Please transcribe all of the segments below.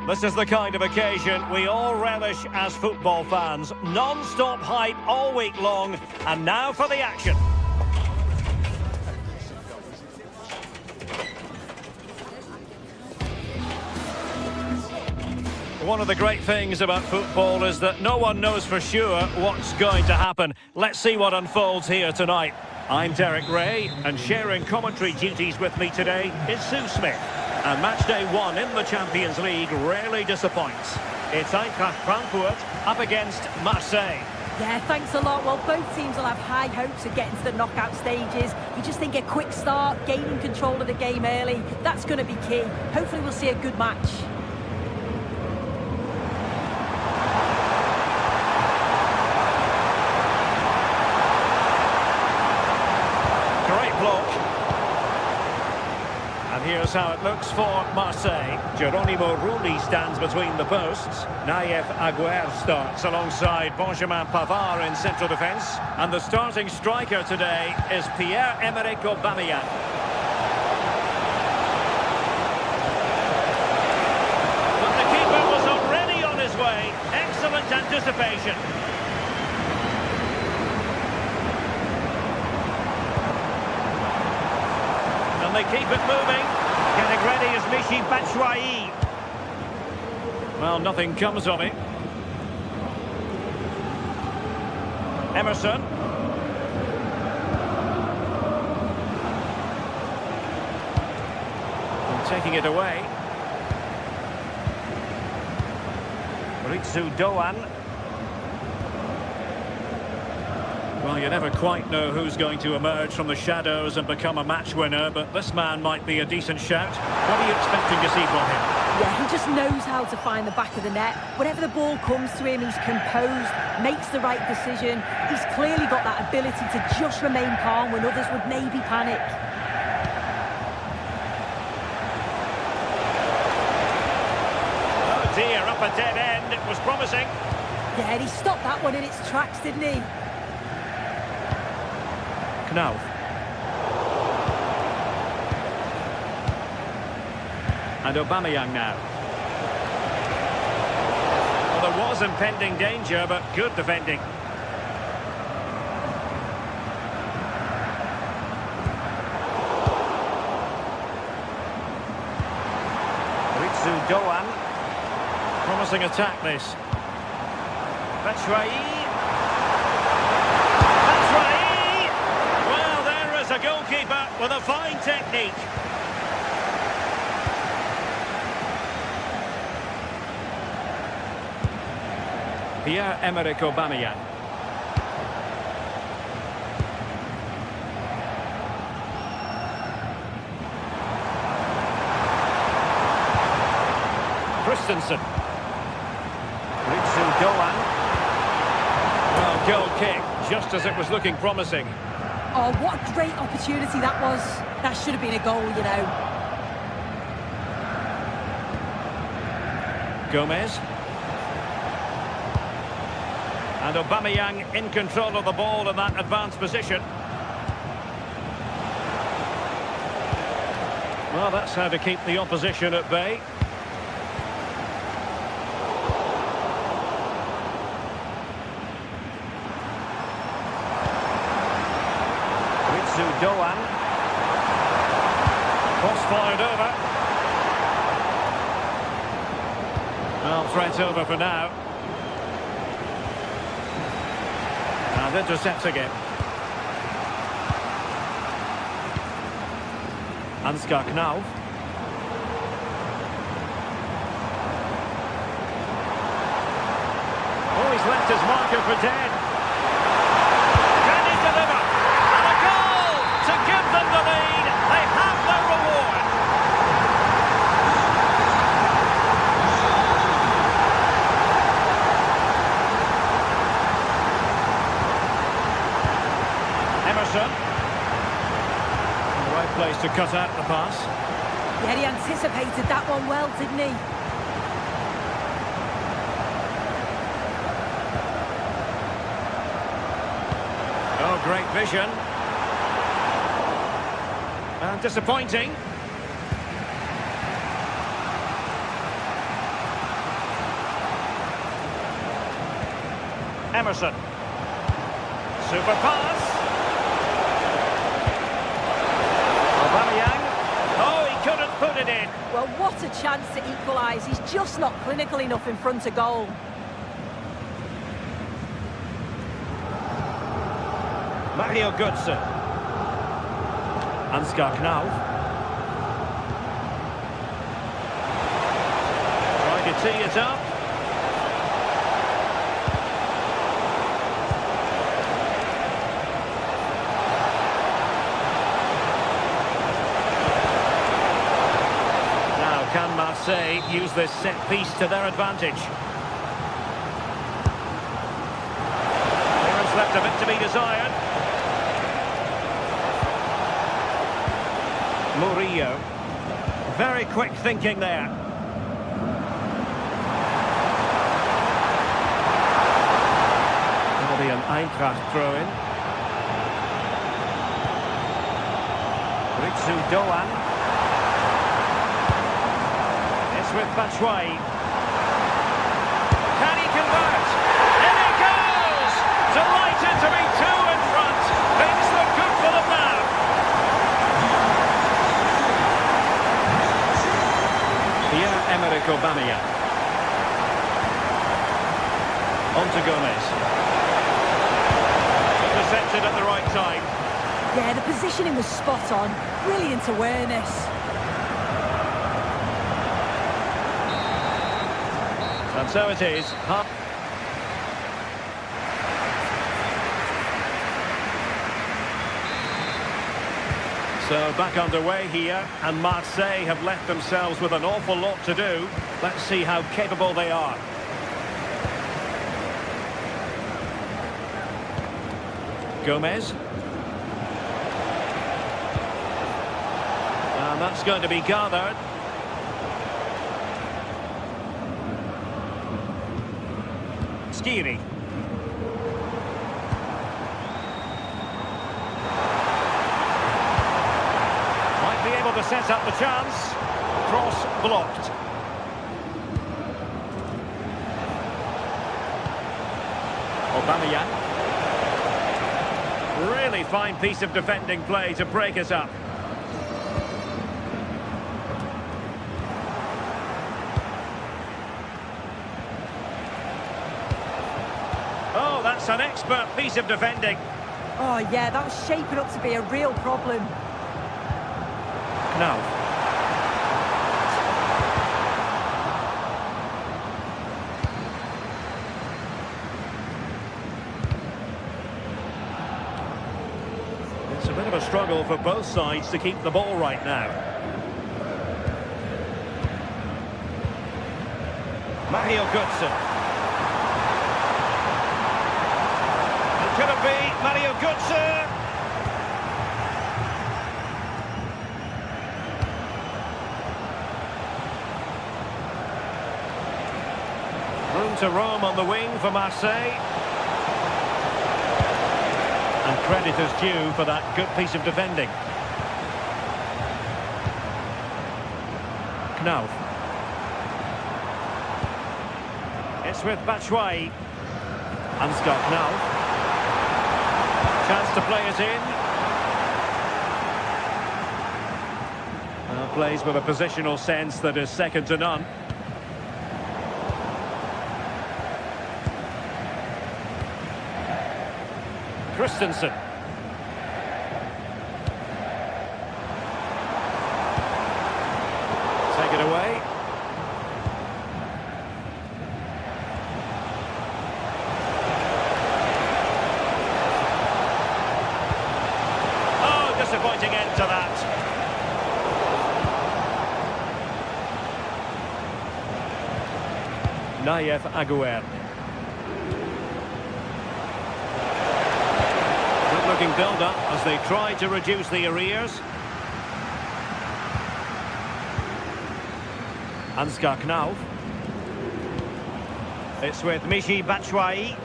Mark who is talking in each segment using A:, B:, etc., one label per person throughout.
A: This is the kind of occasion we all relish as football fans. Non-stop hype all week long, and now for the action. One of the great things about football is that no one knows for sure what's going to happen. Let's see what unfolds here tonight. I'm Derek Ray, and sharing commentary duties with me today is Sue Smith. And match day one in the Champions League rarely disappoints. It's Eintracht Frankfurt up against Marseille.
B: Yeah, thanks a lot. Well, both teams will have high hopes of getting to the knockout stages. You just think a quick start, gaining control of the game early, that's going to be key. Hopefully we'll see a good match.
A: Great block. And here's how it looks for Marseille. Geronimo Rulli stands between the posts. Nayef Aguerd starts alongside Benjamin Pavard in central defence. And the starting striker today is Pierre-Emerick Aubameyang. But the keeper was already on his way. Excellent anticipation. They keep it moving. Getting ready is Michy Batshuayi. Well, nothing comes of it. Emerson. And taking it away. Ritsu Doan. Well, you never quite know who's going to emerge from the shadows and become a match winner, but this man might be a decent shout. What are you expecting to see from him?
B: Yeah, he just knows how to find the back of the net. Whenever the ball comes to him, he's composed, makes the right decision. He's clearly got that ability to just remain calm when others would maybe panic.
A: Oh dear, up a dead end. It was promising.
B: Yeah, and he stopped that one in its tracks, didn't he?
A: Knauf. And Aubameyang now. Well, there was impending danger, but good defending. Ritsu Doan. Promising attack this. Batshuayi. A goalkeeper with a fine technique. Pierre-Emerick Aubameyang. Christensen. Ritsu Doan. Well, goal kick, just as it was looking promising.
B: Oh, what a great opportunity that was. That should have been a goal, you know.
A: Gomez. And Aubameyang in control of the ball in that advanced position. Well, that's how to keep the opposition at bay. Doan. Cross fired over. Well, threat over for now. And intercepts again. Ansgar Knauf. Oh, he's left his marker for dead. Can he deliver? And a goal to give them the lead. They have the reward. Emerson. The right place to cut out the pass.
B: Yeah, he anticipated that one well, didn't he?
A: Oh, great vision. And disappointing. Emerson. Super pass. Aubameyang. Oh, he couldn't put it in.
B: Well, what a chance to equalise. He's just not clinical enough in front of goal.
A: Mario Götze. Ansgar Knauf. Trying to tee it up. Now, can Marseille use this set piece to their advantage? Clearance left a bit to be desired. Murillo. Very quick thinking there. It'll be an Eintracht throw-in. Ritsu Doan. It's with Batshuayi. Can he convert? In it goes! Delighted to be two in front. Things look good for them now. Pierre-Emerick Aubameyang. On to Gomez. Intercepted at the right time.
B: Yeah, the positioning was spot on. Brilliant awareness.
A: And so it is. So back underway here, and Marseille have left themselves with an awful lot to do. Let's see how capable they are. Gomez. And that's going to be gathered. Skiri. Might be able to set up the chance. Cross blocked. Aubameyang. Really fine piece of defending play to break us up. Oh, that's an expert piece of defending.
B: Oh, yeah, that was shaping up to be a real problem.
A: Now. It's a bit of a struggle for both sides to keep the ball right now. Mario Götze. Could it be Mario Götze? Room to roam on the wing for Marseille. And credit is due for that good piece of defending. Knauf. It's with Batshuayi. Ansgar Knauf. Chance to play it in. Plays with a positional sense that is second to none. Christensen. Take it away. Disappointing end to that. Nayef Aguerd. Good looking build-up as they try to reduce the arrears. Ansgar Knauf. It's with Michy Batshuayi.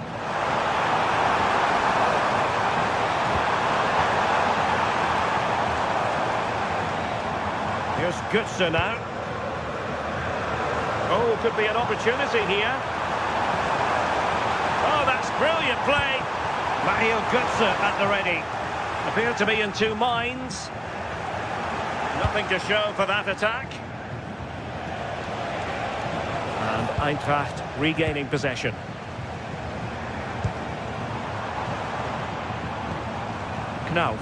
A: Here's Götze now. Oh, could be an opportunity here. Oh, that's Brilliant play. Mario Götze at the ready. Appeared to be in two minds. Nothing to show for that attack. And Eintracht regaining possession. Knauf.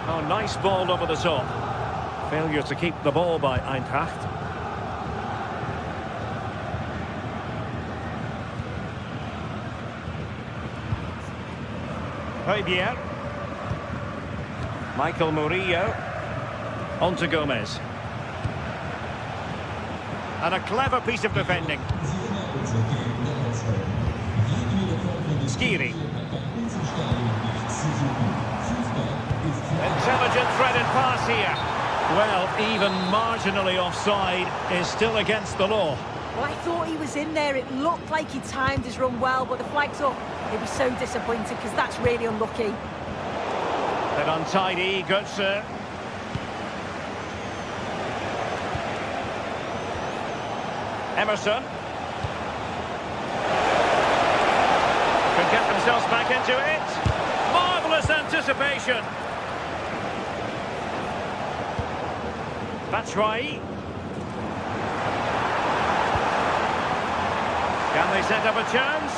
A: Oh, nice ball over the top. Failure to keep the ball by Eintracht. Højbjerg. Michael Murillo. On to Gomez. And a clever piece of defending. Skiri. Intelligent threaded pass here. Well, even marginally offside is still against the law.
B: Well, I thought he was in there. It looked like he timed his run well, but the flag's up. He'll be so disappointed because that's really unlucky.
A: Bit untidy, Götze. Emerson. Can get themselves back into it. Marvellous anticipation. Batshuayi. Can they set up a chance?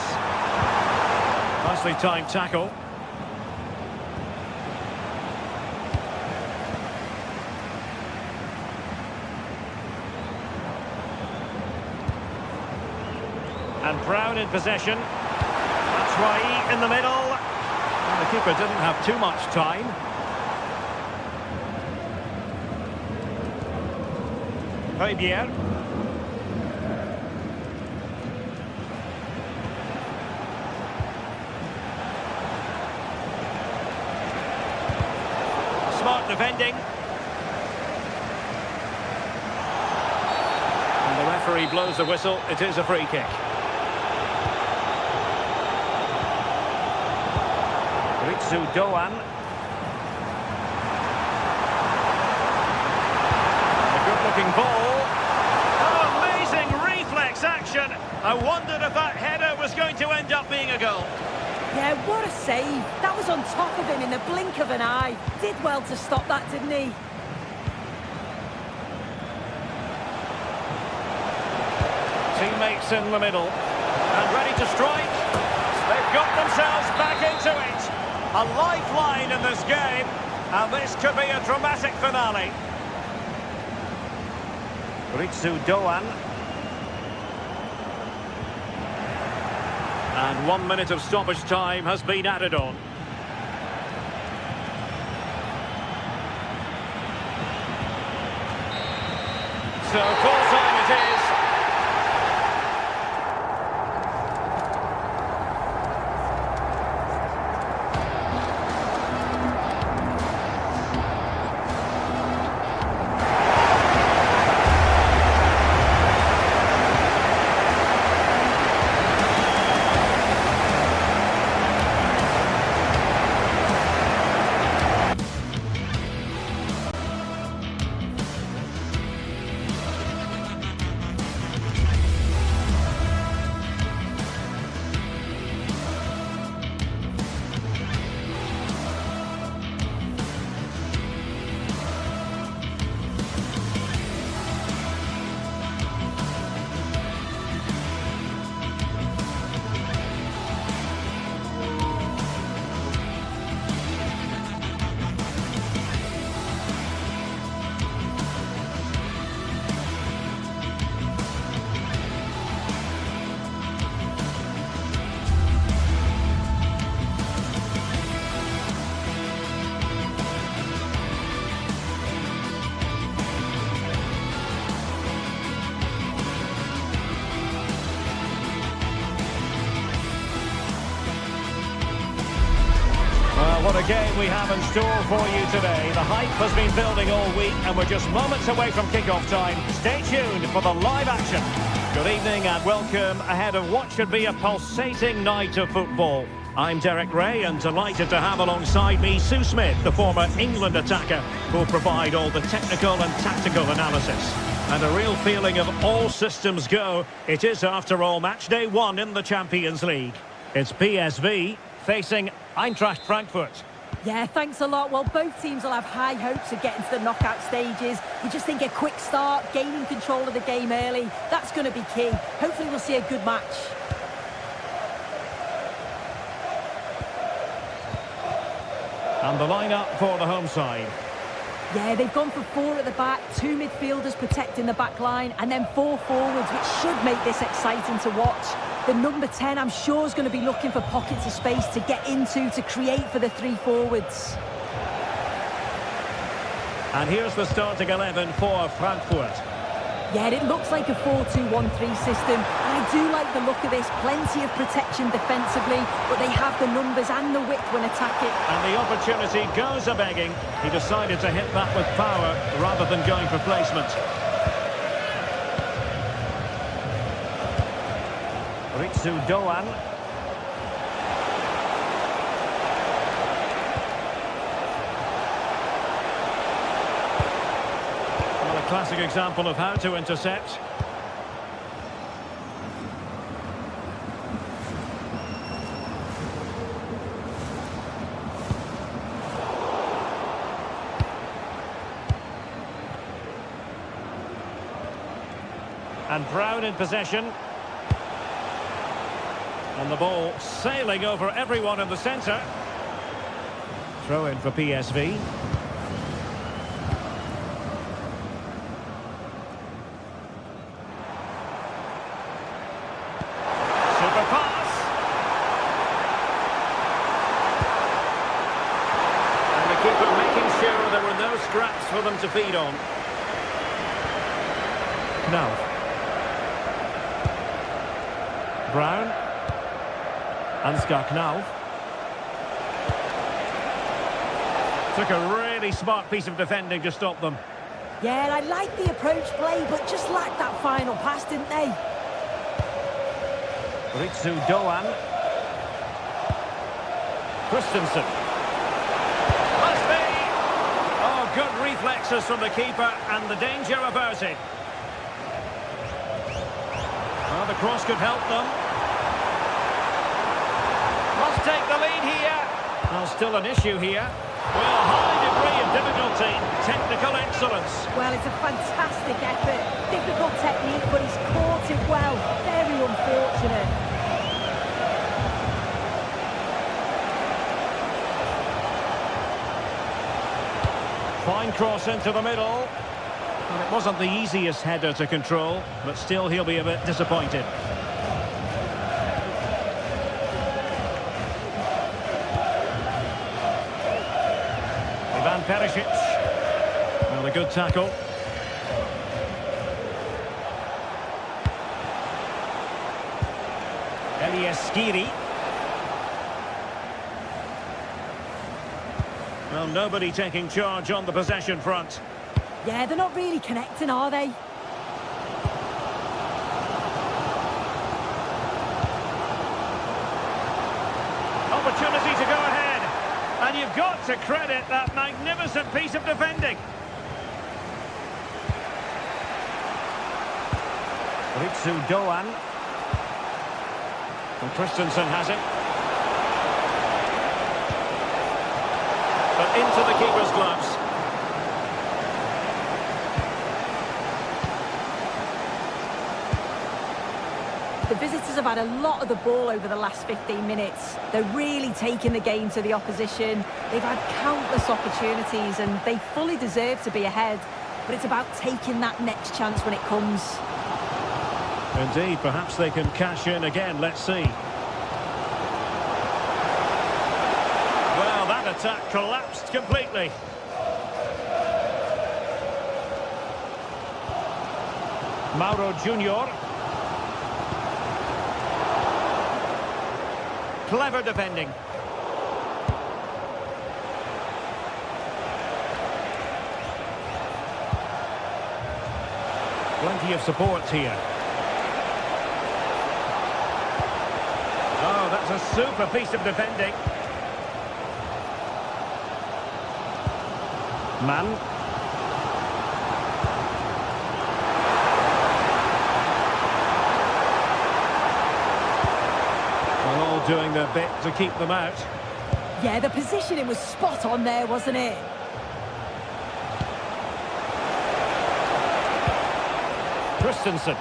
A: Nicely timed tackle. And Brown in possession. Batshuayi in the middle. And the keeper didn't have too much time. Højbjerg. Smart defending. And the referee blows the whistle. It is a free kick. Doan. A good-looking ball. Oh, amazing reflex action. I wondered if that header was going to end up being a goal.
B: Yeah, what a save. That was on top of him in the blink of an eye. Did well to stop that, didn't he?
A: Teammates in the middle. And ready to strike. They've got themselves back into it. A lifeline in this game, and this could be a dramatic finale. Doan. And 1 minute of stoppage time has been added on. So full time it is. What a game we have in store for you today. The hype has been building all week and we're just moments away from kick-off time. Stay tuned for the live action. Good evening and welcome ahead of what should be a pulsating night of football. I'm Derek Ray and delighted to have alongside me Sue Smith, the former England attacker, who'll provide all the technical and tactical analysis. And a real feeling of all systems go. It is, after all, match day 1 in the Champions League. It's PSV facing Eintracht Frankfurt.
B: Yeah, thanks a lot. Well, both teams will have high hopes of getting to the knockout stages. You just think a quick start, gaining control of the game early, that's going to be key. Hopefully we'll see a good match.
A: And the lineup for the home side.
B: Yeah, they've gone for 4 at the back, 2 midfielders protecting the back line, and then 4 forwards, which should make this exciting to watch. The number 10, I'm sure, is going to be looking for pockets of space to get into, to create for the 3 forwards.
A: And here's the starting 11 for Frankfurt.
B: Yeah, it looks like a 4-2-1-3 system, and I do like the look of this. Plenty of protection defensively, but they have the numbers and the width when attacking.
A: And the opportunity goes a-begging. He decided to hit that with power rather than going for placement. Ritsu Doan. Well, a classic example of how to intercept. And Brown in possession. And the ball sailing over everyone in the centre. Throw in for PSV. Super pass. And the keeper making sure there were no scraps for them to feed on. Now. Brown. Ansgar Knauf. Took a really smart piece of defending to stop them.
B: Yeah, I like the approach play, but just lacked that final pass, didn't they?
A: Ritsu Doan. Christensen. Must be! Oh, good reflexes from the keeper, and the danger averted. Well, the cross could help them. Must take the lead here. Well, still an issue here. Well, high degree of difficulty. Technical excellence.
B: Well, it's a fantastic effort. Difficult technique, but he's caught it well. Very unfortunate.
A: Fine cross into the middle. Well, it wasn't the easiest header to control, but still he'll be a bit disappointed. Ivan Perisic. Well, a good tackle. Elias Skiri. Well, nobody taking charge on the possession front.
B: Yeah, they're not really connecting, are they?
A: Opportunity to go ahead. And you've got to credit that magnificent piece of defending. Ritsu Doan. And Christensen has it. But into the keeper's gloves.
B: The visitors have had a lot of the ball over the last 15 minutes. They're really taking the game to the opposition. They've had countless opportunities and they fully deserve to be ahead. But it's about taking that next chance when it comes.
A: Indeed, perhaps they can cash in again. Let's see. Well, that attack collapsed completely. Mauro Junior. Clever defending. Plenty of support here. Oh, that's a super piece of defending. doing their bit to keep them out.
B: Yeah, the positioning was spot on there, wasn't it?
A: Christensen.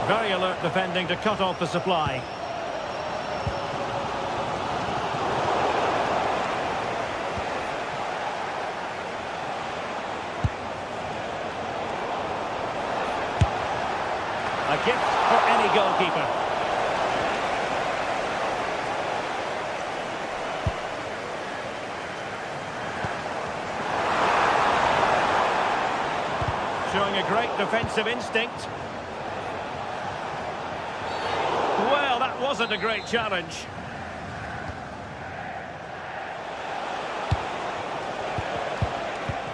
A: Very alert defending to cut off the supply. A gift for any goalkeeper. Showing a great defensive instinct. Well, that wasn't a great challenge.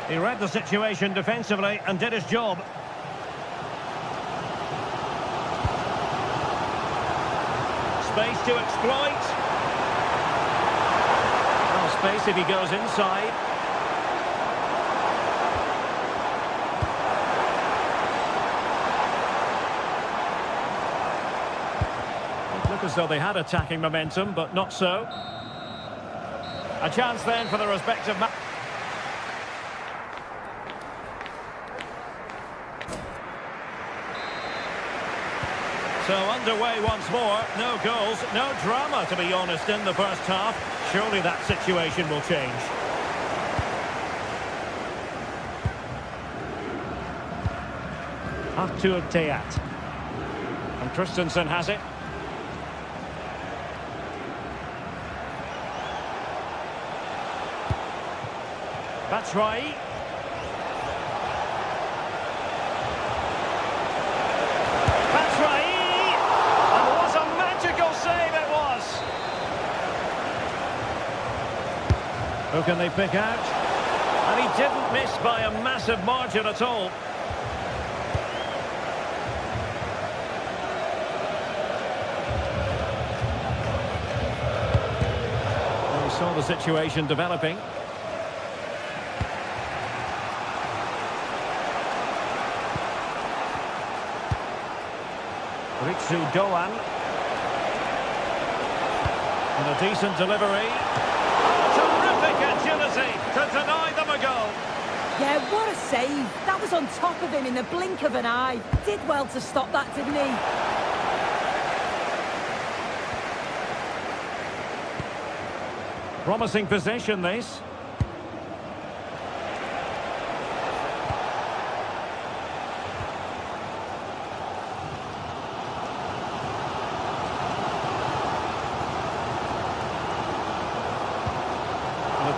A: He read the situation defensively and did his job. Space to exploit. Well, space if he goes inside. It looked as though they had attacking momentum, but not so. A chance then for the respective match. So underway once more, no goals, no drama to be honest in the first half. Surely that situation will change. Artur Teat. And Christensen has it. Batshuayi. Who can they pick out? And he didn't miss by a massive margin at all. We saw the situation developing. Ritsu Doan. And a decent delivery. Agility to deny them a goal.
B: Yeah, what a save. That was on top of him in the blink of an eye. Did well to stop that, didn't he?
A: Promising possession, this.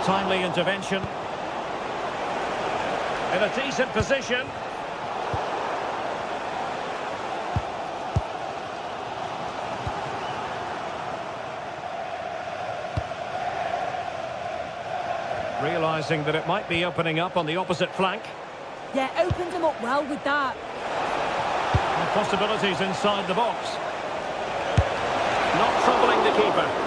A: Timely intervention. In a decent position. Realising that it might be opening up on the opposite flank.
B: Yeah, opened him up well with that.
A: And possibilities inside the box. Not troubling the keeper.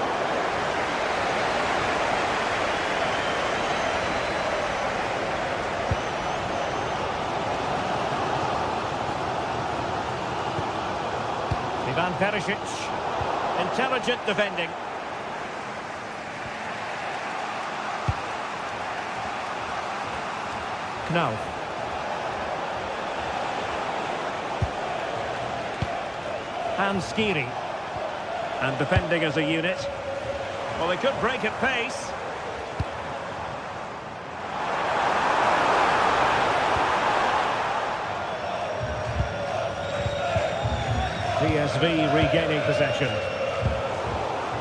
A: Ivan Perisic, intelligent defending. Knauf. And Skiri. And defending as a unit. Well, they could break at pace. PSV regaining possession.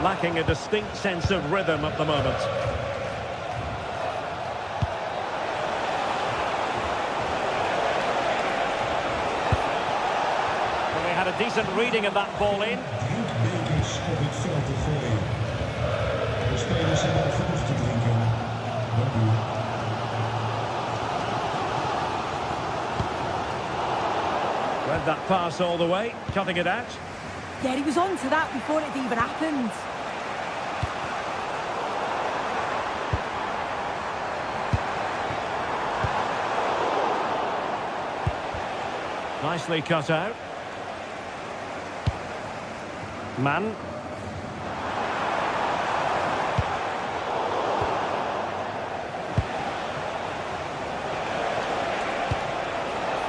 A: Lacking a distinct sense of rhythm at the moment. Well, they had a decent reading of that ball in. Read that pass all the way, cutting it out.
B: Yeah, he was on to that before it even happened. Nicely cut out.
A: Man.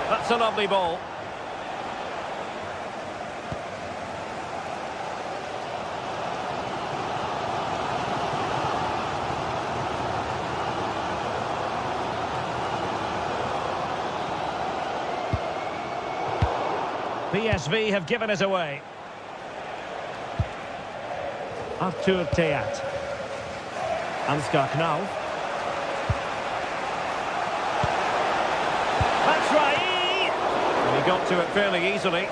A: That's a lovely ball. PSV have given it away. Arthur Theat. Ansgar Knauf. That's right. And he got to it fairly easily.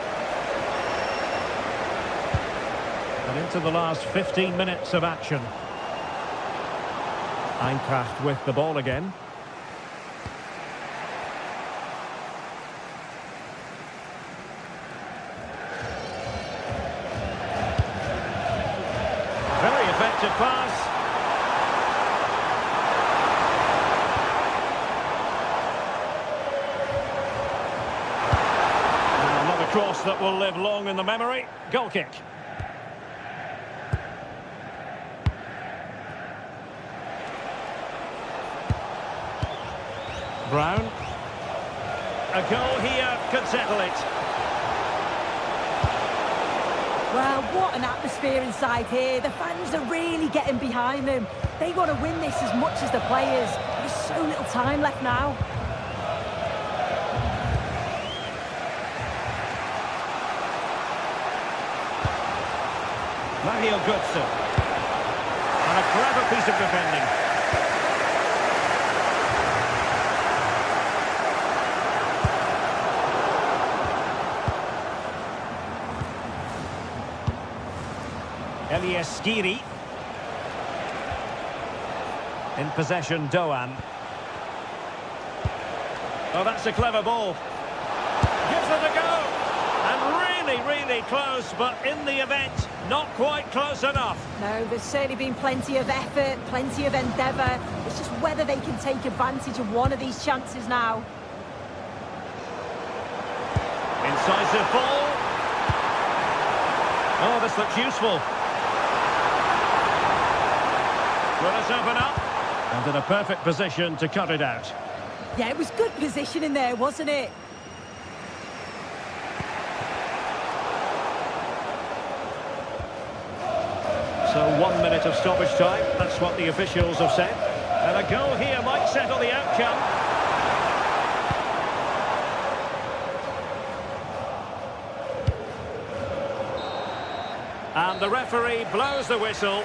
A: And into the last 15 minutes of action. Eintracht with the ball again. Very effective pass. Now another cross that will live long in the memory. Goal kick. Brown. A goal here could settle it.
B: Well, what an atmosphere inside here. The fans are really getting behind them. They want to win this as much as the players. There's so little time left now.
A: Mario Götze. And a clever piece of defending. Elias Skiri. In possession, Doan. Oh, that's a clever ball. Gives it a go. And really close, but in the event, not quite close enough.
B: No, there's certainly been plenty of effort, plenty of endeavour. It's just whether they can take advantage of one of these chances now.
A: Incisive ball. Oh, this looks useful. Will this open up? And in a perfect position to cut it out.
B: Yeah, it was good positioning there, wasn't it?
A: So 1 minute of stoppage time. That's what the officials have said. And a goal here might settle the outcome. And the referee blows the whistle.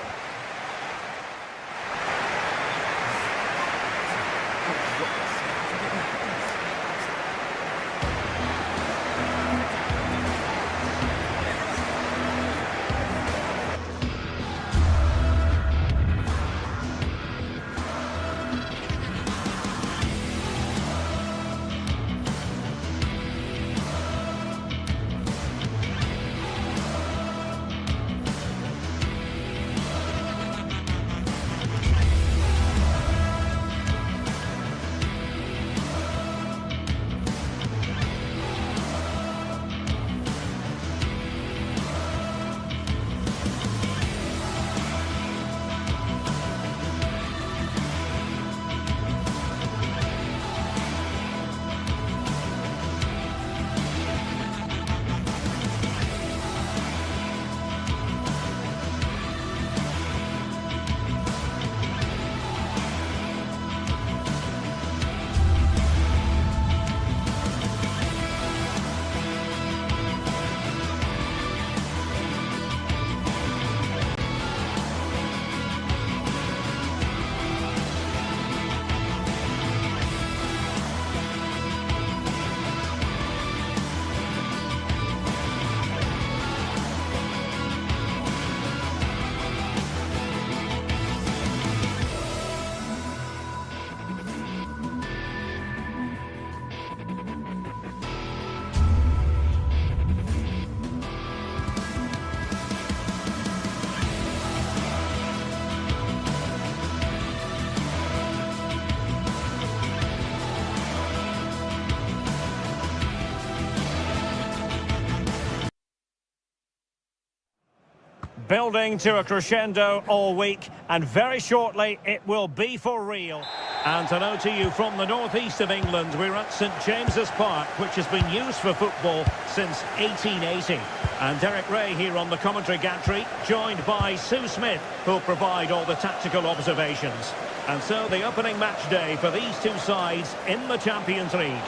A: building to a crescendo all week, and very shortly it will be for real. And hello to you from the northeast of England. We're at St James's Park, which has been used for football since 1880. And Derek Ray here on the commentary gantry, joined by Sue Smith, who'll provide all the tactical observations. And so the opening match day for these two sides in the Champions League.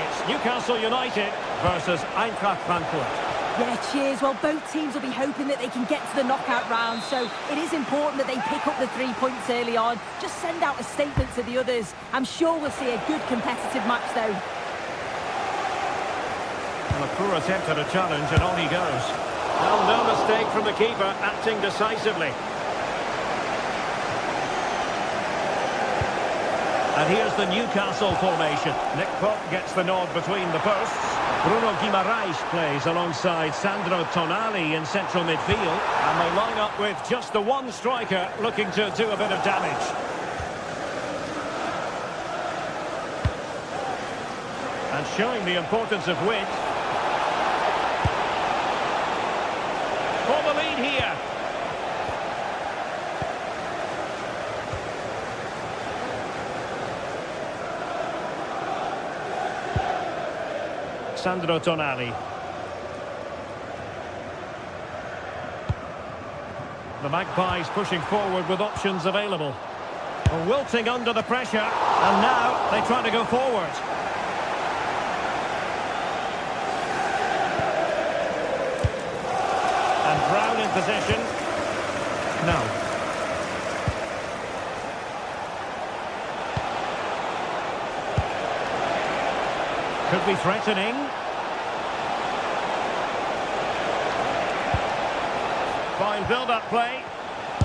A: It's Newcastle United versus Eintracht Frankfurt.
B: Yeah, cheers. Well, both teams will be hoping that they can get to the knockout round, so it is important that they pick up the 3 points early on. Just send out a statement to the others. I'm sure we'll see a good competitive match, though.
A: Well, a poor attempt at a challenge, and on he goes. Well, no mistake from the keeper, acting decisively. And here's the Newcastle formation. Nick Pope gets the nod between the posts. Bruno Guimaraes plays alongside Sandro Tonali in central midfield. And they line up with just the one striker looking to do a bit of damage. And showing the importance of width. For the lead here. Sandro Tonali. The Magpies pushing forward with options available. Wilting under the pressure, and now they try to go forward. And Brown in possession. No. Could be threatening. Fine build-up play.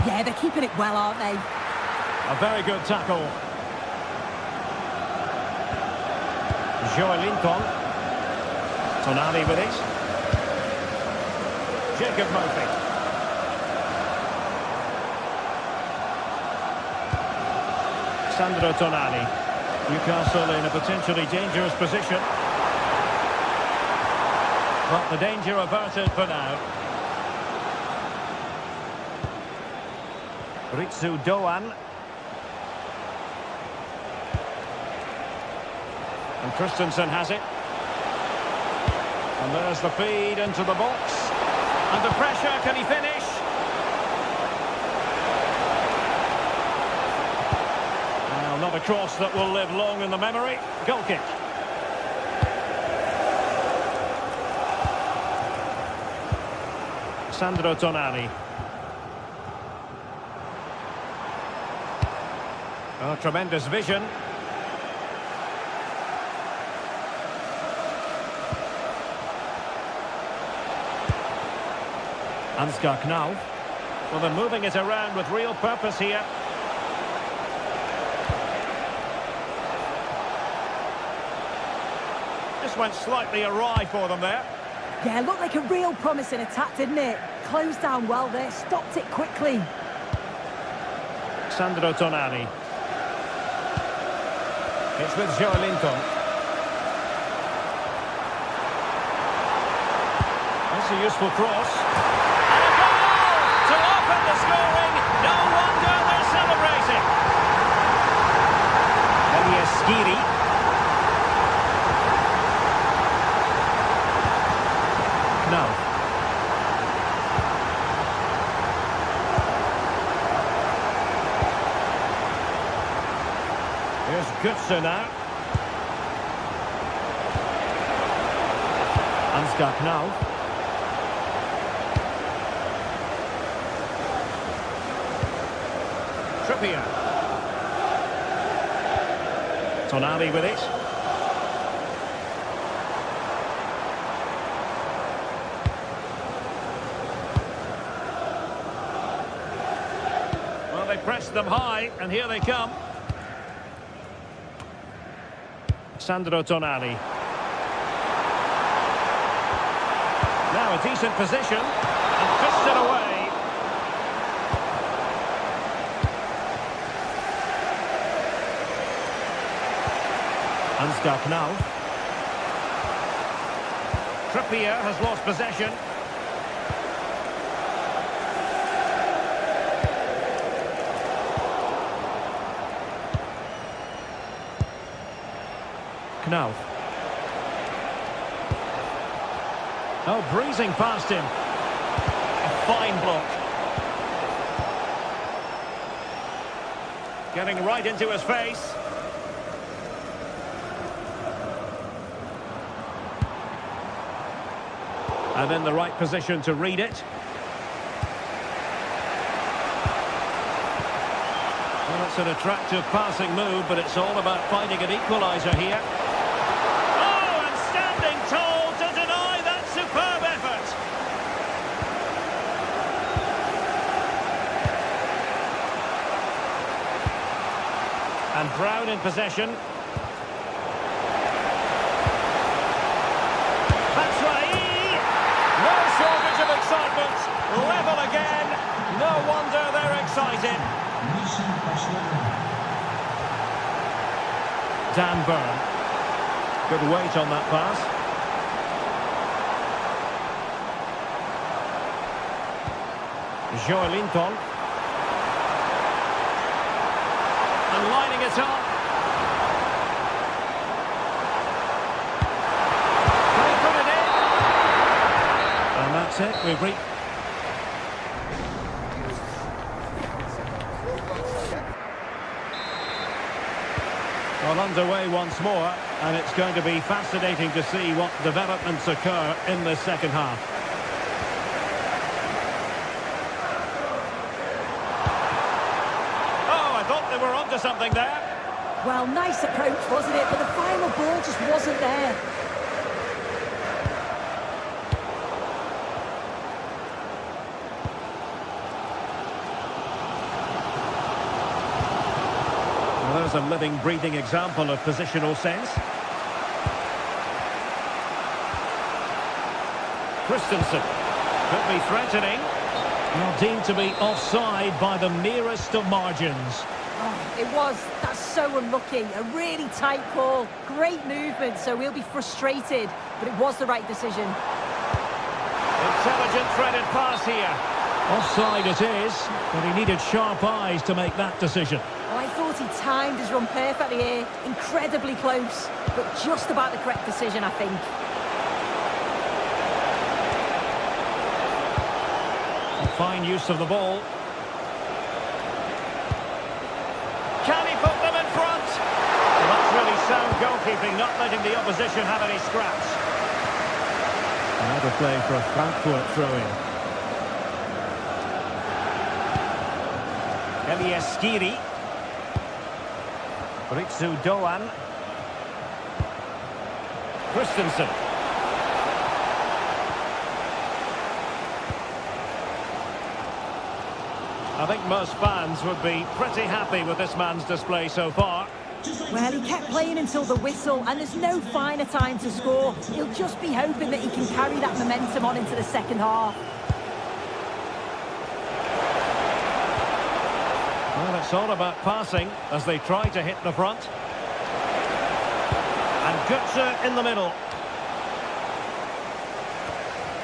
B: Yeah, they're keeping it well, aren't they?
A: A very good tackle. Joelinton. Tonali with it. Jacob Murphy. Sandro Tonali. Newcastle in a potentially dangerous position. But the danger averted for now. Ritsu Doan. And Christensen has it. And there's the feed into the box. Under pressure, can he finish? Not a cross that will live long in the memory. Goal kick. Sandro Tonali. Oh, tremendous vision. Ansgar Knauf. Well, they're moving it around with real purpose here. Went slightly awry for them there.
B: Yeah, looked like a real promising attack, didn't it? Closed down well there, stopped it quickly.
A: Sandro Tonali. It's with Joelinton. That's a useful cross. And a goal to open the scoring. No wonder they're celebrating. Elias Skiri. No. Here's Götze now. Ansgar Knauf. Trippier. Tonali with it. They pressed them high, and here they come. Sandro Tonali. Now a decent position, and fisted away. Ansgar Knauf. Trippier has lost possession. Knauf. Oh, breezing past him. A fine block. Getting right into his face. And in the right position to read it. Well, it's an attractive passing move, but it's all about finding an equaliser here. Oh, and standing tall to deny that superb effort. And Brown in possession. No shortage of excitement. Level again. No wonder they're excited. Dan Burn. Good weight on that pass. Joelinton. And lining it up. They put it in. And that's it. We've reached. Well, underway once more, and it's going to be fascinating to see what developments occur in the second half. Oh, I thought they were onto something there.
B: Well, nice approach, wasn't it? But the final ball just wasn't there. There's a living, breathing example of positional sense. Christensen could be threatening. Well, deemed to be offside by the merest of margins. Oh, it was. That's so unlucky. A really tight call. Great movement, so we'll be frustrated. But it was the right decision.
A: Intelligent threaded pass here. Offside it is, but he needed sharp eyes to make that decision.
B: Oh, I thought he timed his run perfectly here. Incredibly close, but just about the correct decision, I think.
A: A fine use of the ball. Can he put them in front? Well, that's really sound goalkeeping, not letting the opposition have any scraps. Another play for a Frankfurt throw-in. Elias Skiri. Ritsu Doan. Christensen. I think most fans would be pretty happy with this man's display so far.
B: Well, he kept playing until the whistle, and there's no finer time to score. He'll just be hoping that he can carry that momentum on into the second half.
A: Well, it's all about passing as they try to hit the front. And Götze in the middle.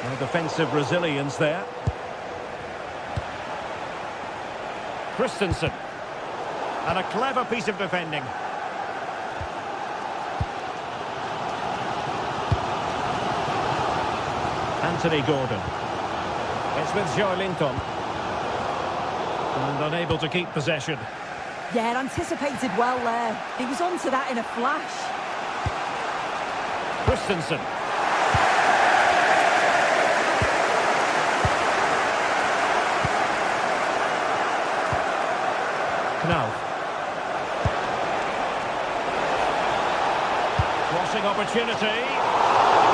A: No defensive resilience there. Christensen. And a clever piece of defending. Anthony Gordon. It's with Joelinton. And unable to keep possession.
B: Yeah, anticipated well there. He was onto that in a flash.
A: Christensen. Knauf. Crossing opportunity.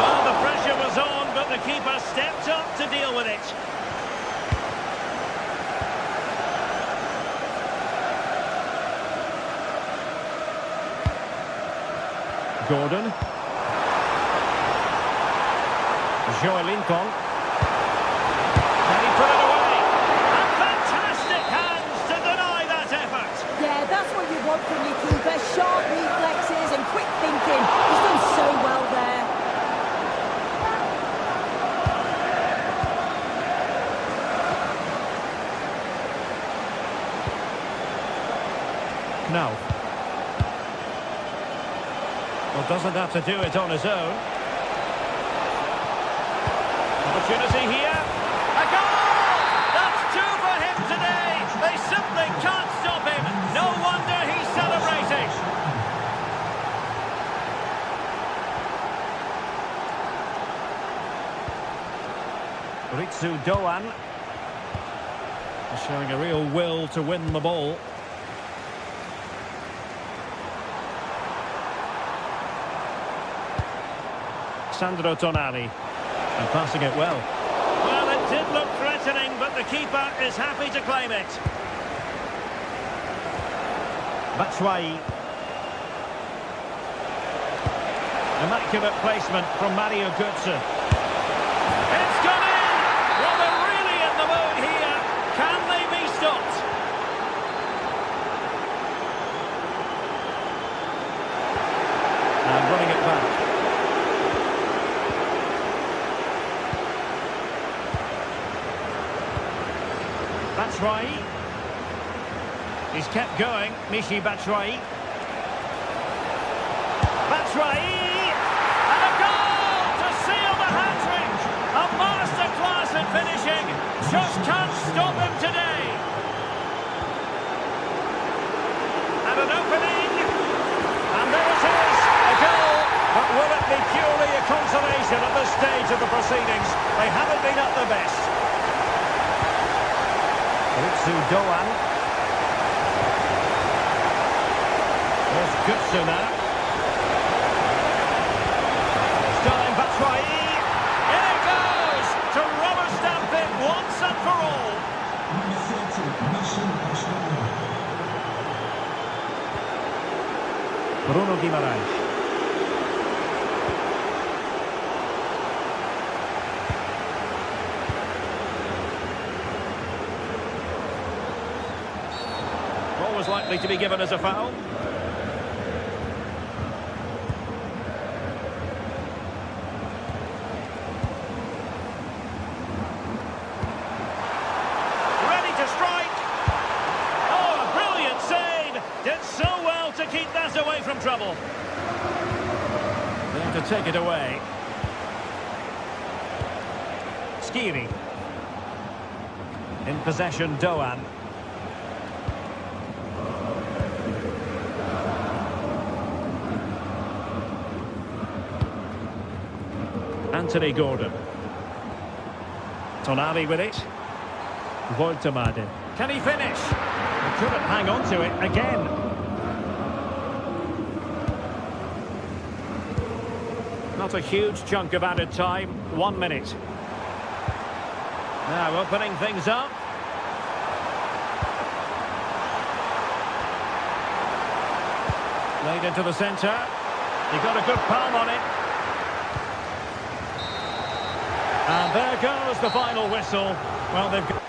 A: Well, the pressure was on, but the keeper stepped up to deal with it. Gordon. Joelinton. And he put it away. And fantastic hands to deny that effort.
B: Yeah, that's what you want from your keeper. Sharp reflexes and quick thinking. He's done so well there.
A: Knauf. Well, doesn't have to do it on his own. Opportunity here. A goal! That's two for him today. They simply can't stop him. No wonder he's celebrating. Ritsu Doan showing a real will to win the ball. Sandro Tonali, and passing it well. Well, it did look threatening, but the keeper is happy to claim it. Batshuayi. Immaculate placement from Mario Götze. It's gone in! Well, they're really in the mood here. Can they be stopped? And running it back. Batshuayi. He's kept going, Michy Batshuayi. Batshuayi! And a goal to seal the hat-trick! A masterclass in finishing! Just can't stop him today! And an opening! And there it is! A goal! But will it be purely a consolation at this stage of the proceedings? They haven't been at their best. Ritsu Doan. There's Götze now. Starling Batshuayi. In it goes! To rubber stamp it once and for all. Bruno Guimaraes. Was likely to be given as a foul. Ready to strike. Oh, a brilliant save. Did so well to keep that away from trouble. There to take it away. Skiri. In possession, Doan. Anthony Gordon. Tonali with it. Voigtemaden. Can he finish? He couldn't hang on to it again. Not a huge chunk of added time. 1 minute. Now opening things up. Laid into the centre. He got a good palm on it. And there goes the final whistle. Well, they've got...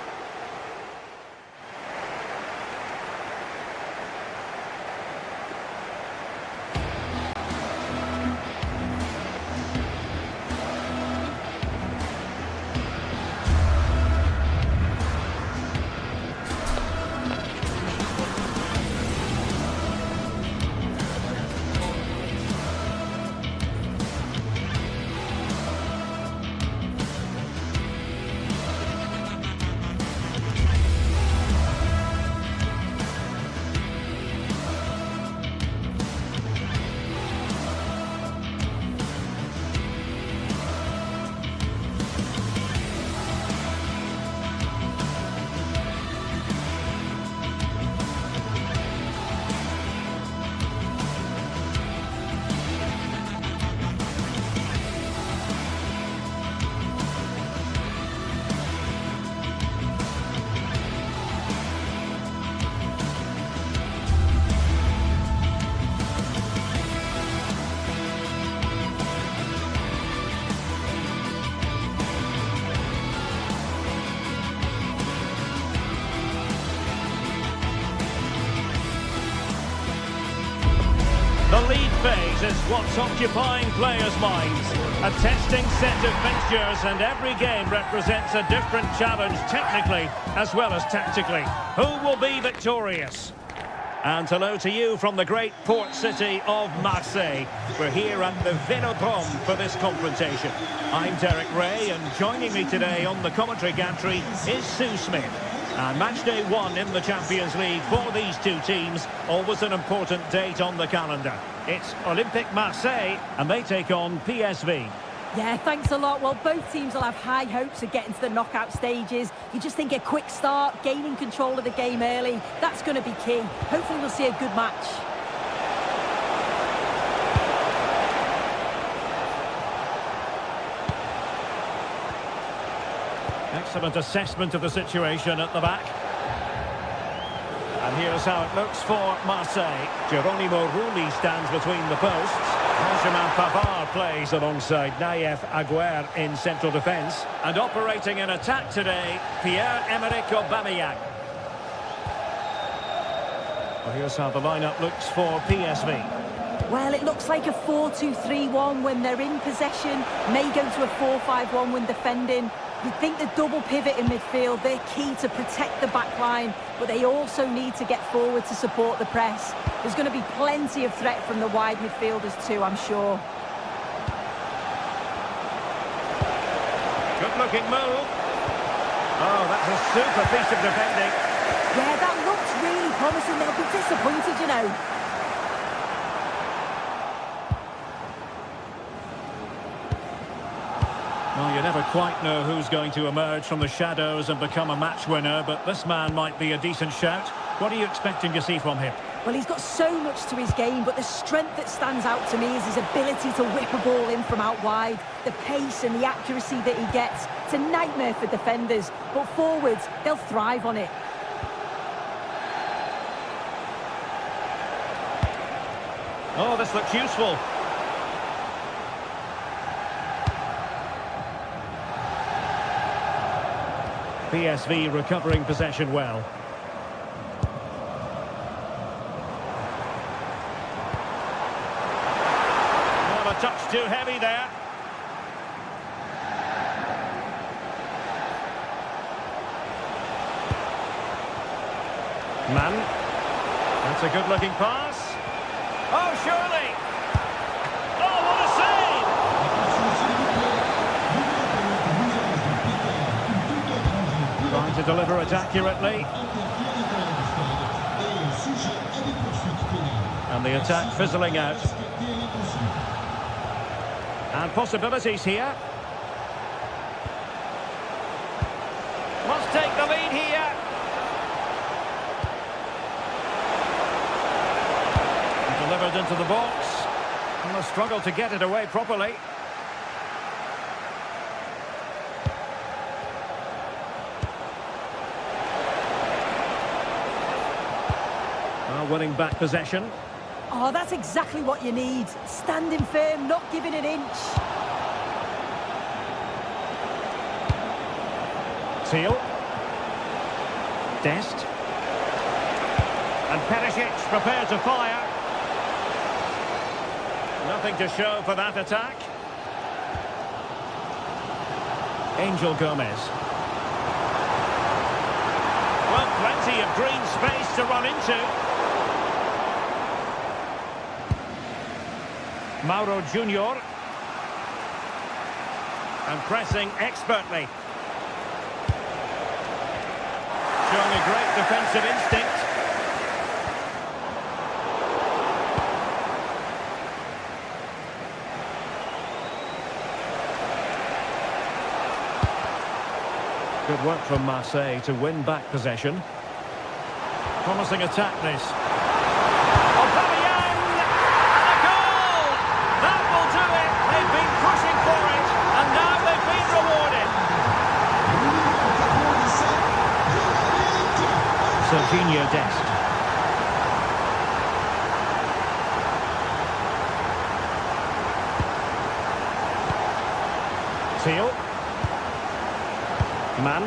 A: The lead phase is what's occupying players' minds. A testing set of fixtures, and every game represents a different challenge technically as well as tactically. Who will be victorious? And hello to you from the great port city of Marseille. We're here at the Vélodrome for this confrontation. I'm Derek Ray, and joining me today on the commentary gantry is Sue Smith. And match day 1 in the Champions League for these two teams, always an important date on the calendar. It's Olympique Marseille, and they take on PSV.
B: Yeah, thanks a lot. Well, both teams will have high hopes of getting to the knockout stages. You just think a quick start, gaining control of the game early, that's going to be key. Hopefully we'll see a good match.
A: Excellent assessment of the situation at the back. And here's how it looks for Marseille. Geronimo Rulli stands between the posts. Benjamin Pavard plays alongside Nayef Aguerd in central defence. And operating in attack today, Pierre-Emerick Aubameyang. Well, here's how the lineup looks for PSV.
B: Well, it looks like a 4-2-3-1 when they're in possession. May go to a 4-5-1 when defending. You'd think the double pivot in midfield, they're key to protect the back line, but they also need to get forward to support the press. There's going to be plenty of threat from the wide midfielders too, I'm sure.
A: Good looking move. Oh, that's a super piece of defending.
B: Yeah, that looks really promising. They'll be disappointed, you know.
A: Well, you never quite know who's going to emerge from the shadows and become a match winner, but this man might be a decent shout. What are you expecting to see from him?
B: Well, he's got so much to his game, but the strength that stands out to me is his ability to whip a ball in from out wide. The pace and the accuracy that he gets. It's a nightmare for defenders, but forwards, they'll thrive on it.
A: Oh, this looks useful. PSV recovering possession well. Oh, a touch too heavy there. Man. That's a good-looking pass. Oh, surely! Oh, what a save! Trying to deliver it accurately. And the attack fizzling out. And possibilities here. Must take the lead here. And delivered into the box. And a struggle to get it away properly. Winning back possession.
B: Oh, that's exactly what you need. Standing firm, not giving an inch.
A: Teal. Dest. And Perisic prepared to fire. Nothing to show for that attack. Angel Gomez. Well, plenty of green space to run into. Mauro Junior. And pressing expertly. Showing a great defensive instinct. Good work from Marseille to win back possession. Promising attack this. Serginho Dest. Teal. Man.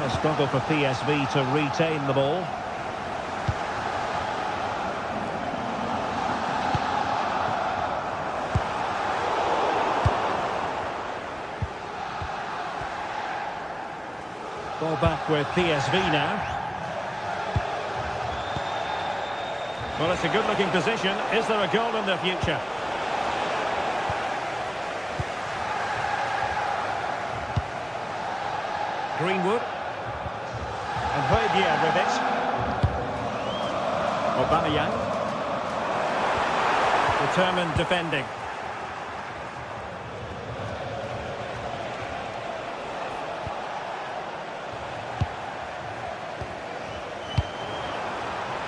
A: A struggle for PSV to retain the ball. Ball back with PSV now. Well, it's a good-looking position. Is there a goal in the future? Greenwood. And Højbjerg with it. Aubameyang. Determined defending.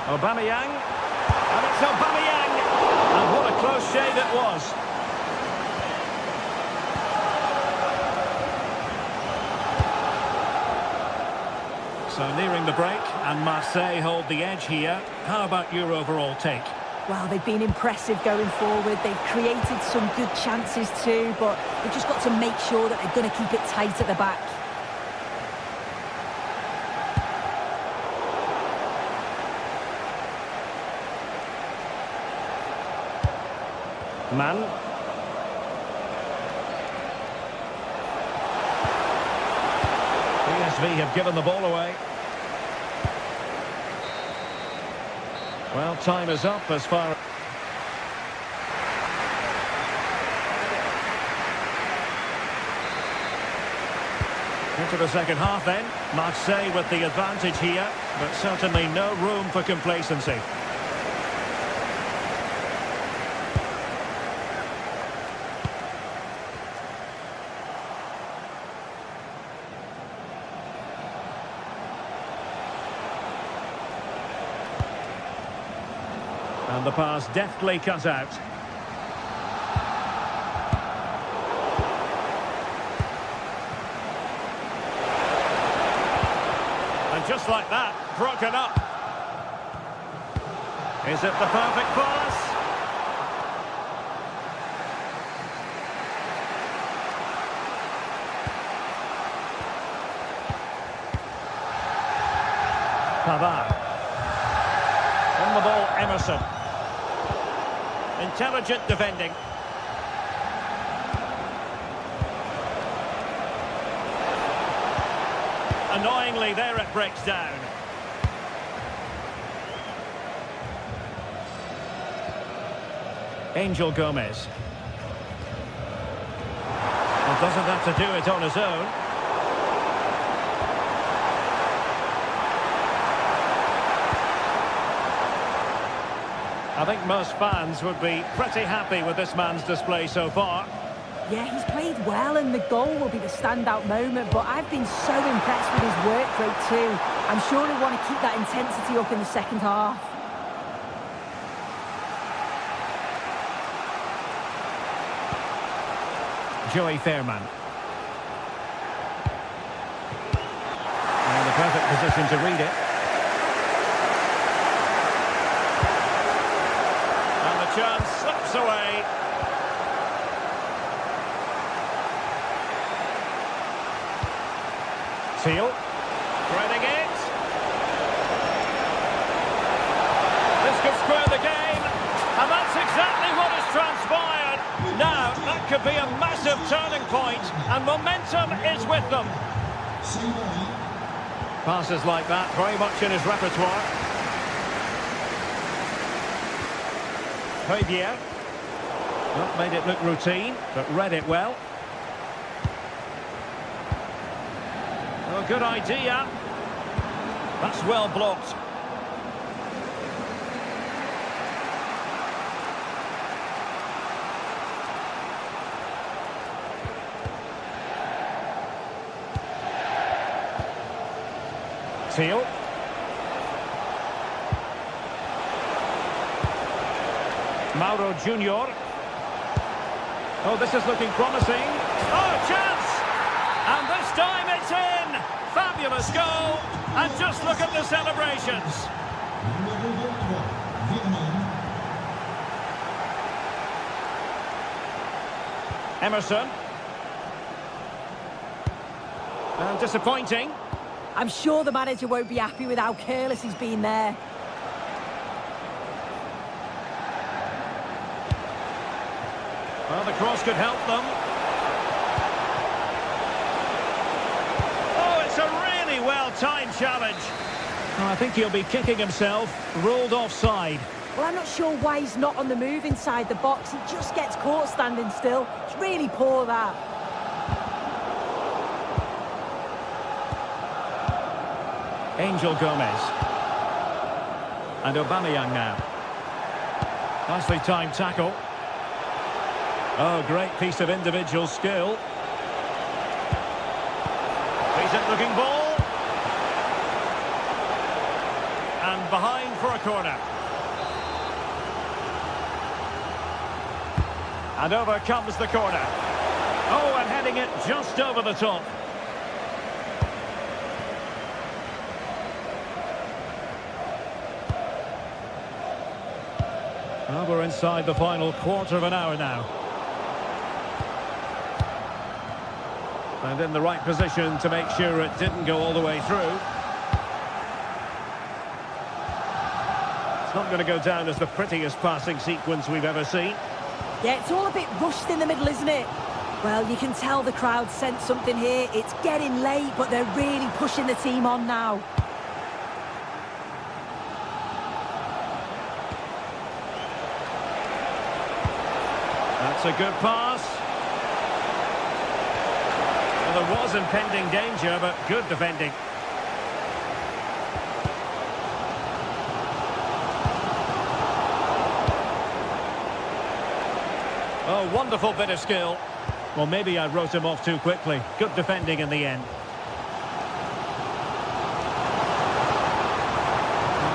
A: Aubameyang. And it's Aubameyang. And what a close shave it was. So nearing the break, and Marseille hold the edge here. How about your overall take?
B: Well, they've been impressive going forward. They've created some good chances too, but they've just got to make sure that they're going to keep it tight at the back.
A: Man. PSV have given the ball away. Well, time is up as far as... Into the second half then. Marseille with the advantage here, but certainly no room for complacency. And the pass deftly cut out. And just like that, broken up. Is it the perfect pass? Pavard. On the ball, Emerson. Intelligent defending. Annoyingly, there it breaks down. Angel Gomez. Well, doesn't have to do it on his own. I think most fans would be pretty happy with this man's display so far.
B: Yeah, he's played well and the goal will be the standout moment, but I've been so impressed with his work rate too. I'm sure he'll want to keep that intensity up in the second half.
A: Joey Fairman. And the perfect position to read it. Chance slips away. Teal threading it. This could square the game, and that's exactly what has transpired. Now that could be a massive turning point, and momentum is with them. Passes like that very much in his repertoire. Højbjerg. Not made it look routine, but read it well. Oh, good idea. That's well blocked. Teal. Mauro Junior. Oh, this is looking promising. Oh, chance! And this time it's in! Fabulous goal! And just look at the celebrations. Emerson. And disappointing.
B: I'm sure the manager won't be happy with how careless he's been there.
A: Well, the cross could help them. Oh, it's a really well-timed challenge. Oh, I think he'll be kicking himself. Ruled offside.
B: Well, I'm not sure why he's not on the move inside the box. He just gets caught standing still. It's really poor, that.
A: Angel Gomez. And Aubameyang now. Nicely timed tackle. Oh, great piece of individual skill. Decent looking ball. And behind for a corner. And over comes the corner. Oh, and heading it just over the top. Well, we're inside the final quarter of an hour now. And in the right position to make sure it didn't go all the way through. It's not going to go down as the prettiest passing sequence we've ever seen.
B: Yeah, it's all a bit rushed in the middle, isn't it? Well, you can tell the crowd sense something here. It's getting late, but they're really pushing the team on now.
A: That's a good pass. Well, there was impending danger, but good defending. Oh, wonderful bit of skill. Well, maybe I wrote him off too quickly. Good defending in the end.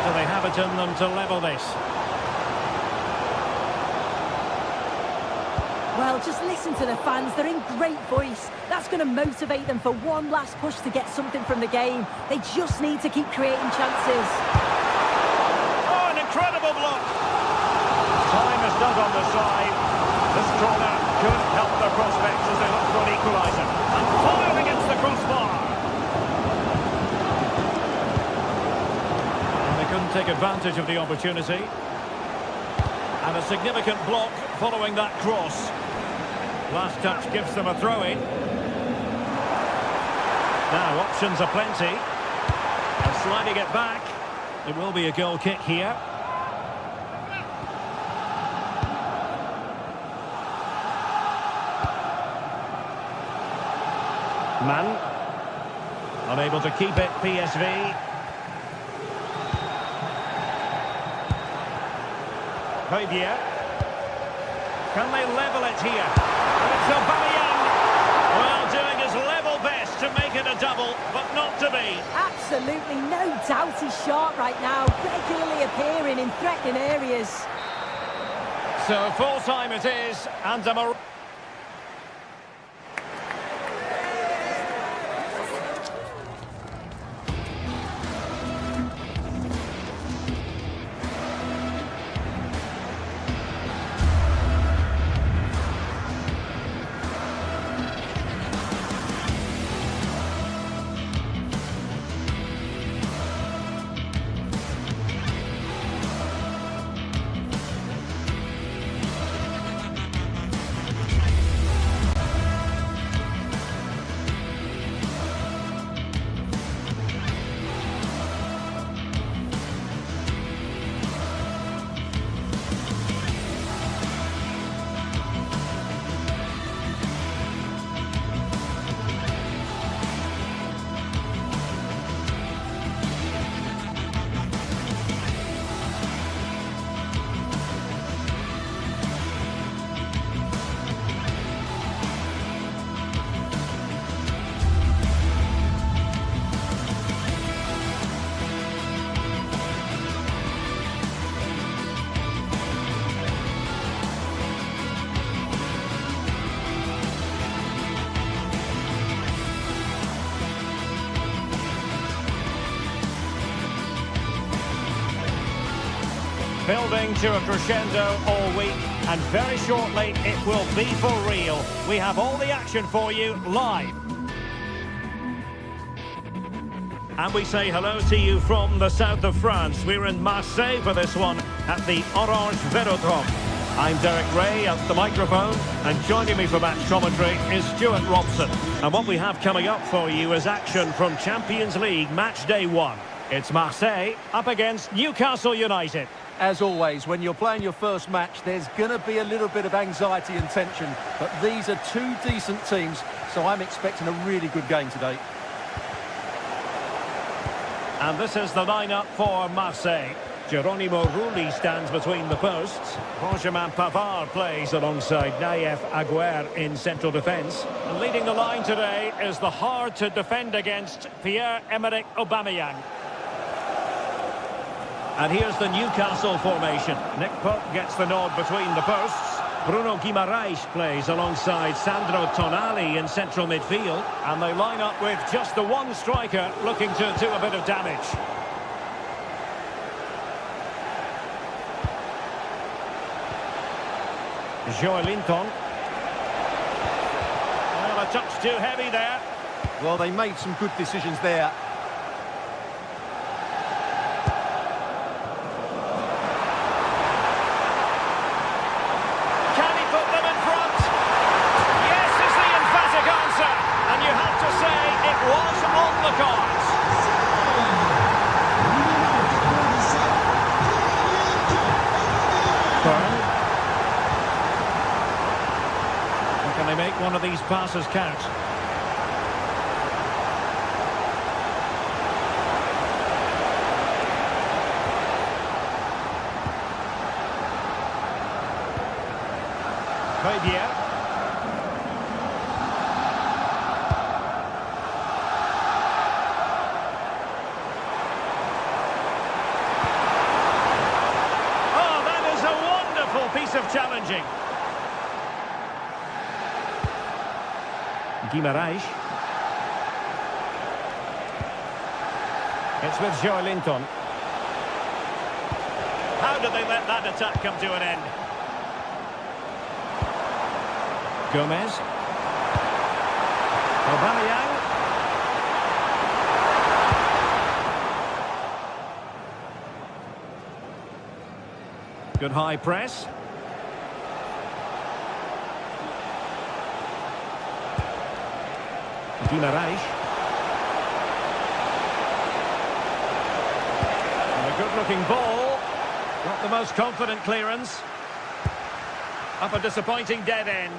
A: Do they have it in them to level this?
B: Well, just listen to the fans. They're in great voice. That's going to motivate them for one last push to get something from the game. They just need to keep creating chances.
A: Oh, an incredible block. Time is done on the side. This corner could help their prospects as they look for an equaliser. And fired against the crossbar. And they couldn't take advantage of the opportunity. And a significant block following that cross. Last touch gives them a throw-in. Now, options are plenty. And sliding it back. It will be a goal kick here. Mann. Unable to keep it, PSV. Javier. Can they level it here? And it's Aubameyang. Well, doing his level best to make it a double, but not to be.
B: Absolutely no doubt he's sharp right now, regularly appearing in threatening areas.
A: So full time it is, and a... Building to a crescendo all week, and very shortly it will be for real. We have all the action for you live. And we say hello to you from the south of France. We're in Marseille for this one at the Orange Velodrome. I'm Derek Ray at the microphone, and joining me for match commentary is Stuart Robson. And what we have coming up for you is action from Champions League match day 1. It's Marseille up against Newcastle United.
C: As always, when you're playing your first match, there's going to be a little bit of anxiety and tension. But these are two decent teams, so I'm expecting a really good game today.
A: And this is the lineup for Marseille. Geronimo Rulli stands between the posts. Benjamin Pavard plays alongside Naïef Aguer in central defence. And leading the line today is the hard-to-defend against Pierre-Emerick Aubameyang. And here's the Newcastle formation. Nick Pope gets the nod between the posts. Bruno Guimaraes plays alongside Sandro Tonali in central midfield. And they line up with just the one striker looking to do a bit of damage. Joelinton. Well, a touch too heavy there.
C: Well, they made some good decisions there.
A: Can he put them in front? Yes is the emphatic answer. And you have to say it was on the cards. Burn. Can they make one of these passes count? Fabier. Oh, that is a wonderful piece of challenging. Guimaraes. It's with Joelinton. How did they let that attack come to an end? Gomez. Aubameyang. Good high press. Guimaraes. And a good-looking ball. Not the most confident clearance. Up a disappointing dead end.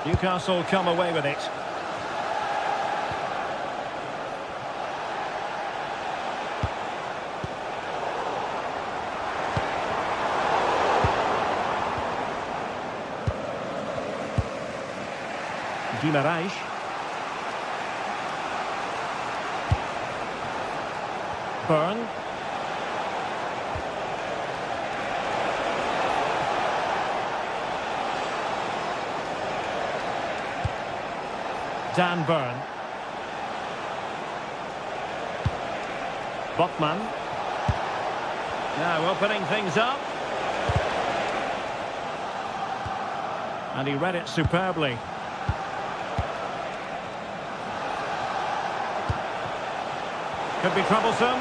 A: Newcastle come away with it. Guimaraes. Burn. Dan Burn. Botman. Now opening things up. And he read it superbly. Could be troublesome.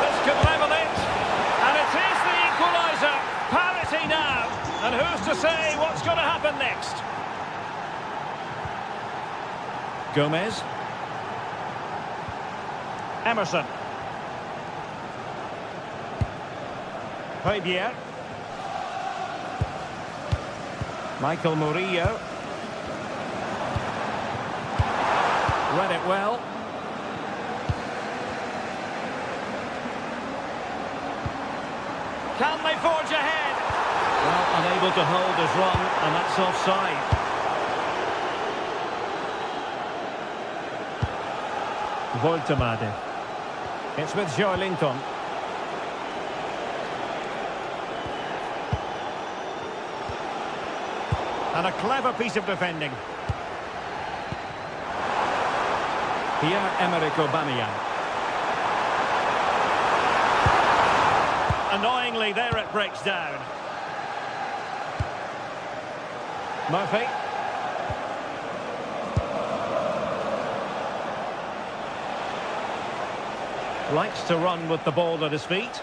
A: This could level it. And it is the equaliser. Parity now. And who's to say what's going to happen next? Gomez. Emerson. Fabier. Michael Murillo. Read it well. Can they forge ahead? Well, unable to hold his run, and that's offside. Voltemade. It's with Joelinton. And a clever piece of defending. Pierre-Emerick Aubameyang. Annoyingly, there it breaks down. Murphy. Likes to run with the ball at his feet,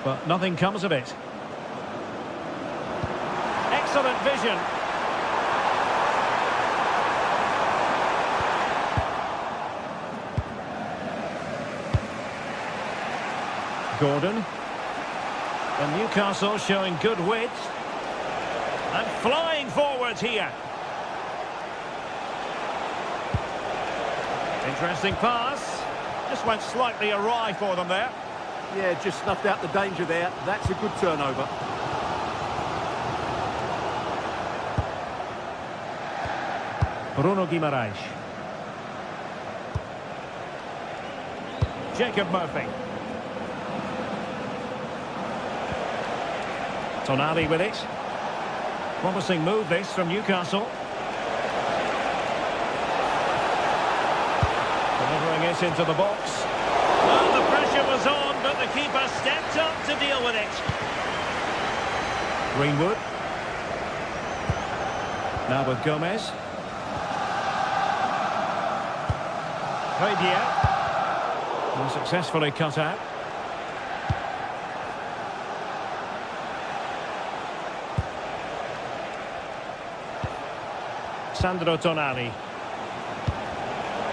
A: but nothing comes of it. Excellent vision. Gordon. And Newcastle showing good width. And flying forwards here. Interesting pass. Just went slightly awry for them there.
C: Yeah, just snuffed out the danger there. That's a good turnover.
A: Bruno Guimaraes. Jacob Murphy. Tonali with it. Promising move this from Newcastle. Delivering it into the box. Well, the pressure was on, but the keeper stepped up to deal with it. Greenwood. Now with Gomez. Fabian. Successfully cut out. Sandro Tonali.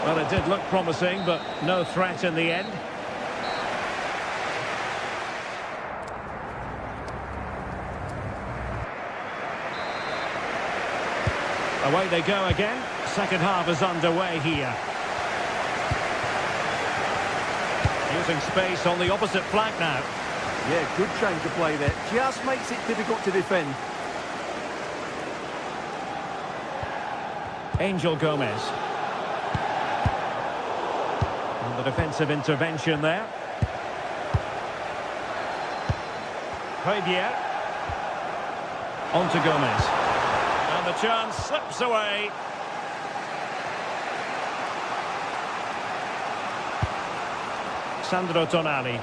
A: Well, it did look promising, but no threat in the end. Away they go again. Second half is underway here. Using space on the opposite flank now.
C: Yeah, good change of play there. Just makes it difficult to defend.
A: Angel Gomez. And the defensive intervention there. Fabian. On to Gomez. And the chance slips away. Sandro Tonali.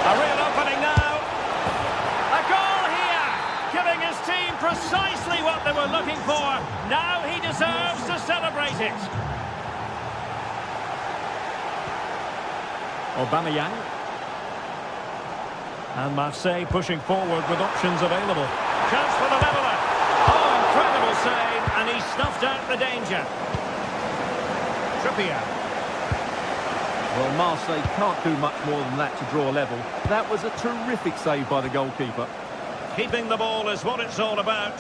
A: A real opening now. A goal here, giving his team precisely what they were looking for. Now he deserves to celebrate it. Aubameyang. And Marseille pushing forward with options available. Chance for the leveller. Oh, incredible save, and he snuffed out the danger. Trippier.
C: Well, Marseille can't do much more than that to draw level. That was a terrific save by the goalkeeper.
A: Keeping the ball is what it's all about.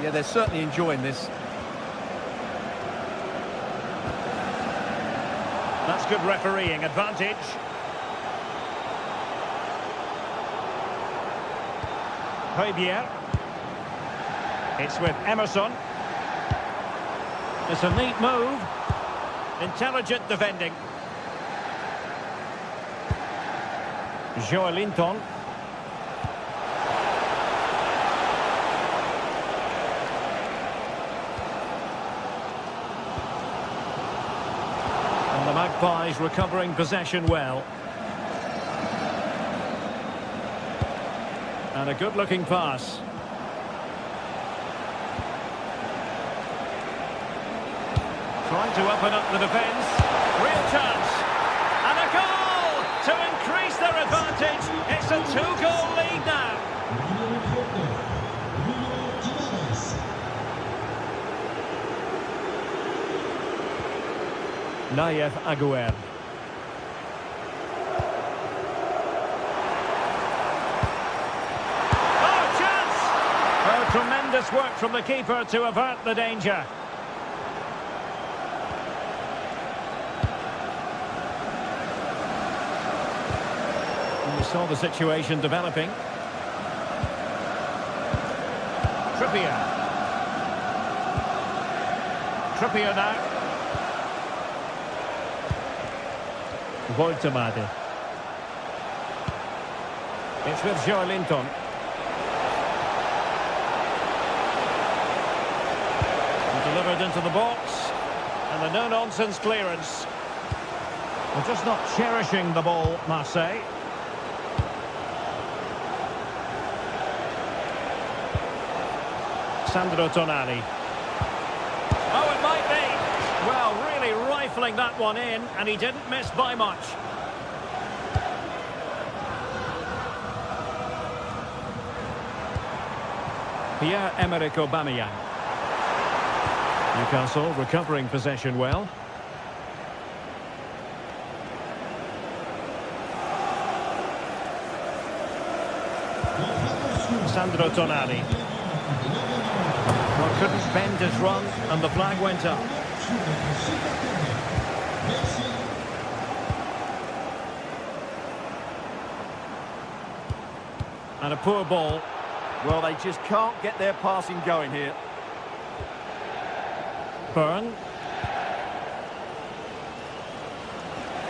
C: Yeah, they're certainly enjoying this.
A: That's good refereeing advantage. Fabian. It's with Emerson. It's a neat move. Intelligent defending. Joelinton. And the Magpies recovering possession well. And a good-looking pass. Trying to open up the defence. Real chance. And a goal to increase their advantage. It's a two-goal lead now. Nayef Aguerd. Oh, chance! Oh, tremendous work from the keeper to avert the danger. Saw the situation developing. Trippier. Trippier now. Voltemade. It's with Joelinton. Delivered into the box. And the no-nonsense clearance. They're just not cherishing the ball, Marseille. Sandro Tonali. Oh, it might be. Well, really rifling that one in, and he didn't miss by much. Pierre-Emerick Aubameyang. Newcastle recovering possession well. Sandro Tonali. Well, couldn't bend his run, and the flag went up. And a poor ball.
C: Well, they just can't get their passing going here.
A: Byrne.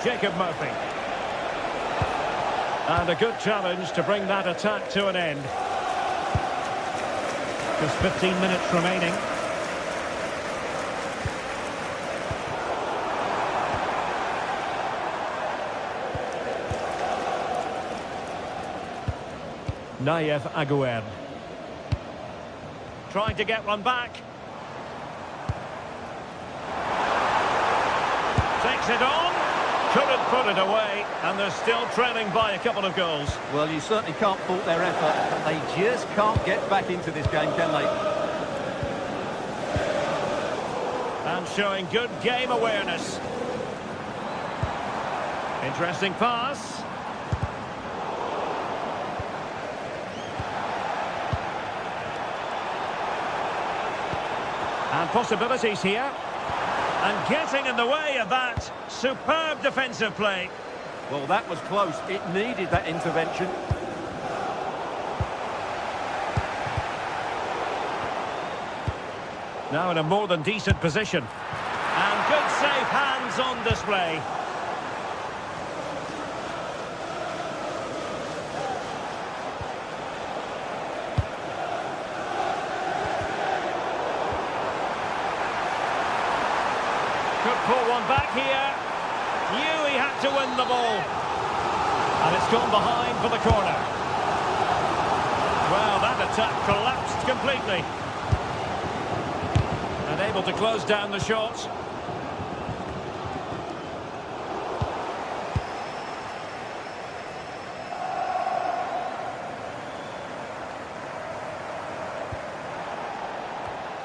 A: Jacob Murphy. And a good challenge to bring that attack to an end. Just 15 minutes remaining. Nayef Aguerd. Trying to get one back. Takes it on. Couldn't put it away. And they're still trailing by a couple of goals.
C: Well, you certainly can't fault their effort, but they just can't get back into this game, can they?
A: And showing good game awareness. Interesting pass. And possibilities here. And getting in the way of that. Superb defensive play.
C: Well, that was close. It needed that intervention.
A: Now in a more than decent position. And good safe hands on display. Could pull one back here. Knew he had to win the ball. And it's gone behind for the corner. Well, that attack collapsed completely. And able to close down the shots.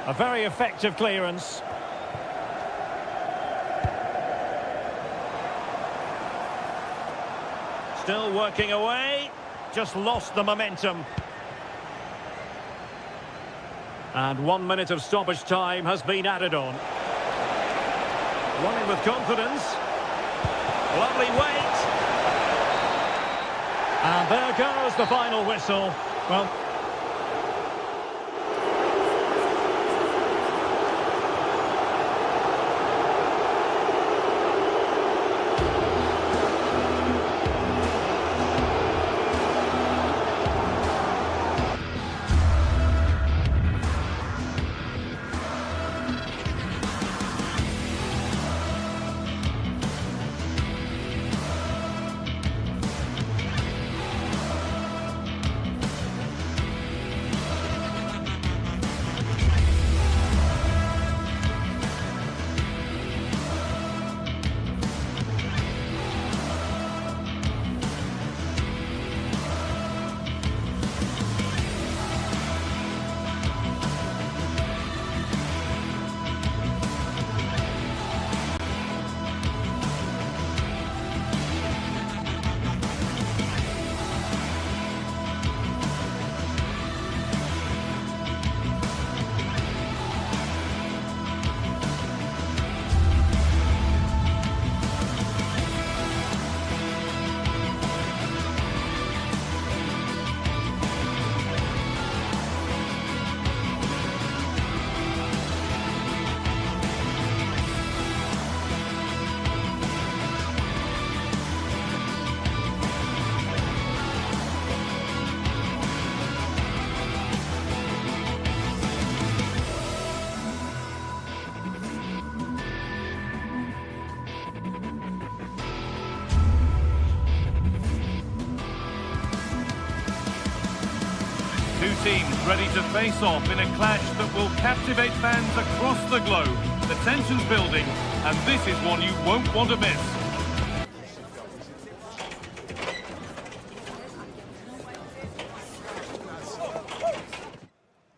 A: A very effective clearance. Still working away, just lost the momentum. And 1 minute of stoppage time has been added on. Running with confidence. Lovely weight. And there goes the final whistle. Well,
D: Two teams ready to face off in a clash that will captivate fans across the globe. The tension's building, and this is one you won't want to miss.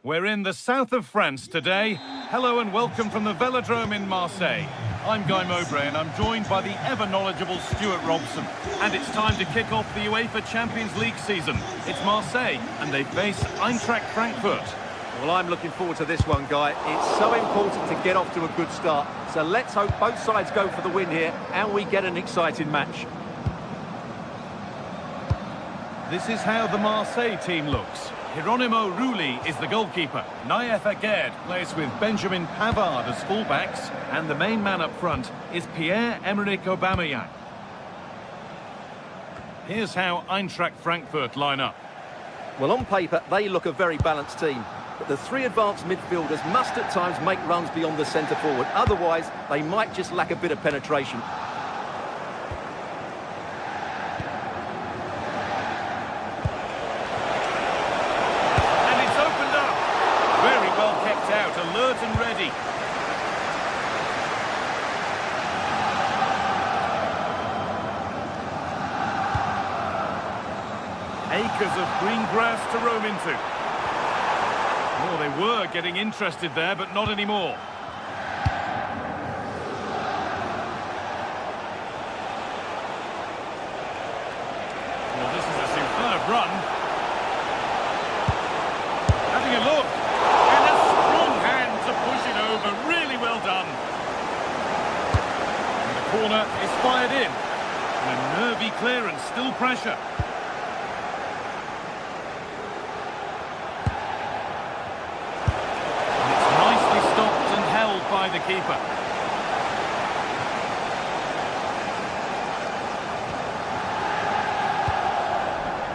D: We're in the south of France today. Hello and welcome from the Velodrome in Marseille. I'm Guy Mowbray and I'm joined by the ever-knowledgeable Stuart Robson. And it's time to kick off the UEFA Champions League season. It's Marseille and they face Eintracht Frankfurt.
C: Well, I'm looking forward to this one, Guy. It's so important to get off to a good start. So let's hope both sides go for the win here and we get an exciting match.
D: This is how the Marseille team looks. Hieronymo Rulli is the goalkeeper. Naïef Aguerd plays with Benjamin Pavard as fullbacks. And the main man up front is Pierre-Emerick Aubameyang. Here's how Eintracht Frankfurt line up.
C: Well, on paper, they look a very balanced team. But the three advanced midfielders must at times make runs beyond the centre forward. Otherwise, they might just lack a bit of penetration.
D: Alert and ready. Acres of green grass to roam into. Oh, they were getting interested there, but not anymore. Well, this is a superb run. Having a look. Push it over, really well done. And the corner is fired in. And a nervy clearance, still pressure. And it's nicely stopped and held by the keeper.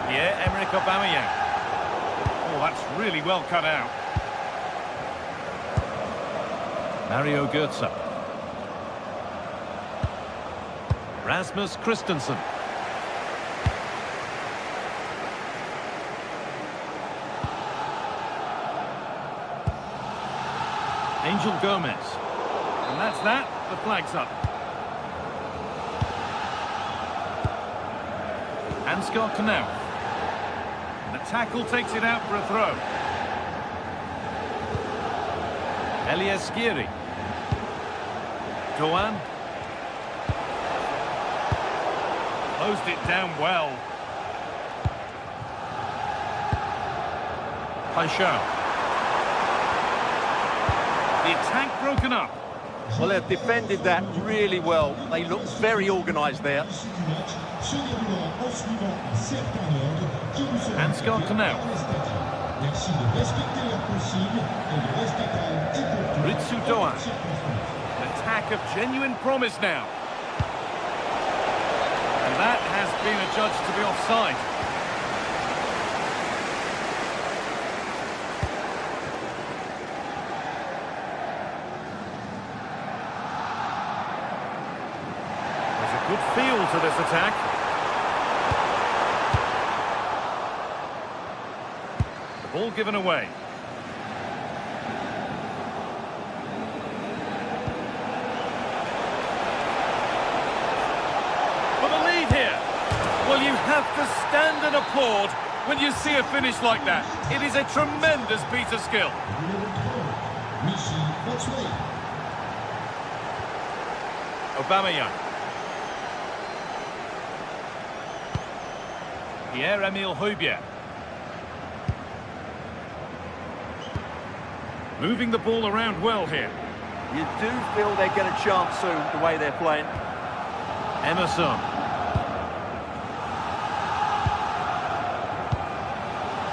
D: Pierre-Emerick Aubameyang. Oh, that's really well cut out. Mario Götze. Rasmus Christensen. Angel Gomez. And that's that. The flag's up. Ansgar Knauf. The tackle takes it out for a throw. Elias Skiri. Doan. Closed it down well. Paixão. The attack broken up.
C: Well, they've defended that really well. They look very organised there.
D: Ansgar Knauf. Ritsu Doan. An attack of genuine promise now. And that has been adjudged to be offside. There's a good feel to this attack. The ball given away. Well, you have to stand and applaud when you see a finish like that. It is a tremendous piece of skill. Aubameyang. Pierre-Emile Højbjerg. Moving the ball around well here.
C: You do feel they get a chance soon, the way they're playing.
D: Emerson.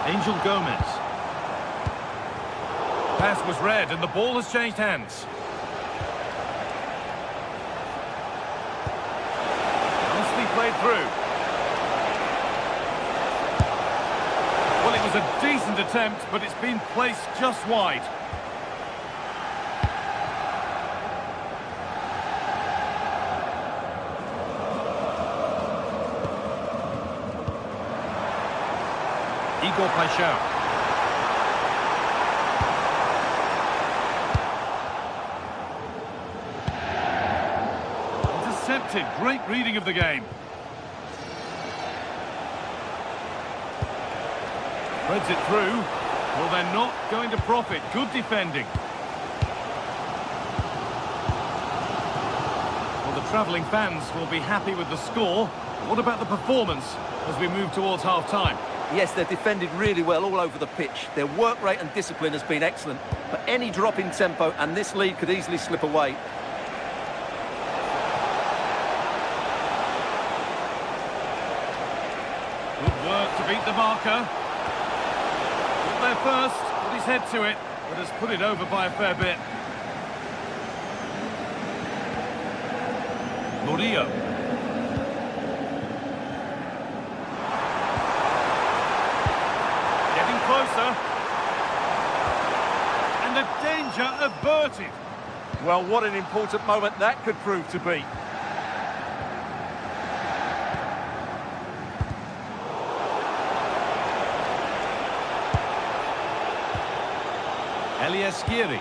D: Angel Gomez. Pass was read and the ball has changed hands. Nicely played through. Well, it was a decent attempt, but it's been placed just wide. Igor Paixão. Intercepted. Great reading of the game. Threads it through. Well, they're not going to profit. Good defending. travelling fans will be happy with the score. What about the performance as we move towards half-time?
C: Yes, they've defended really well all over the pitch. Their work rate and discipline has been excellent. But any drop in tempo and this lead could easily slip away.
D: Good work to beat the marker. Got there first, put his head to it, but has put it over by a fair bit. Murillo. Getting closer. And the danger averted.
A: Well, what an important moment that could prove to be.
D: Eliaskiri.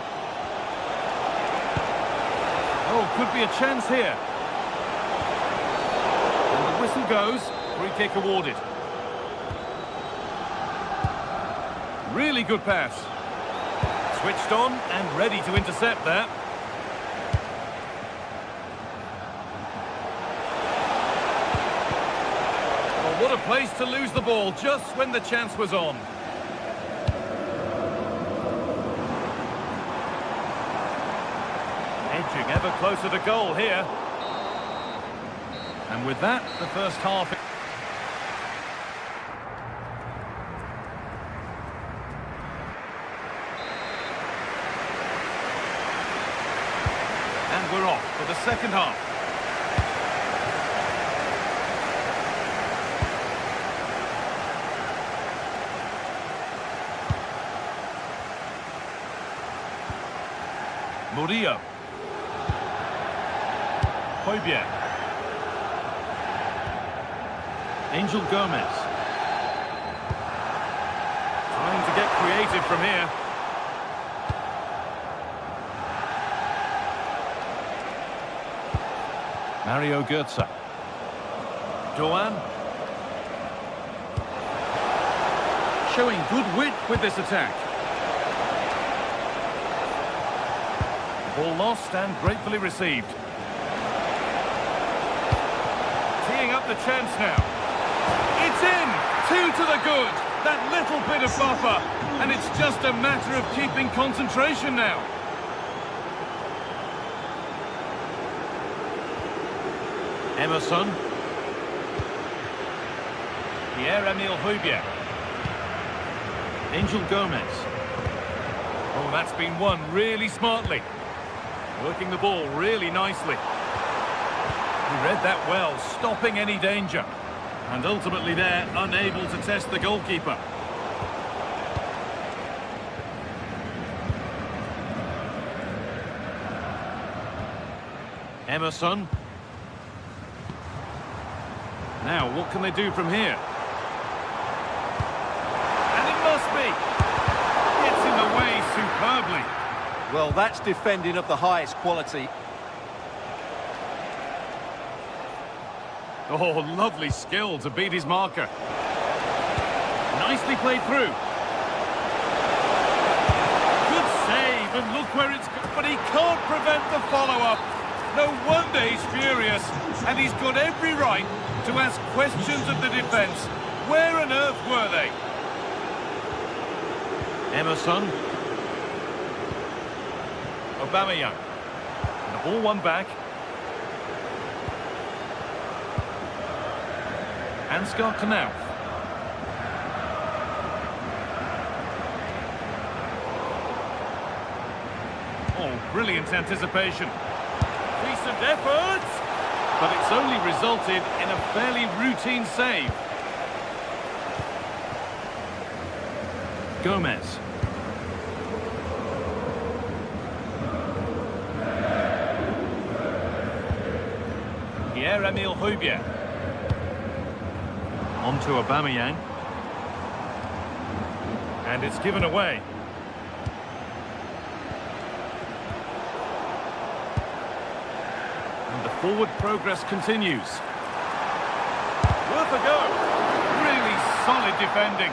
D: Oh, could be a chance here. And the whistle goes. Free kick awarded. Really good pass. Switched on and ready to intercept that. Oh, what a place to lose the ball just when the chance was on. Edging ever closer to goal here. And with that, the first half. And we're off for the second half. Murillo. Højbjerg. Angel Gomez. Trying to get creative from here. Mario Götze. Doan. Showing good wit with this attack. Ball lost and gratefully received. Teeing up the chance now. It's in! 2 to the good. That little bit of buffer. And it's just a matter of keeping concentration now. Emerson. Pierre-Emile Højbjerg. Angel Gomez. Oh, that's been won really smartly. Working the ball really nicely. He read that well, stopping any danger. And ultimately there, unable to test the goalkeeper. Emerson. Now, what can they do from here? And it must be. Gets in the way superbly.
C: Well, that's defending of the highest quality.
D: Oh, lovely skill to beat his marker. Nicely played through. Good save, and look where it's... But he can't prevent the follow-up. No wonder he's furious. And he's got every right to ask questions of the defence. Where on earth were they? Emerson. Aubameyang. And the ball won back. Ansgar Knauf. Oh, brilliant anticipation. Decent effort! But it's only resulted in a fairly routine save. Gomez. Pierre-Emile Højbjerg. On to Aubameyang. And it's given away. And the forward progress continues. Worth a go. Really solid defending.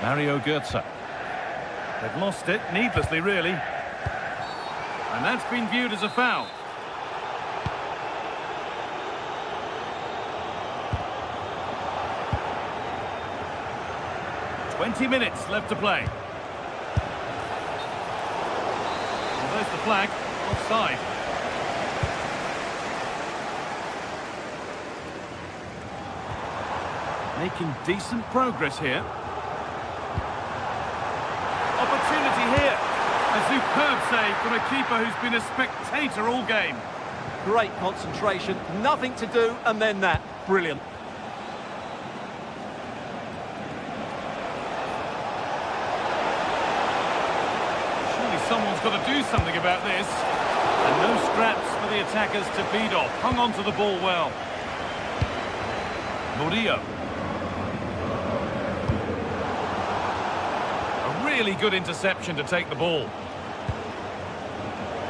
D: Mario Götze. They've lost it, needlessly really. And that's been viewed as a foul. "20 minutes left to play." Well, there's the flag. Offside. Making decent progress here. Opportunity here. A superb save from a keeper who's been a spectator all game.
C: Great concentration, nothing to do, and then that. Brilliant.
D: Surely someone's got to do something about this. And no scraps for the attackers to feed off. Hung on to the ball well. Murillo. A really good interception to take the ball.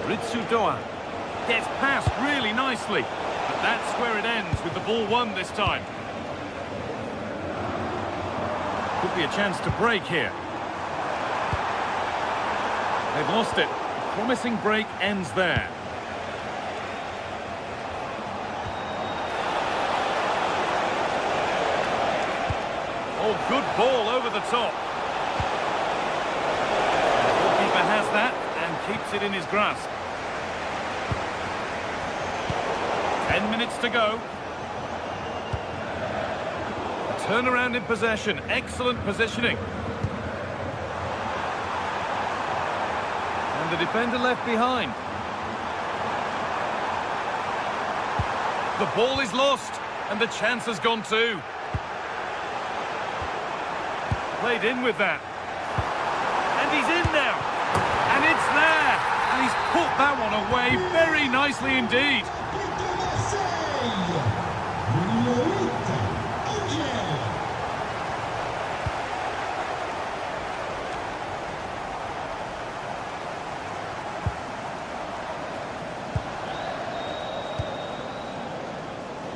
D: Ritsudoa gets past really nicely. But that's where it ends, with the ball won this time. Could be a chance to break here. They've lost it. A promising break ends there. Oh, good ball over the top. The goalkeeper has that and keeps it in his grasp. 10 minutes to go. A turnaround in possession. Excellent positioning. And the defender left behind. The ball is lost, and the chance has gone too. Played in with that. And he's in now. And it's there. And he's put that one away very nicely indeed.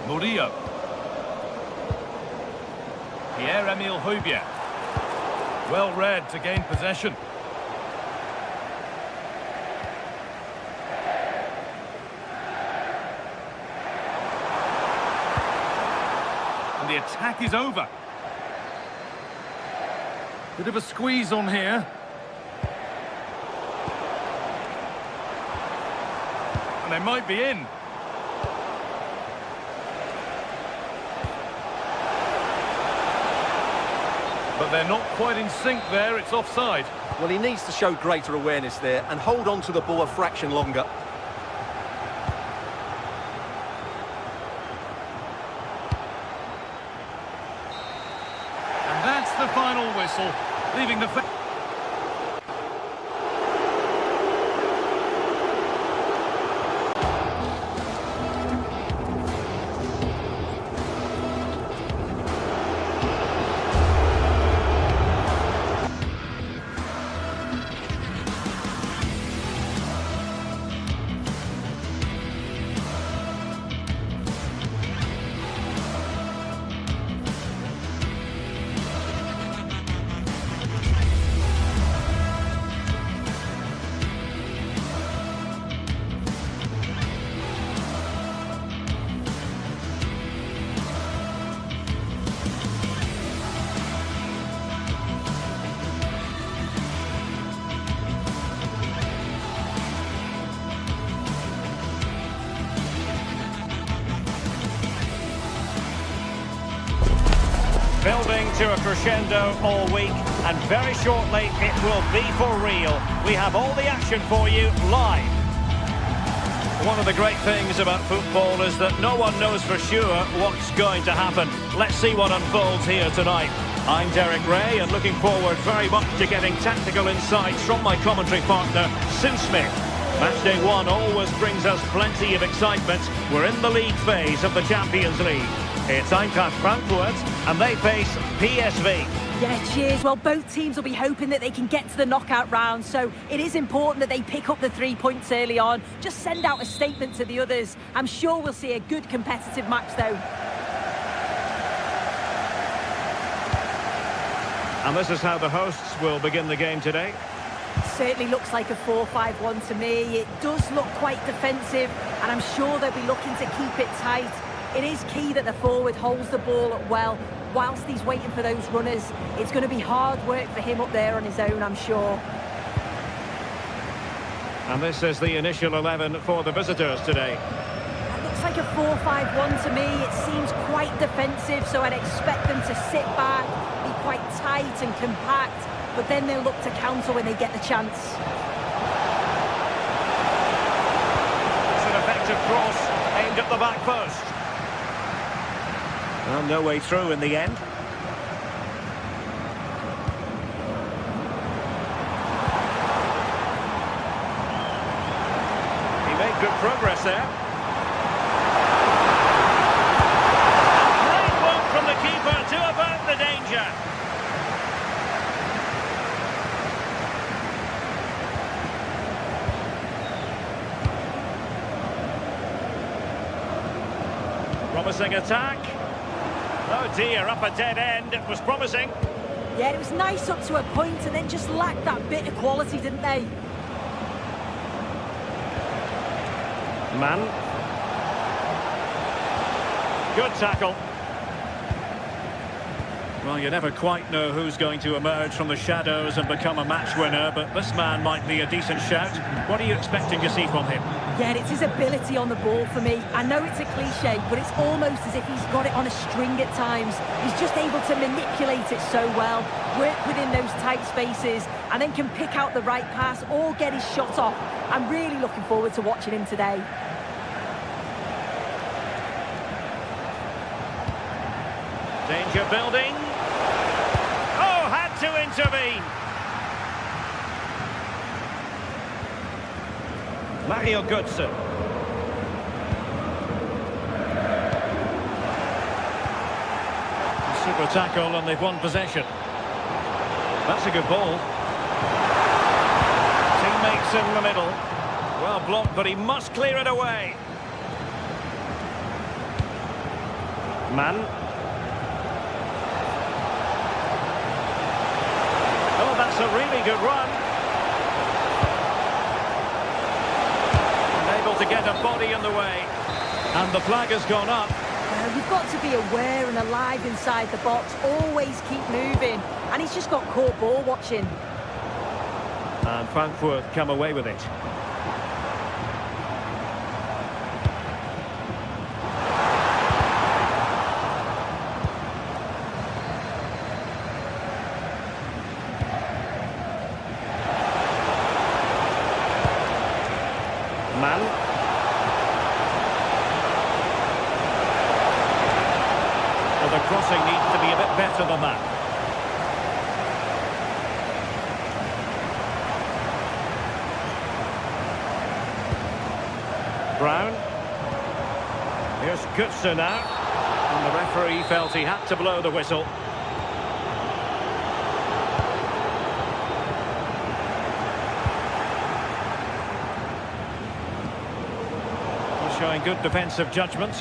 D: Murillo. Pierre-Emile Højbjerg. Well read to gain possession. And the attack is over. Bit of a squeeze on here. And they might be in. But they're not quite in sync there, it's offside.
C: Well, he needs to show greater awareness there and hold on to the ball a fraction longer.
D: And that's the final whistle, leaving the...
A: Building to a crescendo all week, and very shortly it will be for real. We have all the action for you live. One of the great things about football is that no one knows for sure what's going to happen. Let's see what unfolds here tonight. I'm Derek Ray, and looking forward very much to getting tactical insights from my commentary partner, Sue Smith. Matchday 1 always brings us plenty of excitement. We're in the league phase of the Champions League. It's Eintracht Frankfurt, and they face PSV.
B: Yeah, cheers. Well, both teams will be hoping that they can get to the knockout round, so it is important that they pick up the 3 points early on. Just send out a statement to the others. I'm sure we'll see a good competitive match, though.
A: And this is how the hosts will begin the game today.
B: Certainly looks like a 4-5-1 to me. It does look quite defensive, and I'm sure they'll be looking to keep it tight. It is key that the forward holds the ball up well whilst he's waiting for those runners. It's going to be hard work for him up there on his own, I'm sure.
A: And this is the initial 11 for the visitors today.
B: It looks like a 4-5-1 to me. It seems quite defensive, so I'd expect them to sit back, be quite tight and compact, but then they'll look to counter when they get the chance.
A: It's an effective cross aimed at the back post. Well, no way through in the end. He made good progress there. Great work from the keeper to avert the danger. Promising attack. Oh dear, up a dead end. It was promising.
B: Yeah, it was nice up to a point and then just lacked that bit of quality, didn't they?
A: Man. Good tackle. Well, you never quite know who's going to emerge from the shadows and become a match winner, but this man might be a decent shout. What are you expecting to see from him?
B: Yeah, it's his ability on the ball for me. I know it's a cliche, but it's almost as if he's got it on a string at times. He's just able to manipulate it so well, work within those tight spaces, and then can pick out the right pass or get his shot off. I'm really looking forward to watching him today.
A: Danger building. Oh, had to intervene. Mario Götze. Super tackle and they've won possession. That's a good ball. Teammates in the middle. Well blocked, but he must clear it away. Man. Oh, that's a really good run. Unable to get a body in the way. And the flag has gone up.
B: You've got to be aware and alive inside the box. Always keep moving. And he's just got caught ball watching.
A: And Frankfurt come away with it. Man. Well, the crossing needs to be a bit better than that. Brown. Here's Götze now. And the referee felt he had to blow the whistle. Showing good defensive judgment.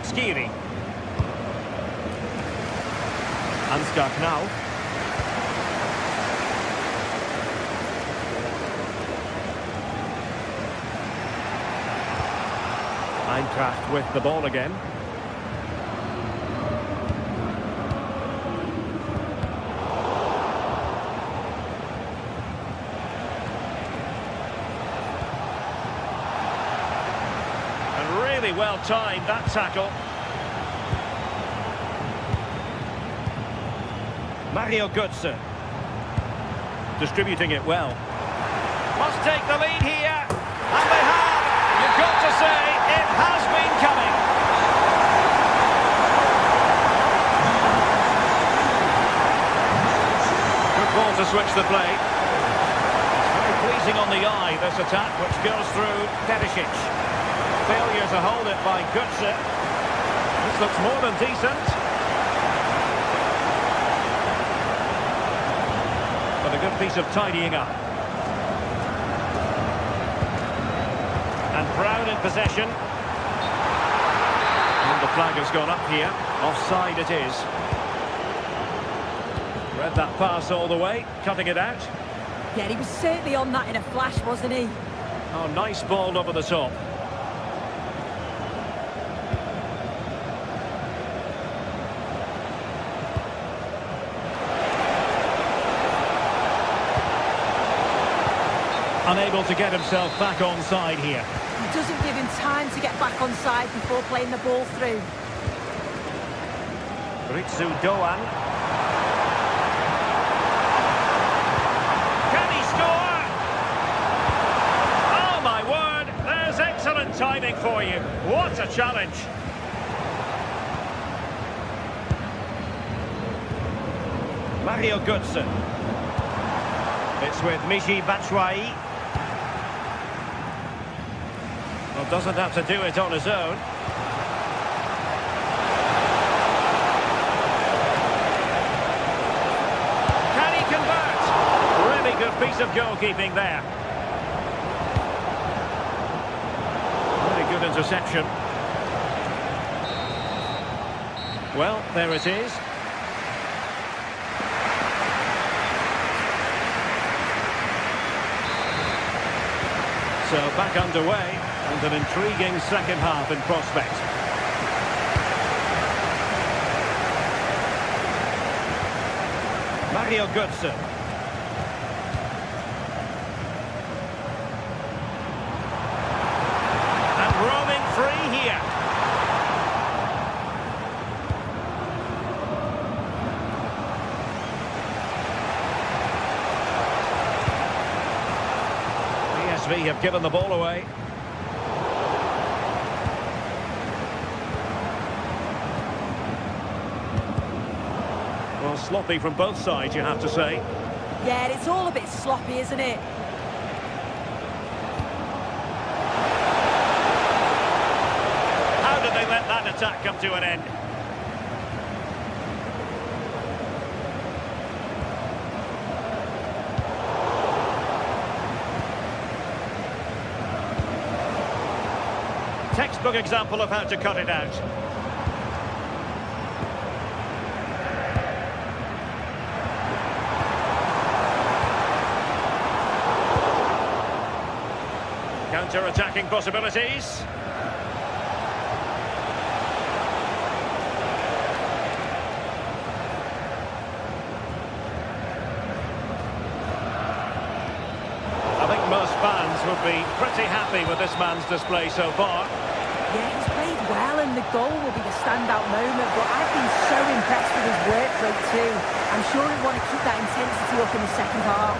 A: Skiri. Ansgar now. Eintracht with the ball again. Really well timed, that tackle. Mario Götze. Distributing it well. Must take the lead here. And they have. You've got to say, it has been coming. Good ball to switch the play. It's very pleasing on the eye, this attack, which goes through Perisic. Failure to hold it by Götze. This looks more than decent. But a good piece of tidying up. And Brown in possession. And the flag has gone up here. Offside it is. Read that pass all the way, cutting it out.
B: Yeah, he was certainly on that in a flash, wasn't he?
A: Oh, nice ball over the top. Unable to get himself back on side here.
B: He doesn't give him time to get back on side before playing the ball through.
A: Ritsu Doan. Can he score? Oh my word, there's excellent timing for you. What a challenge. Mario Götze. It's with Michy Batshuayi. Well, doesn't have to do it on his own. Can he convert? Really good piece of goalkeeping there. Very good interception. Well, there it is. So back underway, and an intriguing second half in prospect. Mario Götze. And roaming free here. PSV have given the ball away. Well, sloppy from both sides, you have to say.
B: Yeah, it's all a bit sloppy, isn't it?
A: How did they let that attack come to an end? Textbook example of how to cut it out. Counter-attacking possibilities. I think most fans would be pretty happy with this man's display so far.
B: Yeah, he's played well and the goal will be the standout moment, but I've been so impressed with his work rate too. I'm sure he'll want to keep that intensity up in the second half.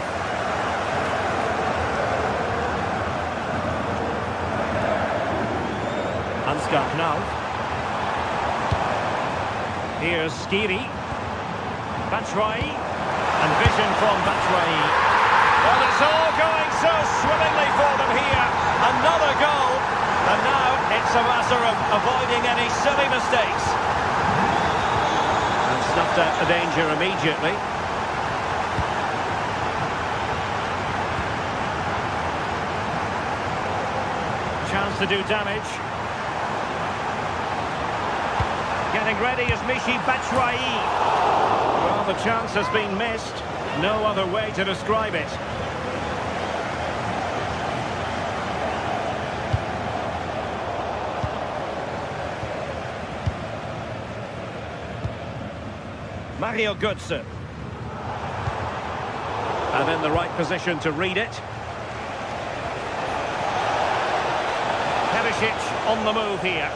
A: Ansgar now. Here's Skiri. Batshuayi. And vision from Batshuayi. Well, it's all going so swimmingly for them here. Another goal. And now it's a matter of avoiding any silly mistakes. And snuffed out the danger immediately. Chance to do damage. Getting ready is Michy Batshuayi. Well, the chance has been missed. No other way to describe it. Mario Götze. And in the right position to read it. Perisic on the move here.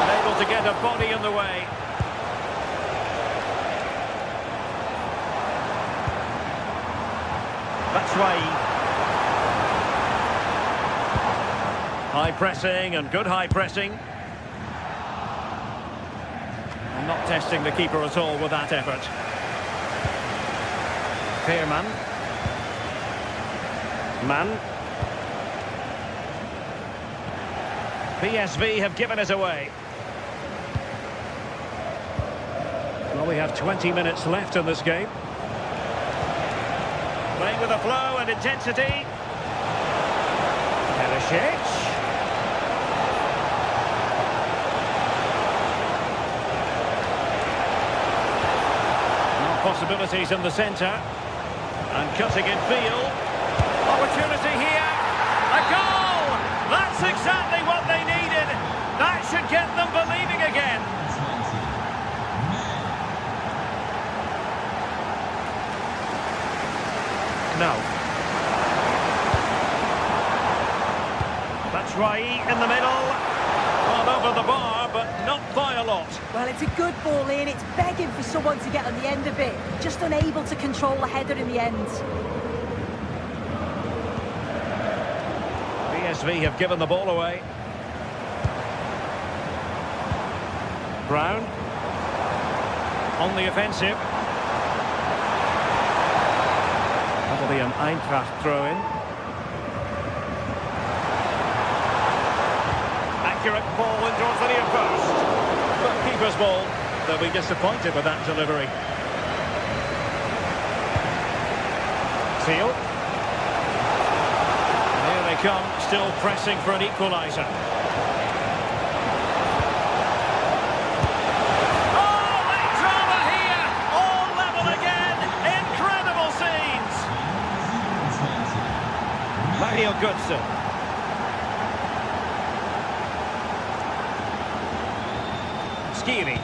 A: Unable to get a body in the way. Batshuayi. High pressing and good high pressing. And not testing the keeper at all with that effort. Veerman. Man. PSV have given it away. Well, we have 20 minutes left in this game. Playing with a flow and intensity. Perisic. possibilities in the centre. And cutting in field. Opportunity here. A goal! That's exactly what they needed. That should get them believing again. No. That's Rai in the middle. Well, over the bar, but not by a lot.
B: Well, it's a good ball in. It's begging for someone to get on the end of it. Just unable to control the header in the end.
A: PSV have given the ball away. Brown. On the offensive. That'll be an Eintracht throw-in. Accurate ball in towards the near post. But keeper's ball. They'll be disappointed with that delivery. Seal. Here they come, still pressing for an equaliser. Oh, late drama here! All level again! Incredible scenes! Mario Götze. Skiri.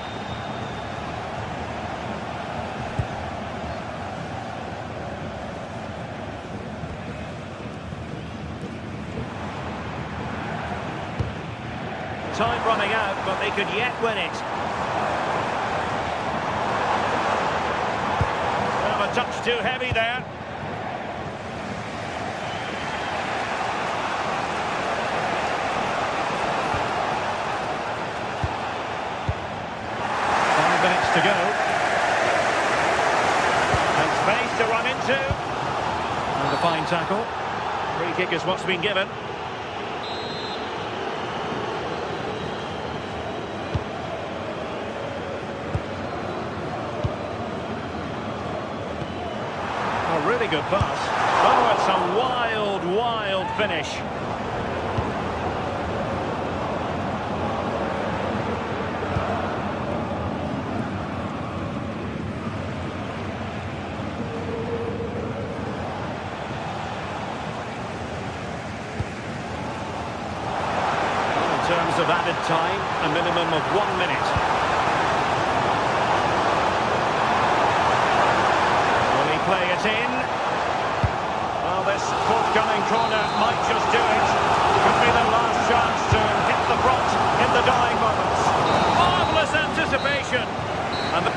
A: Time running out, but they could yet win it. Bit of a touch too heavy there. To go. And space to run into. And a fine tackle. Free kick is what's been given. A really good pass. Oh, it's a wild, wild finish. In terms of added time, a minimum of 1 minute. Will he play it in? Well, this forthcoming corner might just do it. Could be the last chance to hit the front in the dying moments. Marvellous anticipation. And the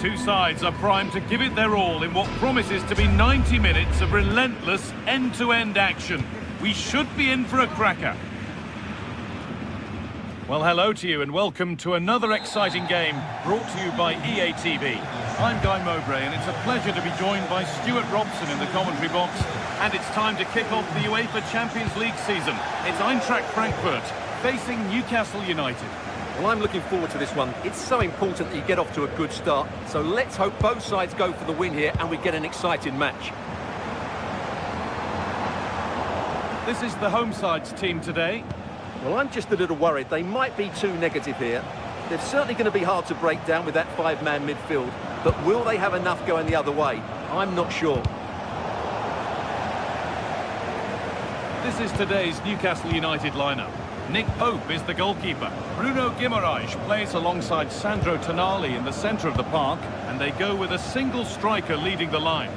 D: Two sides are primed to give it their all in what promises to be 90 minutes of relentless end-to-end action. We should be in for a cracker. Well, hello to you and welcome to another exciting game brought to you by EA TV. I'm Guy Mowbray and it's a pleasure to be joined by Stuart Robson in the commentary box. And it's time to kick off the UEFA Champions League season. It's Eintracht Frankfurt facing Newcastle United.
C: Well, I'm looking forward to this one. It's so important that you get off to a good start. So let's hope both sides go for the win here and we get an exciting match.
D: This is the home side's team today.
C: Well, I'm just a little worried. They might be too negative here. They're certainly going to be hard to break down with that five-man midfield. But will they have enough going the other way? I'm not sure.
D: This is today's Newcastle United lineup. Nick Pope is the goalkeeper. Bruno Guimaraes plays alongside Sandro Tonali in the centre of the park, and they go with a single striker leading the line.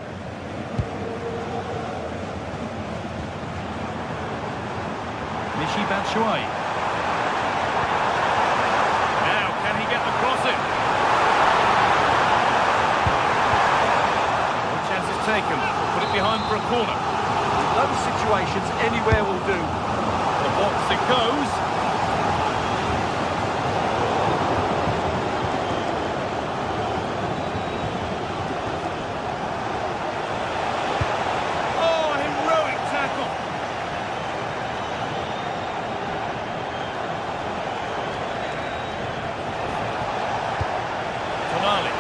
D: Michy Batshuayi. Now, can he get the cross in? The chance is taken. Put it behind for a corner.
C: In those situations, anywhere will do.
D: The box it goes. Oh, heroic tackle. Tonali.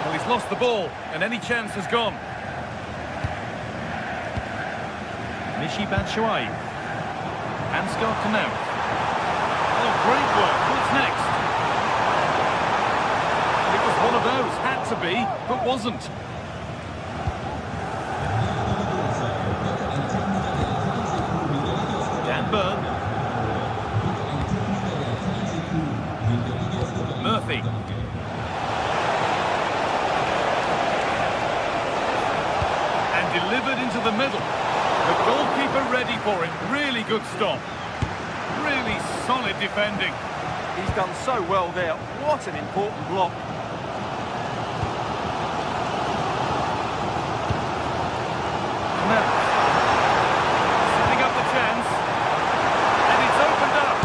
D: Well, he's lost the ball, and any chance has gone. Michy Batshuayi. Ansgar Knauff. Oh, great work. What's next? It was one of those. Had to be, but wasn't. Dan Burn. Murphy. And delivered into the middle. The goalkeeper ready for it. Really good stop. Really solid defending.
C: He's done so well there. What an important block.
D: Now, setting up the chance. And it's opened up.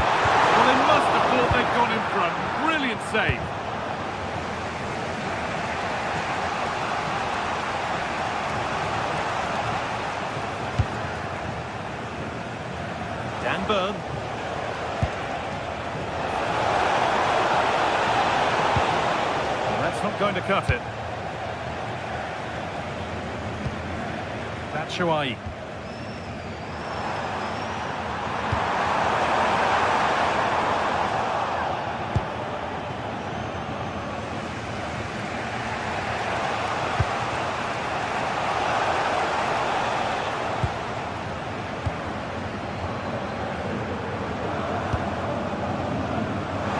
D: Well, they must have thought they'd gone in front. Brilliant save. Dan Burn. Well, that's not going to cut it. Batshuayi.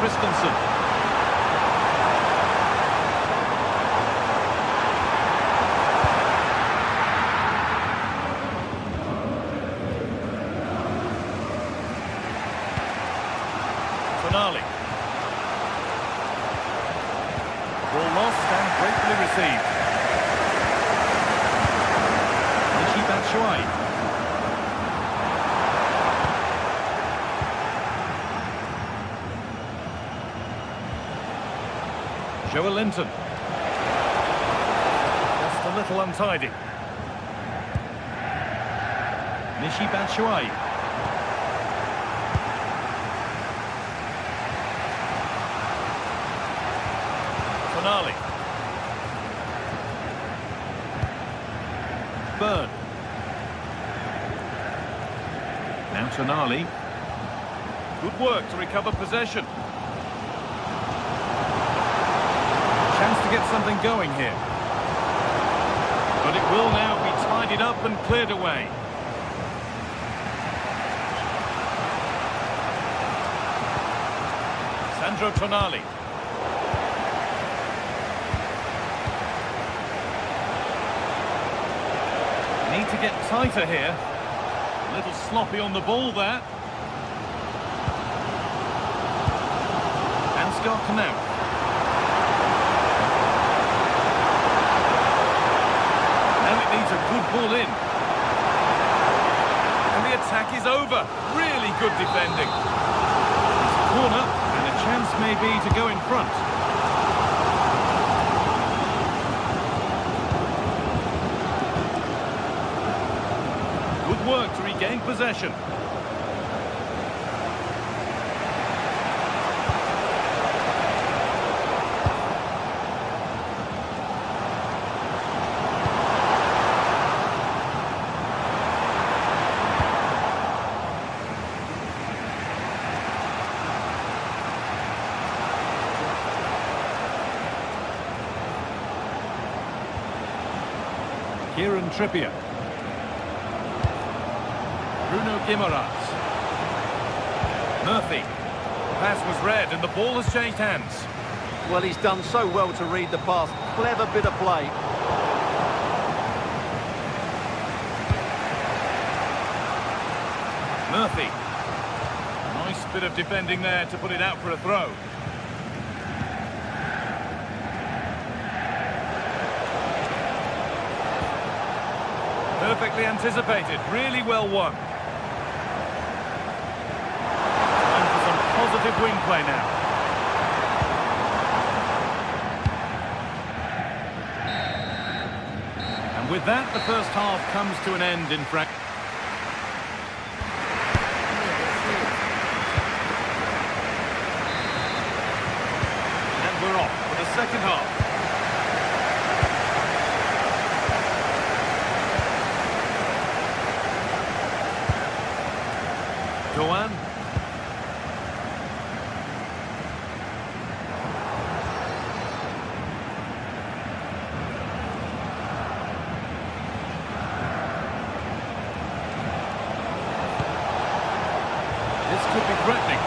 D: Christensen. Tonali. Ball lost and gratefully received. Michy Batshuayi. Joe Linton. Just a little untidy. Michy Batshuayi. Tonali. Burn. Now Tonali. Good work to recover possession. Chance to get something going here. But it will now be tidied up and cleared away. Sandro Tonali. Need to get tighter here. A little sloppy on the ball there. Ansgar Knauff. Now it needs a good ball in. And the attack is over. Really good defending. It's a corner, and a chance may be to go in front. Good work to regain possession. possession. Kieran Trippier. Bruno Guimaraes. Murphy. Pass was read and the ball has changed hands.
C: Well, he's done so well to read the pass. Clever bit of play.
D: Murphy. Nice bit of defending there to put it out for a throw. Perfectly anticipated, really well won. Time for some positive wing play now. And with that, the first half comes to an end in fact. And we're off for the second half. Doan. This could be threatening.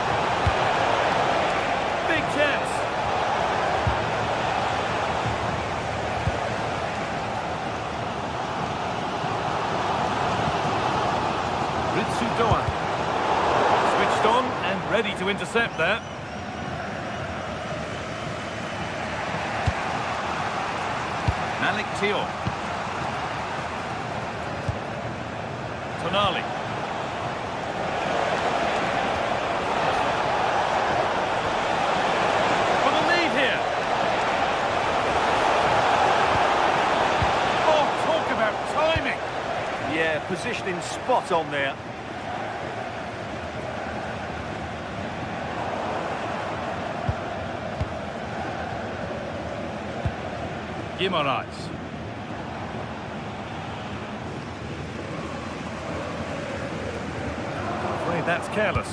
D: Big chance. Ritsu Doan. On and ready to intercept there. Malik Teo. Tonali. For the lead here. Oh, talk about timing.
C: Yeah, positioning spot on there.
D: Guimaraes. Afraid that's careless.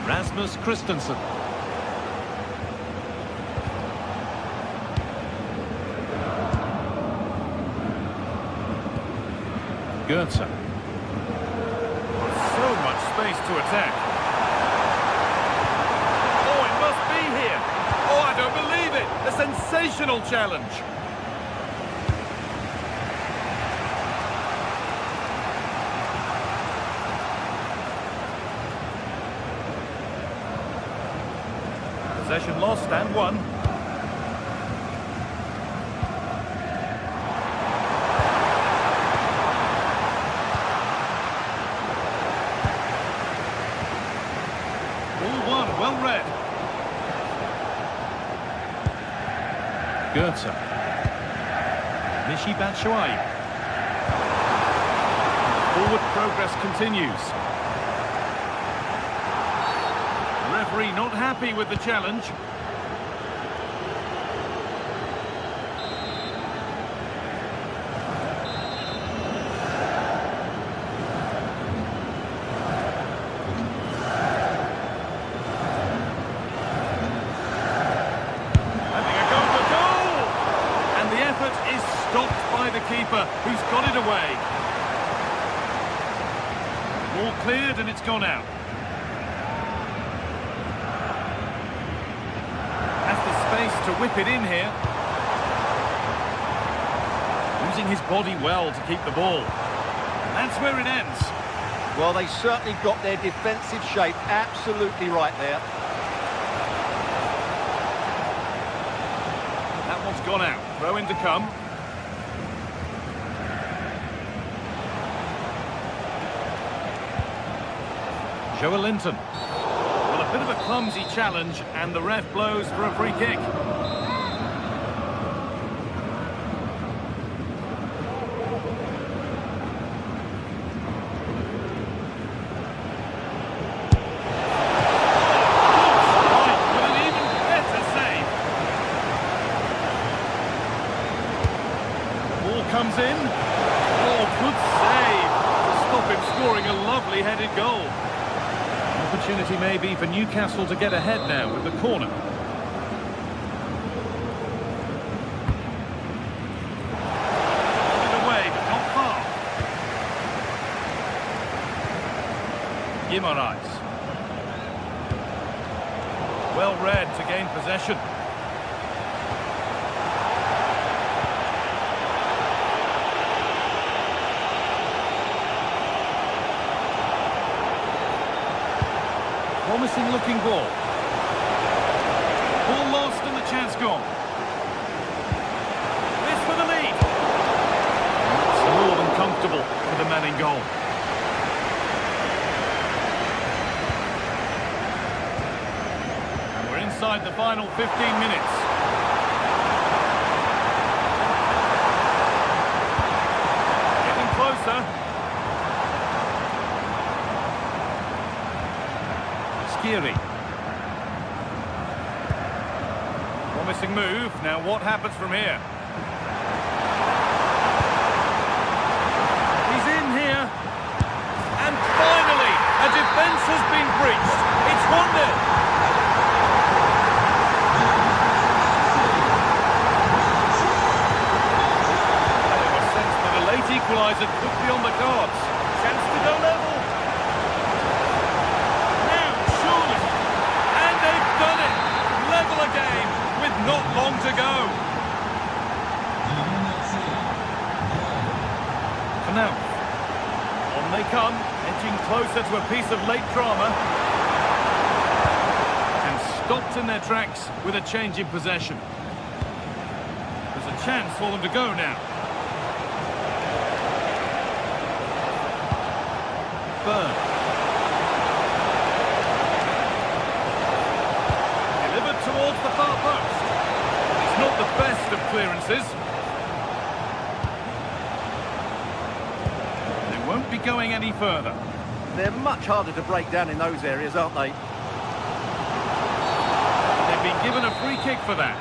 D: Rasmus Christensen. Goetze. So much space to attack.
C: Oh, I don't believe it!
D: A sensational challenge. Possession lost and won. Ball won, well read. Goetze. Michy Batshuayi. Forward progress continues. The referee not happy with the challenge. Stopped by the keeper, who's got it away. Ball cleared and it's gone out. Has the space to whip it in here. Using his body well to keep the ball. That's where it ends.
C: Well, they certainly got their defensive shape absolutely right there.
D: That one's gone out. Throw in to come. Joelinton. Well, a bit of a clumsy challenge, and the ref blows for a free kick. scoring a lovely headed goal. Opportunity maybe for Newcastle to get ahead now with the corner. Away, but not far. Guimaraes. Well read to gain possession. Promising looking ball. Ball lost and the chance gone. This for the lead. It's more than comfortable for the man in goal. And we're inside the final 15 minutes. Getting closer. Promising move. Now what happens from here? He's in here. And finally, a defence has been breached. It's 1-0. There was sense that a late equaliser could be on the cards. Chance to go level. A game with not long to go. And now, on they come, edging closer to a piece of late drama. And stopped in their tracks with a change in possession. There's a chance for them to go now. Burn. Towards the far post. It's not the best of clearances. They won't be going any further.
C: They're much harder to break down in those areas, aren't they?
D: They've been given a free kick for that.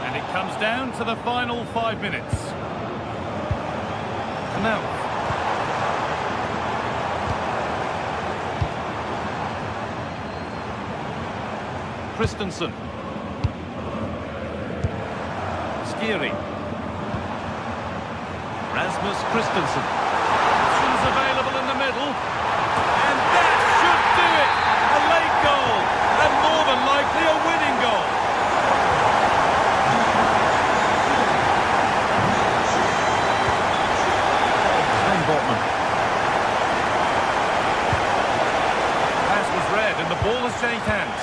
D: And it comes down to the final 5 minutes. Now. Christensen. Skiri. Rasmus Christensen. Options available in the middle. And that should do it! A late goal. And more than likely a winning goal. Sven Botman. Pass was read and the ball has changed hands.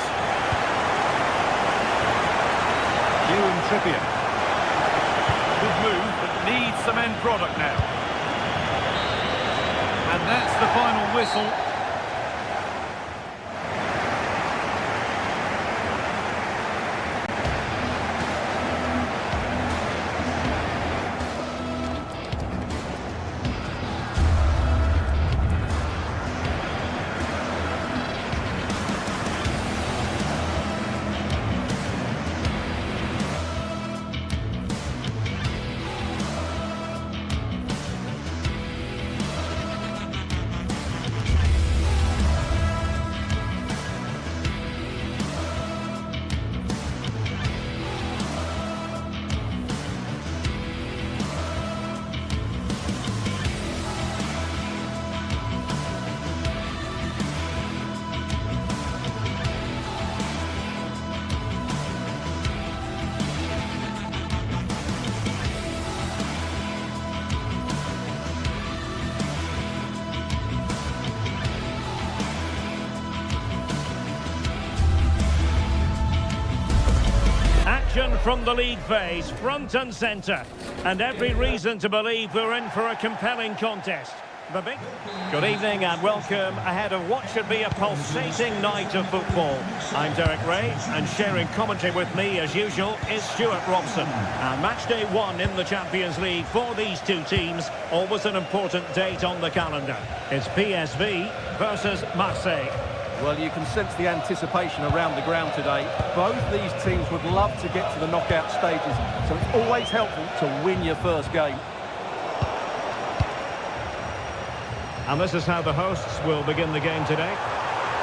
D: Trippier. Good move, but needs some end product now. And that's the final whistle.
A: From the league phase, front and centre, and every reason to believe we're in for a compelling contest. Good evening and welcome ahead of what should be a pulsating night of football. I'm Derek Ray, and sharing commentary with me as usual is Stuart Robson. And match day 1 in the Champions League for these two teams, always an important date on the calendar. It's PSV versus Marseille.
C: Well, you can sense the anticipation around the ground today. Both these teams would love to get to the knockout stages, so it's always helpful to win your first game.
A: And this is how the hosts will begin the game today.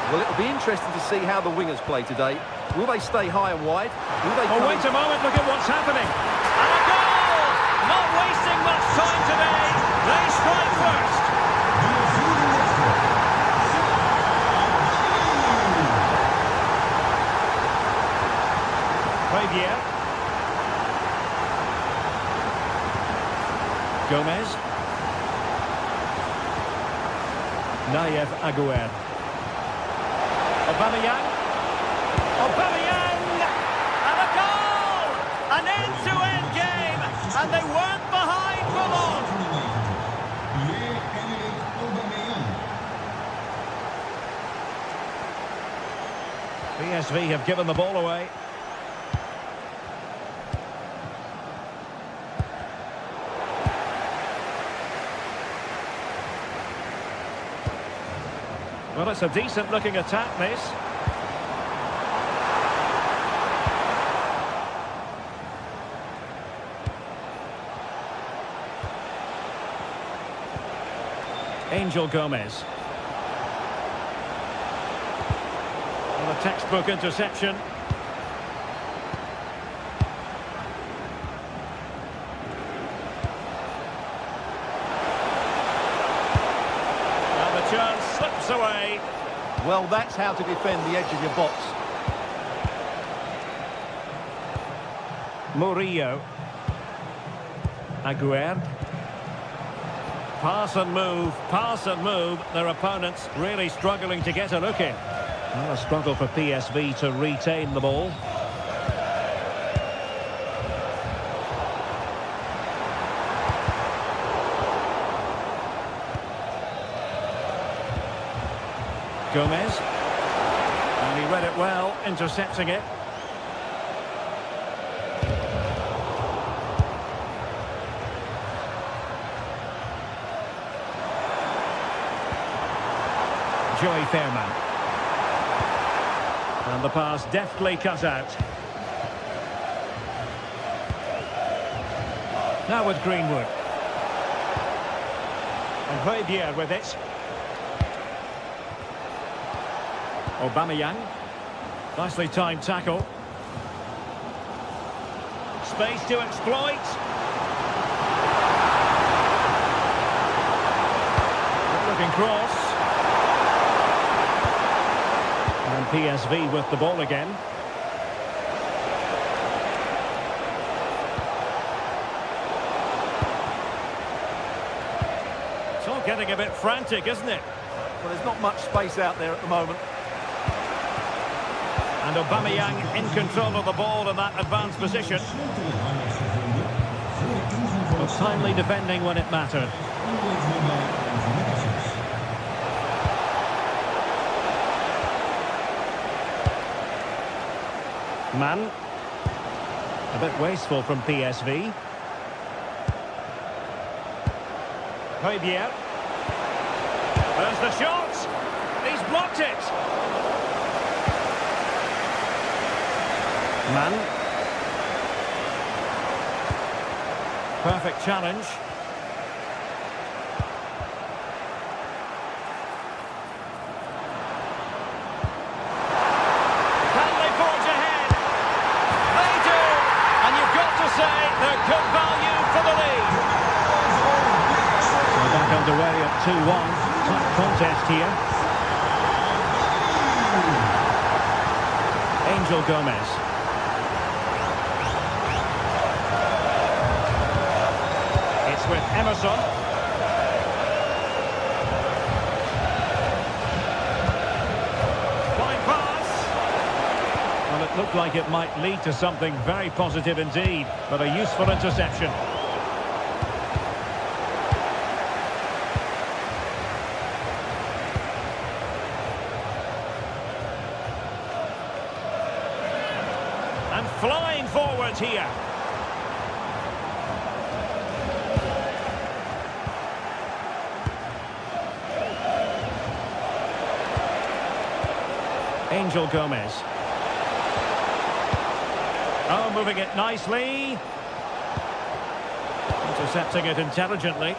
C: Well, it'll be interesting to see how the wingers play today. Will they stay high and wide? Will they
A: Oh, wait a moment, look at what's happening. And a goal! Not wasting much time today. They strike first. Javier. Gomez. Nayev Aguerd. Aubameyang. Aubameyang! And a goal! An end-to-end game! And they weren't behind for long! PSV have given the ball away. Well, it's a decent-looking attack, this. Angel Gomez. Well, a textbook interception. And the chance slips away.
C: Well, that's how to defend the edge of your box.
A: Murillo. Aguerd. Pass and move, their opponents really struggling to get a look in. Well, a struggle for PSV to retain the ball. Gomez. And he read it well, intercepting it. Joey Fairman. And the pass deftly cut out. Now with Greenwood. And Javier with it. Aubameyang. Nicely timed tackle. Space to exploit. Good looking cross. And PSV with the ball again. It's all getting a bit frantic, isn't it?
C: Well, there's not much space out there at the moment.
A: And Aubameyang in control of the ball in that advanced position. But timely defending when it mattered. Man. A bit wasteful from PSV. Javier. There's the shot. He's blocked it. Man. Perfect challenge. Can they forge ahead? They do. And you've got to say they're good value for the lead. So back underway at 2-1. Tight contest here. Angel Gomez. It's with Emerson. Fine pass. Well, it looked like it might lead to something very positive indeed, but a useful interception. And flying forward here. Angel Gomez. Oh, moving it nicely. Intercepting it intelligently.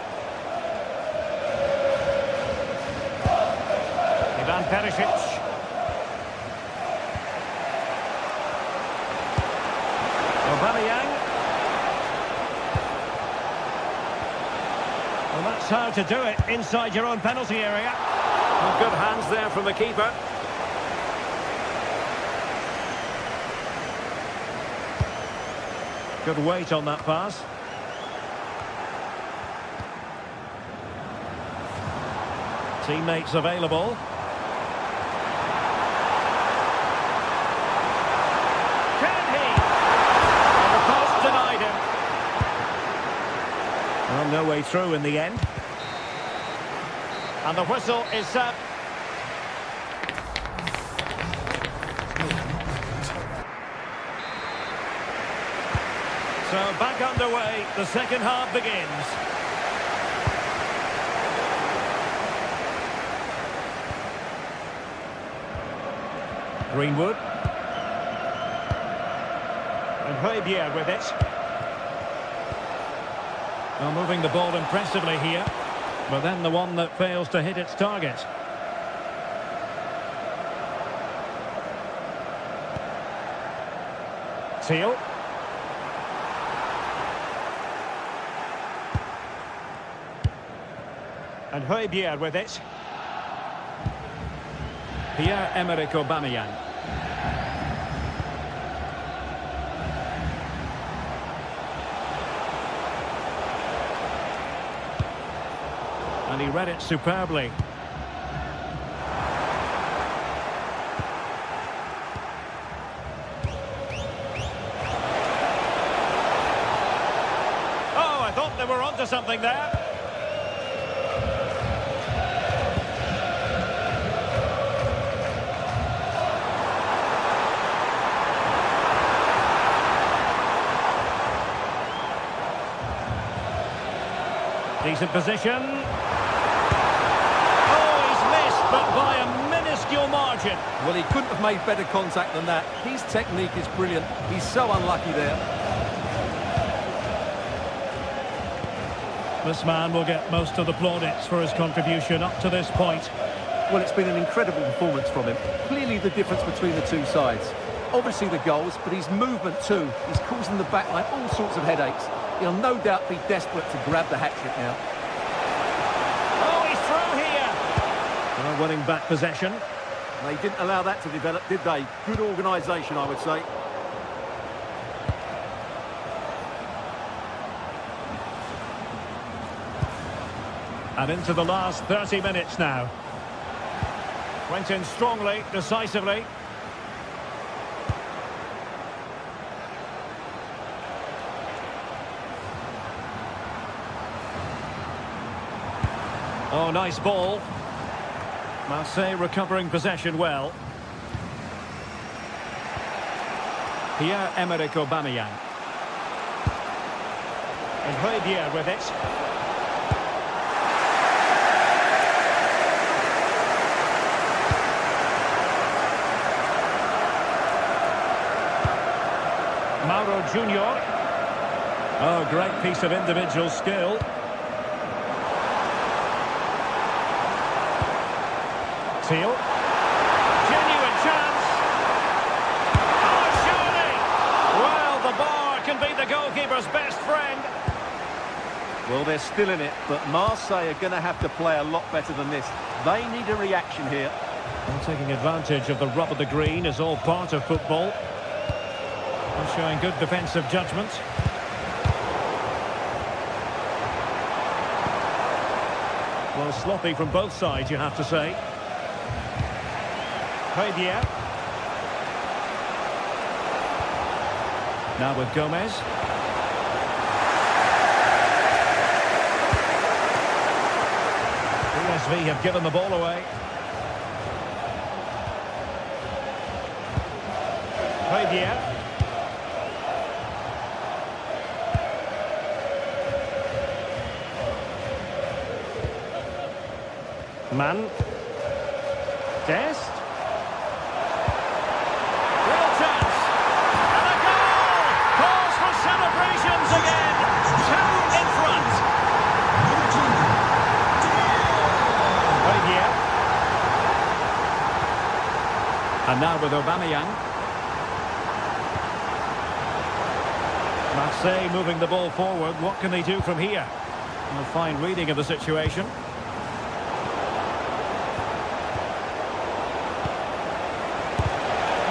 A: Perisic. Aubameyang. Well, that's how to do it inside your own penalty area.
C: Well, good hands there from the keeper.
A: Good weight on that pass. Teammates available. Can he? And the post denied him. Well, no way through in the end. And the whistle is set. So back underway, the second half begins. Greenwood. And Højbjerg with it. Well, moving the ball impressively here, but then the one that fails to hit its target. Teal. And Højbjerg with it. Pierre-Emerick Aubameyang. And he read it superbly. Oh, I thought they were onto something there. Decent position. Oh, he's missed, but by a minuscule margin.
C: Well, he couldn't have made better contact than that. His technique is brilliant. He's so unlucky there.
A: This man will get most of the plaudits for his contribution up to this point.
C: Well, it's been an incredible performance from him. Clearly the difference between the two sides. Obviously the goals, but his movement too. He's causing the backline all sorts of headaches. He'll no doubt be desperate to grab the hat-trick now.
A: Oh, he's through here. Well, winning back possession.
C: They didn't allow that to develop, did they? Good organisation, I would say.
A: And into the last 30 minutes now. Went in strongly, decisively. Oh, nice ball. Marseille recovering possession well. Pierre-Emerick Aubameyang. And Højbjerg with it. Mauro Junior. Oh, great piece of individual skill. Teal. Genuine chance. Oh, surely! Well, the bar can be the goalkeeper's best friend.
C: Well, they're still in it, but Marseille are going to have to play a lot better than this. They need a reaction here.
A: And taking advantage of the rub of the green is all part of football. And showing good defensive judgment. Well, sloppy from both sides, you have to say. Højbjerg. Now with Gomez. PSV have given the ball away. Højbjerg. Man. Dest. Real chance. And a goal! Calls for celebrations again. 2 in front. Højbjerg. And now with Aubameyang. Marseille moving the ball forward. What can they do from here? A fine reading of the situation.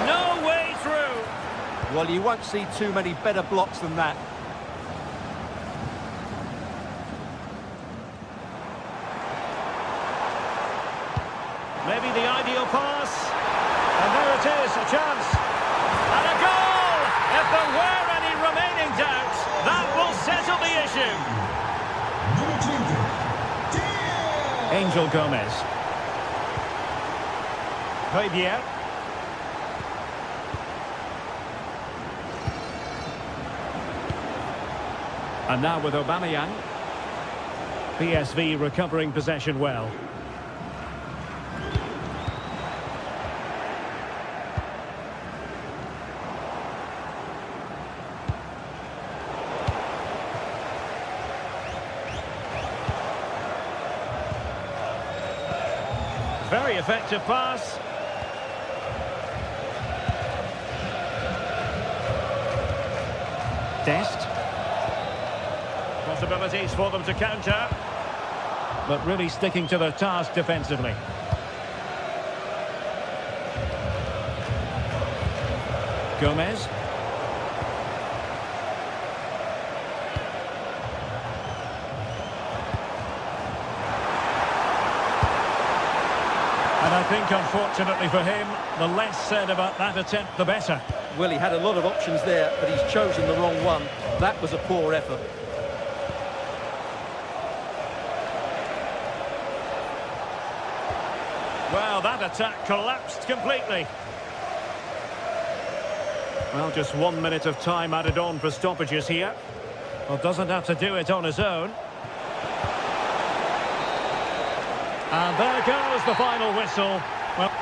A: No way through.
C: Well, you won't see too many better blocks than that.
A: Maybe the ideal pass. And there it is, a chance. And a goal! If there were any remaining doubts, that will settle the issue. Angel Gomez. Fabier. And now with Aubameyang. PSV recovering possession well. Very effective pass. Dest. Possibilities for them to counter. But really sticking to their task defensively. Gomez. And I think, unfortunately for him, the less said about that attempt, the better.
C: Well, he had a lot of options there, but he's chosen the wrong one. That was a poor effort.
A: Well, that attack collapsed completely. Well, just 1 minute of time added on for stoppages here. Well, doesn't have to do it on his own. And there goes the final whistle. Well,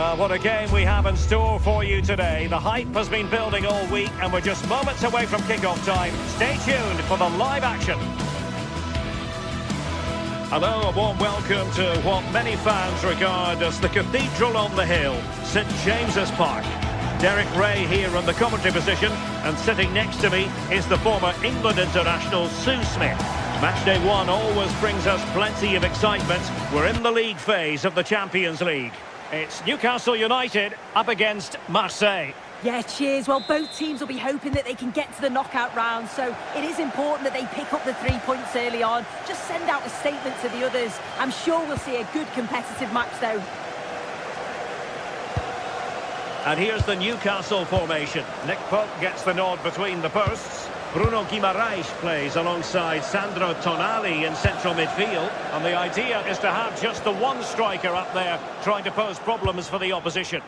A: well, what a game we have in store for you today. The hype has been building all week, and we're just moments away from kick-off time. Stay tuned for the live action. Hello, a warm welcome to what many fans regard as the cathedral on the hill, St James's Park. Derek Ray here in the commentary position, and sitting next to me is the former England international Sue Smith. Matchday 1 always brings us plenty of excitement. We're in the league phase of the Champions League. It's Newcastle United up against Marseille.
B: Yeah, cheers. Well, both teams will be hoping that they can get to the knockout round, so it is important that they pick up the 3 points early on. Just send out a statement to the others. I'm sure we'll see a good competitive match, though.
A: And here's the Newcastle formation. Nick Pope gets the nod between the posts. Bruno Guimaraes plays alongside Sandro Tonali in central midfield. And the idea is to have just the one striker up there trying to pose problems for the opposition.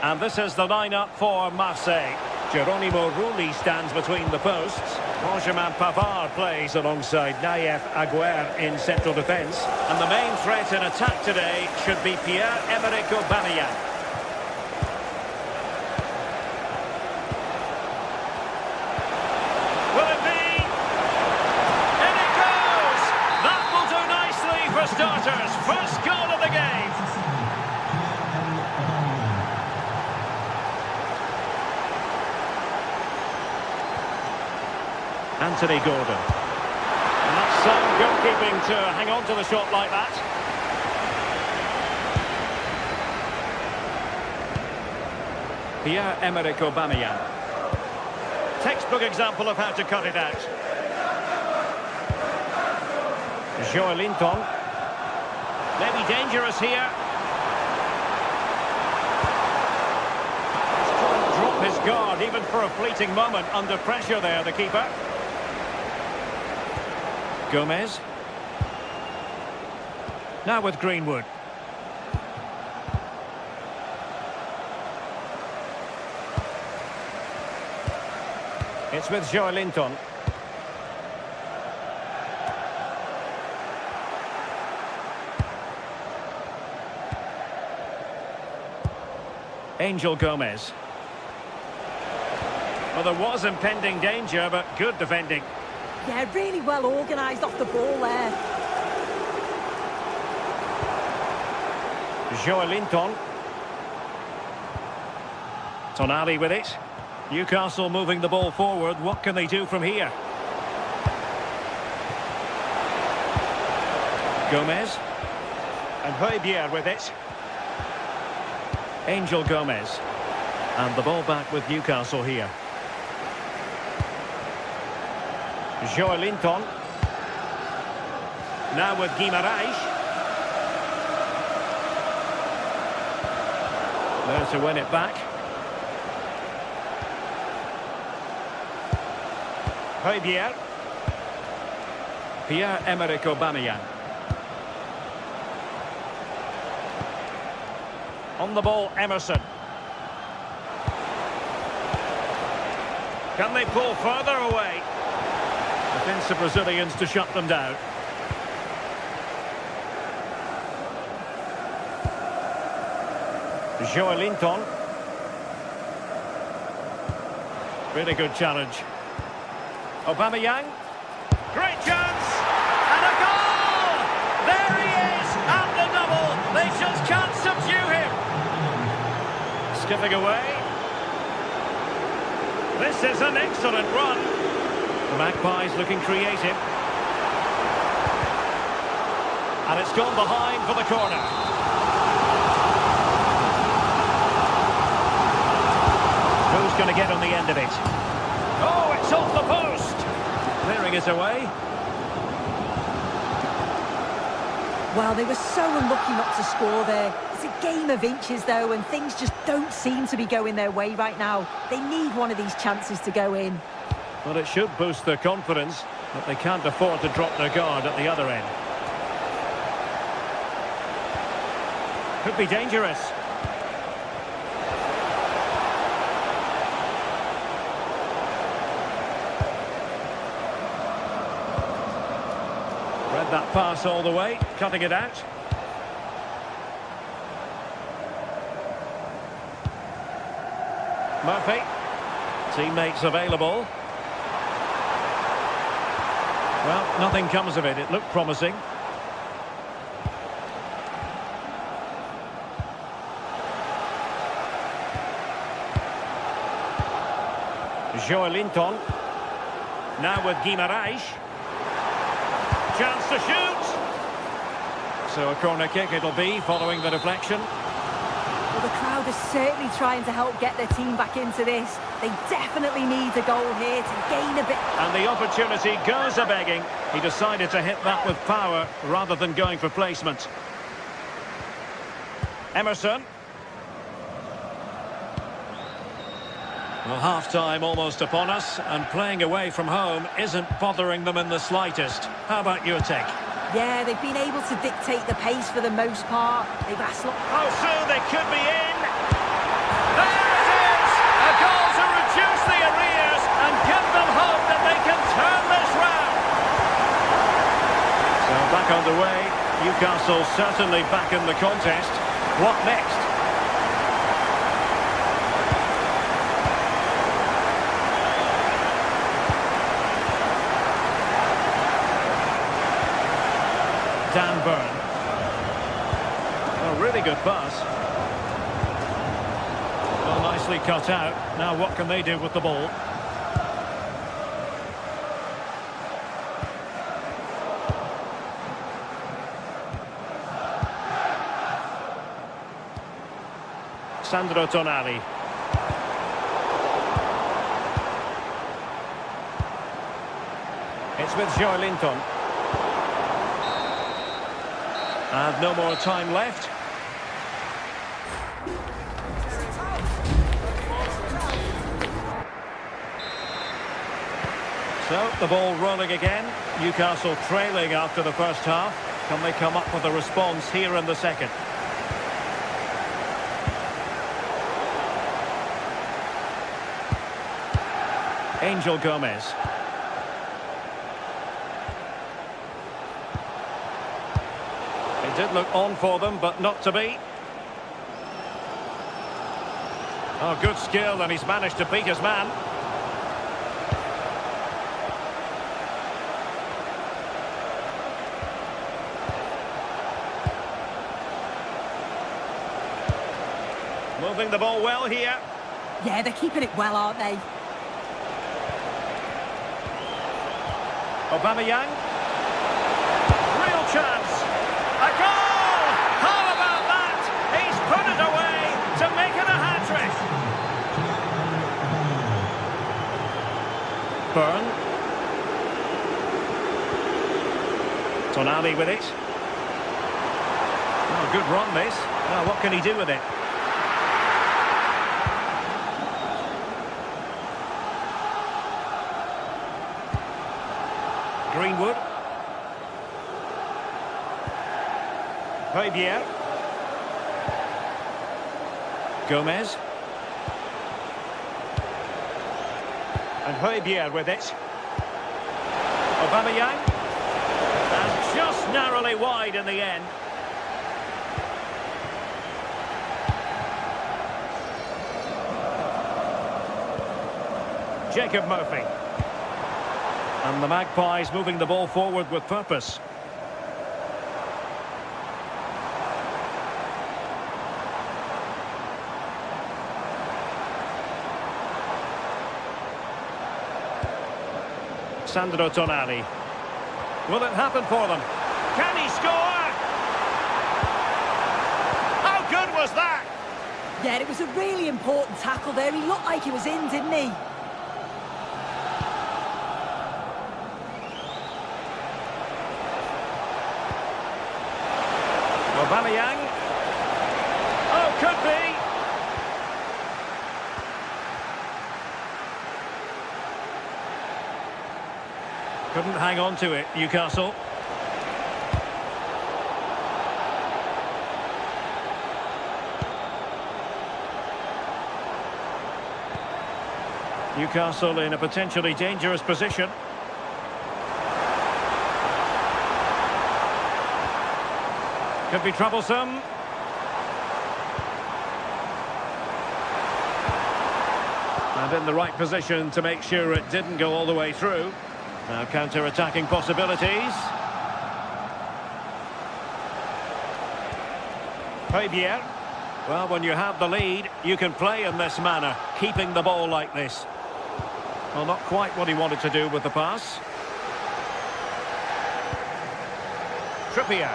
A: And this is the lineup for Marseille. Geronimo Rulli stands between the posts. Benjamin Pavard plays alongside Naïef Aguerd in central defence. And the main threat in attack today should be Pierre-Emerick Aubameyang. Will it be? In it goes! That will do nicely for starters. First goal of the game. Anthony Gordon. And that's some goalkeeping to hang on to the shot like that. Pierre-Emerick Aubameyang. Textbook example of how to cut it out. Joelinton. Maybe dangerous here. Drop his guard even for a fleeting moment. Under pressure there, the keeper. Gomez. Now with Greenwood. It's with Joelinton. Angel Gomez. Well, there was impending danger, but good defending.
B: Yeah, really well organised off the ball there.
A: Joelinton. Tonali with it. Newcastle moving the ball forward. What can they do from here? Gomez. And Højbjerg with it. Angel Gomez. And the ball back with Newcastle here. Joelinton. Now with Guimarães. There to win it back. Højbjerg. Pierre-Emerick Aubameyang. On the ball, Emerson. Can they pull further away? Defensive Brazilians to shut them down. Joelinton. Really good challenge. Aubameyang. Great chance! And a goal! There he is! And the double! They just can't subdue him! Skipping away. This is an excellent run. The Magpies looking creative. And it's gone behind for the corner. Who's going to get on the end of it? Oh, it's off the post! Clearing it away.
B: Well, they were so unlucky not to score there. It's a game of inches, though, and things just don't seem to be going their way right now. They need one of these chances to go in.
A: Well, it should boost their confidence, but they can't afford to drop their guard at the other end. Could be dangerous. Read that pass all the way, cutting it out. Murphy. Teammates available. Well, nothing comes of it. It looked promising. Joelinton. Now with Guimarães. Chance to shoot. So a corner kick it'll be following the deflection.
B: Well, the crowd is certainly trying to help get their team back into this. They definitely need a goal here to gain a bit.
A: And the opportunity goes a-begging. He decided to hit that with power rather than going for placement. Emerson. Well, half-time almost upon us, and playing away from home isn't bothering them in the slightest. How about your take?
B: Yeah, they've been able to dictate the pace for the most part. They've asked...
A: Oh, soon they could be in. There it is! A goal to reduce underway. Newcastle certainly back in the contest. What next? Dan Burn. A really good pass. Well, nicely cut out. Now what can they do with the ball? Sandro Tonali. It's with Joelinton. And no more time left. So, the ball rolling again. Newcastle trailing after the first half. Can they come up with a response here in the second? Angel Gomez. It did look on for them, but not to be. Oh, good skill, and he's managed to beat his man. Moving the ball well here.
B: Yeah, they're keeping it well, aren't they?
A: Aubameyang. Real chance. A goal! How about that? He's put it away to make it a hat-trick. Burn. Tonali with it. Oh, good run this. Now what can he do with it? Greenwood. Højbjerg. Gomez. And Højbjerg with it. Aubameyang. And just narrowly wide in the end. Jacob Murphy. And the Magpies moving the ball forward with purpose. Sandro Tonali. Will it happen for them? Can he score? How good was that?
B: Yeah, it was a really important tackle there. He looked like he was in, didn't he?
A: Aubameyang. Oh, could be. Couldn't hang on to it, Newcastle. Newcastle in a potentially dangerous position. Could be troublesome. And in the right position to make sure it didn't go all the way through. Now counter-attacking possibilities. Højbjerg. Well, when you have the lead, you can play in this manner, keeping the ball like this. Well, not quite what he wanted to do with the pass. Trippier.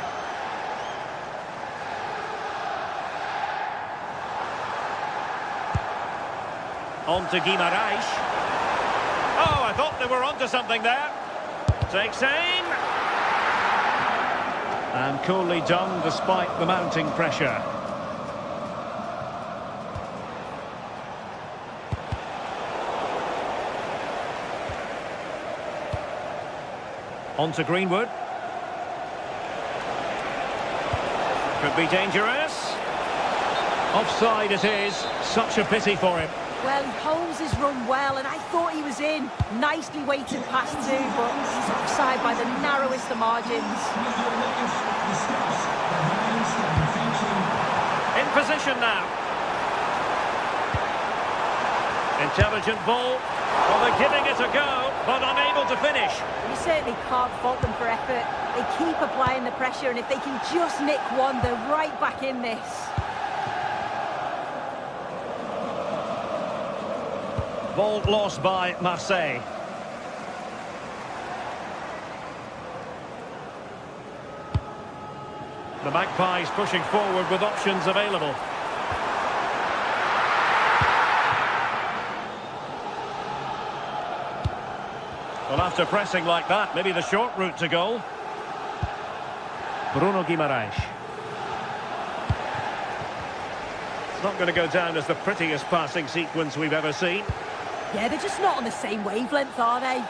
A: On to Guimaraes. Oh, I thought they were onto something there. Takes aim. And coolly done despite the mounting pressure. On to Greenwood. Could be dangerous. Offside it is. Such a pity for him.
B: Well, he holds his run well, and I thought he was is in. Nicely weighted pass too, but he's offside by the narrowest of margins.
A: In position now. Intelligent ball. Well, they're giving it a go, but unable to finish.
B: You certainly can't fault them for effort. They keep applying the pressure, and if they can just nick one, they're right back in this.
A: Ball lost by Marseille. The Magpies pushing forward with options available. Well, after pressing like that, maybe the short route to goal. Bruno Guimaraes. It's not going to go down as the prettiest passing sequence we've ever seen.
B: Yeah, they're just not on the same wavelength, are they?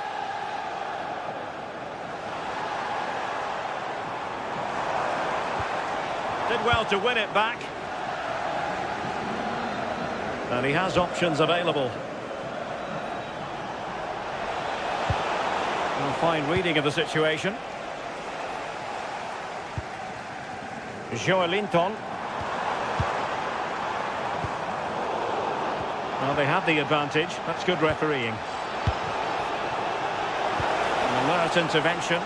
A: Did well to win it back. And he has options available. A fine reading of the situation. Joelinton. Well, they have the advantage. That's good refereeing. An alert intervention.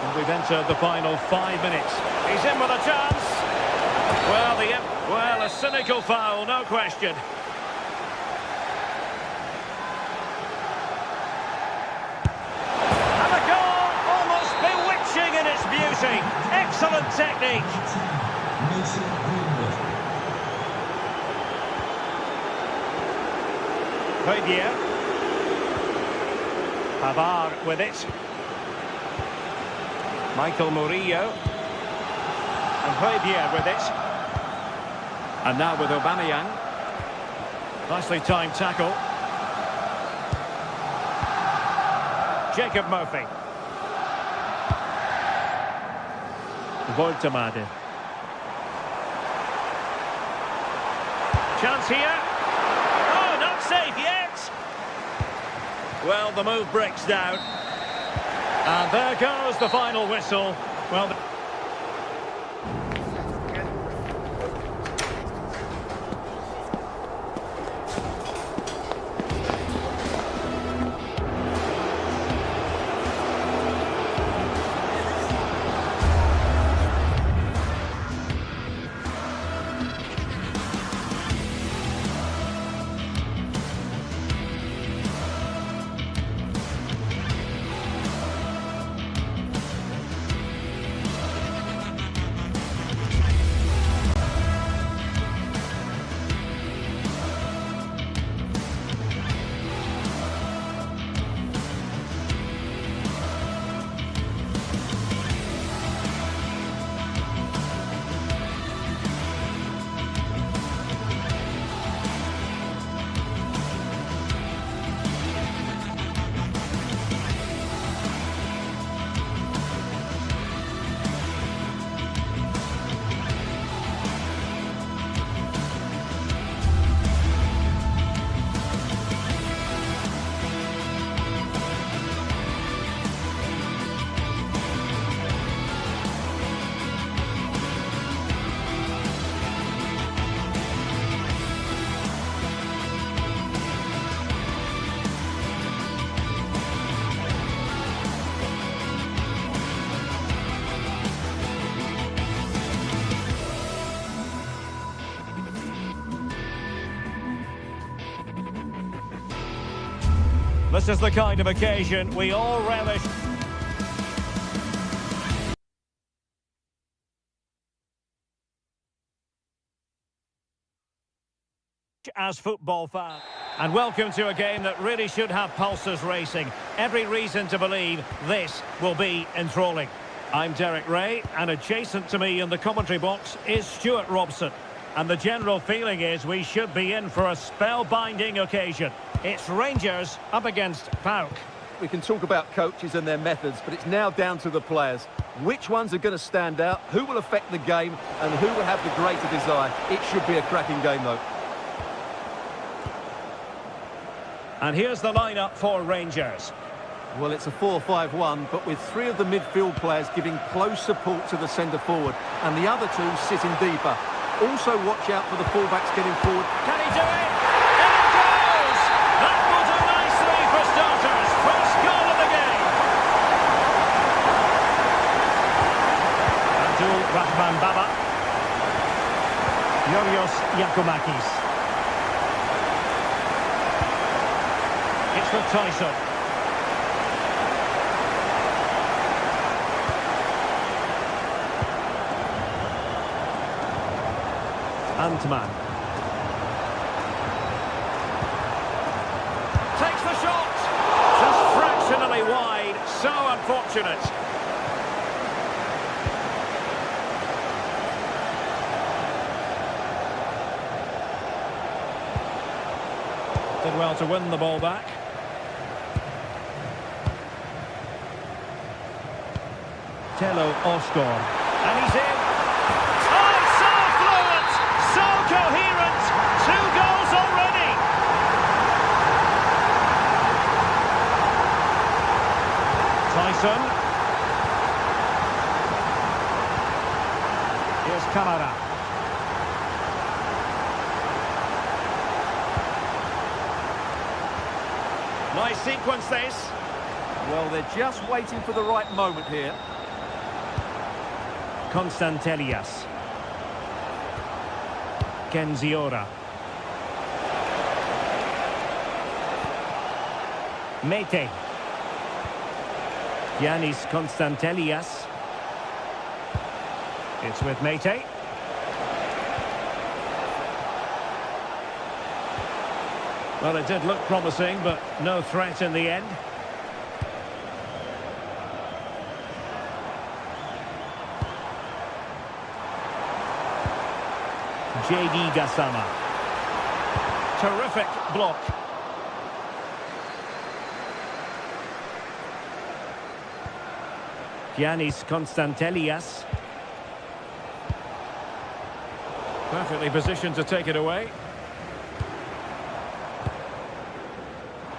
A: And we've entered the final 5 minutes. He's in with a chance. Well, a cynical foul, no question. And the goal, almost bewitching in its beauty. Excellent technique. Pavard. Pavard with it. Michael Murillo. And Pavard with it. And now with Aubameyang. Nicely timed tackle. Jacob Murphy. Voltemade. Chance here. Oh, not safe yet. Well, the move breaks down. And there goes the final whistle. Well, this is the kind of occasion we all relish. As football fans. And welcome to a game that really should have pulses racing. Every reason to believe this will be enthralling. I'm Derek Ray, and adjacent to me in the commentary box is Stuart Robson. And the general feeling is we should be in for a spellbinding occasion. It's Rangers up against PAOK.
C: We can talk about coaches and their methods, but it's now down to the players. Which ones are going to stand out, who will affect the game, and who will have the greater desire. It should be a cracking game, though.
A: And here's the lineup for Rangers.
C: Well, it's a 4-5-1, but with three of the midfield players giving close support to the centre-forward, and the other two sitting deeper. Also watch out for the fullbacks getting forward.
A: Can he do it? In it goes! That will do nicely for starters. First goal of the game. Abdul Rahman Baba. Yorios Yakumakis. It's with Tyson. Antman. Takes the shot! Just fractionally wide. So unfortunate. Did well to win the ball back. Tello Osgor. And he's in. Coherent, 2 goals already. Tyson. Here's Kamara. Nice sequence this.
C: Well, they're just waiting for the right moment here.
A: Constantelias. Kenziora. Mete. Yanis Constantelias. It's with Mete. Well, it did look promising, but no threat in the end. JD Gassama. Terrific block. Giannis Constantelias. Perfectly positioned to take it away.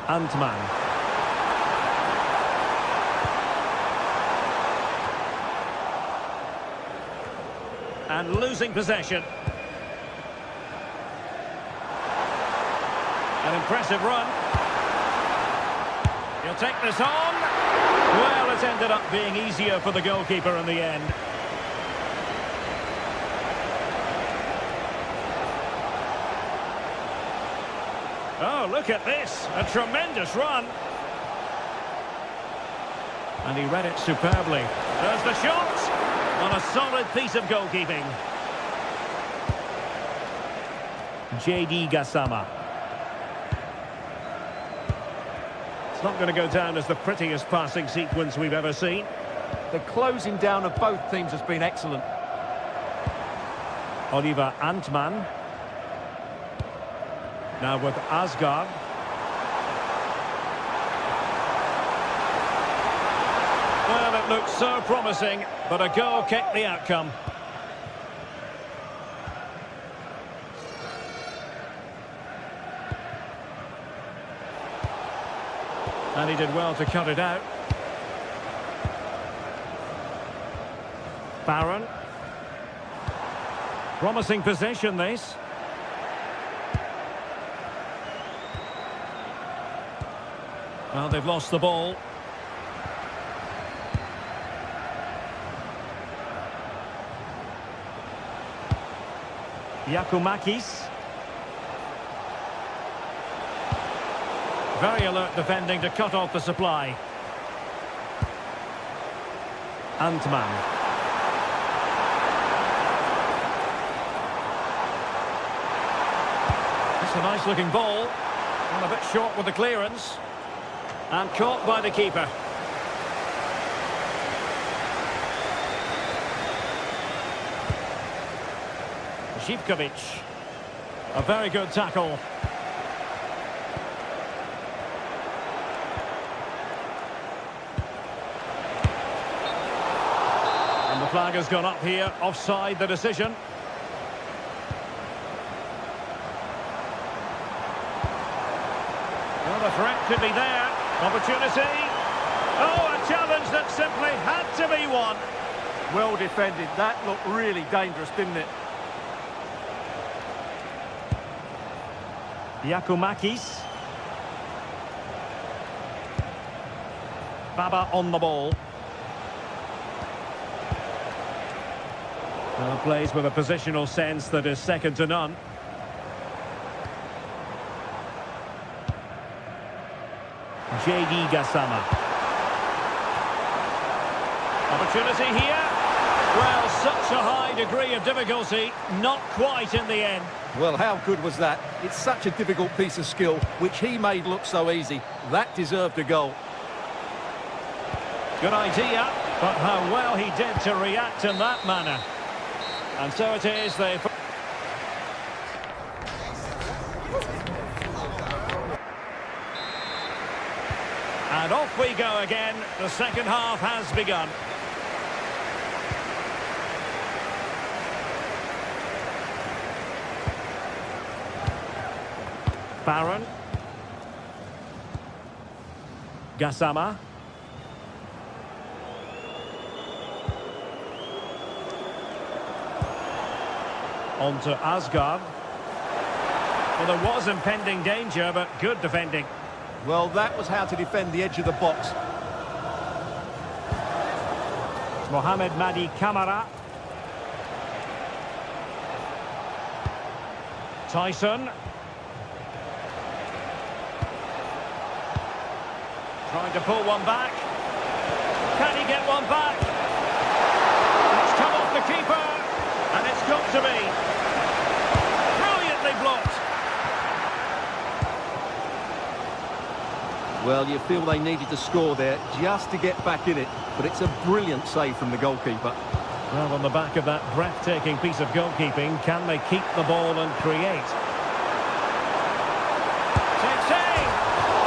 A: Antman. And losing possession. An impressive run. He'll take this on. Well, it ended up being easier for the goalkeeper in the end. Oh, look at this. A tremendous run. And he read it superbly. There's the shot. On a solid piece of goalkeeping. JD Gassama. It's not going to go down as the prettiest passing sequence we've ever seen.
C: The closing down of both teams has been excellent.
A: Oliver Antman. Now with Asgard. Well, it looked so promising, but a goal kicked the outcome. And he did well to cut it out. Barron. Promising possession, this. Well, they've lost the ball. Yakumakis. Very alert defending to cut off the supply. Antman. It's a nice looking ball. And a bit short with the clearance. And caught by the keeper. Zivkovic. A very good tackle. And the flag has gone up here, offside the decision. Well, the threat could be there. Opportunity. Oh, a challenge that simply had to be won.
C: Well defended. That looked really dangerous, didn't it?
A: Giacomakis. Baba on the ball. Well, plays with a positional sense that is second to none. J.D. Gassama. Opportunity here. Well, such a high degree of difficulty, not quite in the end.
C: Well, how good was that? It's such a difficult piece of skill, which he made look so easy. That deserved a goal.
A: Good idea, but how well he did to react in that manner. And so it is, they... And off we go again. The second half has begun. Barron. Gassama. On to Asgard. Well, there was impending danger, but good defending.
C: Well, that was how to defend the edge of the box.
A: Mohamed Madi Camara. Tyson. Trying to pull one back. Can he get one back? It's come off the keeper. And it's got to be. Brilliantly blocked.
C: Well, you feel they needed to score there just to get back in it. But it's a brilliant save from the goalkeeper.
A: Well, on the back of that breathtaking piece of goalkeeping, can they keep the ball and create? Takes aim!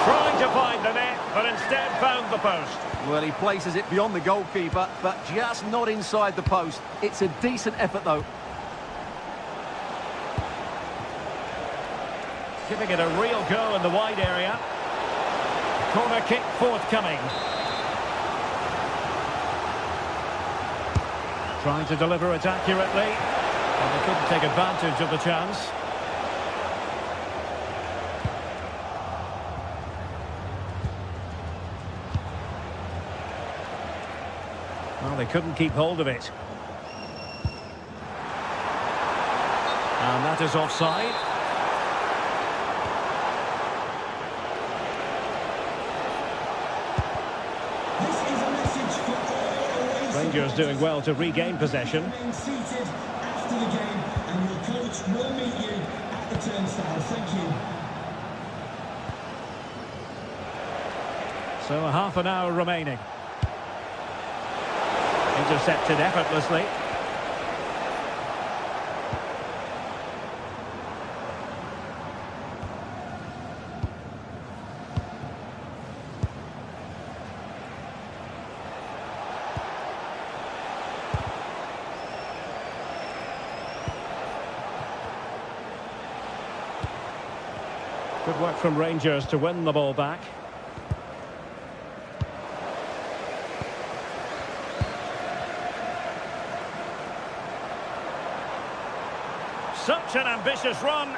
A: Trying to find the net, but instead found the post.
C: Well, he places it beyond the goalkeeper, but just not inside the post. It's a decent effort, though.
A: Giving it a real go in the wide area. Corner kick forthcoming. Trying to deliver it accurately. And they couldn't take advantage of the chance. Well, they couldn't keep hold of it. And that is offside. Rangers doing well to regain possession.
E: Seated after the game, and your coach will meet you at the turnstile. Thank you.
A: So a half an hour remaining. Intercepted effortlessly. Good work from Rangers to win the ball back. Such an ambitious run.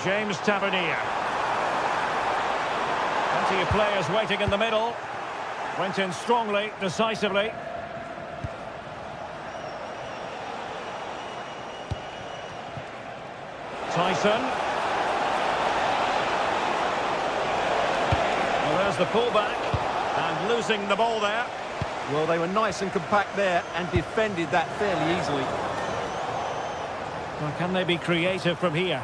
A: James Tavernier. Plenty of players waiting in the middle. Went in strongly, decisively. Tyson. Well, there's the pullback. And losing the ball there.
C: Well, they were nice and compact there and defended that fairly easily.
A: Well, can they be creative from here?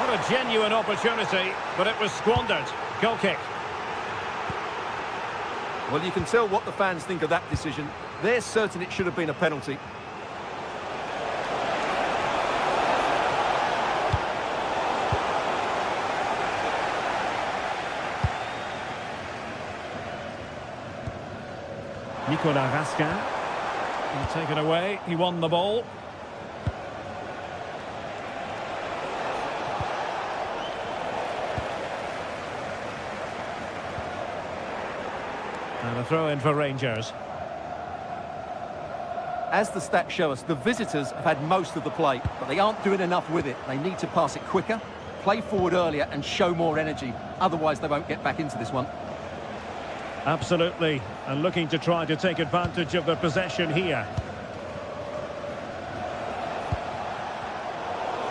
A: What a genuine opportunity, but it was squandered. Goal kick.
C: Well, you can tell what the fans think of that decision. They're certain it should have been a penalty.
A: Nicolas Raskin. He'll take it away. He won the ball. And a throw in for Rangers.
C: As the stats show us, the visitors have had most of the play, but they aren't doing enough with it. They need to pass it quicker, play forward earlier and show more energy. Otherwise, they won't get back into this one.
A: Absolutely. And looking to try to take advantage of the possession here.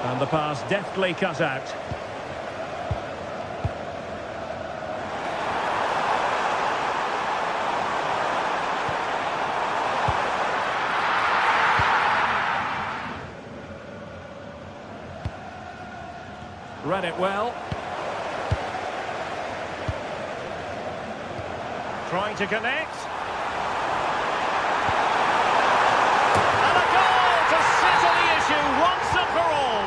A: And the pass deftly cut out. Read it well. Trying to connect. And a goal to settle the issue once and for all.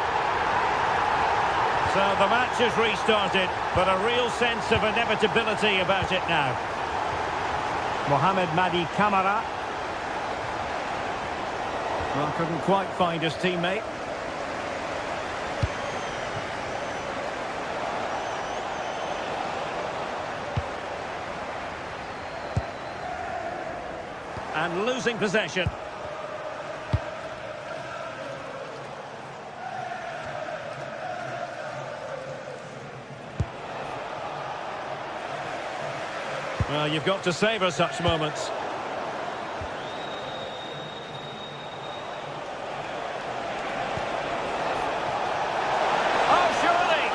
A: So the match has restarted, but a real sense of inevitability about it now. Mohamed Madi Camara. Well, couldn't quite find his teammate. And losing possession. Well, you've got to savour such moments. Oh, surely!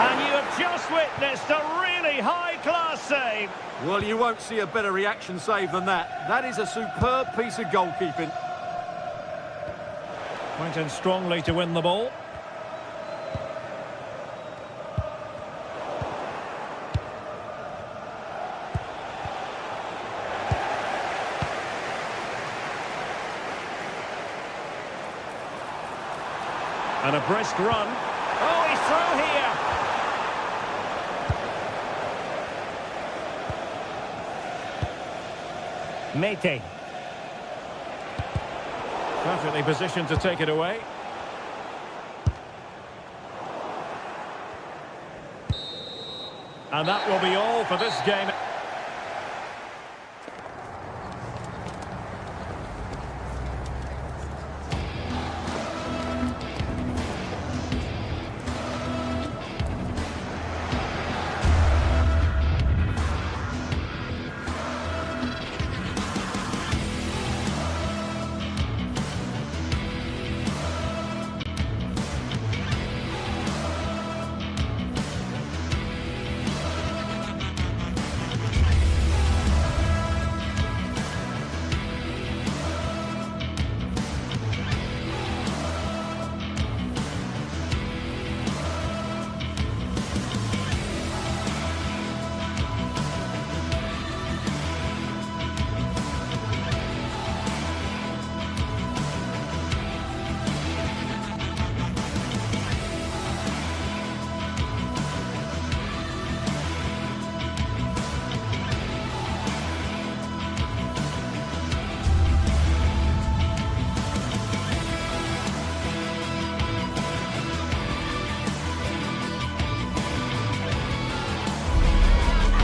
A: And you have just witnessed a really high-class save.
C: Well, you won't see a better reaction save than that. That is a superb piece of goalkeeping.
A: Went in strongly to win the ball. And a brisk run. Oh, he's through here. Mete. Perfectly positioned to take it away. And that will be all for this game.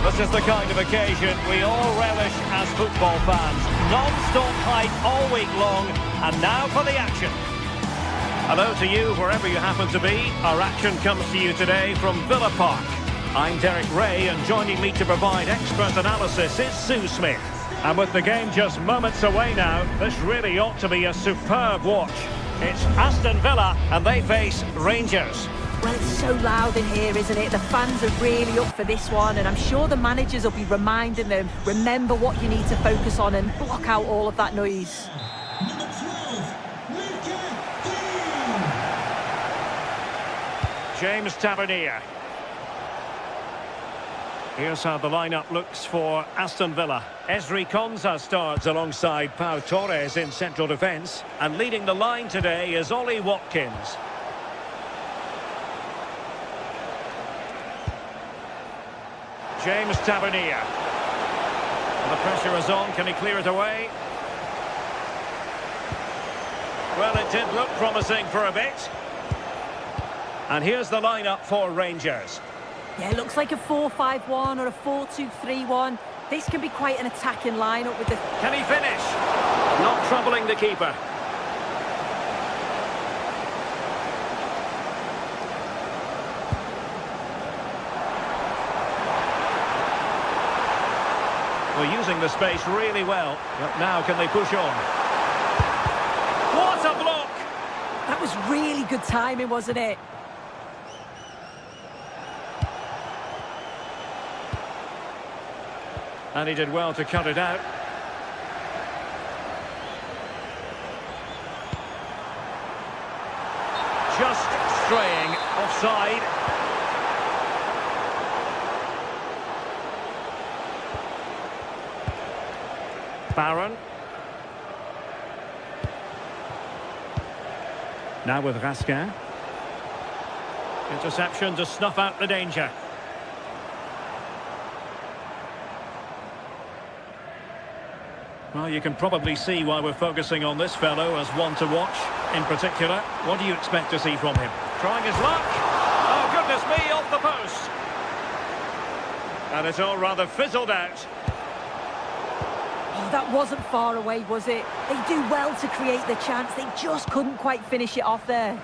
A: This is the kind of occasion we all relish as football fans. Non-stop hype all week long, and now for the action. Hello to you wherever you happen to be. Our action comes to you today from Villa Park. I'm Derek Ray, and joining me to provide expert analysis is Sue Smith. And with the game just moments away now, this really ought to be a superb watch. It's Aston Villa, and they face Rangers.
B: Well, it's so loud in here, isn't it? The fans are really up for this one, and I'm sure the managers will be reminding them, remember what you need to focus on and block out all of that noise.
E: Number 12,
A: James Tavernier. Here's how the lineup looks for Aston Villa. Ezri Konsa starts alongside Pau Torres in central defence, and leading the line today is Ollie Watkins. James Tavernier. The pressure is on. Can he clear it away? Well, it did look promising for a bit. And here's the lineup for Rangers.
B: Yeah, it looks like a 4-5-1 or a 4-2-3-1. This can be quite an attacking lineup with the...
A: Can he finish? Not troubling the keeper. We're using the space really well, but now can they push on? What a block!
B: That was really good timing, wasn't it?
A: And he did well to cut it out. Just straying offside. Barron. Now with Raskin. Interception to snuff out the danger. Well, you can probably see why we're focusing on this fellow as one to watch. In particular, what do you expect to see from him? Trying his luck. Oh, goodness me, off the post. And it's all rather fizzled out.
B: Oh, that wasn't far away, was it? They do well to create the chance. They just couldn't quite finish it off there.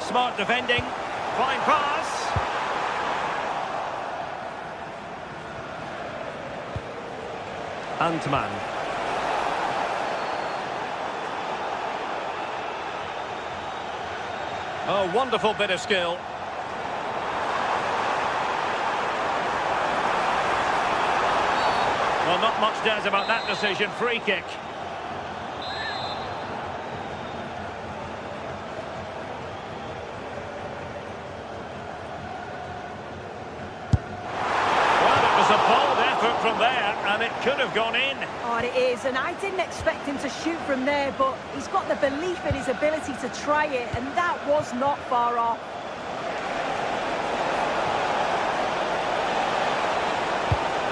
A: Smart defending. Fine pass. Antman. Oh, wonderful bit of skill. Well, not much doubt about that decision. Free kick. From there, and it could have gone in.
B: Oh, it is, and I didn't expect him to shoot from there, but he's got the belief in his ability to try it, and that was not far off.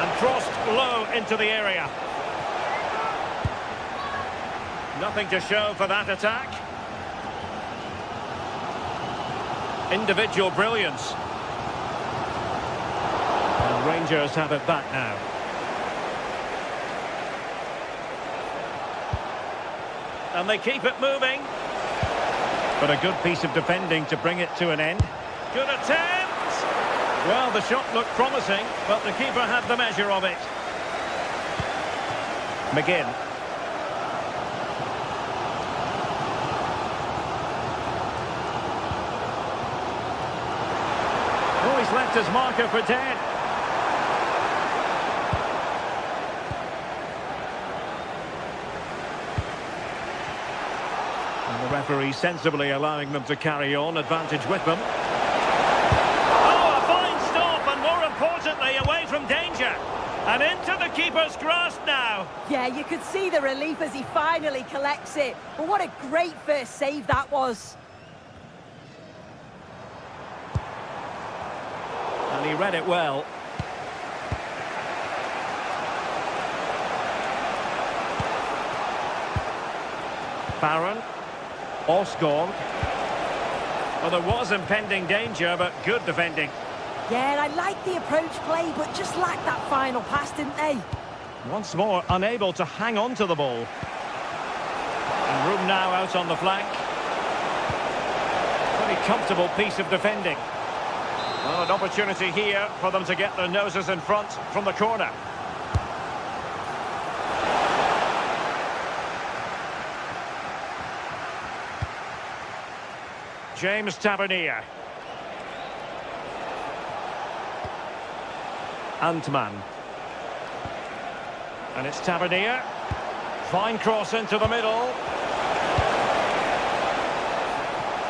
A: And crossed low into the area. Nothing to show for that attack. Individual brilliance. And Rangers have it back now. And they keep it moving. But a good piece of defending to bring it to an end. Good attempt! Well, the shot looked promising, but the keeper had the measure of it. McGinn. Oh, he's left his marker for dead. The referee sensibly allowing them to carry on, advantage with them. Oh, a fine stop, and more importantly, away from danger. And into the keeper's grasp now.
B: Yeah, you could see the relief as he finally collects it. But what a great first save that was.
A: And he read it well. Barron. Osgård. Well, there was impending danger, but good defending.
B: Yeah, I like the approach play, but just lacked that final pass, didn't they?
A: Once more, unable to hang on to the ball. And room now out on the flank. Pretty comfortable piece of defending. Well, an opportunity here for them to get their noses in front from the corner. James Tavernier. Antman. And it's Tavernier. Fine cross into the middle.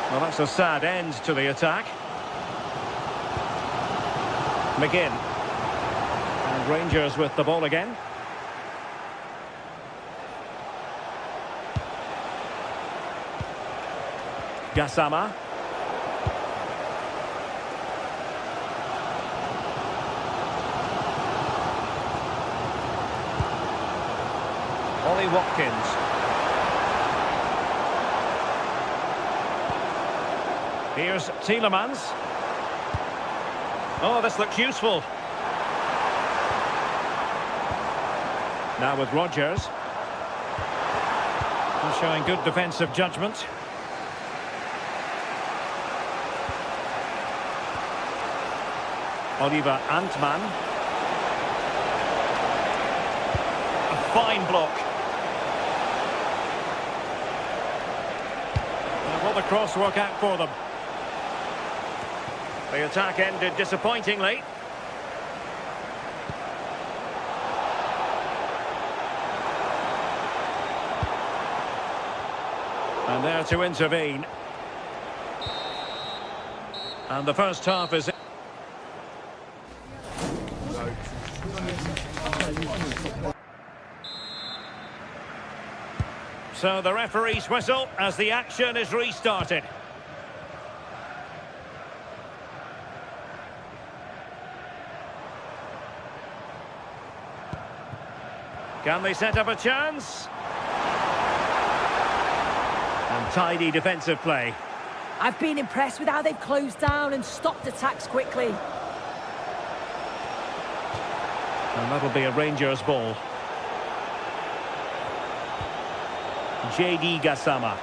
A: Well, that's a sad end to the attack. McGinn. And Rangers with the ball again. Gassama. Ollie Watkins. Here's Tielemans. Oh, this looks useful. Now with Rodgers. He's showing good defensive judgment. Oliver Antman. A fine block. And will the cross work out for them? The attack ended disappointingly. And there to intervene. And the first half is... So the referee's whistle as the action is restarted. Can they set up a chance? And tidy defensive play.
B: I've been impressed with how they've closed down and stopped attacks quickly.
A: And that'll be a Rangers ball. JD Gassama.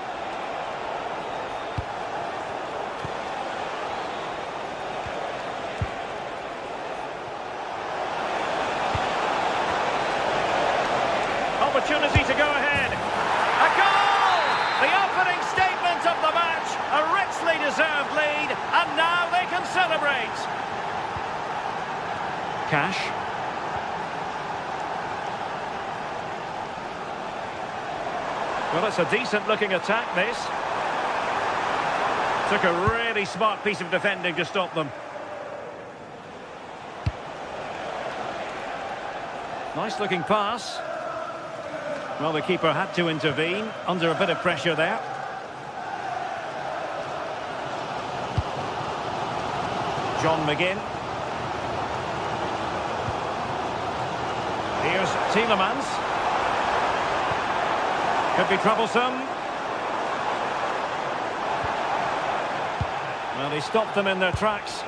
A: Opportunity to go ahead. A goal! The opening statement of the match. A richly deserved lead. And now they can celebrate. Cash. Well, it's a decent-looking attack, this. Took a really smart piece of defending to stop them. Nice-looking pass. Well, the keeper had to intervene, under a bit of pressure there. John McGinn. Here's Tielemans. Could be troublesome. Well, he stopped them in their tracks.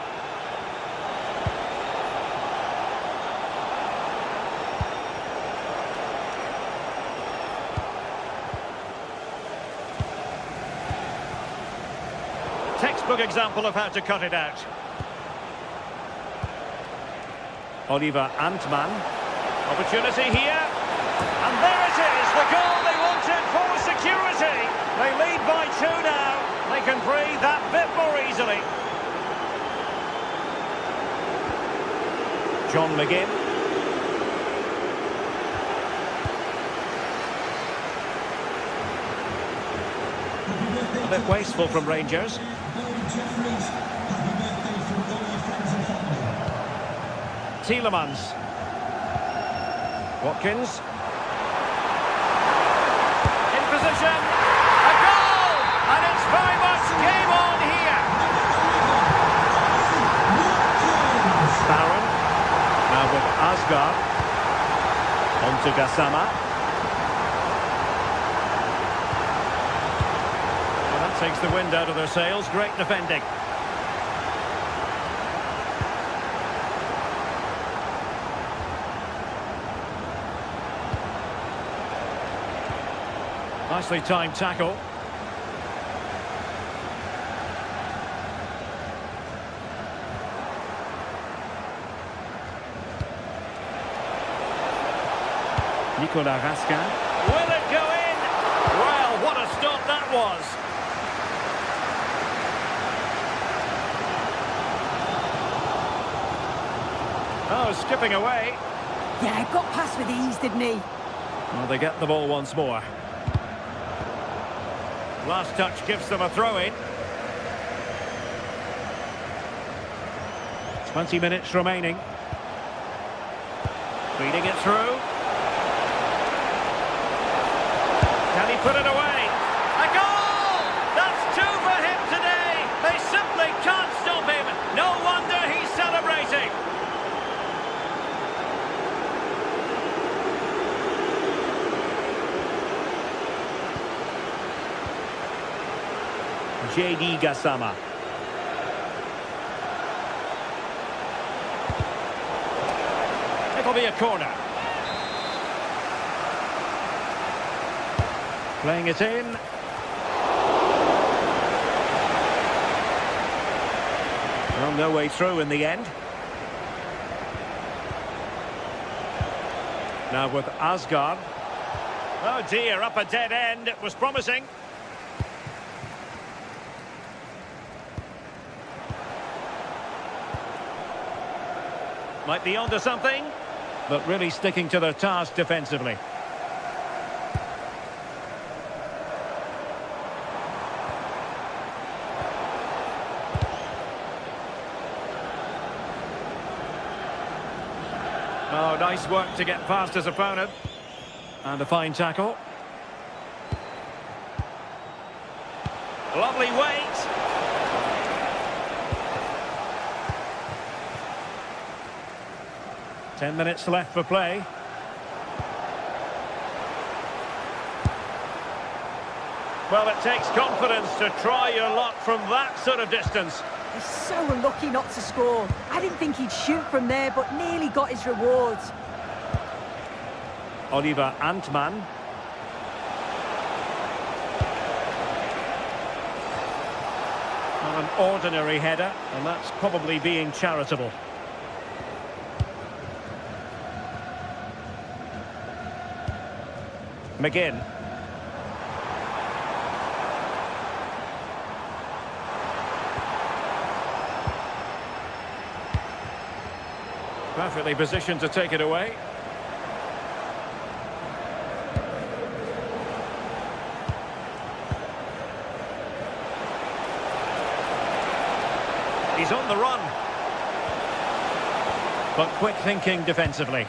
A: Textbook example of how to cut it out. Oliver Antman. Opportunity here. And there it is, the goal they wanted for security. They lead by 2 now. They can breathe that bit more easily. John McGinn. A bit wasteful from Rangers. Tielemans. Watkins. In position. A goal! And it's very much game on here. Barron. Now with Asgar. On to Gassama. Well, that takes the wind out of their sails. Great defending. Nicely timed tackle. Nicolas Raskin. Will it go in? Well, what a stop that was. Oh, skipping away.
B: Yeah, got past with ease, didn't he?
A: Well, they get the ball once more. Last touch gives them a throw-in. 20 minutes remaining. Feeding it through. Can he put it away? A goal! That's 2 for him today. They simply can't stop him. No wonder he's celebrating. JD Gassama. That'll be a corner. Playing it in. Well, no way through in the end. Now with Asgard. Oh dear, up a dead end. It was promising. Might be onto something, but really sticking to their task defensively. Oh, nice work to get past his opponent. And a fine tackle. Lovely weight. Ten minutes left for play. Well, it takes confidence to try your luck from that sort of distance.
B: He's so unlucky not to score. I didn't think he'd shoot from there, but nearly got his rewards.
A: Oliver Antman. Well, an ordinary header, and that's probably being charitable. McGinn. Perfectly positioned to take it away. He's on the run. But quick thinking defensively.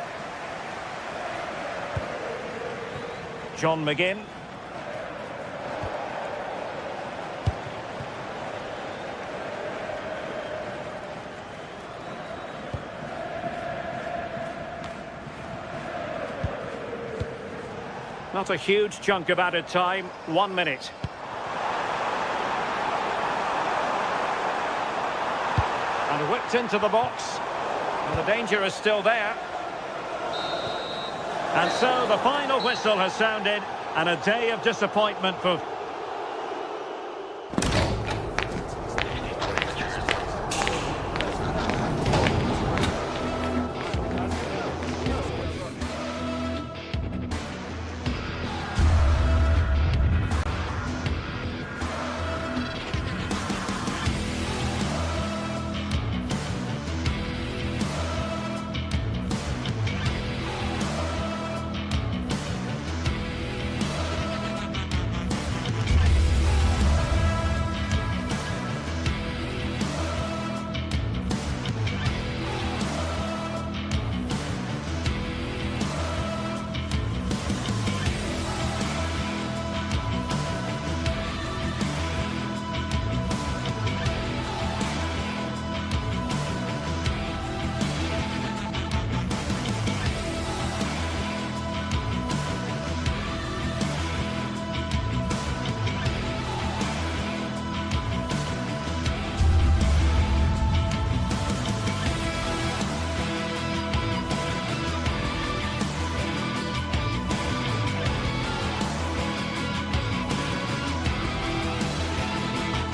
A: John McGinn. Not a huge chunk of added time, 1 minute. And whipped into the box. And the danger is still there. And so the final whistle has sounded, and a day of disappointment for...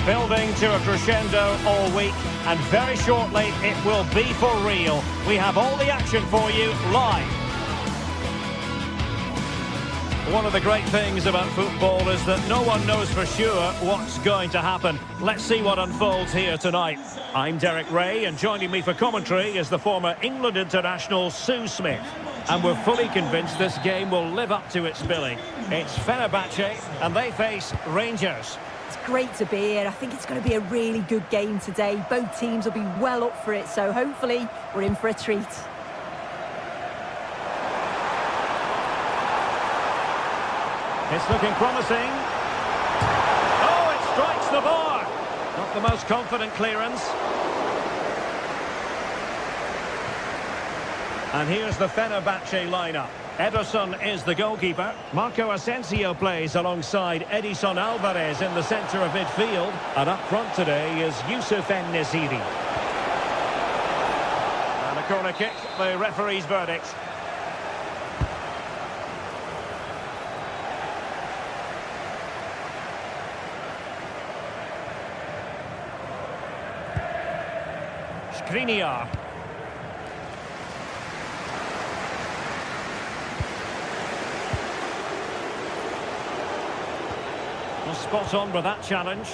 A: Building to a crescendo all week, and very shortly it will be for real. We have all the action for you live. One of the great things about football is that no one knows for sure what's going to happen. Let's see what unfolds here tonight. I'm Derek Ray, and joining me for commentary is the former England international Sue Smith. And we're fully convinced this game will live up to its billing. It's Fenerbahce, and they face Rangers.
B: It's great to be here. I think it's going to be a really good game today. Both teams will be well up for it, so hopefully we're in for a treat.
A: It's looking promising. Oh, it strikes the bar. Not the most confident clearance. And here's the Fenerbahce lineup. Ederson is the goalkeeper. Marco Asensio plays alongside Edison Alvarez in the centre of midfield. And up front today is Youssef En-Nesyri. And a corner kick, the referee's verdict. Skriniar. Well, spot on with that challenge.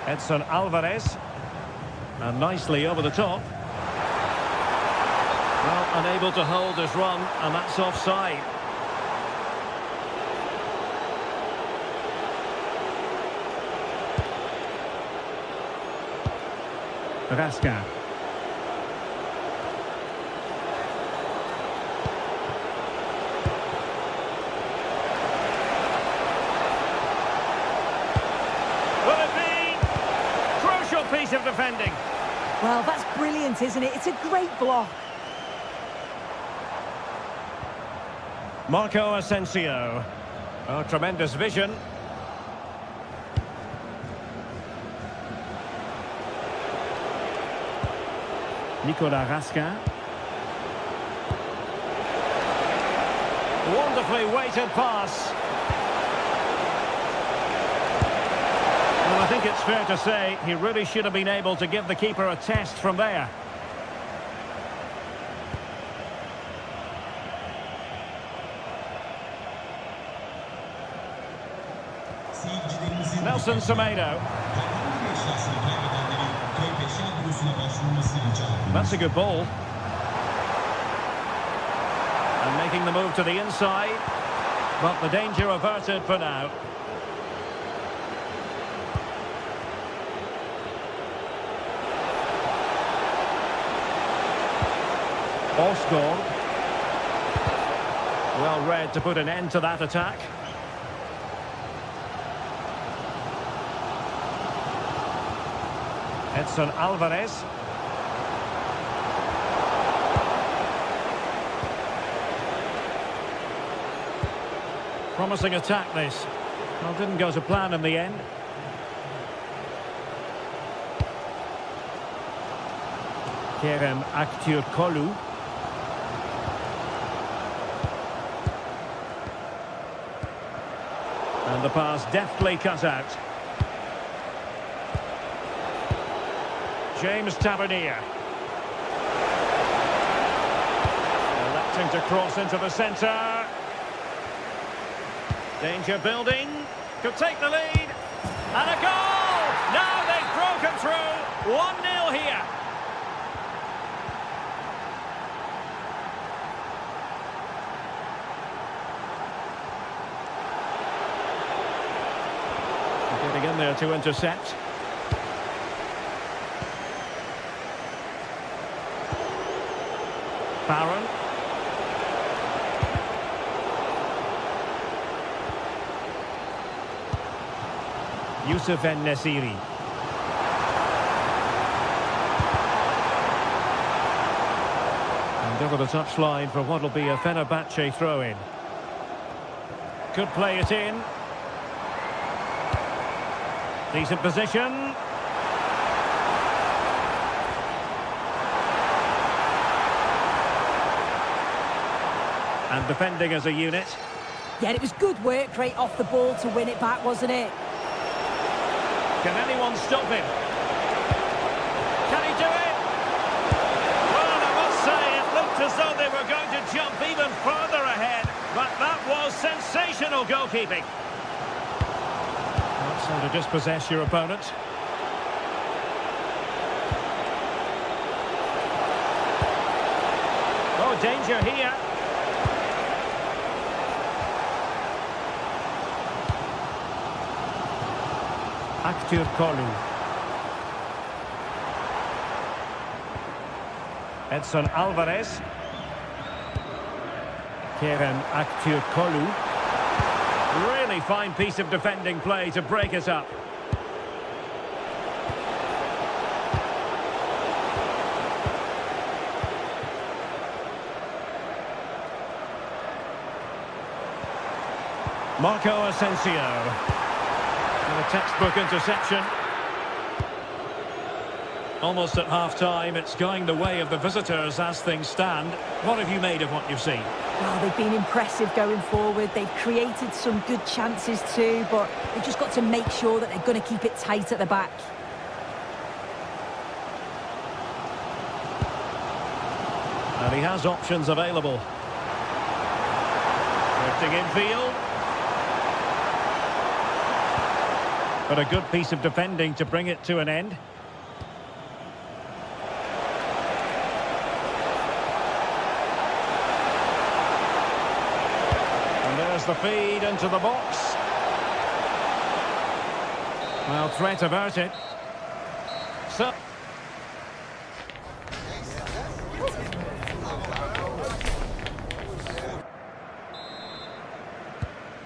A: Edson Alvarez. And nicely over the top. Well, unable to hold his run, and that's offside. Rasca. Will it be? Crucial piece of defending.
B: Well, that's brilliant, isn't it? It's a great block.
A: Marco Asensio. Oh, tremendous vision. Nicolas Rasca. Wonderfully weighted pass. Well, I think it's fair to say he really should have been able to give the keeper a test from there. Nelson Semedo. That's a good ball. And making the move to the inside. But the danger averted for now. Osgård. Well read to put an end to that attack. Edson Alvarez. Promising attack this. Well, didn't go to plan in the end. Kerem Aktürkoğlu. And the pass deftly cut out. James Tavernier. Electing to cross into the centre. Danger building. Could take the lead. And a goal! Now they've broken through. 1-0 here. Getting in there to intercept. Barron. Youssef En-Nesyri. And over the touchline for what will be a Fenerbahce throw-in. Could play it in. Decent position. And defending as a unit.
B: Yeah, it was good work right off the ball to win it back, wasn't it?
A: Can anyone stop him? Can he do it? Well, I must say, it looked as though they were going to jump even further ahead. But that was sensational goalkeeping. That's how to dispossess your opponent. Oh, danger here. Aktürkoğlu. Edson Alvarez. Kerem Aktürkoğlu. Really fine piece of defending play to break us up. Marco Asensio. And a textbook interception. Almost at half-time, it's going the way of the visitors as things stand. What have you made of what you've seen?
B: Well, they've been impressive going forward. They've created some good chances too, but they've just got to make sure that they're going to keep it tight at the back.
A: And he has options available. Drifting infield. But a good piece of defending to bring it to an end. And there's the feed into the box. Well, threat averted. So...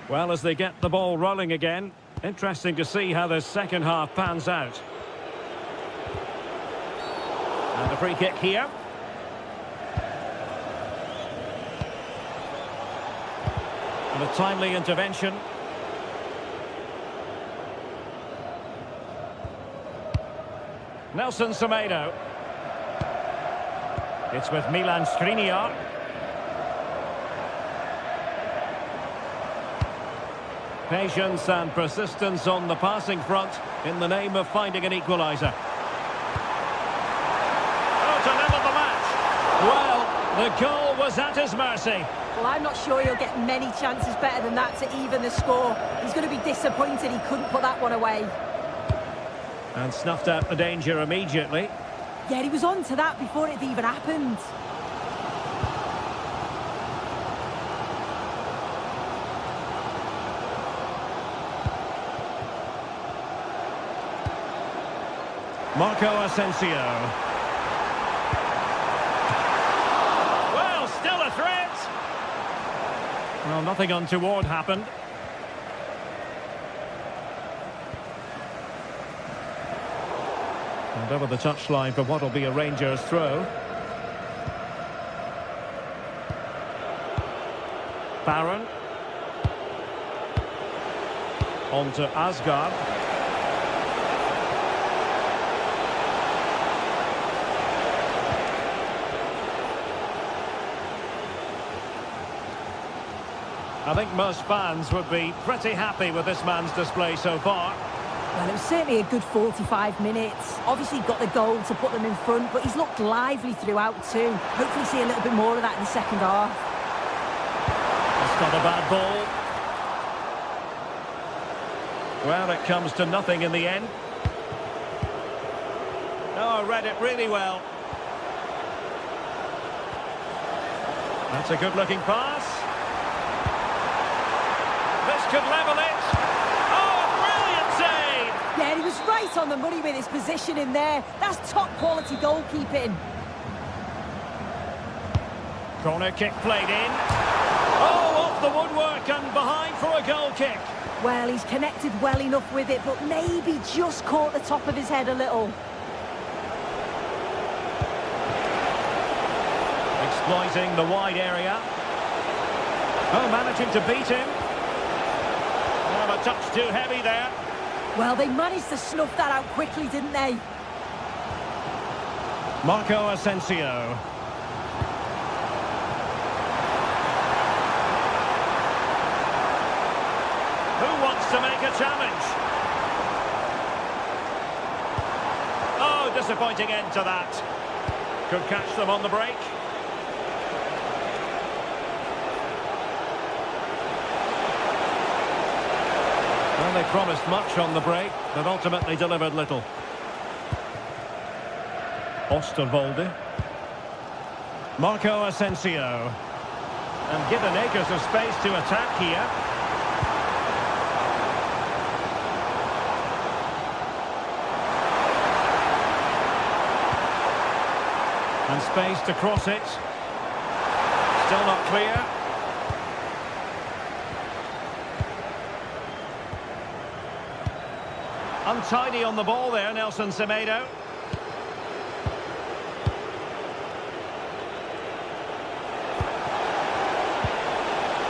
A: Well, as they get the ball rolling again, interesting to see how the second half pans out. And the free kick here. And a timely intervention. Nelson Semedo. It's with Milan Skriniar. Patience and persistence on the passing front in the name of finding an equaliser. Oh, to level the match. Well, the goal was at his mercy.
B: Well, I'm not sure he'll get many chances better than that to even the score. He's going to be disappointed he couldn't put that one away.
A: And snuffed out the danger immediately.
B: Yeah, he was on to that before it even happened.
A: Marco Asensio. Well, still a threat. Well, nothing untoward happened. And over the touchline for what will be a Rangers throw. Barron. On to Asgard. I think most fans would be pretty happy with this man's display so far.
B: Well, it was certainly a good 45 minutes. Obviously got the goal to put them in front, but he's looked lively throughout too. Hopefully see a little bit more of that in the second half.
A: It's not a bad ball. Well, it comes to nothing in the end. Oh, I read it really well. That's a good-looking pass. This could level it. Oh, a brilliant save!
B: Yeah, he was right on the money with his position in there. That's top-quality goalkeeping.
A: Corner kick played in. Oh, off the woodwork and behind for a goal kick.
B: Well, he's connected well enough with it, but maybe just caught the top of his head a little.
A: Exploiting the wide area. Oh, managing to beat him. Oh, a touch too heavy there.
B: Well, they managed to snuff that out quickly, didn't they?
A: Marco Asensio. Who wants to make a challenge? Oh, disappointing end to that. Could catch them on the break. Well, they promised much on the break, but ultimately delivered little. Osterwolde. Marco Asensio. And given acres of space to attack here. And space to cross it. Still not clear. Untidy on the ball there, Nelson Semedo.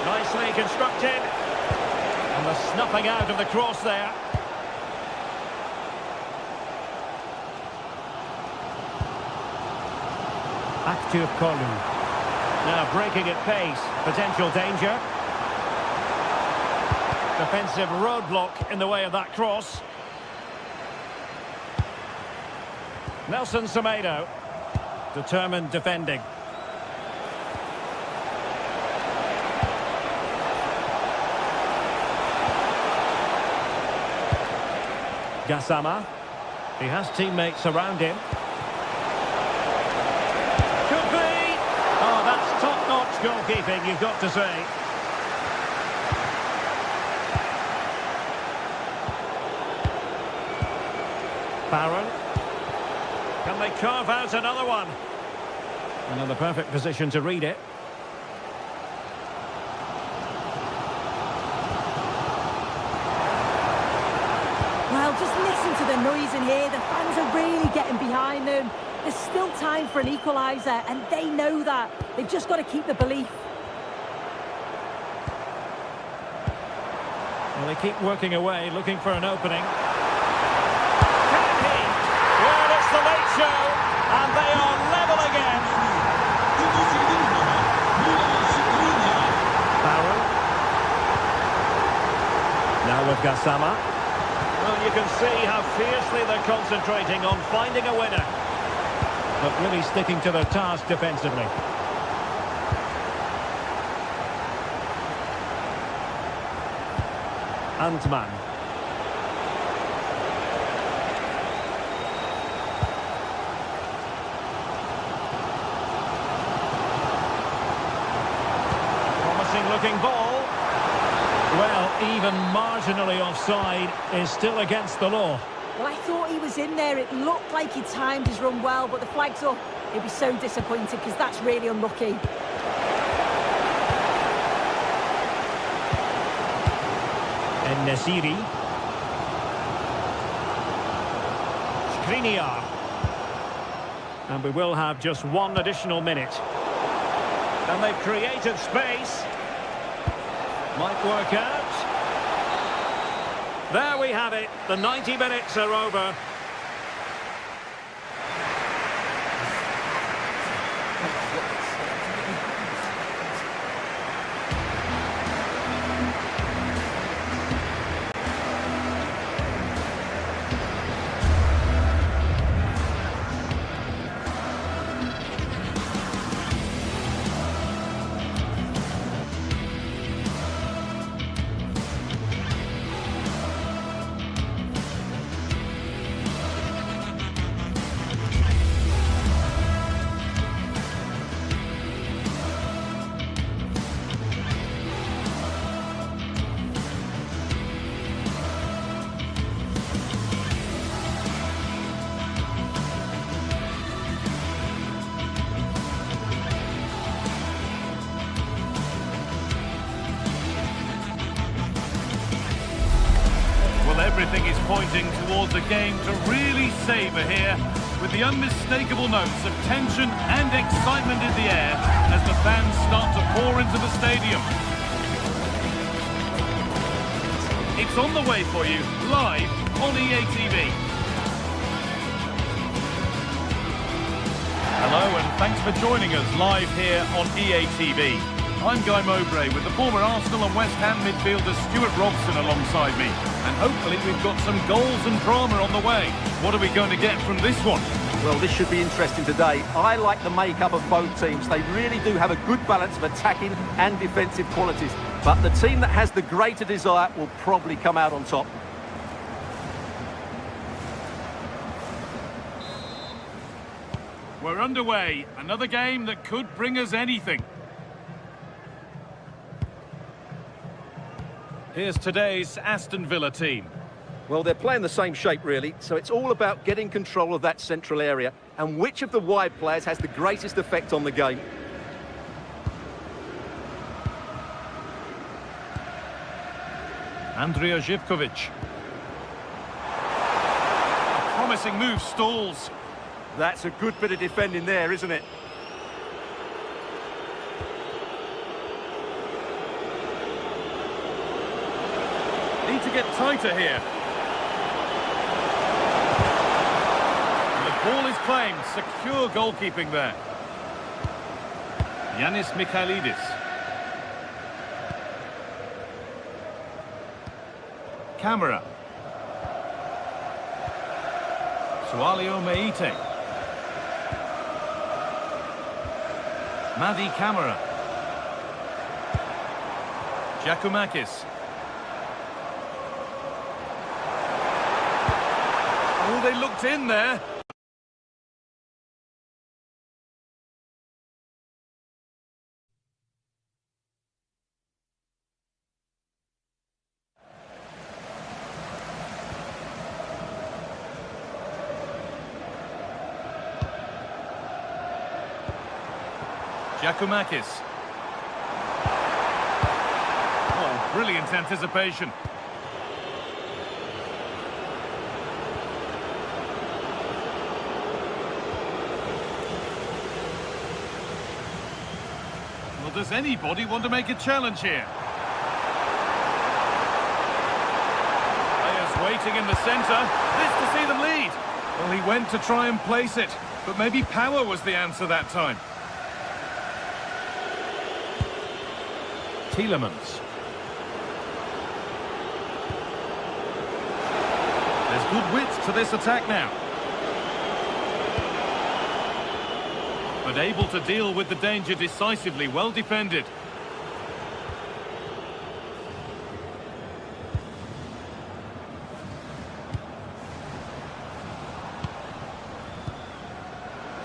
A: Nicely constructed. And the snuffing out of the cross there. Active Kolu. Now breaking at pace. Potential danger. Defensive roadblock in the way of that cross. Nelson Semedo. Determined defending. Gassama. He has teammates around him. Could be! Oh, that's top-notch goalkeeping, you've got to say. Barron. Can they carve out another one? Another perfect position to read it.
B: Well, just listen to the noise in here. The fans are really getting behind them. There's still time for an equaliser, and they know that. They've just got to keep the belief.
A: Well, they keep working away, looking for an opening. Can he? Well, it's the late show, and they are level again. Barrow. Now with Gassama. Well, you can see how fiercely they're concentrating on finding a winner. But really sticking to their task defensively. Antman. Promising looking ball. Well, even marginally offside is still against the law.
B: Well, I thought he was in there. It looked like he timed his run well, but the flag's up. He'll be so disappointed because that's really unlucky.
A: En-Nesyri. Skriniar. And we will have just one additional minute. And they've created space. Might work out. There we have it. The 90 minutes are over.
D: Everything is pointing towards a game to really savour here, with the unmistakable notes of tension and excitement in the air as the fans start to pour into the stadium. It's on the way for you, live on EA TV. Hello and thanks for joining us live here on EA TV. I'm Guy Mowbray with the former Arsenal and West Ham midfielder Stuart Robson alongside me. And hopefully we've got some goals and drama on the way. What are we going to get from this one?
C: Well, this should be interesting today. I like the makeup of both teams. They really do have a good balance of attacking and defensive qualities. But the team that has the greater desire will probably come out on top.
D: We're underway. Another game that could bring us anything. Here's today's Aston Villa team.
C: Well, they're playing the same shape, really, so it's all about getting control of that central area and which of the wide players has the greatest effect on the game.
D: Andrija Živković. A promising move stalls.
C: That's a good bit of defending there, isn't it?
D: Need to get tighter here. And the ball is claimed. Secure goalkeeping there. Yanis Mikhailidis. Camera. Sualio Meite. Madi Camera. Giacomakis. Oh, they looked in there. Giacomakis. Oh, brilliant anticipation. Well, does anybody want to make a challenge here? Players waiting in the centre. This to see them lead. Well, he went to try and place it, but maybe power was the answer that time. Tielemans. There's good width to this attack now. But able to deal with the danger decisively, well defended.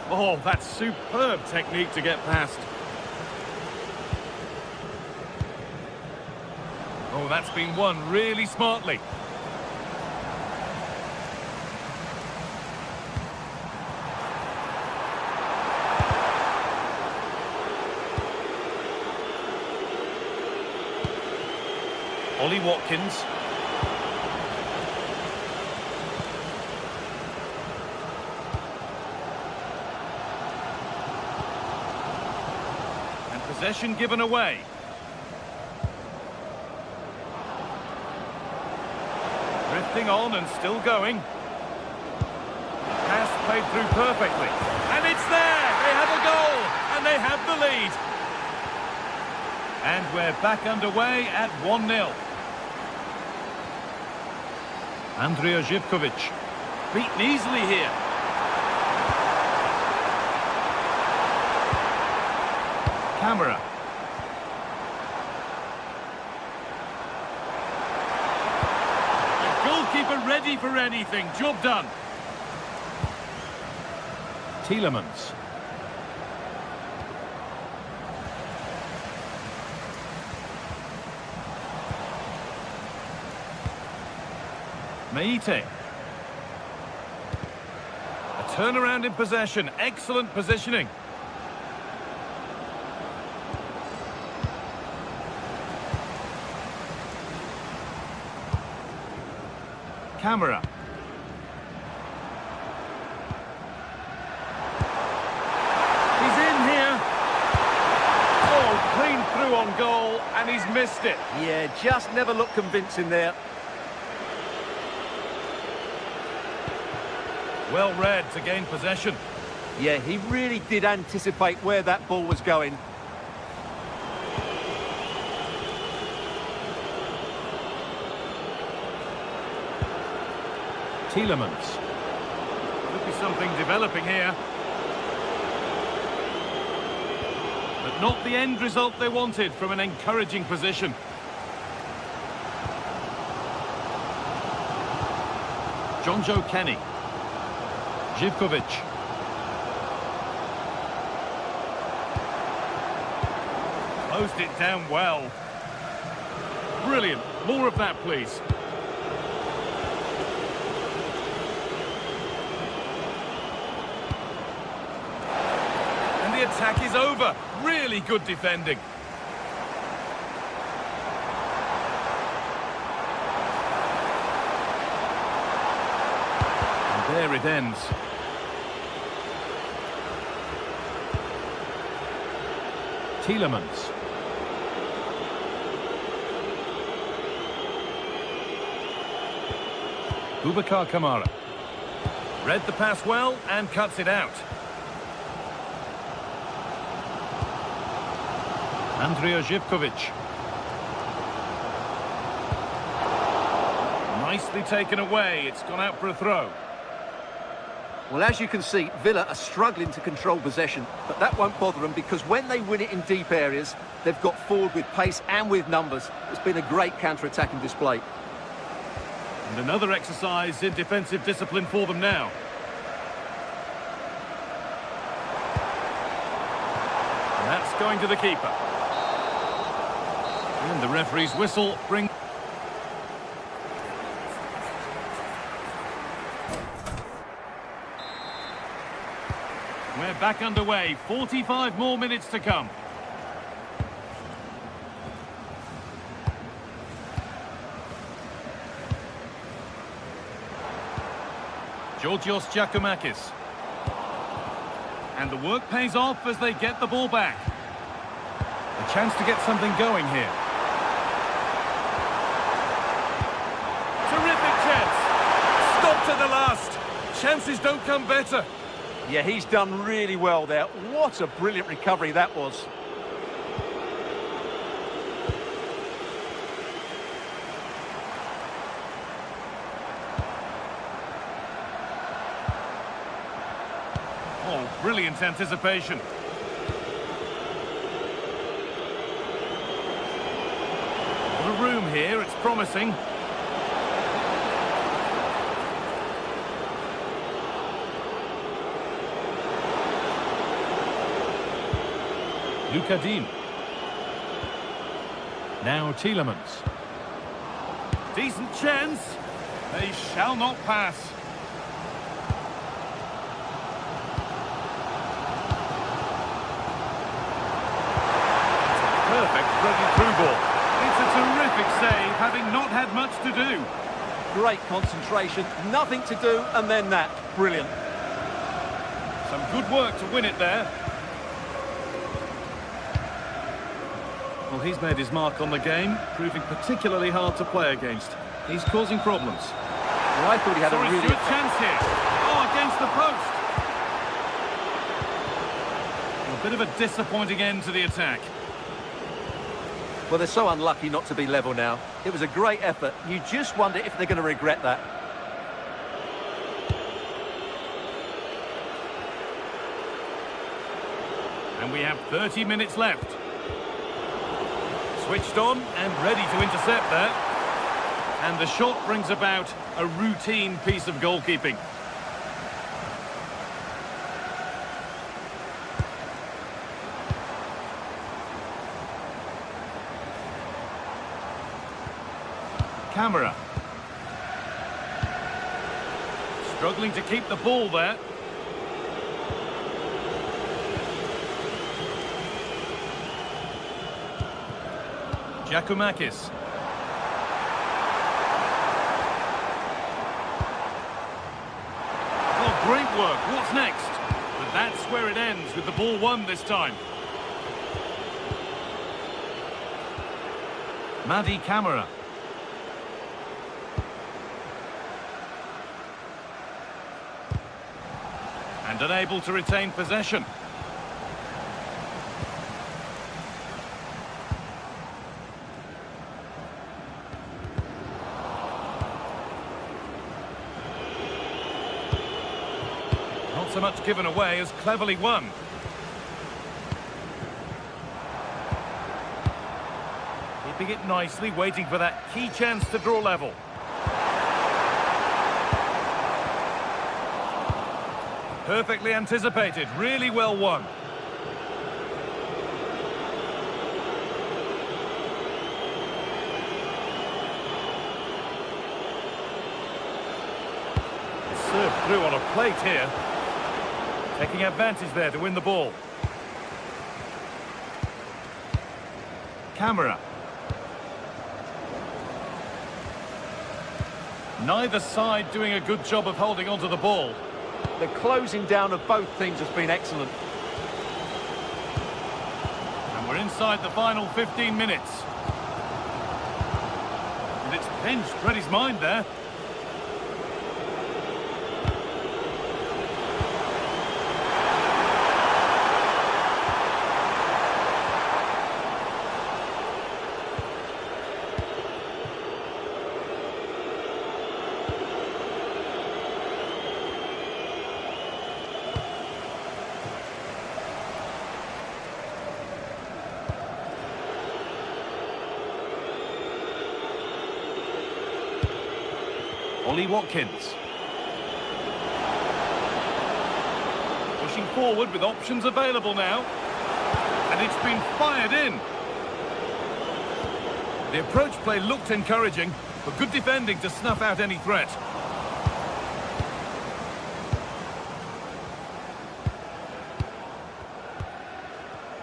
D: Oh, that's superb technique to get past. Oh, that's been won really smartly. Ollie Watkins. And possession given away. Drifting on and still going. Pass played through perfectly. And it's there! They have a goal! And they have the lead! And we're back underway at 1-0. Andrija Živković. Beaten easily here. Camera. Goalkeeper ready for anything. Job done. Tielemans. Meite. A turnaround in possession. Excellent positioning. Camera. He's in here. Oh, clean through on goal, and he's missed it.
C: Yeah, just never looked convincing there.
D: Well read to gain possession.
C: Yeah, he really did anticipate where that ball was going.
D: Tielemans. Could be something developing here. But not the end result they wanted from an encouraging position. Jonjo Kenny. Živković. Closed it down well. Brilliant. More of that, please. And the attack is over. Really good defending. And there it ends. Tielemans. Boubacar Kamara. Read the pass well and cuts it out. Andrija Zivkovic. Nicely taken away. It's gone out for a throw.
C: Well, as you can see, Villa are struggling to control possession, but that won't bother them because when they win it in deep areas, they've got forward with pace and with numbers. It's been a great counter-attacking display.
D: And another exercise in defensive discipline for them now. And that's going to the keeper. And the referee's whistle brings... We're back underway. 45 more minutes to come. Georgios Giacomakis. And the work pays off as they get the ball back. A chance to get something going here. Terrific chance. Stopped at the last. Chances don't come better.
C: Yeah, he's done really well there. What a brilliant recovery that was.
D: Oh, brilliant anticipation. The room here, it's promising. Lucadine. Now Tielemans. Decent chance. They shall not pass. Perfect threaded through ball. It's a terrific save, having not had much to do.
C: Great concentration, nothing to do, and then that. Brilliant.
D: Some good work to win it there. Well, he's made his mark on the game, proving particularly hard to play against. He's causing problems.
C: Well, I thought he had a really
D: good chance here. Oh, against the post. A bit of a disappointing end to the attack.
C: Well, they're so unlucky not to be level now. It was a great effort. You just wonder if they're going to regret that.
D: And we have 30 minutes left. Switched on and ready to intercept there. And the shot brings about a routine piece of goalkeeping. Camera. Struggling to keep the ball there. Giacomakis. Oh, great work. What's next? But that's where it ends, with the ball won this time. Madi Camara. And unable to retain possession. Not so much given away as cleverly won. Keeping it nicely, waiting for that key chance to draw level. Perfectly anticipated, really well won. Served through on a plate here. Taking advantage there to win the ball. Camera. Neither side doing a good job of holding onto the ball.
C: The closing down of both teams has been excellent.
D: And we're inside the final 15 minutes. And it's pinched Freddie's mind there. Ollie Watkins. Pushing forward with options available now. And it's been fired in. The approach play looked encouraging, but good defending to snuff out any threat.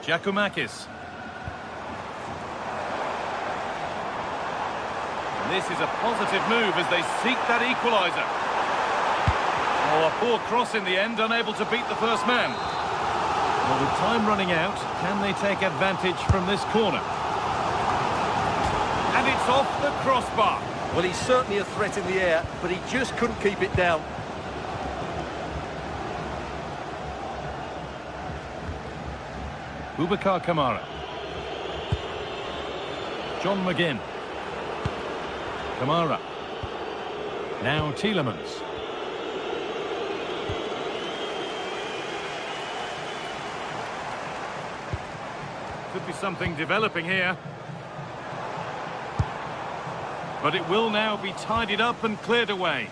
D: Giacomakis. This is a positive move as they seek that equaliser. Oh, a poor cross in the end, unable to beat the first man. Well, with time running out, can they take advantage from this corner? And it's off the crossbar.
C: Well, he's certainly a threat in the air, but he just couldn't keep it down.
D: Boubacar Kamara. John McGinn. Kamara. Now Tielemans. Could be something developing here. But it will now be tidied up and cleared away.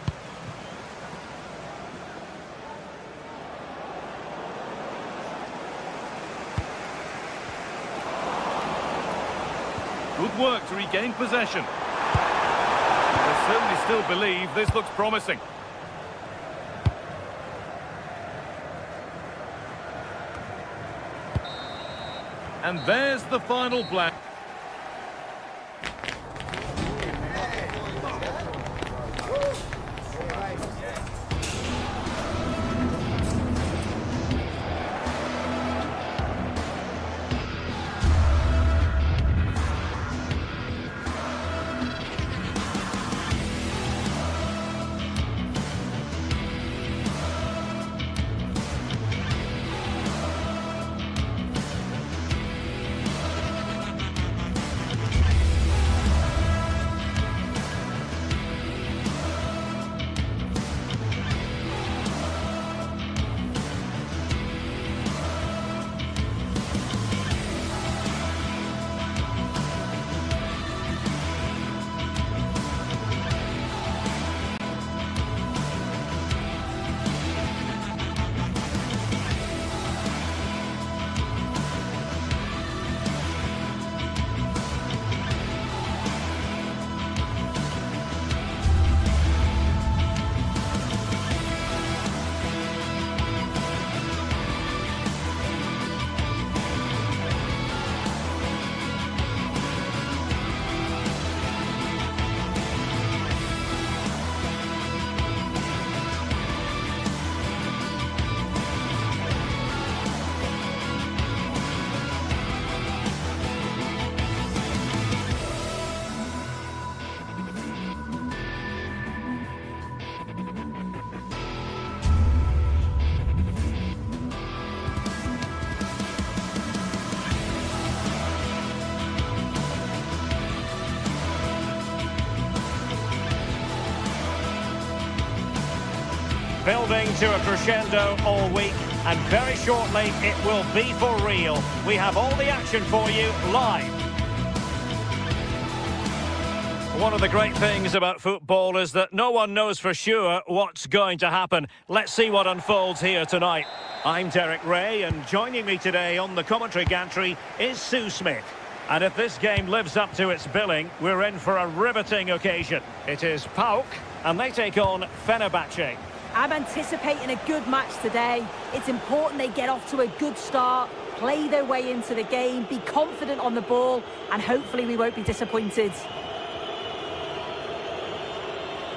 D: Good work to regain possession. They certainly still believe this looks promising. And there's the final blank.
A: Building to a crescendo all week, and very shortly it will be for real. We have all the action for you live. One of the great things about football is that no one knows for sure what's going to happen. Let's see what unfolds here tonight. I'm Derek Ray, and joining me today on the commentary gantry is Sue Smith. And if this game lives up to its billing, we're in for a riveting occasion. It is PAOK, and they take on Fenerbahce.
B: I'm anticipating a good match today. It's important they get off to a good start, play their way into the game, be confident on the ball, and hopefully we won't be disappointed.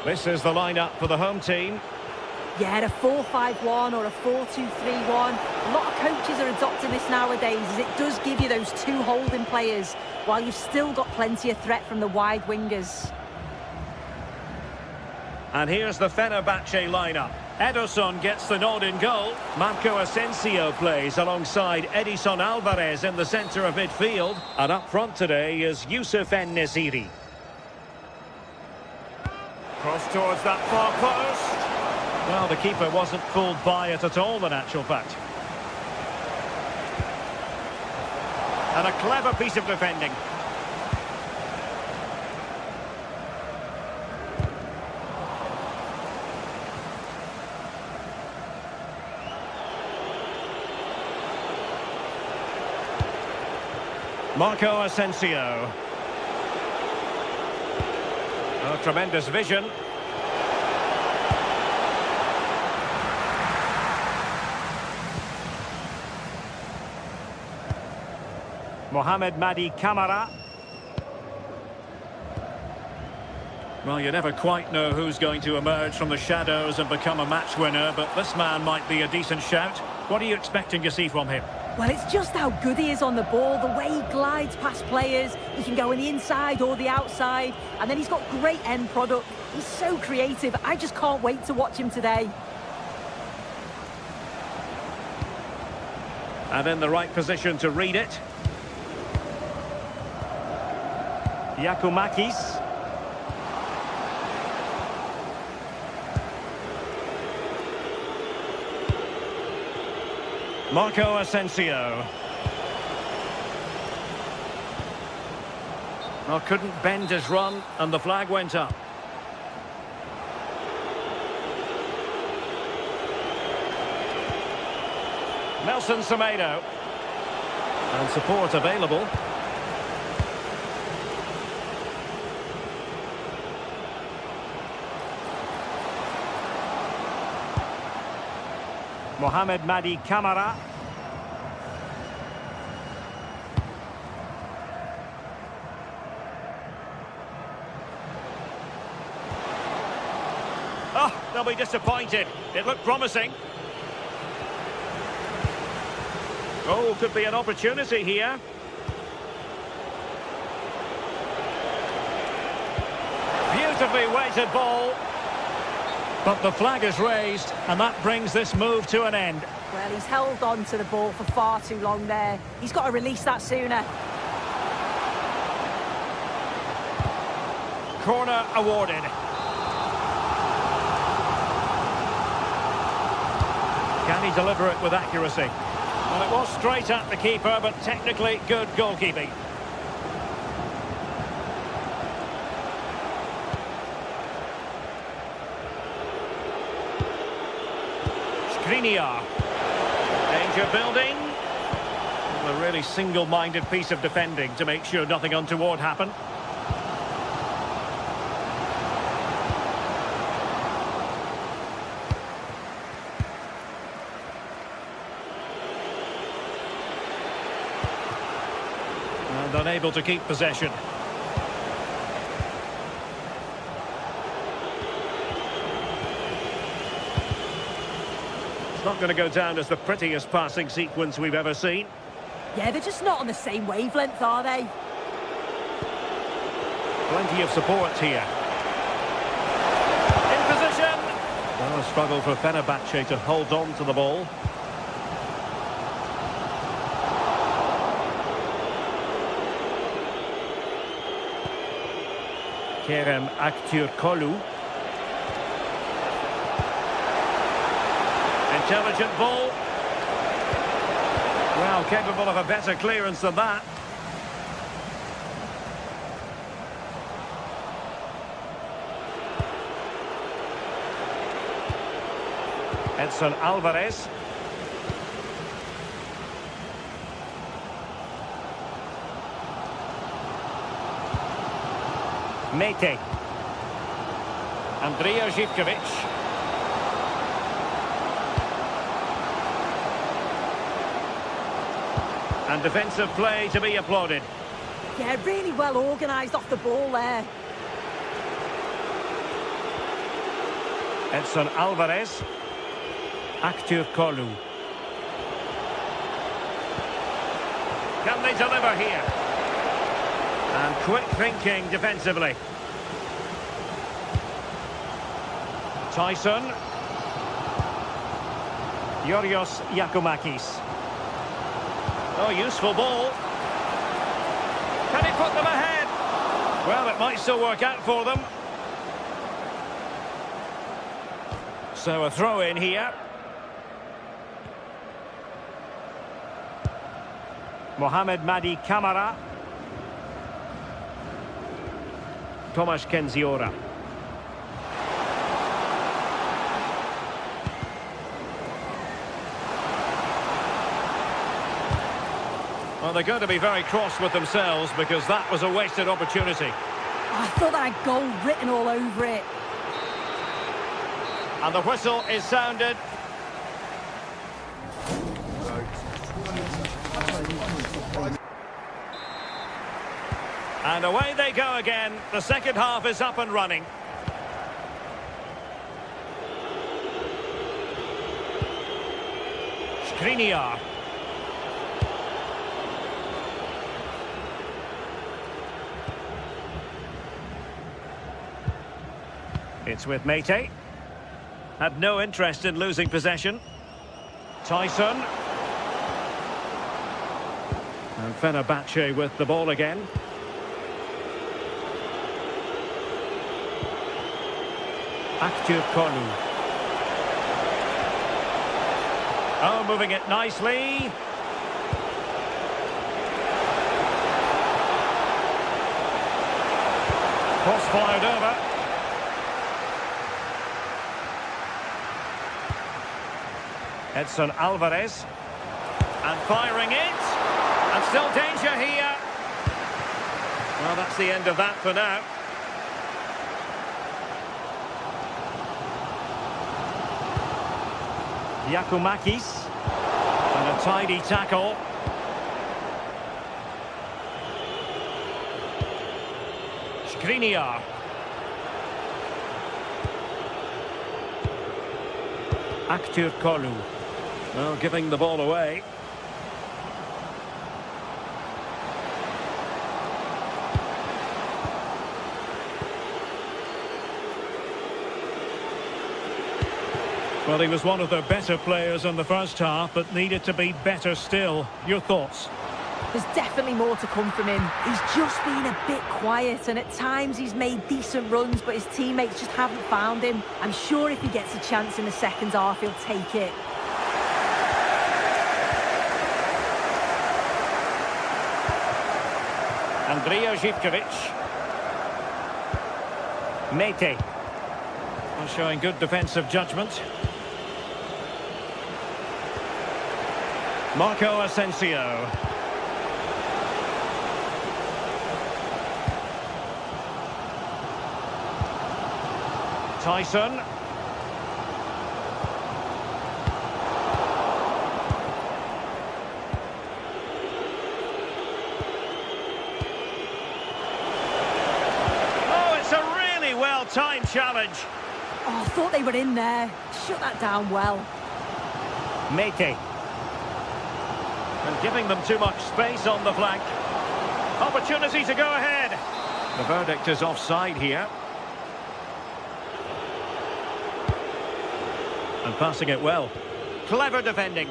A: This is the lineup for the home team.
B: Yeah, a 4-5-1 or a 4-2-3-1. A lot of coaches are adopting this nowadays, as it does give you those two holding players, while you've still got plenty of threat from the wide wingers.
A: And here's the Fenerbahce lineup. Ederson gets the nod in goal. Marco Asensio plays alongside Edison Alvarez in the centre of midfield. And up front today is Youssef En-Nesyri. Cross towards that far post. Well, the keeper wasn't fooled by it at all, in actual fact. And a clever piece of defending. Marco Asensio. Oh, tremendous vision. Mohamed Madi Camara. Well, you never quite know who's going to emerge from the shadows and become a match winner, but this man might be a decent shout. What are you expecting to see from him?
B: Well, it's just how good he is on the ball, the way he glides past players. He can go on the inside or the outside, and then he's got great end product. He's so creative. I just can't wait to watch him today.
A: And in the right position to read it. Giacomakis. Marco Asensio. Well, couldn't bend his run, and the flag went up. Nelson Semedo. And support available. Mohamed Madi Camara. Oh, they'll be disappointed. It looked promising. Oh, could be an opportunity here. Beautifully weighted ball. But the flag is raised, and that brings this move to an end.
B: Well, he's held on to the ball for far too long there. He's got to release that sooner.
A: Corner awarded. Can he deliver it with accuracy? Well, it was straight at the keeper, but technically good goalkeeping. Skriniar. Danger building. Well, a really single-minded piece of defending to make sure nothing untoward happened. And unable to keep possession. Not going to go down as the prettiest passing sequence we've ever seen.
B: Yeah, they're just not on the same wavelength, are they?
A: Plenty of support here. In position! Well, a struggle for Fenerbahce to hold on to the ball. Kerem Aktürkoğlu. Intelligent ball. Well, capable of a better clearance than that. Edson Alvarez. Mete. Andrija Živković. And defensive play to be applauded.
B: Yeah, really well organised off the ball there.
A: Edson Alvarez. Aktürkoğlu. Can they deliver here? And quick thinking defensively. Tyson. Yorios Giacomakis. Oh, useful ball. Can he put them ahead? Well, it might still work out for them. So a throw in here. Mohamed Madi Camara. Tomasz Kenziora. Well, they're going to be very cross with themselves because that was a wasted opportunity.
B: I thought that had goal written all over it.
A: And the whistle is sounded. And away they go again. The second half is up and running. Skriniar. It's with Mete. Had no interest in losing possession. Tyson. And Fenerbahce with the ball again. Kolu. Oh, moving it nicely. Cross fired over. Edson Alvarez. And firing it. And still danger here. Well, that's the end of that for now. Giacomakis. And a tidy tackle. Skriniar. Kolu. Well, giving the ball away. Well, he was one of their better players in the first half, but needed to be better still. Your thoughts?
B: There's definitely more to come from him. He's just been a bit quiet, and at times he's made decent runs, but his teammates just haven't found him. I'm sure if he gets a chance in the second half, he'll take it.
A: Andrija Zivkovic. Mete. Well, showing good defensive judgment. Marco Asensio. Tyson. Oh, it's a really well-timed challenge.
B: Oh, I thought they were in there. Shut that down well.
A: Mete. And giving them too much space on the flank. Opportunity to go ahead. The verdict is offside here. And passing it well. Clever defending.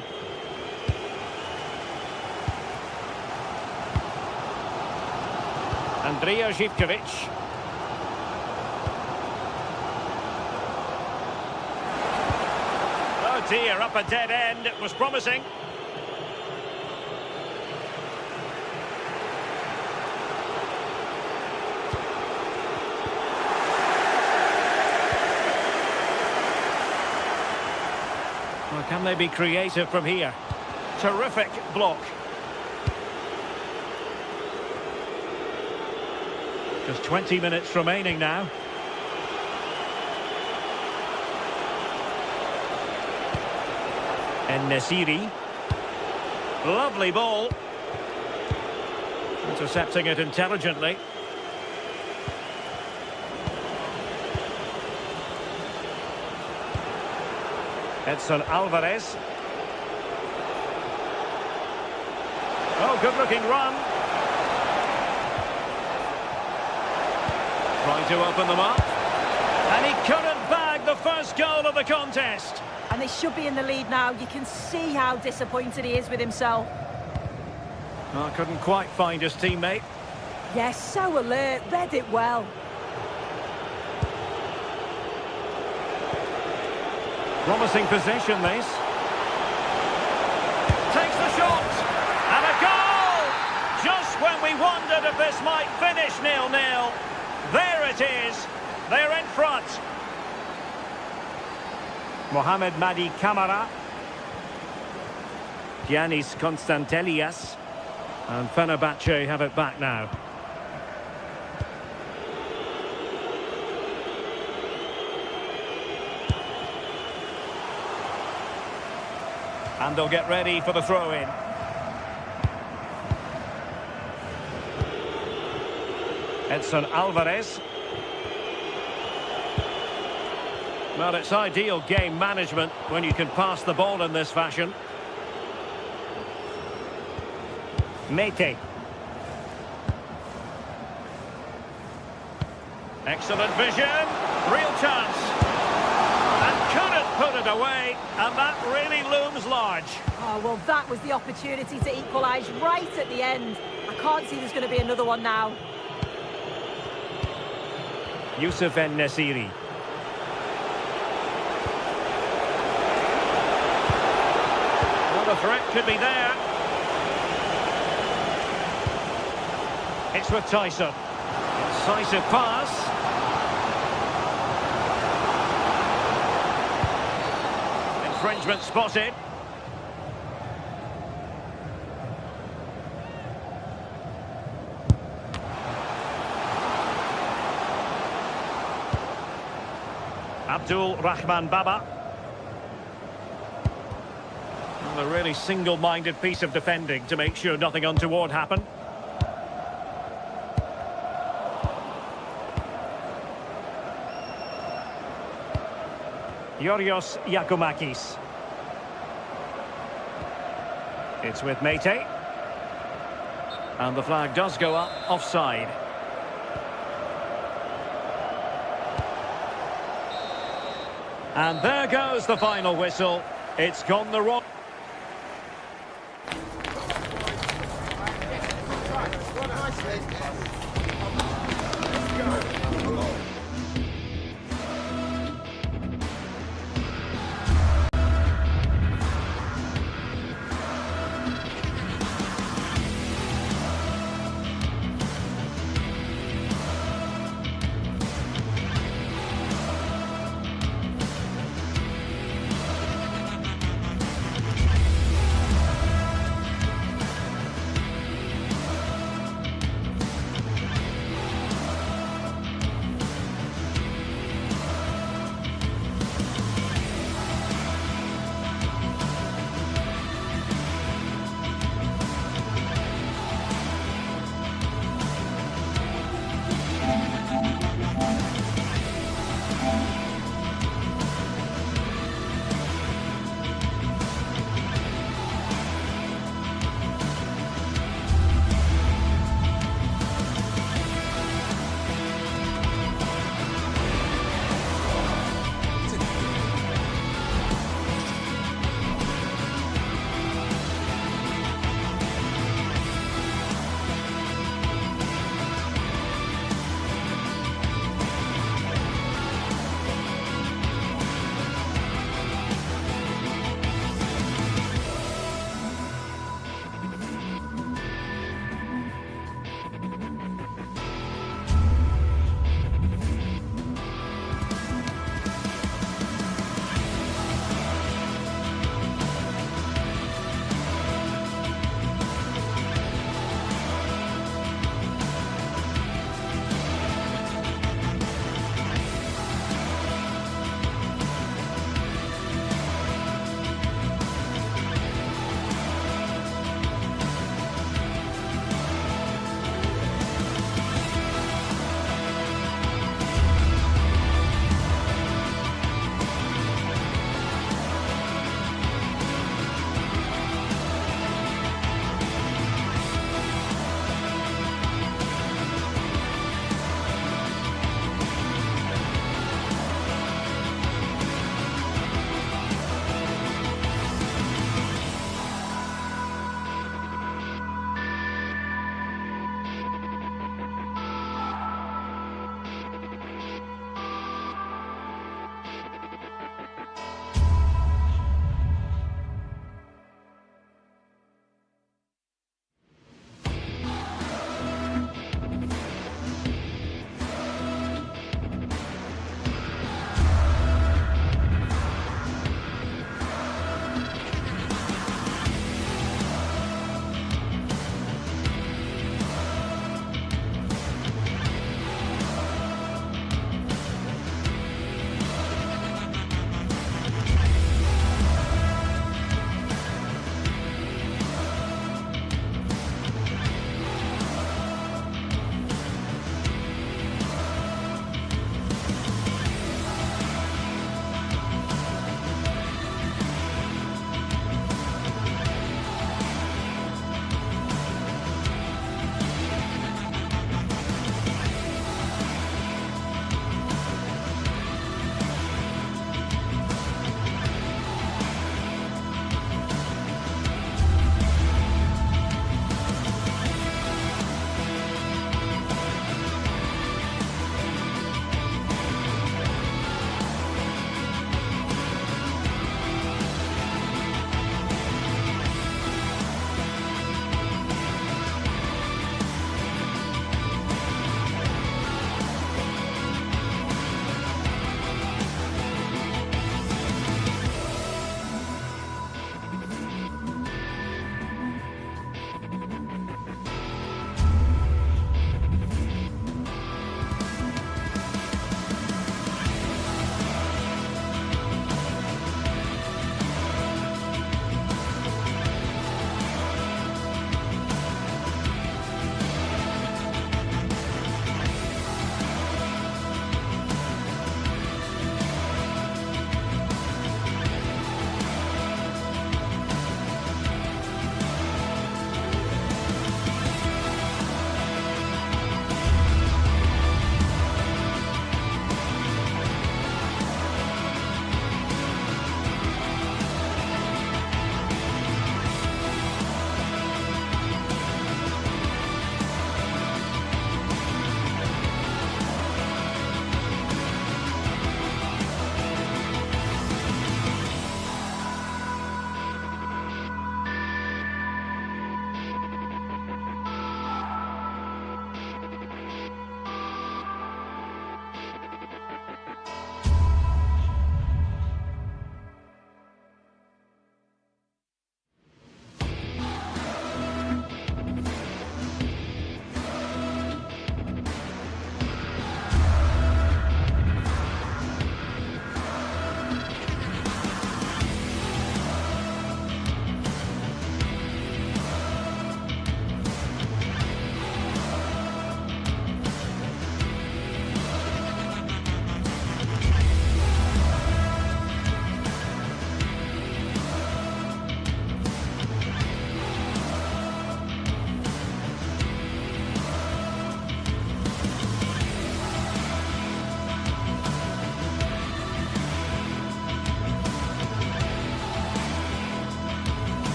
A: Andrija Zivkovic. Oh dear, up a dead end. It was promising. Well, can they be creative from here? Terrific block. Just 20 minutes remaining now. En-Nesyri. Lovely ball. Intercepting it intelligently. Edson Alvarez. Oh, good-looking run. Trying to open them up. And he couldn't bag the first goal of the contest.
B: And they should be in the lead now. You can see how disappointed he is with himself.
A: Oh, couldn't quite find his teammate.
B: Yes, so alert. Read it well.
A: Promising position, this. Takes the shot. And a goal! Just when we wondered if this might finish 0-0. There it is. They're in front. Mohamed Madi Camara. Giannis Constantelias. And Fenerbahce have it back now. And they'll get ready for the throw-in. Edson Alvarez. Well, it's ideal game management when you can pass the ball in this fashion. Mete. Excellent vision. Real chance. And couldn't put it away. And that really looms large.
B: Oh, well, that was the opportunity to equalise right at the end. I can't see there's going to be another one now.
A: Youssef En-Nesyri. Well, the threat could be there. It's with Tyson. Incisive pass. Infringement spotted. Abdul Rahman Baba. Well, a really single-minded piece of defending to make sure nothing untoward happened. Yorios Yakumakis. It's with Mete. And the flag does go up offside. And there goes the final whistle. It's gone the wrong...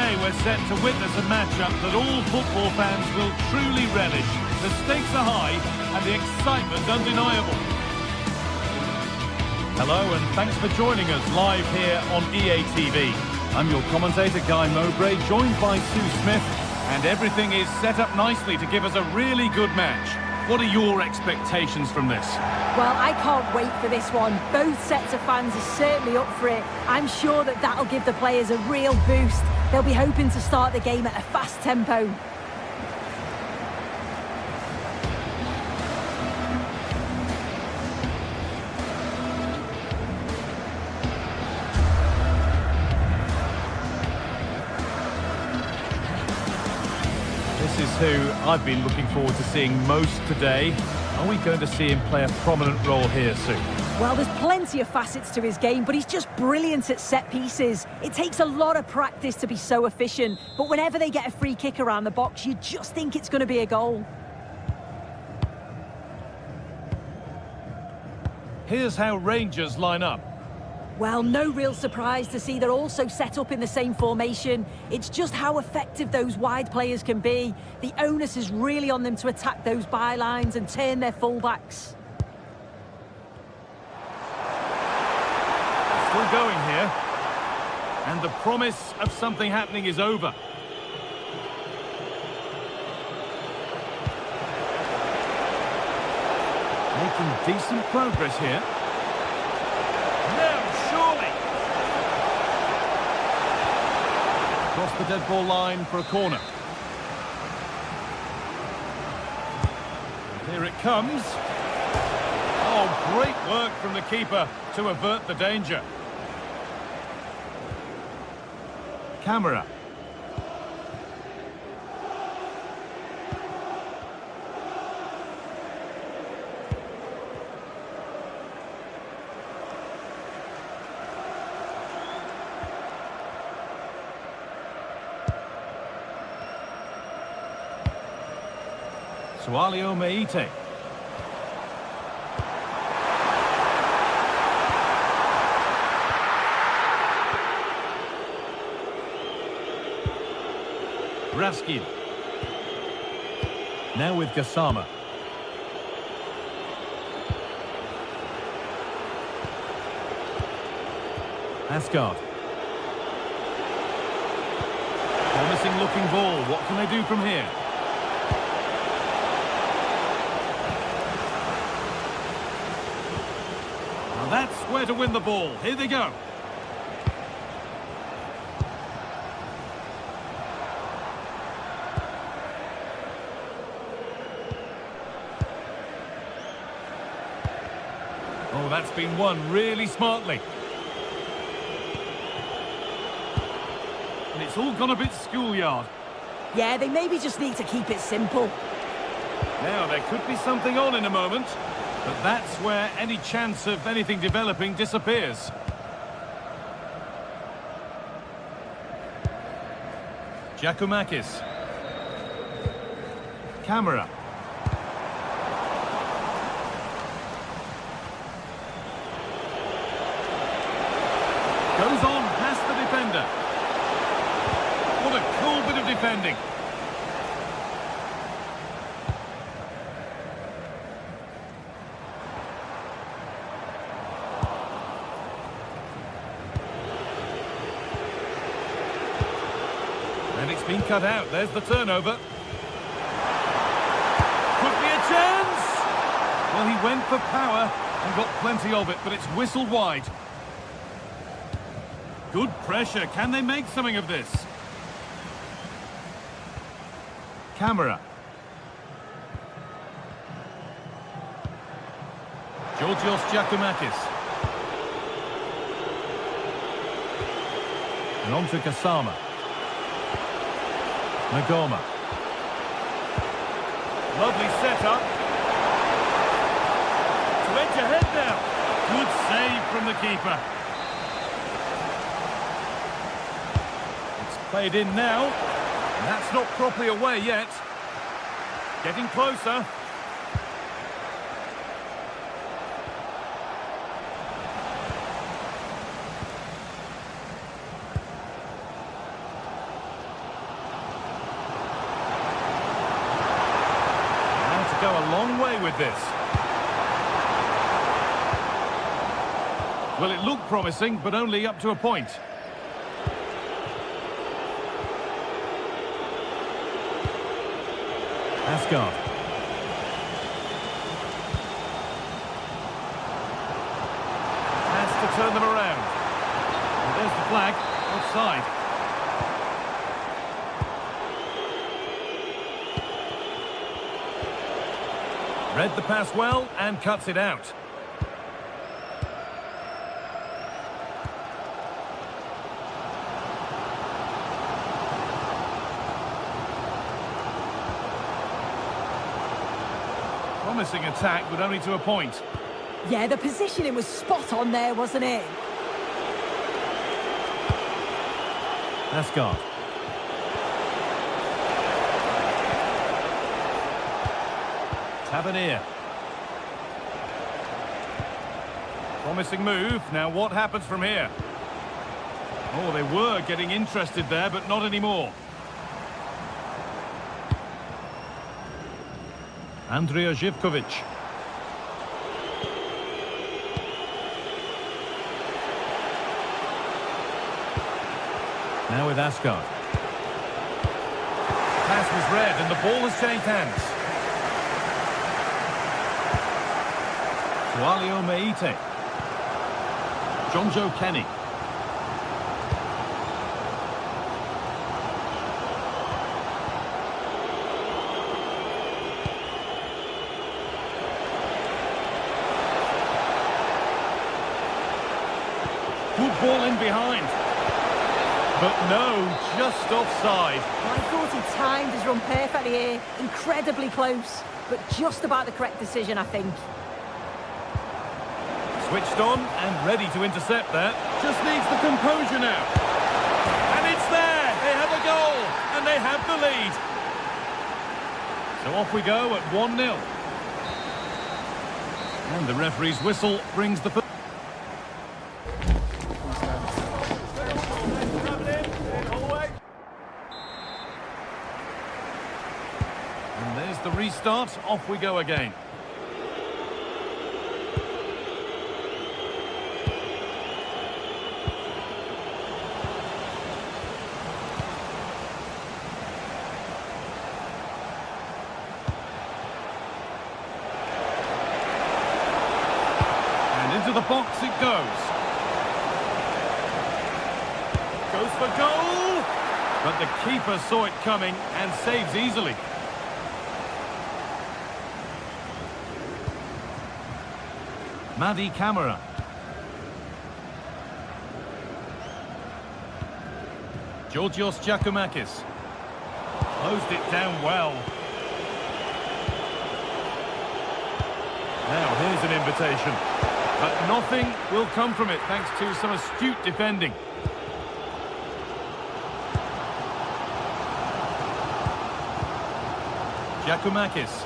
D: today we're set to witness a matchup that all football fans will truly relish. The stakes are high and the excitement undeniable. Hello and thanks for joining us live here on EA TV. I'm your commentator Guy Mowbray, joined by Sue Smith, and everything is set up nicely to give us a really good match. What are your expectations from this?
B: Well, I can't wait for this one. Both sets of fans are certainly up for it. I'm sure that that'll give the players a real boost. They'll be hoping to start the game at a fast tempo.
D: This is who I've been looking forward to seeing most today. Are we going to see him play a prominent role here soon?
B: Well, there's plenty of facets to his game, but he's just brilliant at set pieces. It takes a lot of practice to be so efficient, but whenever they get a free kick around the box, you just think it's going to be a goal.
D: Here's how Rangers line up.
B: Well, no real surprise to see they're also set up in the same formation. It's just how effective those wide players can be. The onus is really on them to attack those bylines and turn their fullbacks.
D: Still going here. And the promise of something happening is over. Making decent progress here. Across the dead ball line for a corner. Here it comes. Oh, great work from the keeper to avert the danger. Camera. Sualio Meite. Raskin. Now with Gassama. Asgard. Promising looking ball. What can they do from here? That's where to win the ball. Here they go. Oh, that's been won really smartly. And it's all gone a bit schoolyard.
B: Yeah, they maybe just need to keep it simple.
D: Now, there could be something on in a moment. But that's where any chance of anything developing disappears. Giacomakis. Camera. Goes on past the defender. What a cool bit of defending. And it's been cut out. There's the turnover. Could be a chance! Well, he went for power and got plenty of it, but it's whistled wide. Good pressure. Can they make something of this? Camera. Georgios Giacomakis. And on to Gassama. Nagoma. Lovely setup. To edge ahead now. Good save from the keeper. It's played in now. And that's not properly away yet. Getting closer. go a long way with this. Well, it looked promising, but only up to a point. Asgard. Has to turn them around. And there's the flag, offside. Read the pass well and cuts it out. Promising attack, but only to a point.
B: Yeah, the positioning was spot on there, wasn't it?
D: Asgard. Tavernier. Promising move. Now what happens from here? Oh, they were getting interested there, but not anymore. Andrija Živković. Now with Asgard. Pass was read and the ball has changed hands. Sualio Meite. Jonjo Kenny. Good ball in behind. But no, just offside.
B: I thought he timed his run perfectly here. Incredibly close, but just about the correct decision, I think.
D: Switched on and ready to intercept that. Just needs the composure now. And it's there. They have a goal. And they have the lead. So off we go at 1-0. And the referee's whistle brings the... And there's the restart. Off we go again. Into the box it goes. Goes for goal! But the keeper saw it coming and saves easily. Madi Camara. Georgios Giacomakis. Closed it down well. Now here's an invitation. But nothing will come from it thanks to some astute defending. Giacomakis.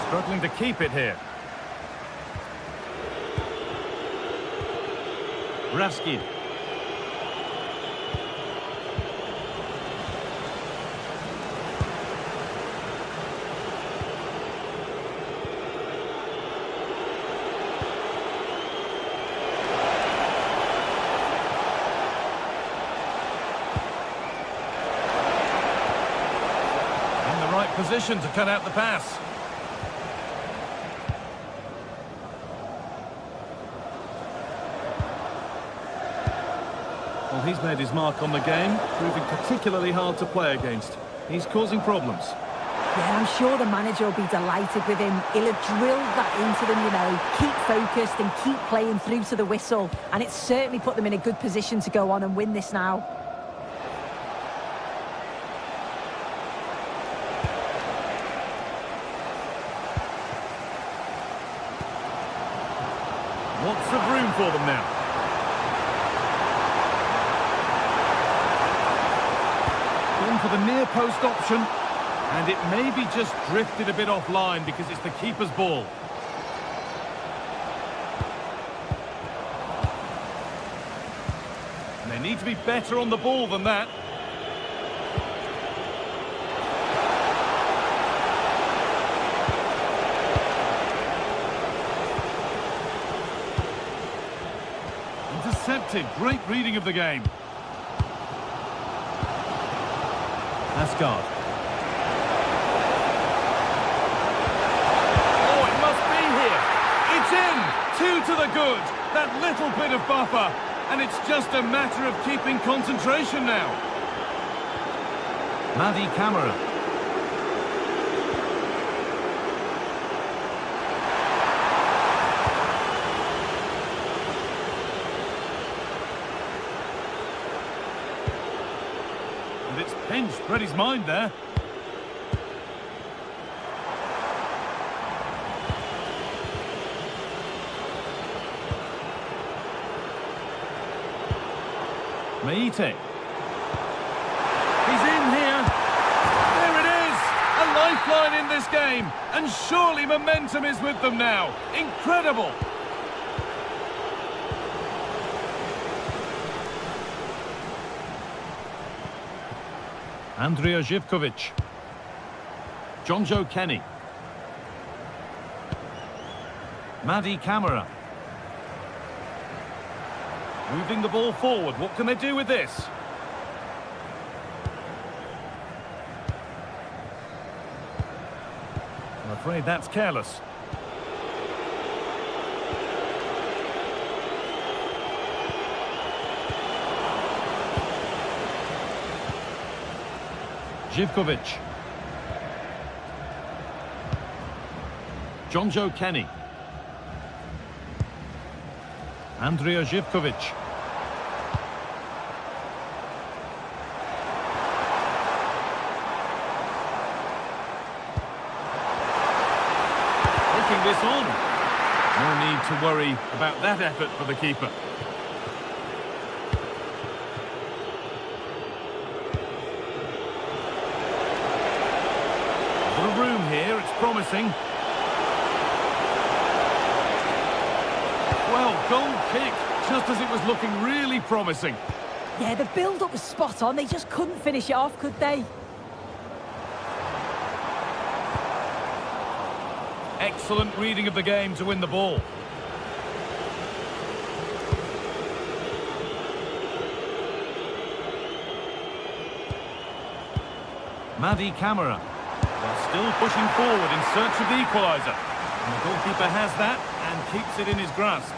D: Struggling to keep it here. Raskin. Position to cut out the pass. Well, he's made his mark on the game, proving particularly hard to play against. He's causing problems.
B: Yeah, I'm sure the manager will be delighted with him. He'll have drilled that into them, you know. Keep focused and keep playing through to the whistle. And it's certainly put them in a good position to go on and win this now.
D: Lots of room for them now. Going for the near post option, and it maybe just drifted a bit offline because it's the keeper's ball. And they need to be better on the ball than that. unobstructed. Great reading of the game. Asgard. Oh, it must be here. It's in. 2 to the good. That little bit of buffer. And it's just a matter of keeping concentration now. Madi Camara. And it's pinched, read his mind there. Meite. He's in here. There it is. A lifeline in this game. And surely momentum is with them now. Incredible. Andrea Zivkovic. Jonjo Kenny. Madi Camara. Moving the ball forward. What can they do with this? I'm afraid that's careless. Zivkovic. Jonjo Kenny. Andrea Zivkovic. Taking this on. No need to worry about that effort for the keeper. A little room here, it's promising. Well, goal kick, just as it was looking really promising.
B: Yeah, the build-up was spot on. They just couldn't finish it off, could they?
D: Excellent reading of the game to win the ball. Madi Camara. They're still pushing forward in search of the equaliser. And the goalkeeper has that and keeps it in his grasp.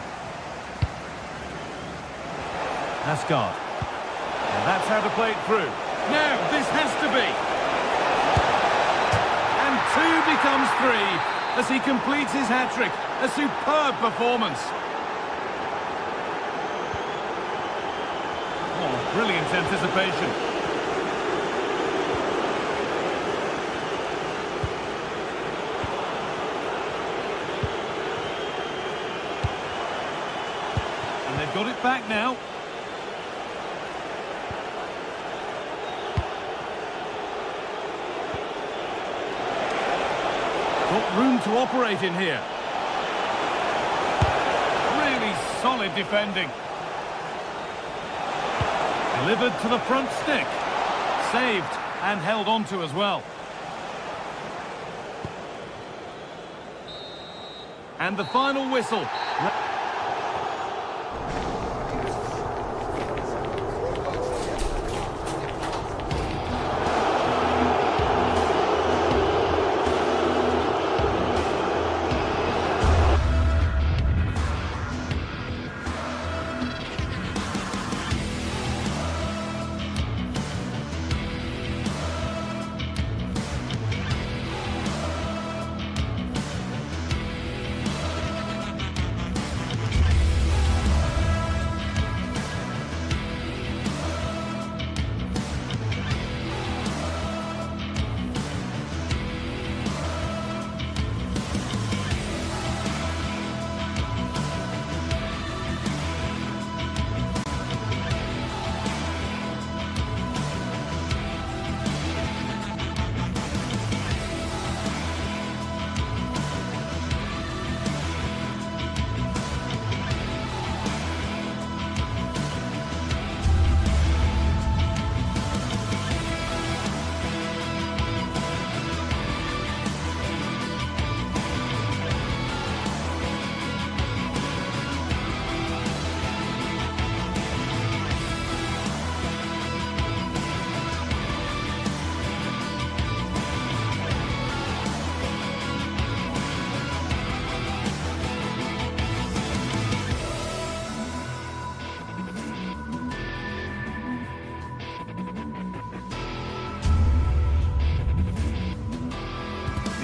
D: Asgard. And that's how to play it through. Now, this has to be. And 2 becomes 3 as he completes his hat-trick. A superb performance. Oh, brilliant anticipation. And they've got it back now. Got room to operate in here. Really solid defending. Delivered to the front stick. Saved and held on to as well. And the final whistle.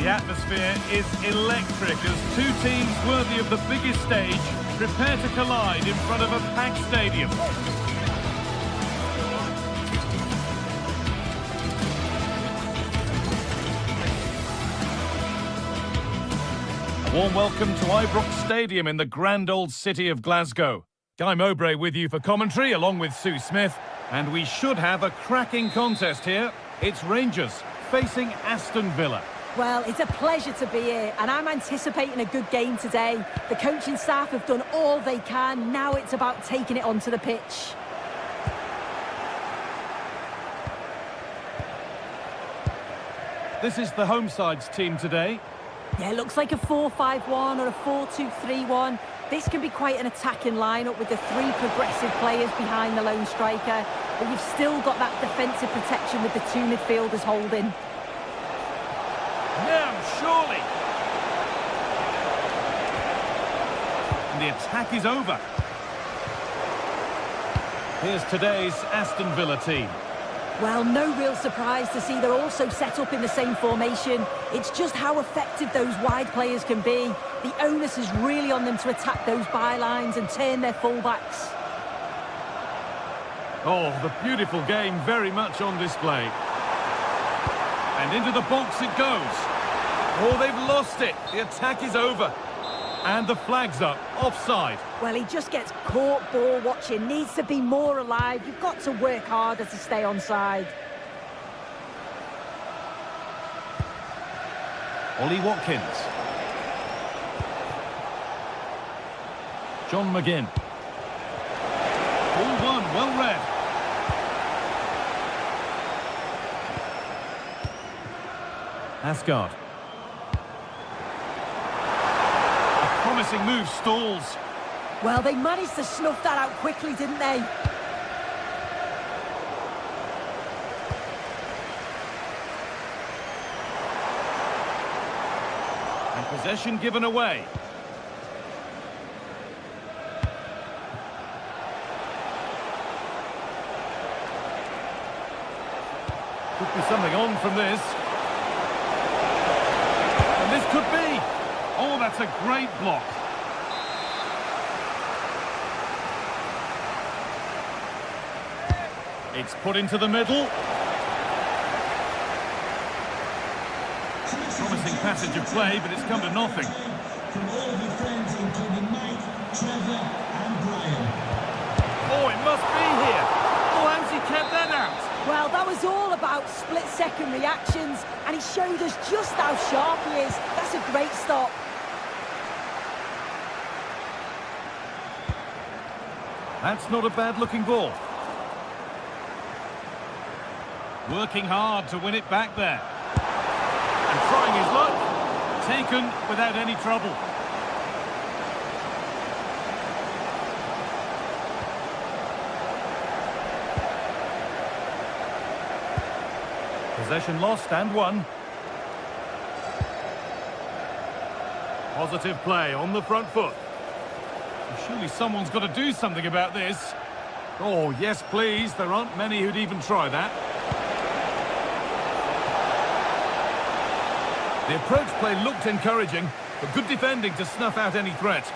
D: The atmosphere is electric as two teams worthy of the biggest stage prepare to collide in front of a packed stadium. A warm welcome to Ibrox Stadium in the grand old city of Glasgow. Guy Mowbray with you for commentary along with Sue Smith, and we should have a cracking contest here. It's Rangers facing Aston Villa.
B: Well, it's a pleasure to be here, and I'm anticipating a good game today. The coaching staff have done all they can. Now it's about taking it onto the pitch.
D: This is the home side's team today.
B: Yeah, it looks like a 4-5-1 or a 4-2-3-1. This can be quite an attacking lineup with the three progressive players behind the lone striker, but you've still got that defensive protection with the two midfielders holding.
D: Now, surely. And the attack is over. Here's today's Aston Villa team.
B: Well, no real surprise to see they're also set up in the same formation. It's just how effective those wide players can be. The onus is really on them to attack those bylines and turn their fullbacks.
D: Oh, the beautiful game very much on display. And into the box it goes. Oh, they've lost it. The attack is over. And the flag's up. Offside.
B: Well, he just gets caught ball watching. Needs to be more alive. You've got to work harder to stay onside.
D: Ollie Watkins. John McGinn. Ball one, well read. Asgard. Promising move stalls.
B: Well, they managed to snuff that out quickly, didn't they?
D: And possession given away. Could be something on from this. And this could be. Oh, that's a great block. It's put into the middle. Promising passage of play, but it's come to nothing.
E: From all of your friends, including Mike, Trevor and Brian.
D: Oh, it must be here. Oh, how's he kept that out?
B: Well, that was all about split-second reactions, and he showed us just how sharp he is. That's a great stop.
D: That's not a bad-looking ball. Working hard to win it back there. And trying his luck. Taken without any trouble. Possession lost and won. Positive play on the front foot. Surely someone's got to do something about this. Oh, yes, please. There aren't many who'd even try that. The approach play looked encouraging, but good defending to snuff out any threat.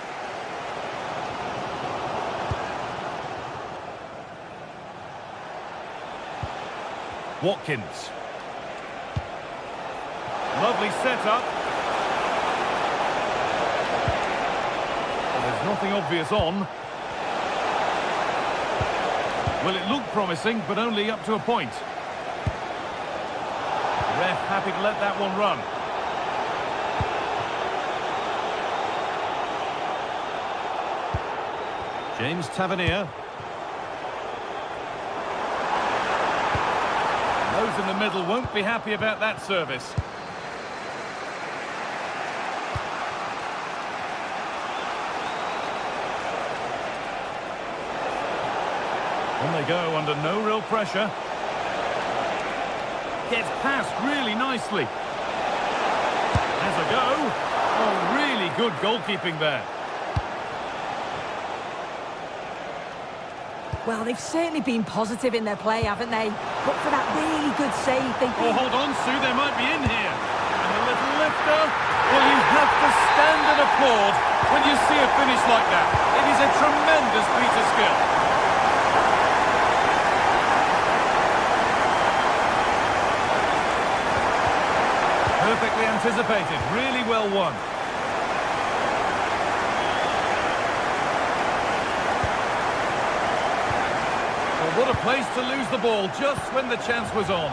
D: Watkins. Lovely setup. There's nothing obvious on. Well, it looked promising, but only up to a point. Ref happy to let that one run. James Tavernier. Those in the middle won't be happy about that service. On they go under no real pressure. Gets past really nicely. Has a go. Oh, really good goalkeeping there.
B: Well, they've certainly been positive in their play, haven't they? But for that really good save, they've been...
D: Oh, hold on, Sue, they might be in here. And the little lifter. Well, you have to stand and applaud when you see a finish like that. It is a tremendous piece of skill. Perfectly anticipated, really well won. Well, what a place to lose the ball just when the chance was on.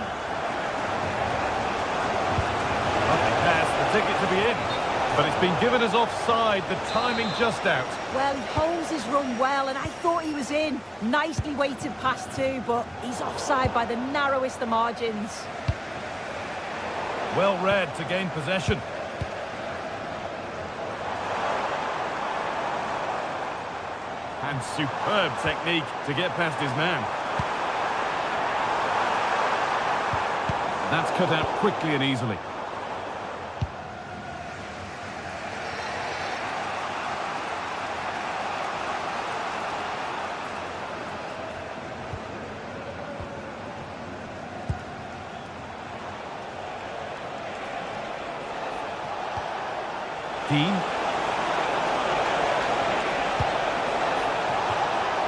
D: Lovely pass, the ticket to be in. But it's been given as offside, the timing just out.
B: Well, he holds his run well, and I thought he was in. Nicely weighted pass too, but he's offside by the narrowest of margins.
D: Well read to gain possession. And superb technique to get past his man. That's cut out quickly and easily. Dean.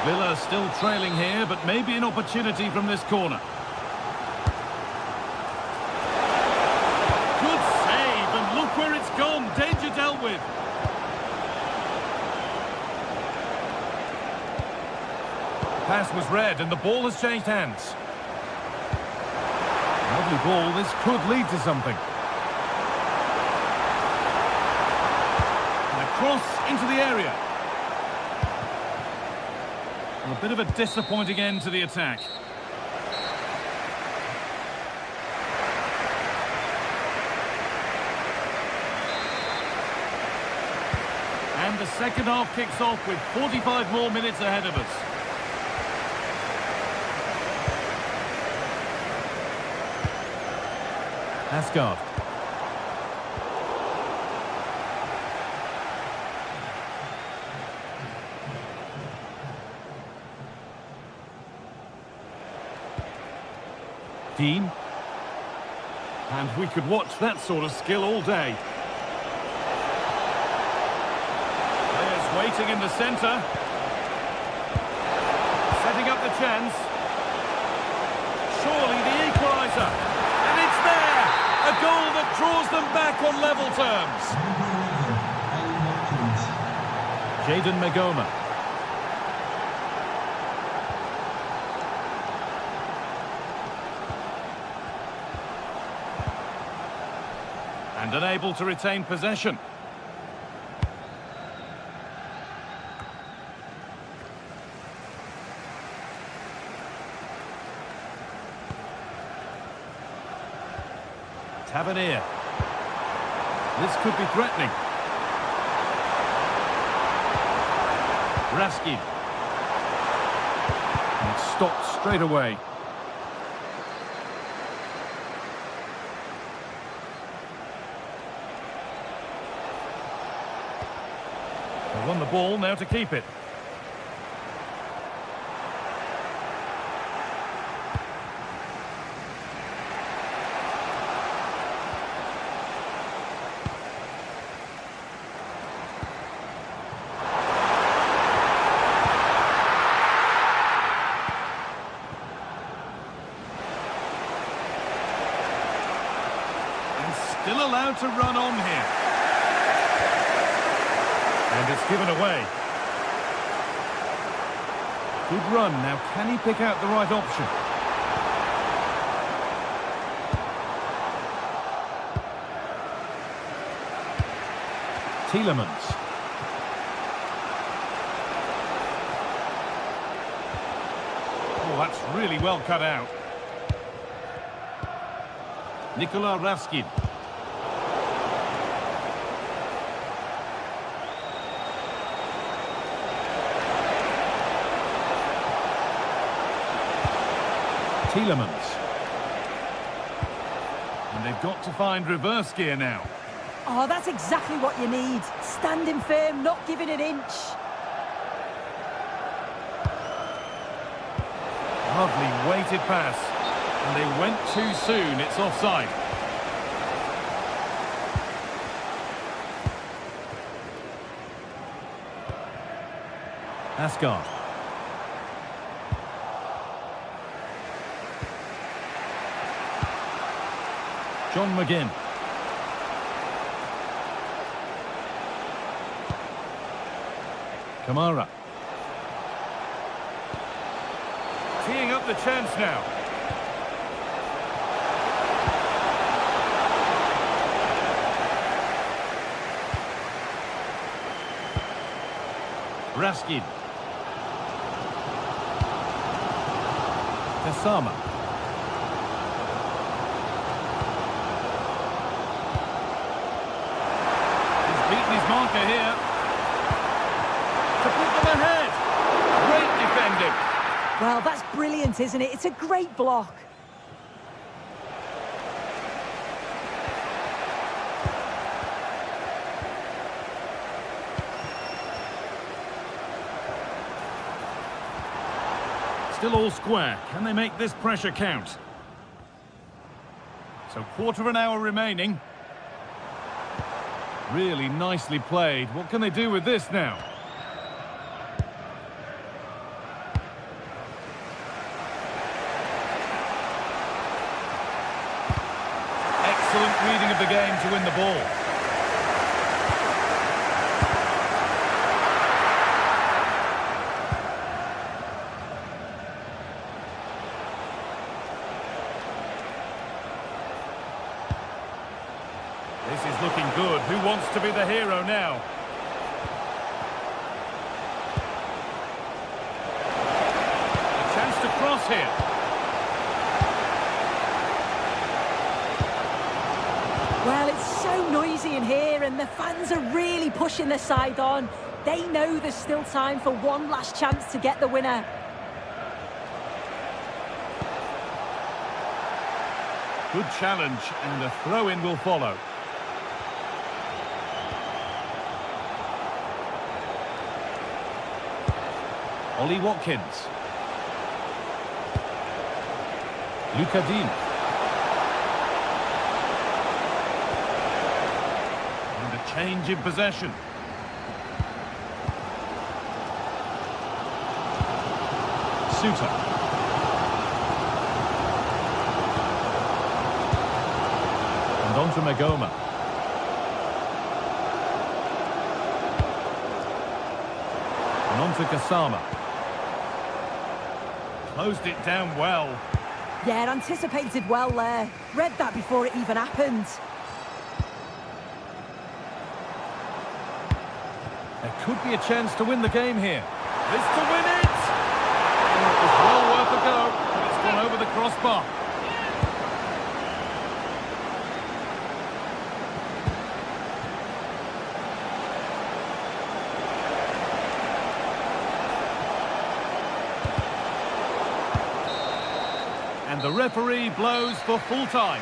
D: Villa still trailing here, but maybe an opportunity from this corner. Good save, and look where it's gone. Danger dealt with. Pass was read, and the ball has changed hands. Lovely ball. This could lead to something. Cross into the area. A bit of a disappointing end to the attack. And the second half kicks off with 45 more minutes ahead of us. Asgard. Dean. And we could watch that sort of skill all day. Players waiting in the centre. Setting up the chance. Surely the equaliser. And it's there! A goal that draws them back on level terms. Jadon Magoma. And unable to retain possession. Tavernier. This could be threatening. Raskin. And it's stopped straight away. They won the ball, now to keep it. Still allowed to run on here. And it's given away. Good run. Now, can he pick out the right option? Tielemans. Oh, that's really well cut out. Nikola Raskin. Tielemans. And they've got to find reverse gear now.
B: Oh, that's exactly what you need. Standing firm, not giving an inch.
D: Lovely weighted pass. And they went too soon. It's offside. Asgard. John McGinn. Kamara. Teeing up the chance now. Raskin. Kasama. He's beaten his marker here. To put them ahead. Great defending.
B: Well, that's brilliant, isn't it? It's a great block.
D: Still all square. Can they make this pressure count? So quarter of an hour remaining. Really nicely played. What can they do with this now? Excellent reading of the game to win the ball. This is looking good. Who wants to be the hero now? A chance to cross here.
B: Well, it's so noisy in here and the fans are really pushing their side on. They know there's still time for one last chance to get the winner.
D: Good challenge, and the throw-in will follow. Ollie Watkins. Luka Dean. And a change in possession. Suter. And on to Magoma. And on to Kasama. Closed it down well.
B: Yeah, anticipated well there. Read that before it even happened.
D: There could be a chance to win the game here. This to win it! Oh, it was well worth a go, but it's gone over the crossbar. And the referee blows for full time.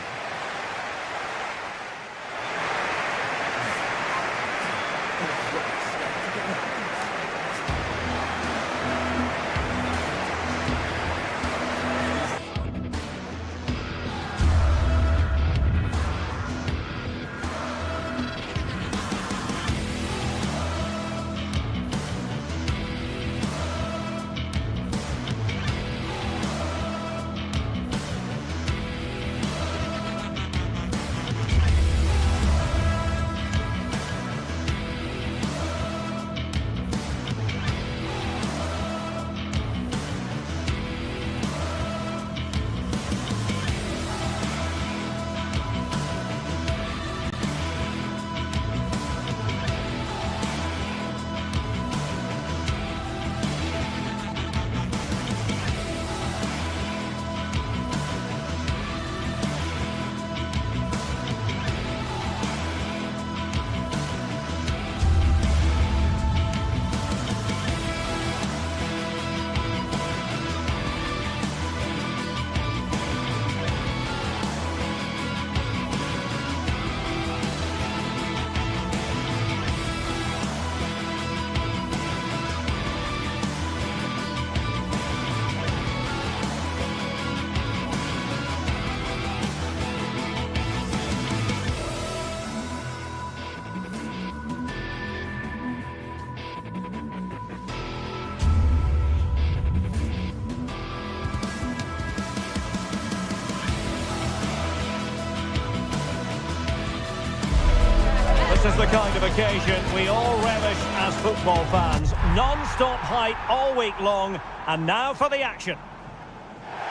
A: This is the kind of occasion we all relish as football fans. Non-stop hype all week long, and now for the action.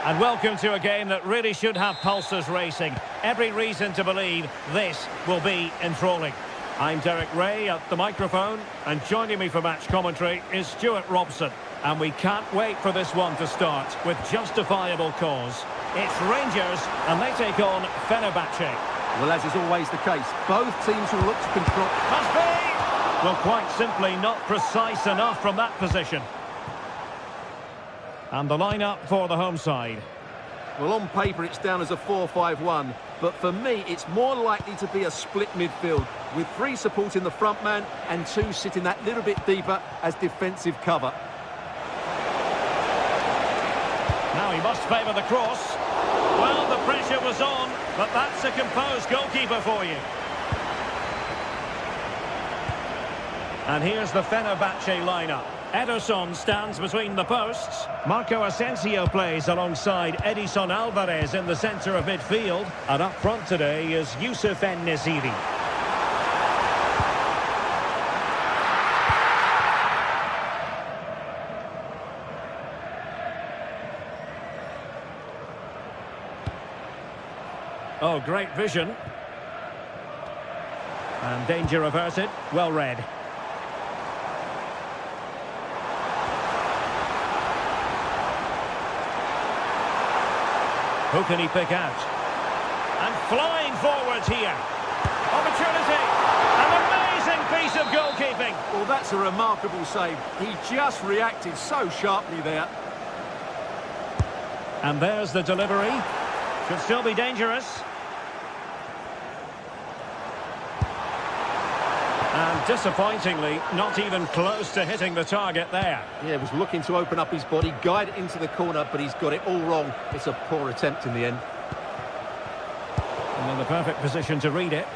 A: And welcome to a game that really should have pulses racing. Every reason to believe this will be enthralling. I'm Derek Ray at the microphone, and joining me for match commentary is Stuart Robson. And we can't wait for this one to start with justifiable cause. It's Rangers, and they take on Fenerbahce.
C: Well, as is always the case, both teams will look to control.
A: Must be! Well, quite simply not precise enough from that position. And the lineup for the home side.
C: Well, on paper it's down as a 4-5-1, but for me it's more likely to be a split midfield, with 3 supporting the front man and 2 sitting that little bit deeper as defensive cover.
A: Now he must favour the cross. Well, the pressure was on, but that's a composed goalkeeper for you. And here's the Fenerbahce lineup. Ederson stands between the posts. Marco Asensio plays alongside Edison Alvarez in the centre of midfield. And up front today is Youssef En-Nesyri. Oh, great vision. And danger averted. Well read. Who can he pick out? And flying forwards here. Opportunity. An amazing piece of goalkeeping.
C: Well, that's a remarkable save. He just reacted so sharply there.
A: And there's the delivery. Could still be dangerous. And disappointingly, not even close to hitting the target there.
C: Yeah, was looking to open up his body, guide it into the corner, but he's got it all wrong. It's a poor attempt in the end.
A: And in the perfect position to read it.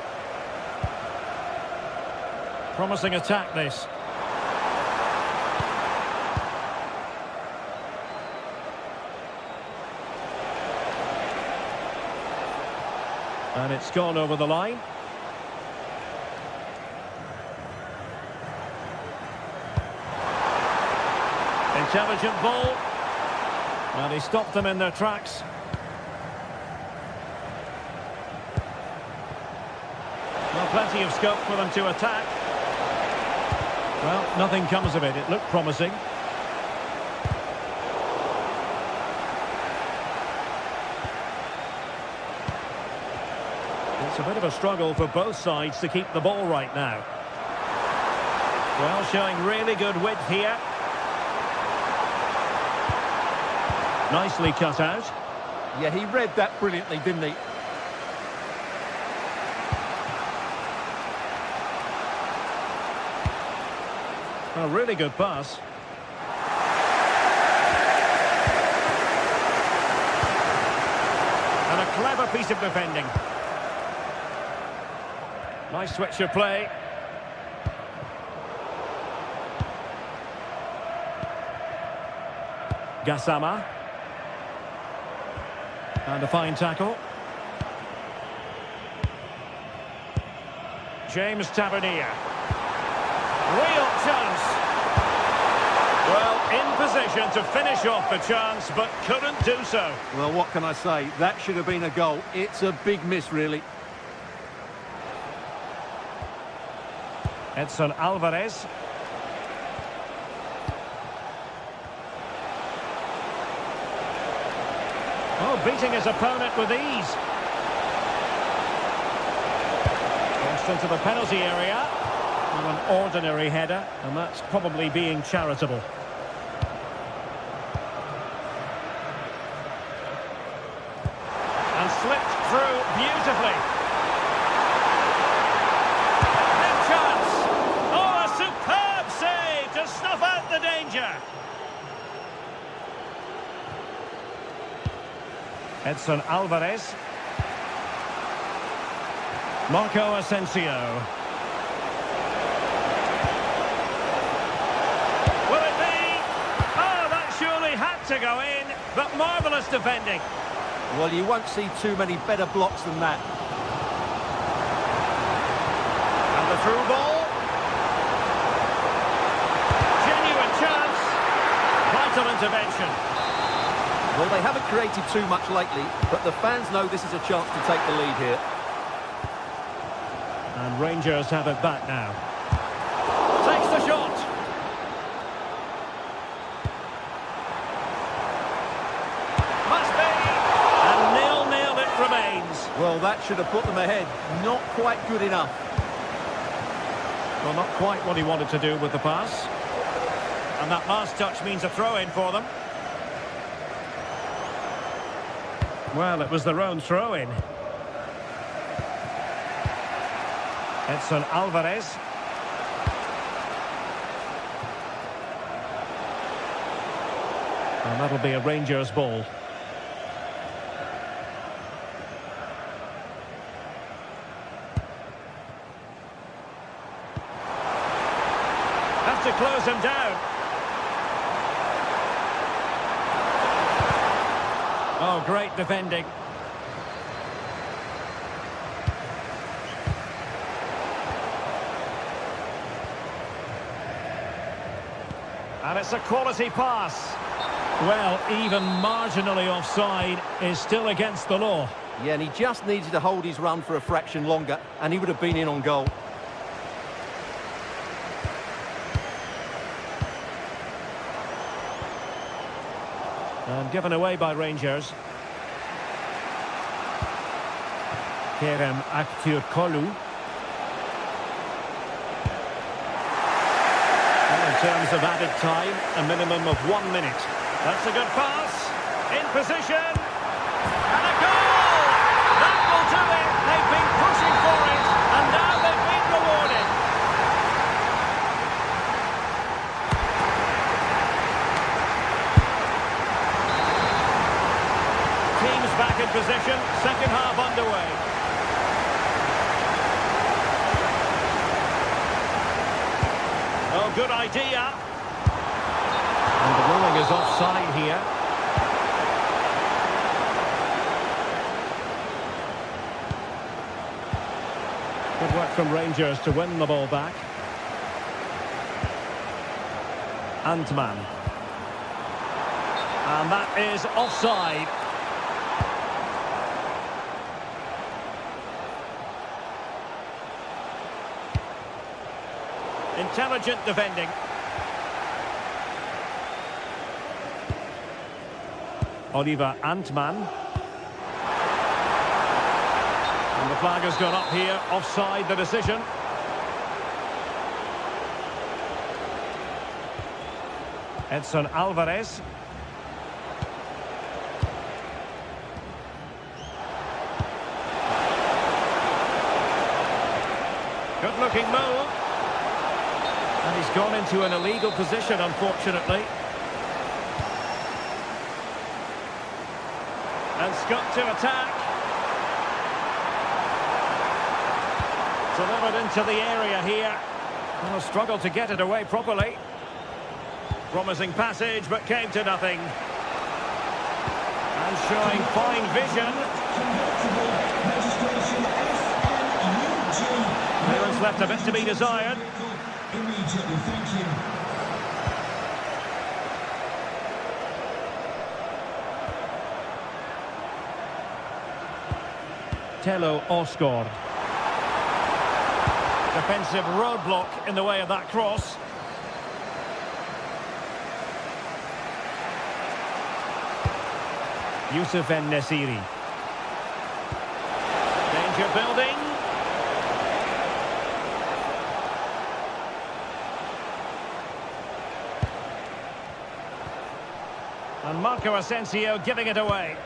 A: Promising attack, this. And it's gone over the line. Intelligent ball. And he stopped them in their tracks. Well, plenty of scope for them to attack. Well, nothing comes of it. It looked promising. It's a bit of a struggle for both sides to keep the ball right now. Well, showing really good width here. Nicely cut out.
C: Yeah, he read that brilliantly, didn't he?
A: A really good pass. And a clever piece of defending. Nice switch of play. Gassama. And a fine tackle. James Tavernier. Real chance. Well, in position to finish off the chance, but couldn't do so.
C: Well, what can I say? That should have been a goal. It's a big miss, really.
A: Edson Alvarez. Oh, beating his opponent with ease. Crossed into the penalty area. With an ordinary header, and that's probably being charitable. And slipped through beautifully. Big chance. Oh, a superb save to snuff out the danger. Edson Alvarez. Marco Asensio. Will it be? Oh, that surely had to go in, but marvellous defending.
C: Well, you won't see too many better blocks than that.
A: And the through ball. Genuine chance. Vital intervention.
C: Well, they haven't created too much lately, but the fans know this is a chance to take the lead here.
A: And Rangers have it back now. Takes the shot. Must be. And 0-0 it remains.
C: Well, that should have put them ahead. Not quite good enough.
A: Well, not quite what he wanted to do with the pass. And that last touch means a throw-in for them. Well, it was their own throw-in. Edson Alvarez. And that'll be a Rangers ball. Have to close him down. Oh, great defending. And it's a quality pass. Well, even marginally offside is still against the law.
C: Yeah, and he just needed to hold his run for a fraction longer, and he would have been in on goal.
A: And given away by Rangers. Kerem Aktürkoğlu. In terms of added time, a minimum of 1 minute. That's a good pass. In position. And a goal! That will do it. They've been pushing for it. And now they've been rewarded. Teams back in position. Second half underway. Oh, good idea. And the ruling is offside here. Good work from Rangers to win the ball back. Antman. And that is offside. Intelligent defending. Oliver Antman. And the flag has gone up here. Offside the decision. Edson Alvarez. Good looking move. And he's gone into an illegal position, unfortunately. And Scott to attack. Delivered into the area here. Well, struggled to get it away properly. Promising passage, but came to nothing. And showing fine vision. Clearance left a bit to be desired.
E: Immediately, thank you.
A: Tello Osgård. Defensive roadblock in the way of that cross. Youssef En-Nesyri. Danger building. And Marco Asensio giving it away.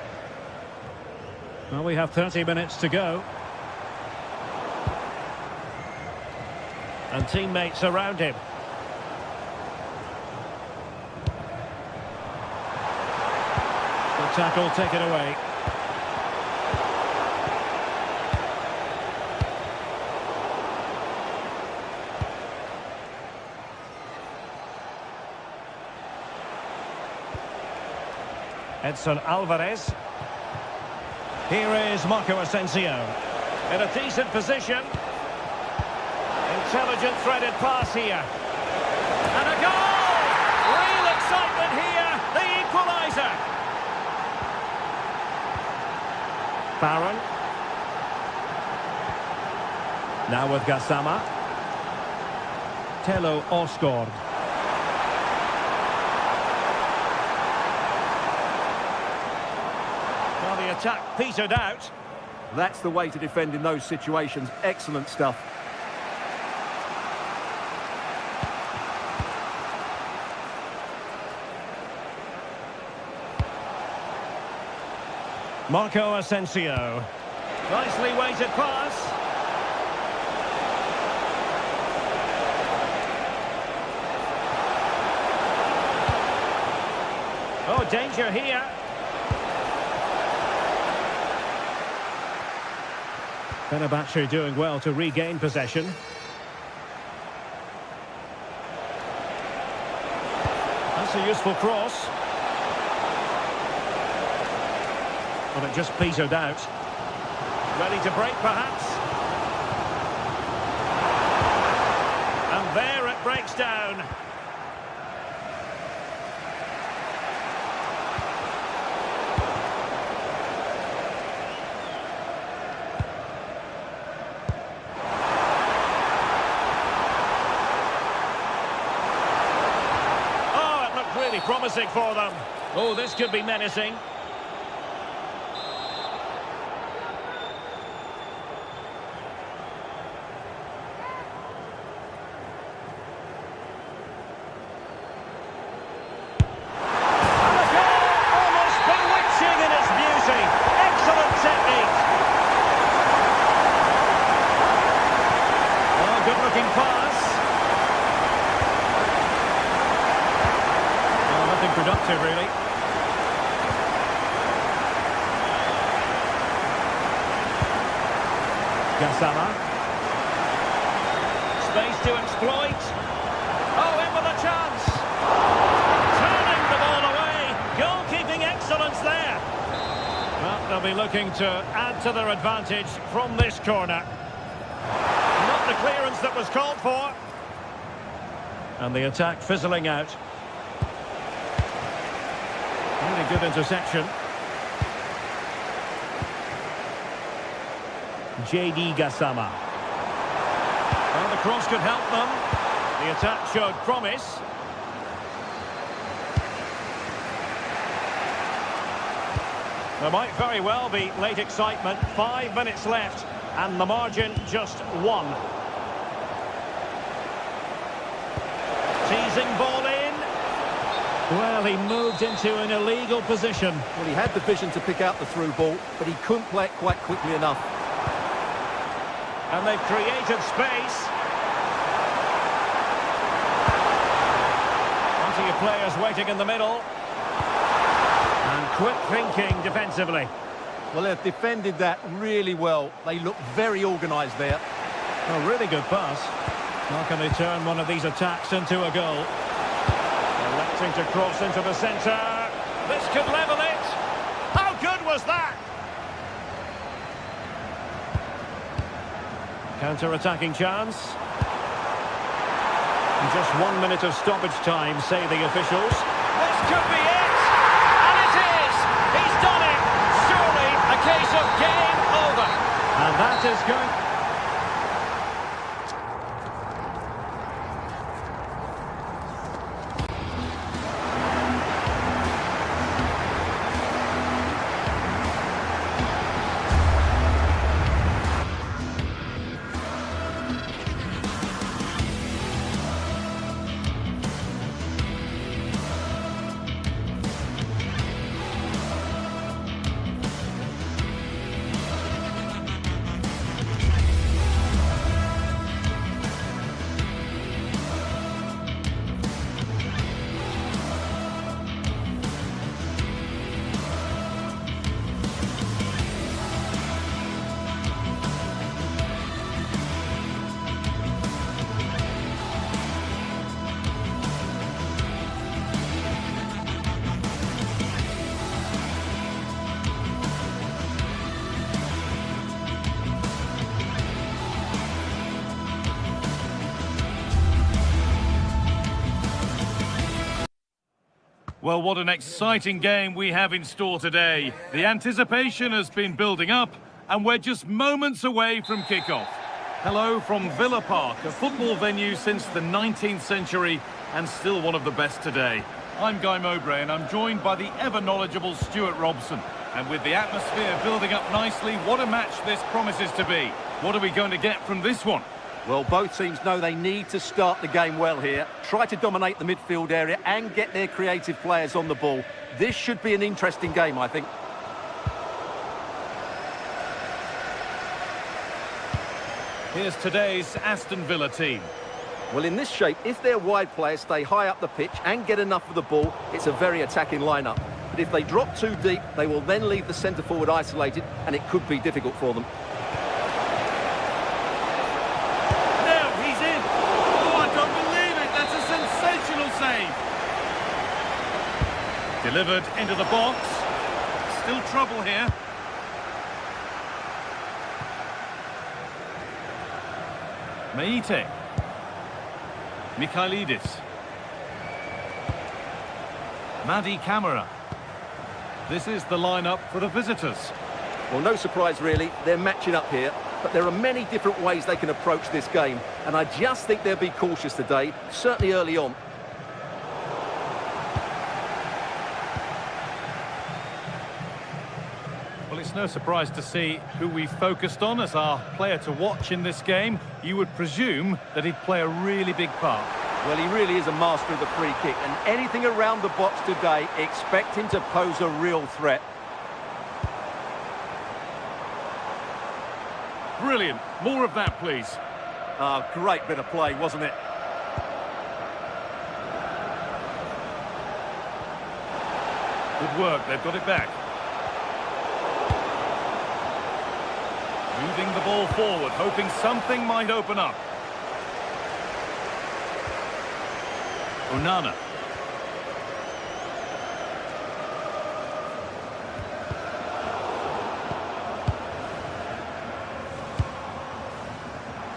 A: Well, we have 30 minutes to go. And teammates around him. Good tackle taken away. Edson Alvarez. Here is Marco Asensio. In a decent position. In Intelligent threaded pass here. And a goal! Real excitement here, the equaliser. Barron. Now with Gassama. Tello Osgård. Well, the attack petered out.
C: That's the way to defend in those situations. Excellent stuff.
A: Marco Asensio. Nicely weighted pass. Oh, danger here. Fenerbahce doing well to regain possession. That's a useful cross. Well, it just petered out. Ready to break, perhaps. And there it breaks down. Oh, it looked really promising for them. Oh, this could be menacing. Good-looking pass. Well, nothing productive, really. Gassama. Space to exploit. Oh, in with a chance. Turning the ball away. Goalkeeping excellence there. Well, they'll be looking to add to their advantage from this corner. Not the clearance that was called for. And the attack fizzling out. Really good interception. JD Gassama. Well, the cross could help them. The attack showed promise. There might very well be late excitement. 5 minutes left. And the margin just 1. Teasing ball in. Well, he moved into an illegal position.
C: Well, he had the vision to pick out the through ball, but he couldn't play it quite quickly enough.
A: And they've created space. Plenty of players waiting in the middle. And quick thinking defensively.
C: Well, they've defended that really well. They look very organised there.
A: A really good pass. How can they turn one of these attacks into a goal? Electing to cross into the centre. This could level it. How good was that? Counter-attacking chance. And just 1 minute of stoppage time, say the officials. This could be it! And it is! He's done it! Surely a case of game over. And that is good.
D: Well, what an exciting game we have in store today. The anticipation has been building up, and we're just moments away from kickoff. Hello from Villa Park, a football venue since the 19th century, and still one of the best today. I'm Guy Mowbray, and I'm joined by the ever-knowledgeable Stuart Robson. And with the atmosphere building up nicely, what a match this promises to be. What are we going to get from this one?
C: Well, both teams know they need to start the game well here, try to dominate the midfield area and get their creative players on the ball. This should be an interesting game, I think.
D: Here's today's Aston Villa team.
C: Well, in this shape, if their wide players stay high up the pitch and get enough of the ball, it's a very attacking lineup. But if they drop too deep, they will then leave the centre-forward isolated, and it could be difficult for them.
D: Delivered into the box. Still trouble here. Meite. Mikhailidis. Madi Camara. This is the lineup for the visitors.
C: Well, no surprise really, they're matching up here, but there are many different ways they can approach this game, and I just think they'll be cautious today, certainly early on.
D: Well, it's no surprise to see who we focused on as our player to watch in this game. You would presume that he'd play a really big part.
C: Well, he really is a master of the free kick, and anything around the box today, expect him to pose a real threat.
D: Brilliant. More of that, please.
C: Great bit of play, wasn't it?
D: Good work. They've got it back. Moving the ball forward, hoping something might open up. Onana.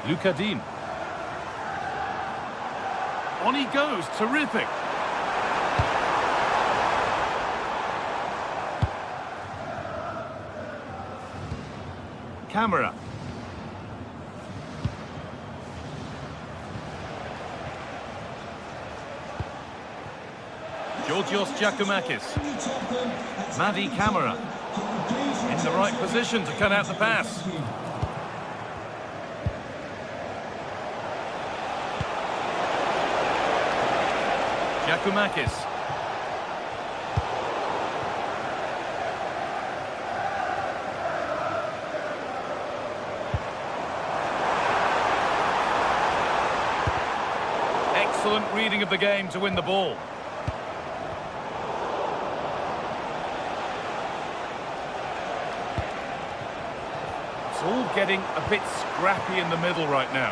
D: Lucadine. On he goes, terrific. Camera. Georgios Giacomakis. Madi Camara. In the right position to cut out the pass. Giacomakis. Excellent reading of the game to win the ball. It's all getting a bit scrappy in the middle right now.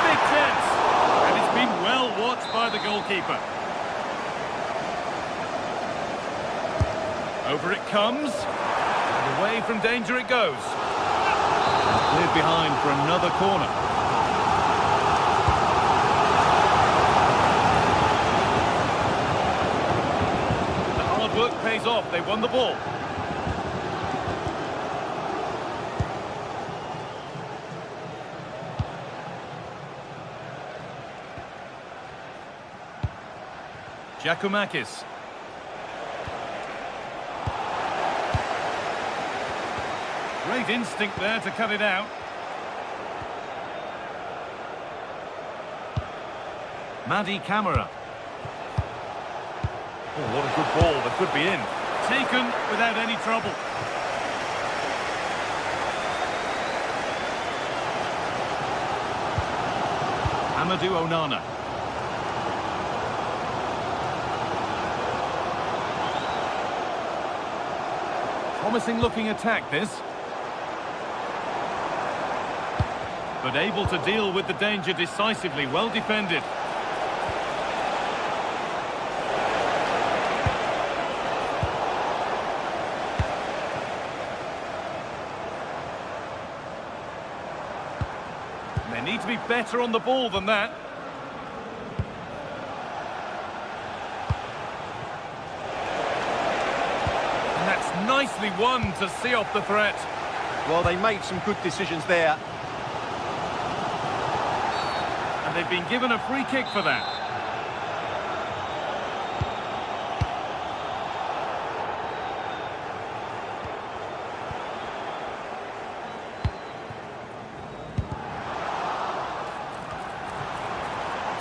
D: Big chance. And it's been well watched by the goalkeeper. Over it comes. And away from danger it goes. Cleared behind for another corner. Work pays off, they won the ball. Giacomakis. Great instinct there to cut it out. Madi Camara. Oh, what a good ball, that could be in. Taken without any trouble. Amadou Onana. Promising looking attack this. But able to deal with the danger decisively, well defended. They need to be better on the ball than that. Nicely won to see off the threat.
C: Well, they made some good decisions there.
D: And they've been given a free kick for that.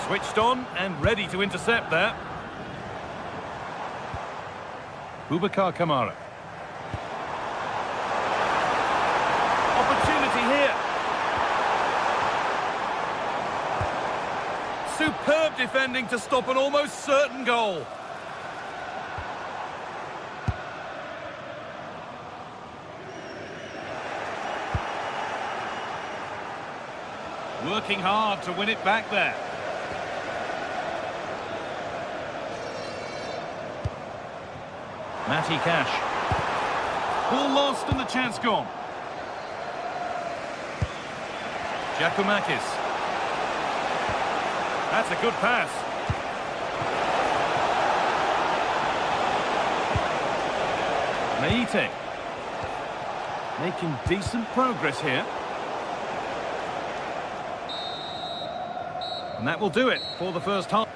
D: Switched on and ready to intercept there. Boubacar Kamara. Opportunity here. Superb defending to stop an almost certain goal. Working hard to win it back there. Matty Cash. Ball lost and the chance gone. Giacomakis. That's a good pass. Meite. Making decent progress here. And that will do it for the first half.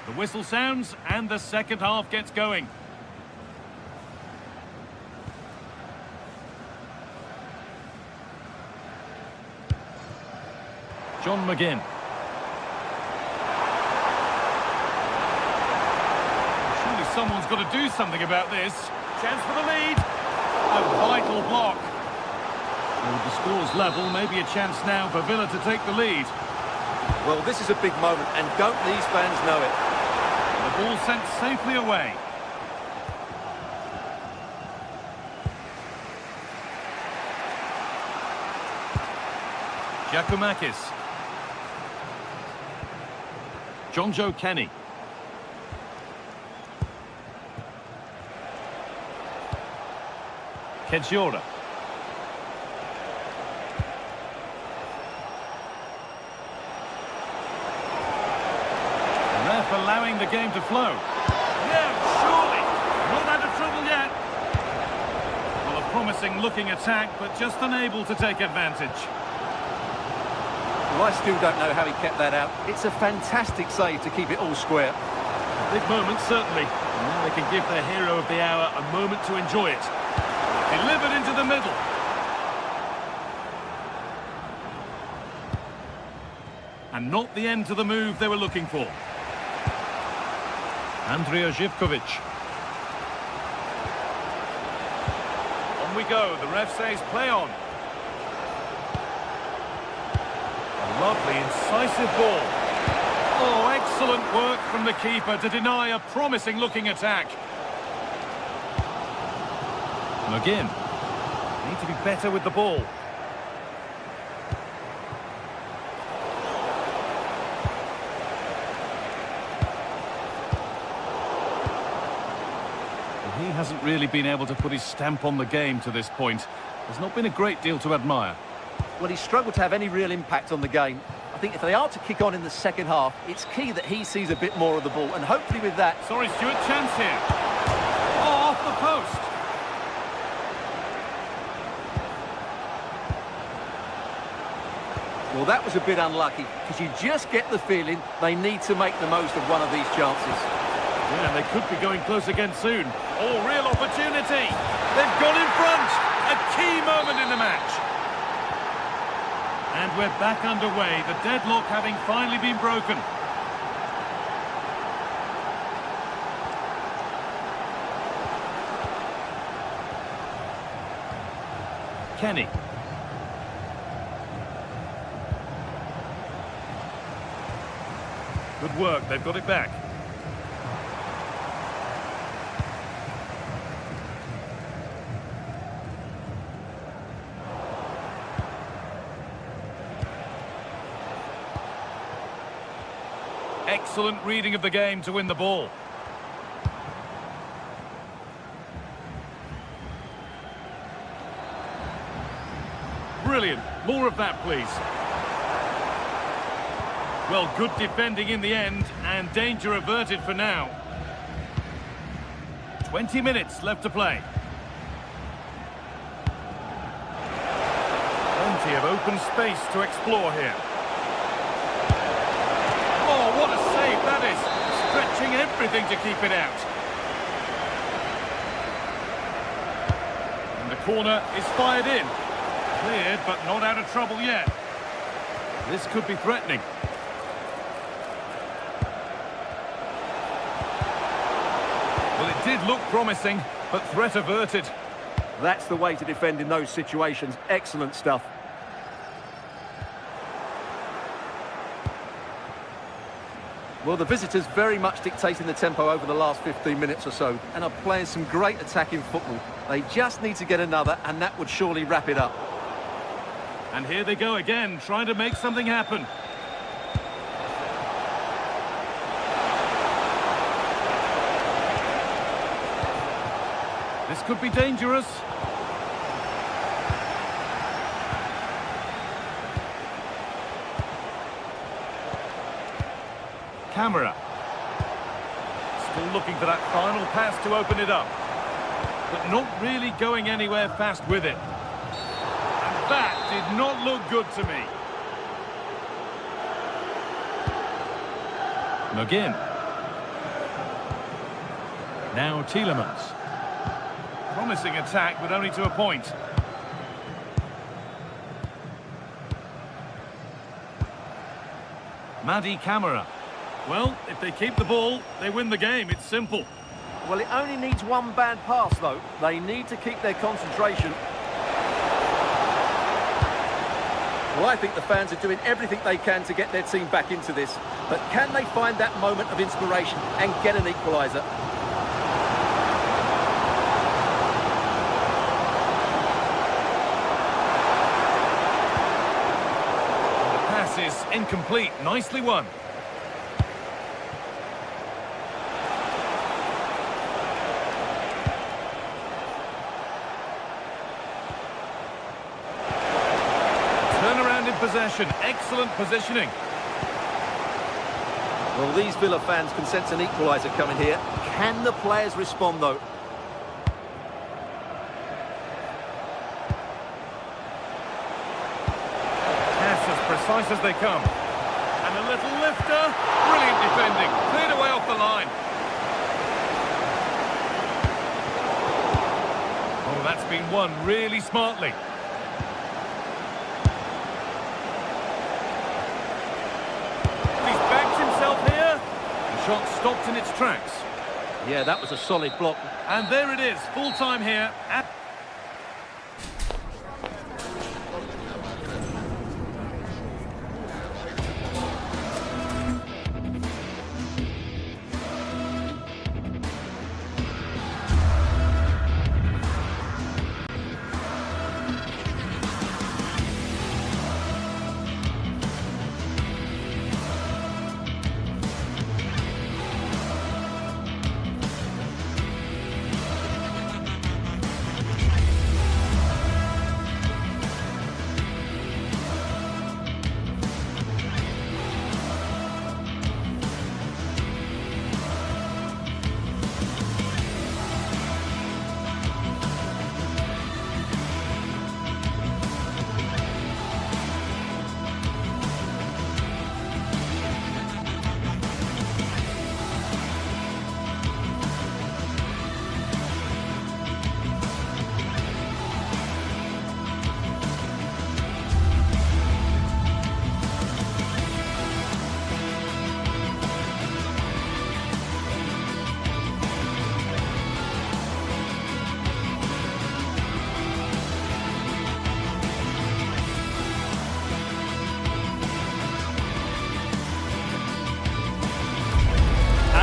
D: The whistle sounds and the second half gets going. John McGinn. Surely someone's got to do something about this. Chance for the lead. A vital block. Well, the score's level, maybe a chance now for Villa to take the lead.
C: Well, this is a big moment, and don't these fans know it?
D: The ball sent safely away. Giacomakis. John Joe Kenny. Kedziora. Ref allowing the game to flow. Yeah, surely. Not out of trouble yet. Well, a promising looking attack, but just unable to take advantage.
C: Well, I still don't know how he kept that out. It's a fantastic save to keep it all square.
D: Big moment, certainly. And now they can give their hero of the hour a moment to enjoy it. Delivered into the middle. And not the end to the move they were looking for. Andrija Živković. On we go. The ref says play on. A lovely, incisive ball. Oh, excellent work from the keeper to deny a promising-looking attack. McGinn. Need to be better with the ball. He hasn't really been able to put his stamp on the game to this point. There's not been a great deal to admire.
C: Well, he's struggled to have any real impact on the game. I think if they are to kick on in the second half, it's key that he sees a bit more of the ball, and hopefully with that...
D: Sorry, Stuart, chance here. Oh, off the post.
C: Well, that was a bit unlucky, because you just get the feeling they need to make the most of one of these chances.
D: Yeah, they could be going close again soon. Oh, real opportunity. They've gone in front. A key moment in the match. And we're back underway. The deadlock having finally been broken. Kenny. Good work. They've got it back. Excellent reading of the game to win the ball. Brilliant. More of that, please. Well, good defending in the end, and danger averted for now. 20 minutes left to play. Plenty of open space to explore here. Oh, what a save that is! Stretching everything to keep it out. And the corner is fired in. Cleared, but not out of trouble yet. This could be threatening. Well, it did look promising, but threat averted.
C: That's the way to defend in those situations. Excellent stuff. Well, the visitors very much dictating the tempo over the last 15 minutes or so and are playing some great attacking football. They just need to get another, and that would surely wrap it up.
D: And here they go again, trying to make something happen. This could be dangerous. Camera. Still looking for that final pass to open it up. But not really going anywhere fast with it. And that did not look good to me. McGinn. Now Tielemans. Promising attack, but only to a point. Madi Camara. Well, if they keep the ball, they win the game. It's simple.
C: Well, it only needs one bad pass, though. They need to keep their concentration. Well, I think the fans are doing everything they can to get their team back into this. But can they find that moment of inspiration and get an equaliser?
D: The pass is incomplete. Nicely won. Possession, excellent positioning.
C: Well, these Villa fans can sense an equaliser coming here. Can the players respond, though?
D: Pass as precise as they come. And a little lifter. Brilliant defending. Cleared away off the line. Oh, that's been won really smartly. Shot stopped in its tracks.
C: Yeah, that was a solid block.
D: And there it is, full time here.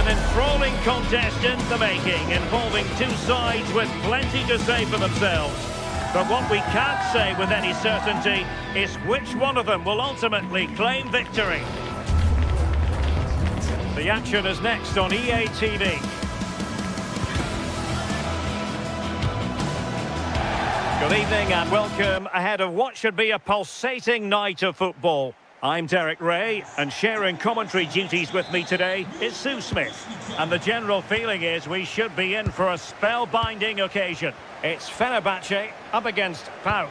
A: Enthralling contest in the making, involving two sides with plenty to say for themselves. But what we can't say with any certainty is which one of them will ultimately claim victory. The action is next on EA TV. Good evening and welcome ahead of what should be a pulsating night of football. I'm Derek Ray, and sharing commentary duties with me today is Sue Smith. And the general feeling is we should be in for a spellbinding occasion. It's Fenerbahce up against PAOK.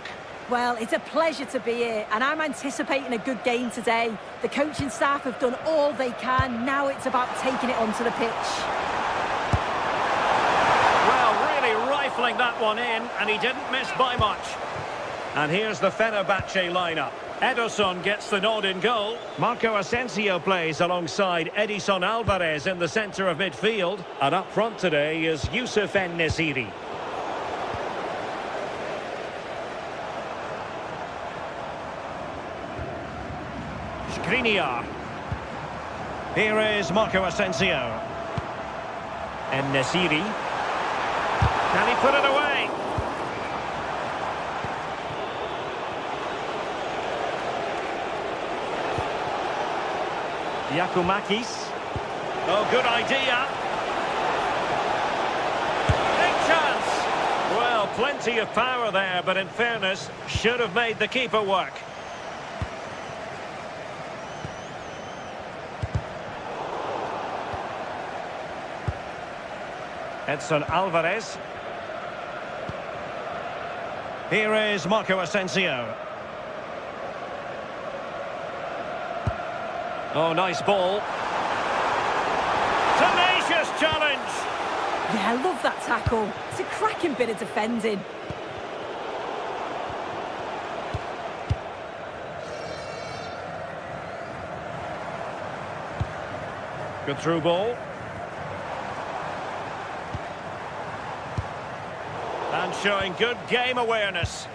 B: Well, it's a pleasure to be here, and I'm anticipating a good game today. The coaching staff have done all they can. Now it's about taking it onto the pitch.
A: Well, really rifling that one in, and he didn't miss by much. And here's the Fenerbahce lineup. Ederson gets the nod in goal. Marco Asensio plays alongside Edison Alvarez in the centre of midfield. And up front today is Youssef En-Nesyri. Skriniar. Here is Marco Asensio. En-Nesyri. Can he put it away? Giacomakis. Oh, good idea. Big chance. Well, plenty of power there, but in fairness, should have made the keeper work. Edson Alvarez. Here is Marco Asensio. Oh, nice ball. Tenacious challenge.
B: Yeah, I love that tackle. It's a cracking bit of defending.
A: Good through ball. And showing good game awareness.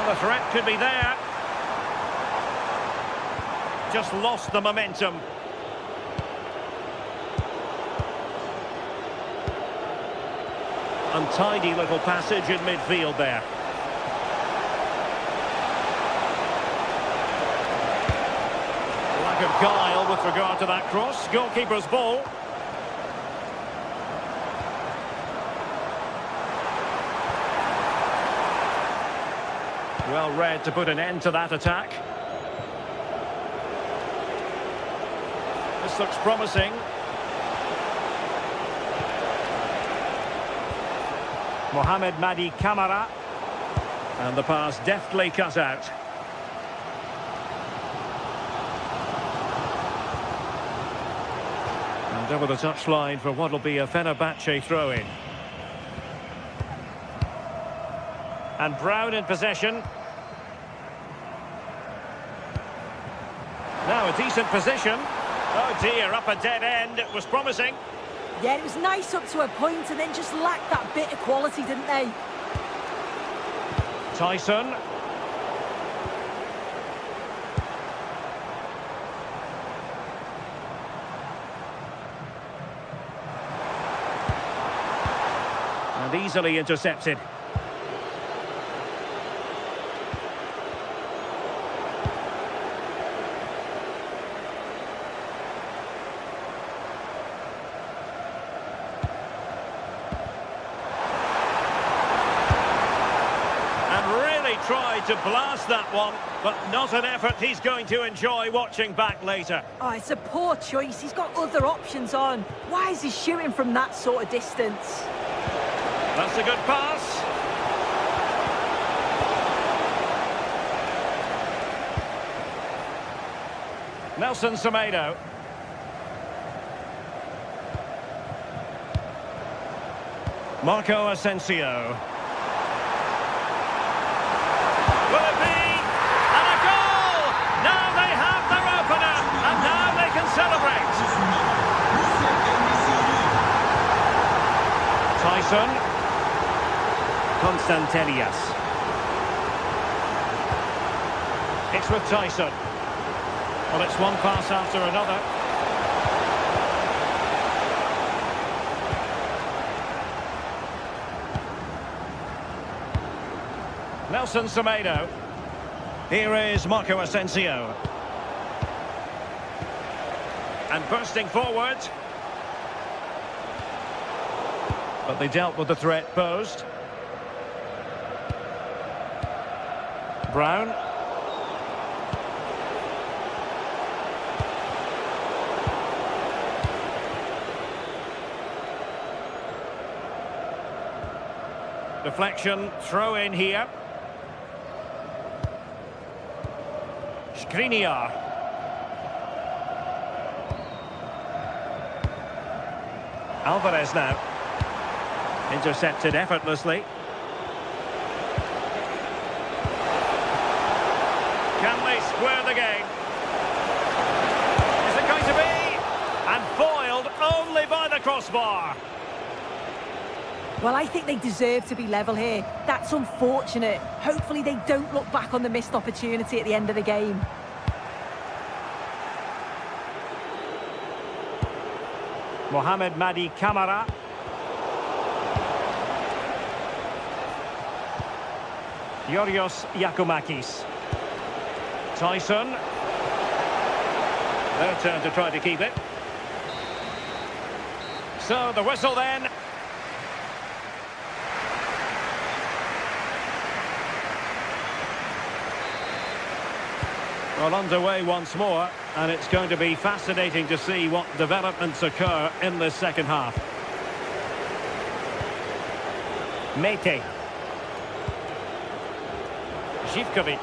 A: The threat could be there. Just lost the momentum. Untidy little passage in midfield there. Lack of guile with regard to that cross. Goalkeeper's ball. Well read to put an end to that attack. This looks promising. Mohamed Madi Camara. And the pass deftly cut out. And over the touchline for what will be a Fenerbahce throw-in. And Brown in possession. Now a decent position. Oh dear, up a dead end. It was promising.
B: Yeah, it was nice up to a point and then just lacked that bit of quality, didn't they?
A: Tyson. And easily intercepted. Tried to blast that one, but not an effort he's going to enjoy watching back later.
B: Oh, it's a poor choice. He's got other options on. Why is he shooting from that sort of distance?
A: That's a good pass. Nelson Semedo. Marco Asensio. Will it be? And a goal! Now they have their opener, and now they can celebrate. Tyson. Constantelias. It's with Tyson. Well, it's one pass after another. Nelson Semedo. Here is Marco Asensio. And bursting forward. But they dealt with the threat posed. Brown. Deflection, throw in here. Skriniar. Alvarez now. Intercepted effortlessly. Can they square the game? Is it going to be? And foiled only by the crossbar.
B: Well, I think they deserve to be level here. That's unfortunate. Hopefully they don't look back on the missed opportunity at the end of the game.
A: Mohamed Madi Camara. Yorios Yakumakis. Tyson. Their turn to try to keep it. So the whistle then. Well, underway once more, and it's going to be fascinating to see what developments occur in this second half. Mete. Živkovic.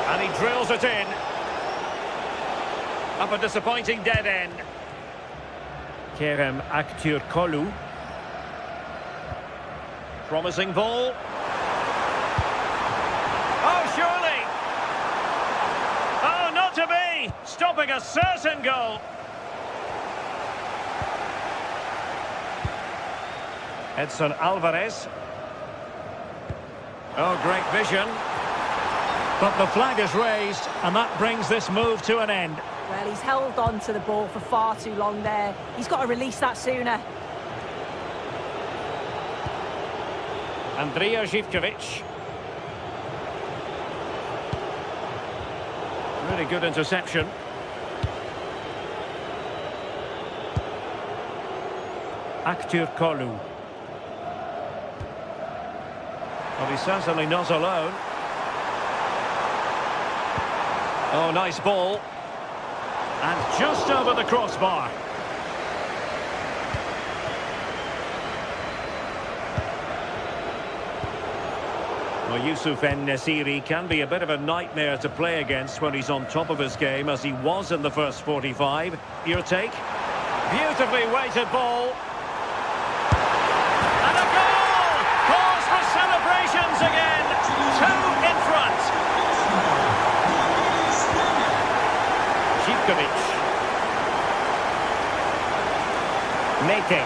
A: And he drills it in. Up a disappointing dead end. Kerem Aktürkoğlu. Promising ball. Oh, surely! Oh, not to be! Stopping a certain goal. Edson Alvarez. Oh, great vision. But the flag is raised, and that brings this move to an end.
B: Well, he's held on to the ball for far too long there. He's got to release that sooner.
A: Andrija Živkovic. Really good interception. Aktürkoğlu. Well, he's certainly not alone. Oh, nice ball. And just over the crossbar. Well, Yusuf En-Nesyri can be a bit of a nightmare to play against when he's on top of his game, as he was in the first 45. Your take? Beautifully weighted ball. And a goal! Cause for celebrations again. 2 in front. Živkovic. Mete.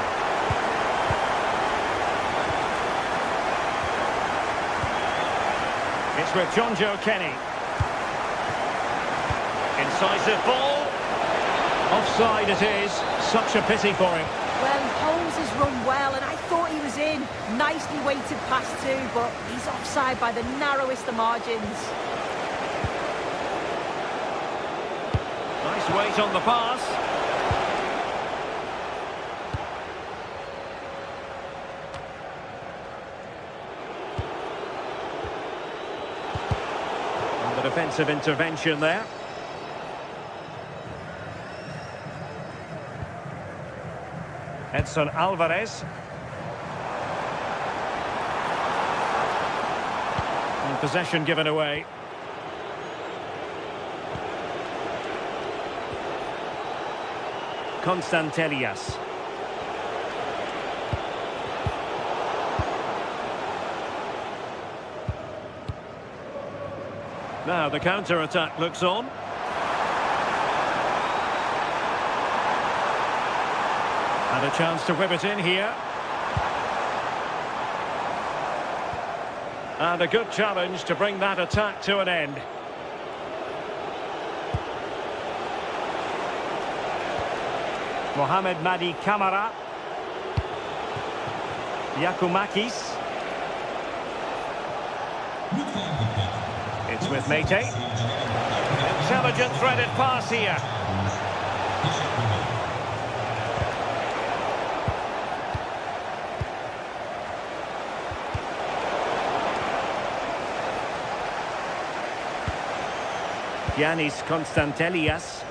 A: It's with John Joe Kenny. Incisive ball. Offside it is. Such a pity for him.
B: Well, he holds his run well, and I thought he was in. Nicely weighted pass too, but he's offside by the narrowest of margins.
A: Nice weight on the pass. And the defensive intervention there. Edson Alvarez. And possession given away. Constantelias. Now the counter-attack looks on. And a chance to whip it in here. And a good challenge to bring that attack to an end. Mohamed Madi Camara. Yakumakis. with Mate. Intelligent threaded pass here. Giannis Constantelias.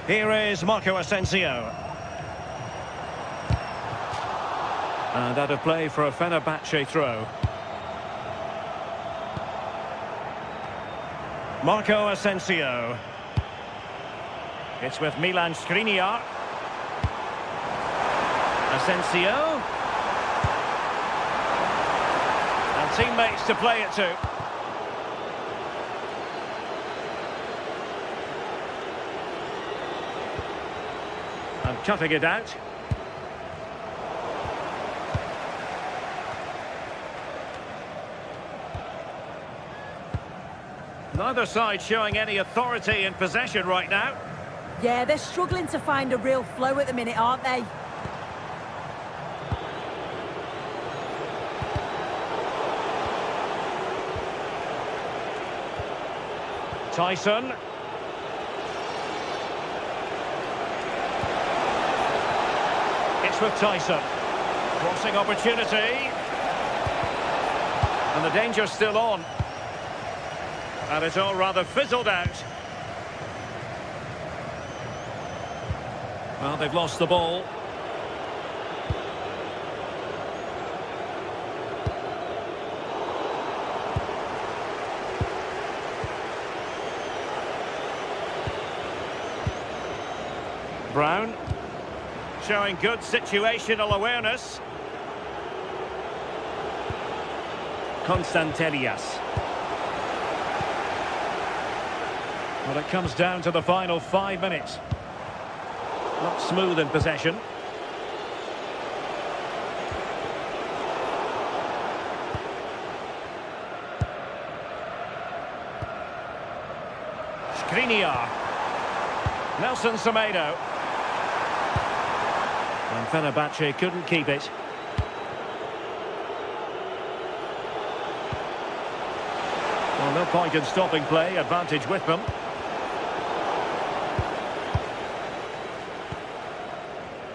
A: Here is Marco Asensio. And out of play for a Fenerbahce throw. Marco Asensio. It's with Milan Skriniar. Asensio. And teammates to play it to. And cutting it out. Neither side showing any authority in possession right now.
B: Yeah, they're struggling to find a real flow at the minute, aren't they?
A: Tyson. It's with Tyson. Crossing opportunity. And the danger's still on. And it's all rather fizzled out. Well, they've lost the ball. Brown showing good situational awareness. Constantelias. Well, it comes down to the final 5 minutes. Not smooth in possession. Skriniar. Nelson Semedo. And Fenerbahce couldn't keep it. Well, no point in stopping play. Advantage with them.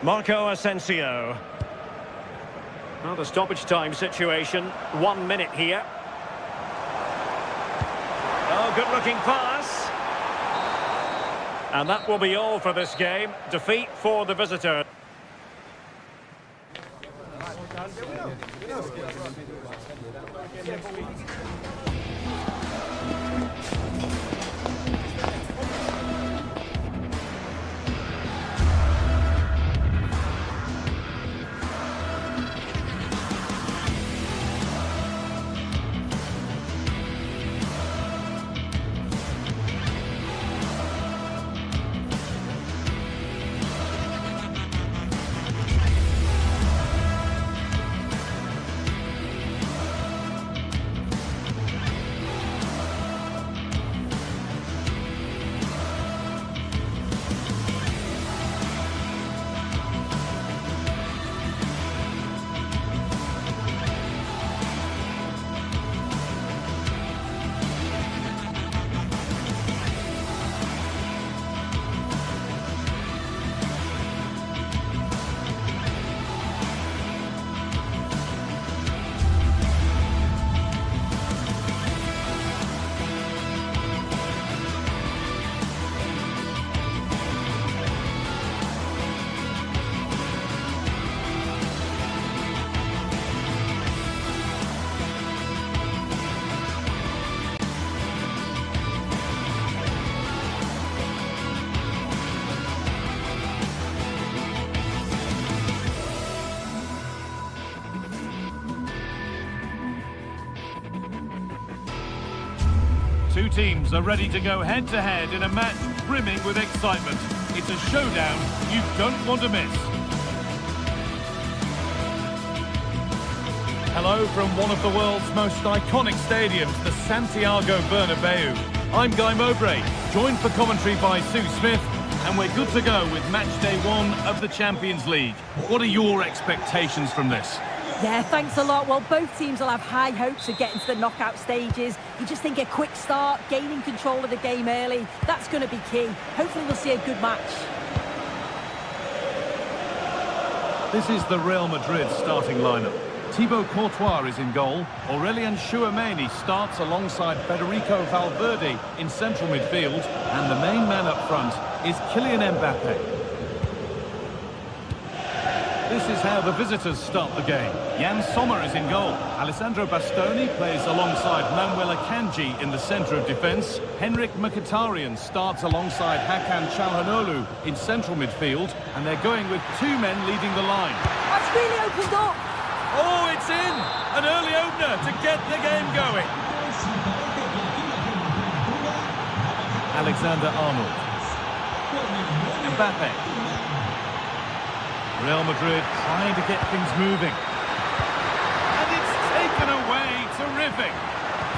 A: Marco Asensio. Well, the stoppage time situation. 1 minute here. Oh, good-looking pass. And that will be all for this game. Defeat for the visitor.
D: Two teams are ready to go head-to-head in a match brimming with excitement. It's a showdown you don't want to miss. Hello from one of the world's most iconic stadiums, the Santiago Bernabeu. I'm Guy Mowbray, joined for commentary by Sue Smith, and we're good to go with match day 1 of the Champions League. What are your expectations from this?
B: Yeah, thanks a lot. Well, both teams will have high hopes of getting to the knockout stages. You just think a quick start, gaining control of the game early, that's going to be key. Hopefully we'll see a good match.
D: This is the Real Madrid starting lineup. Thibaut Courtois is in goal. Aurélien Tchouameni starts alongside Federico Valverde in central midfield. And the main man up front is Kylian Mbappe. This is how the visitors start the game. Jan Sommer is in goal. Alessandro Bastoni plays alongside Manuel Akanji in the centre of defence. Henrik Mkhitaryan starts alongside Hakan Çalhanoğlu in central midfield. And they're going with two men leading the line.
B: That's really opened up.
D: Oh, it's in! An early opener to get the game going. Alexander-Arnold. Mbappe. Real Madrid trying to get things moving. And it's taken away. Terrific.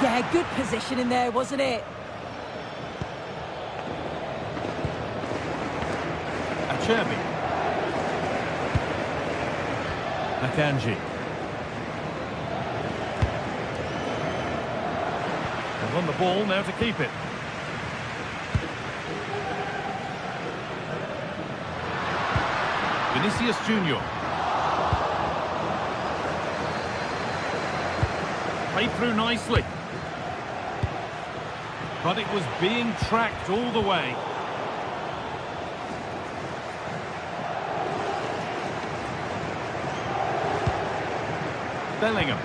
B: Yeah, good position in there, wasn't it?
D: Acerbi. Akanji. They've won the ball, now to keep it. Vinicius Junior. Played through nicely. But it was being tracked all the way. Bellingham.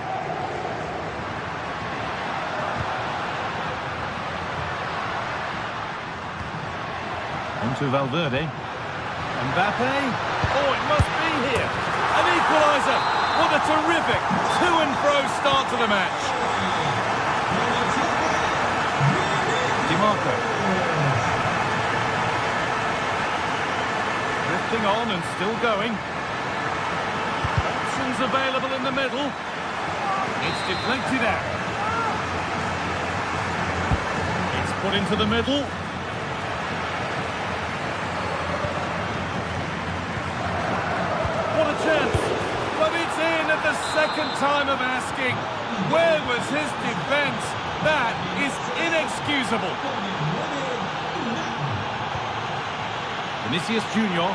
D: Onto Valverde. Mbappe. Oh, it must be here. An equaliser. What a terrific to-and-fro start to the match. Di Marco. Drifting on and still going. Options available in the middle. It's deflected out. It's put into the middle. What a chance. But it's in at the second time of asking. Where was his defence? That is inexcusable. Vinicius Junior.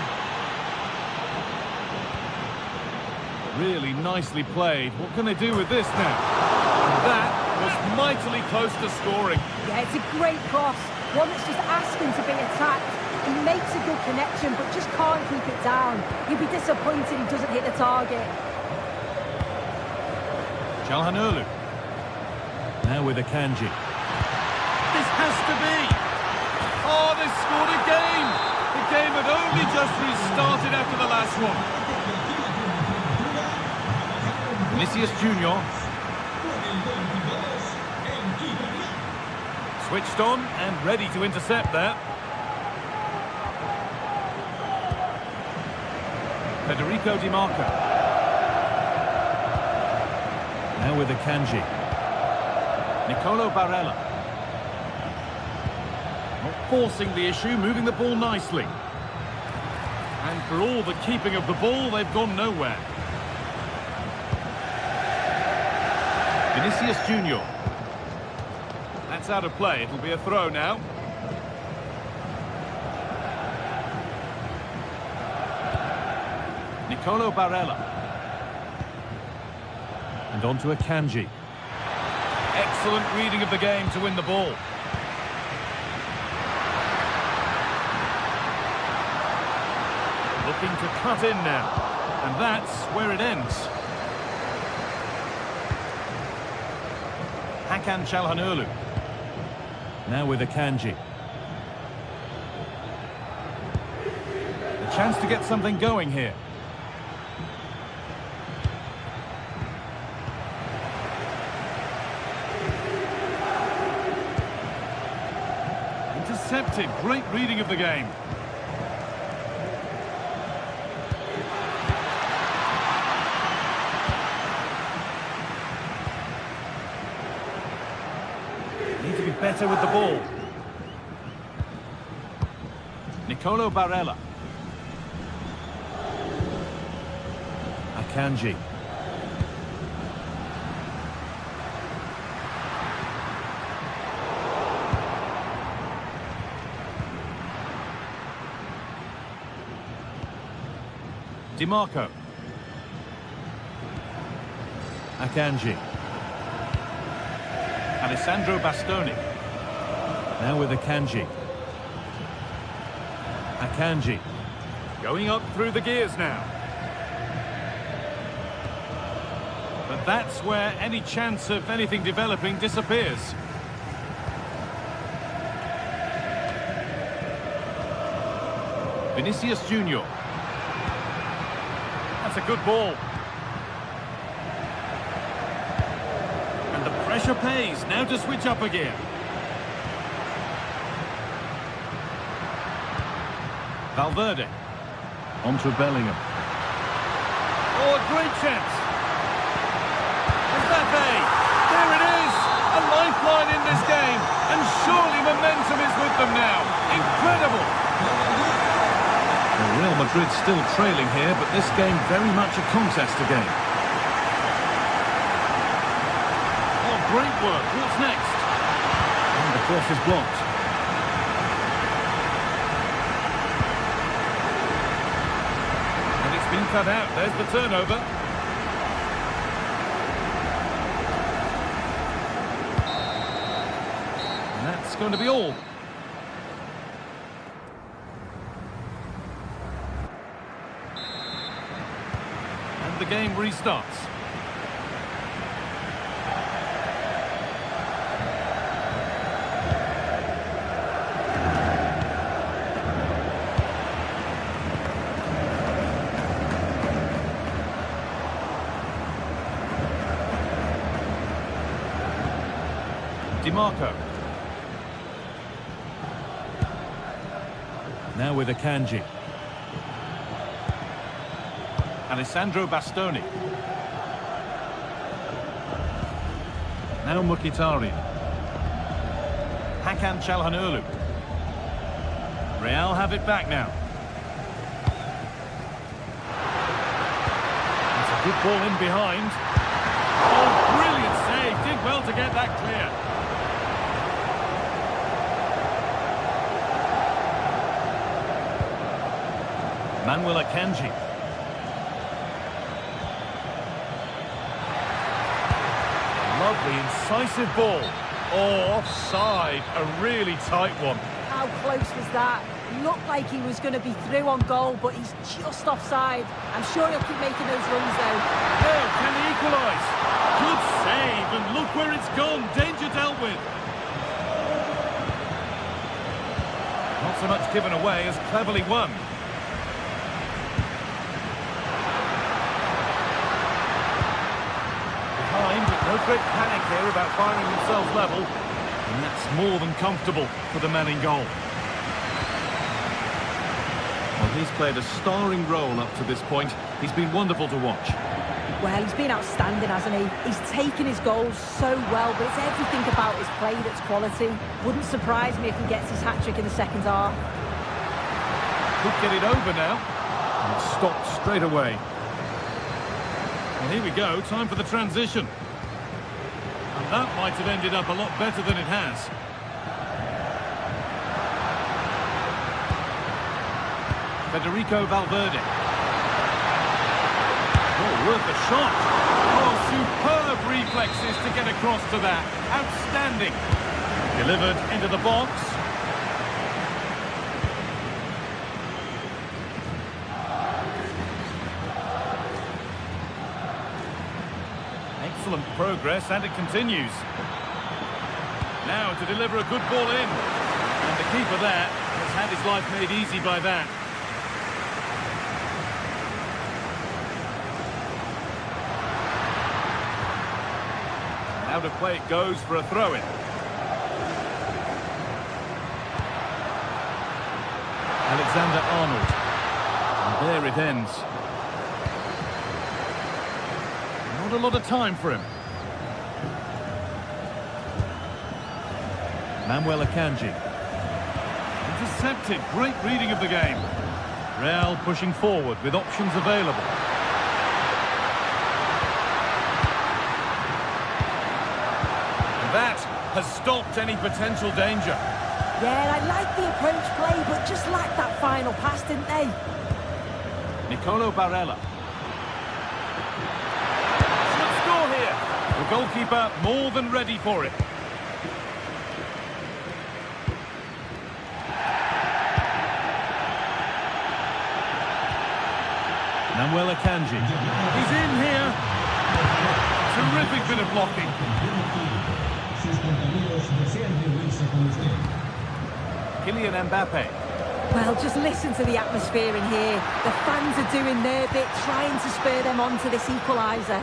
D: Really nicely played. What can they do with this now? That was mightily close to scoring.
B: Yeah, it's a great cross. One that's just asking to be attacked. He makes a good connection, but just can't keep it down. You'd be disappointed he doesn't hit the target.
D: Çalhanoğlu. Now with Akanji. This has to be. Oh, they scored again. The game had only just restarted after the last one. Vinicius Junior. Switched on and ready to intercept there. Federico Di Marco. Now with Akanji. Nicolo Barella. Not forcing the issue, moving the ball nicely. And for all the keeping of the ball, they've gone nowhere. Vinicius Junior. That's out of play. It'll be a throw now. Nicolo Barella. And on to Akanji. Excellent reading of the game to win the ball. Looking to cut in now. And that's where it ends. Hakan Çalhanoğlu. Now with Akanji. A chance to get something going here. Intercepted. Great reading of the game. Need to be better with the ball. Nicolo Barella. Akanji. DiMarco. Akanji. Alessandro Bastoni. Now with Akanji. Akanji. Going up through the gears now. But that's where any chance of anything developing disappears. Vinicius Junior. That's a good ball. And the pressure pays. Now to switch up again. Valverde. On to Bellingham. Oh, a great chance. Mbappe. There it is. A lifeline in this game. And surely momentum is with them now. Incredible. Well, Real Madrid still trailing here, but this game very much a contest again. Oh, great work. What's next? And the cross is blocked. Been cut out. There's the turnover. And that's going to be all. And the game restarts. DiMarco. Now with Akanji. Alessandro Bastoni. Now Mkhitaryan. Hakan Çalhanoğlu. Real have it back now. That's a good ball in behind. Oh, brilliant save. Did well to get that clear. Manuel Akanji. Lovely, incisive ball. Oh, offside. A really tight one.
B: How close was that? Looked like he was going to be through on goal, but he's just offside. I'm sure he'll keep making those runs, though.
D: There, can he equalise? Good save, and look where it's gone. Danger dealt with. Not so much given away as cleverly won. No great panic here about finding themselves level, and that's more than comfortable for the man in goal. Well, he's played a starring role up to this point. He's been wonderful to watch.
B: Well, he's been outstanding, hasn't he? He's taken his goals so well, but it's everything about his play that's quality. Wouldn't surprise me if he gets his hat-trick in the second half.
D: Could get it over now. And it's stopped straight away. Well, here we go. Time for the transition. And that might have ended up a lot better than it has. Federico Valverde. Oh, worth a shot. Oh, superb reflexes to get across to that. Outstanding. Delivered into the box. Excellent progress, and it continues. Now to deliver a good ball in. And the keeper there has had his life made easy by that. Out of play it goes for a throw-in. Alexander-Arnold. And there it ends. Not a lot of time for him. Manuel Akanji. Intercepted. Great reading of the game. Real pushing forward with options available. And that has stopped any potential danger.
B: Yeah, I like the approach play, but just lacked that final pass, didn't they?
D: Nicolo Barella. Should score here. The goalkeeper more than ready for it. Nahuel Akanji. He's in here. Terrific bit of blocking. Kylian Mbappe.
B: Well, just listen to the atmosphere in here. The fans are doing their bit, trying to spur them on to this equaliser.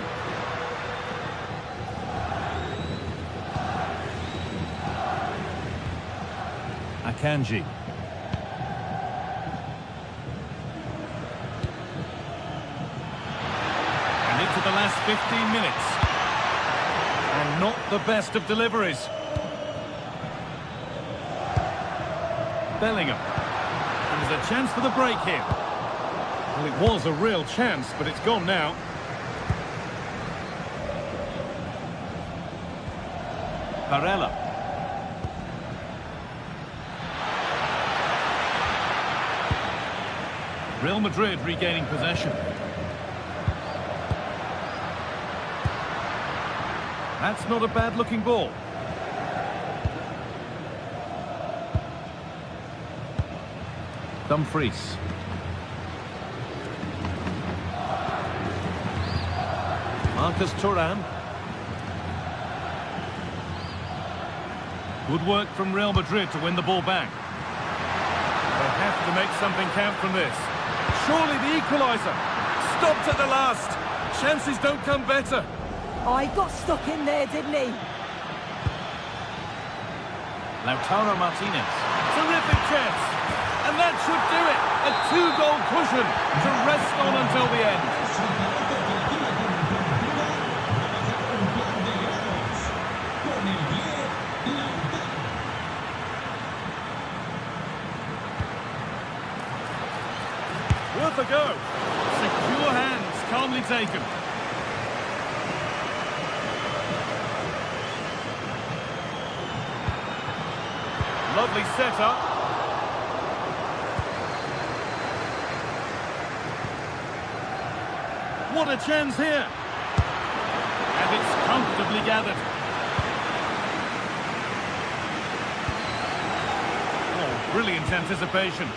D: Akanji. And into the last 15 minutes. And not the best of deliveries. Bellingham. And there's a chance for the break here. Well, it was a real chance, but it's gone now. Barella. Real Madrid regaining possession. That's not a bad-looking ball. Dumfries. Marcus Thuram. Good work from Real Madrid to win the ball back. They have to make something count from this. Surely the equaliser. Stopped at the last. Chances don't come better.
B: Oh, he got stuck in there, didn't he?
D: Lautaro Martinez. Terrific chance. And that should do it. A two-goal cushion to rest on until the end. Worth a go. Secure hands, calmly taken. Lovely setup. What a chance here. And it's comfortably gathered. Oh, brilliant anticipation.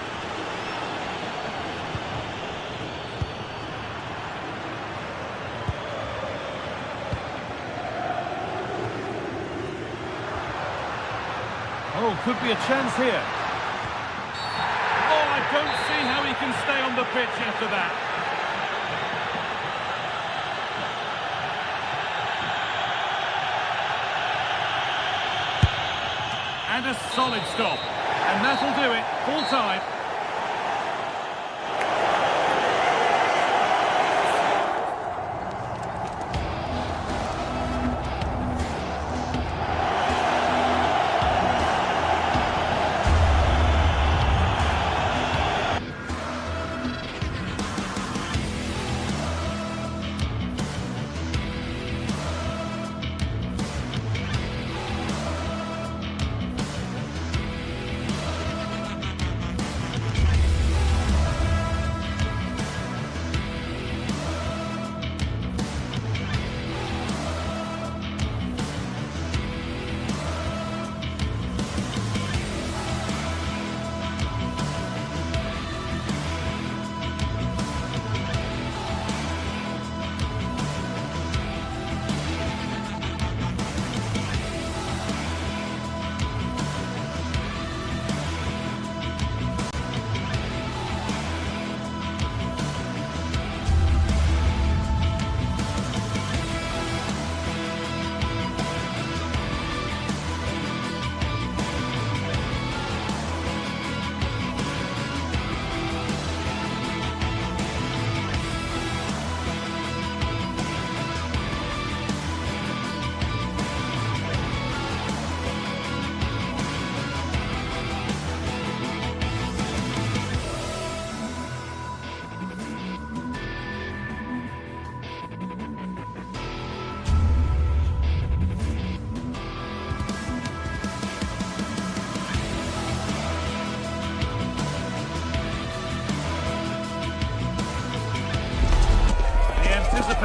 D: Oh, could be a chance here. Oh, I don't see how he can stay on the pitch after that. And a solid stop. And that'll do it. Full time.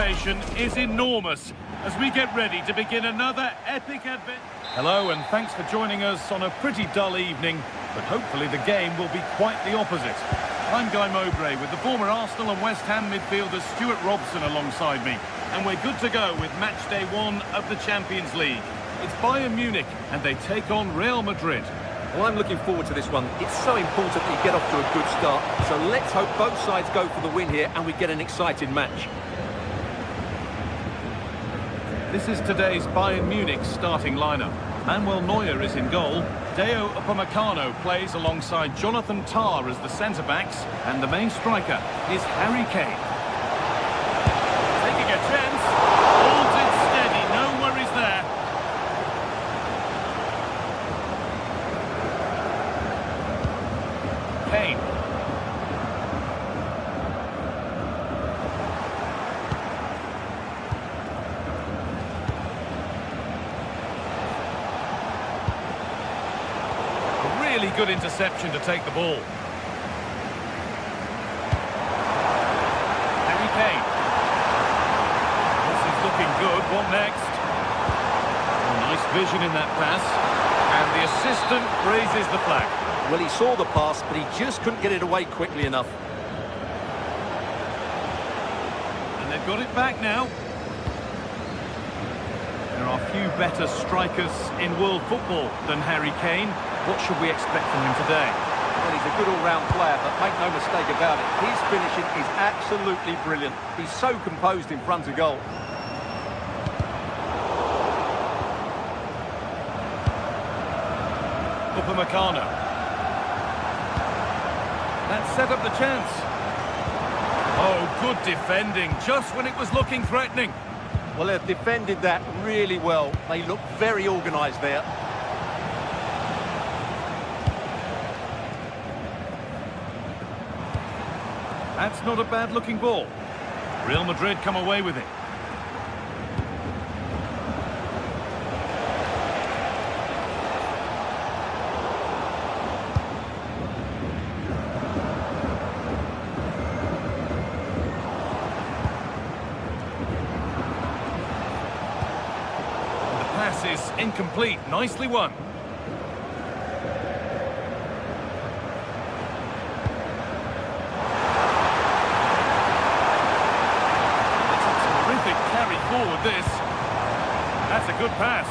D: anticipation is enormous as we get ready to begin another epic adventure. Hello, and thanks for joining us on a pretty dull evening, but hopefully the game will be quite the opposite. I'm Guy Mowbray with the former Arsenal and West Ham midfielder Stuart Robson alongside me, and we're good to go with match day 1 of the Champions League. It's Bayern Munich, and they take on Real Madrid.
C: Well, I'm looking forward to this one. It's so important that you get off to a good start. So let's hope both sides go for the win here and we get an exciting match.
D: This is today's Bayern Munich starting lineup. Manuel Neuer is in goal. Deo Upamecano plays alongside Jonathan Tah as the centre-backs. And the main striker is Harry Kane. Taking a chance. Holds it steady. No worries there. Kane. A really good interception to take the ball. Harry Kane. This is looking good. What next? Oh, nice vision in that pass. And the assistant raises the flag.
C: Well, he saw the pass, but he just couldn't get it away quickly enough.
D: And they've got it back now. There are few better strikers in world football than Harry Kane. What should we expect from him today?
C: Well, he's a good all-round player, but make no mistake about it, his finishing is absolutely brilliant. He's so composed in front of goal.
D: Upamecano. That set up the chance. Oh, good defending, just when it was looking threatening.
C: Well, they've defended that really well. They look very organised there.
D: That's not a bad-looking ball. Real Madrid come away with it. Pass is incomplete. Nicely won. It's a terrific carry forward, this. That's a good pass.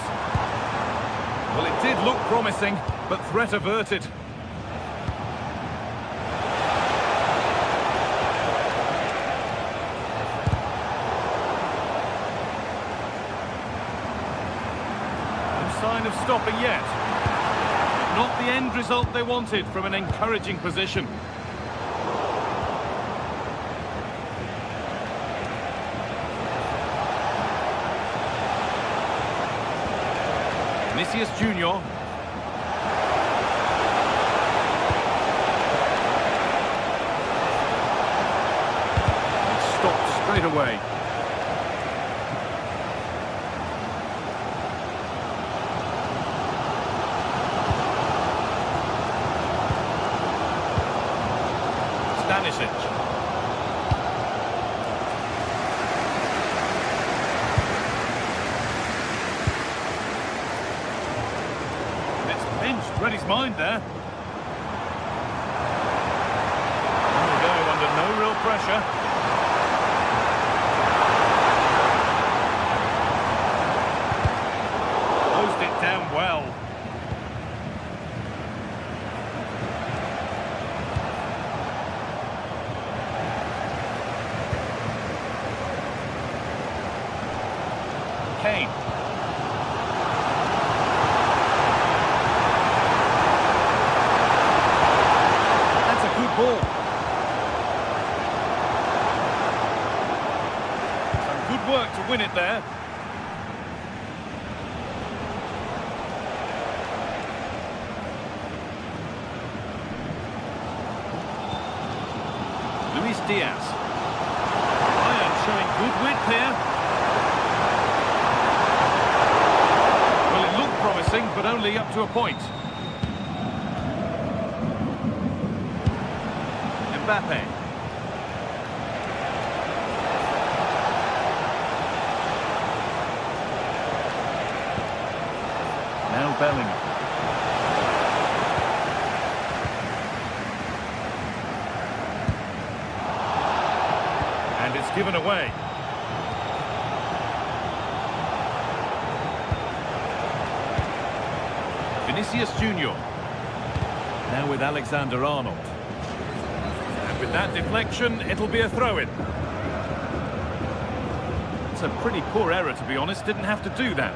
D: Well, it did look promising, but threat averted. Sign of stopping yet. Not the end result they wanted from an encouraging position. Vinicius Junior. Stopped straight away. It's pinched, read his mind there. There we go, under no real pressure. Closed it down well. Kane. That's a good ball. Some good work to win it there. Luis Diaz. Bayern showing good width here. But only up to a point. Mbappe. Now Bellingham. And it's given away. Vinicius Junior. Now with Alexander-Arnold. And with that deflection, it'll be a throw-in. It's a pretty poor error, to be honest. Didn't have to do that.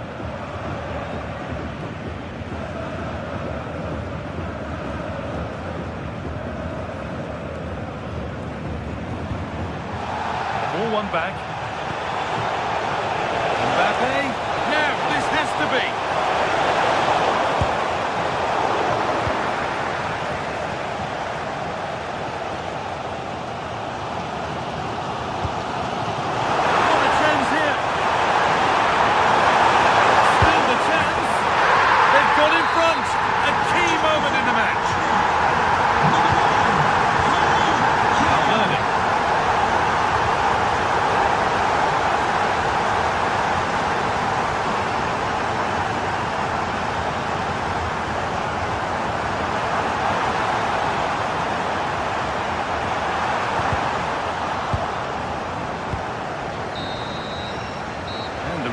D: Ball one back. Mbappe. Now, this has to be.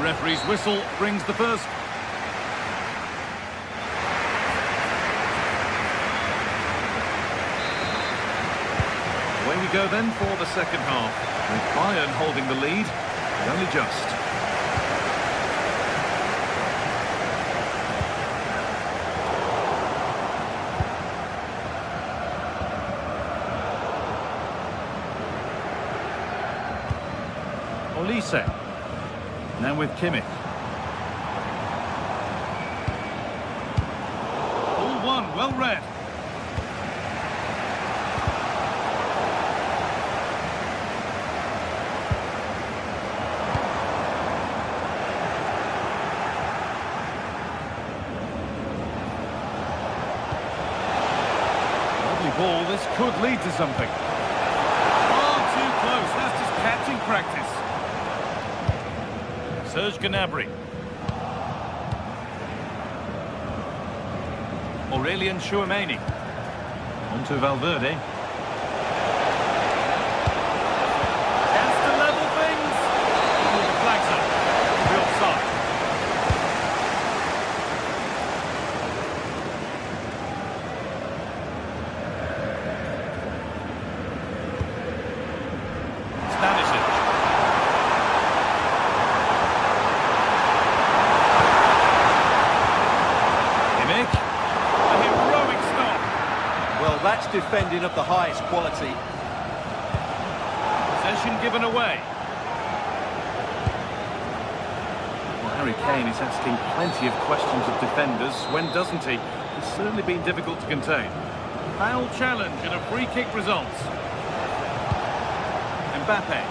D: Referee's whistle brings the first. Away we go then for the second half, with Bayern holding the lead, but only just. Olise. Now with Kimmich. Ball one, well read. Lovely ball, this could lead to something. Far too close, that's just catching practice. Serge Gnabry. Aurelien Tchouameni. On to Valverde. Chance to level things. Oh, the flag's up. The offside. Stanisic.
C: That's defending of the highest quality.
D: Possession given away. Well, Harry Kane is asking plenty of questions of defenders. When doesn't he? It's certainly been difficult to contain. Foul challenge and a free kick results. Mbappe.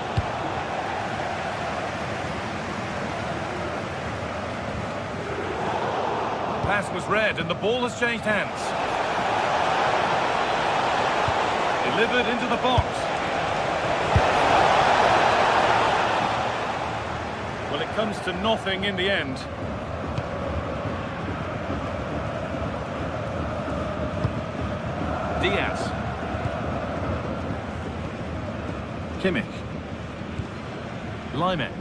D: Pass was read and the ball has changed hands. Delivered into the box. Well, it comes to nothing in the end. Diaz. Kimmich. Lyman.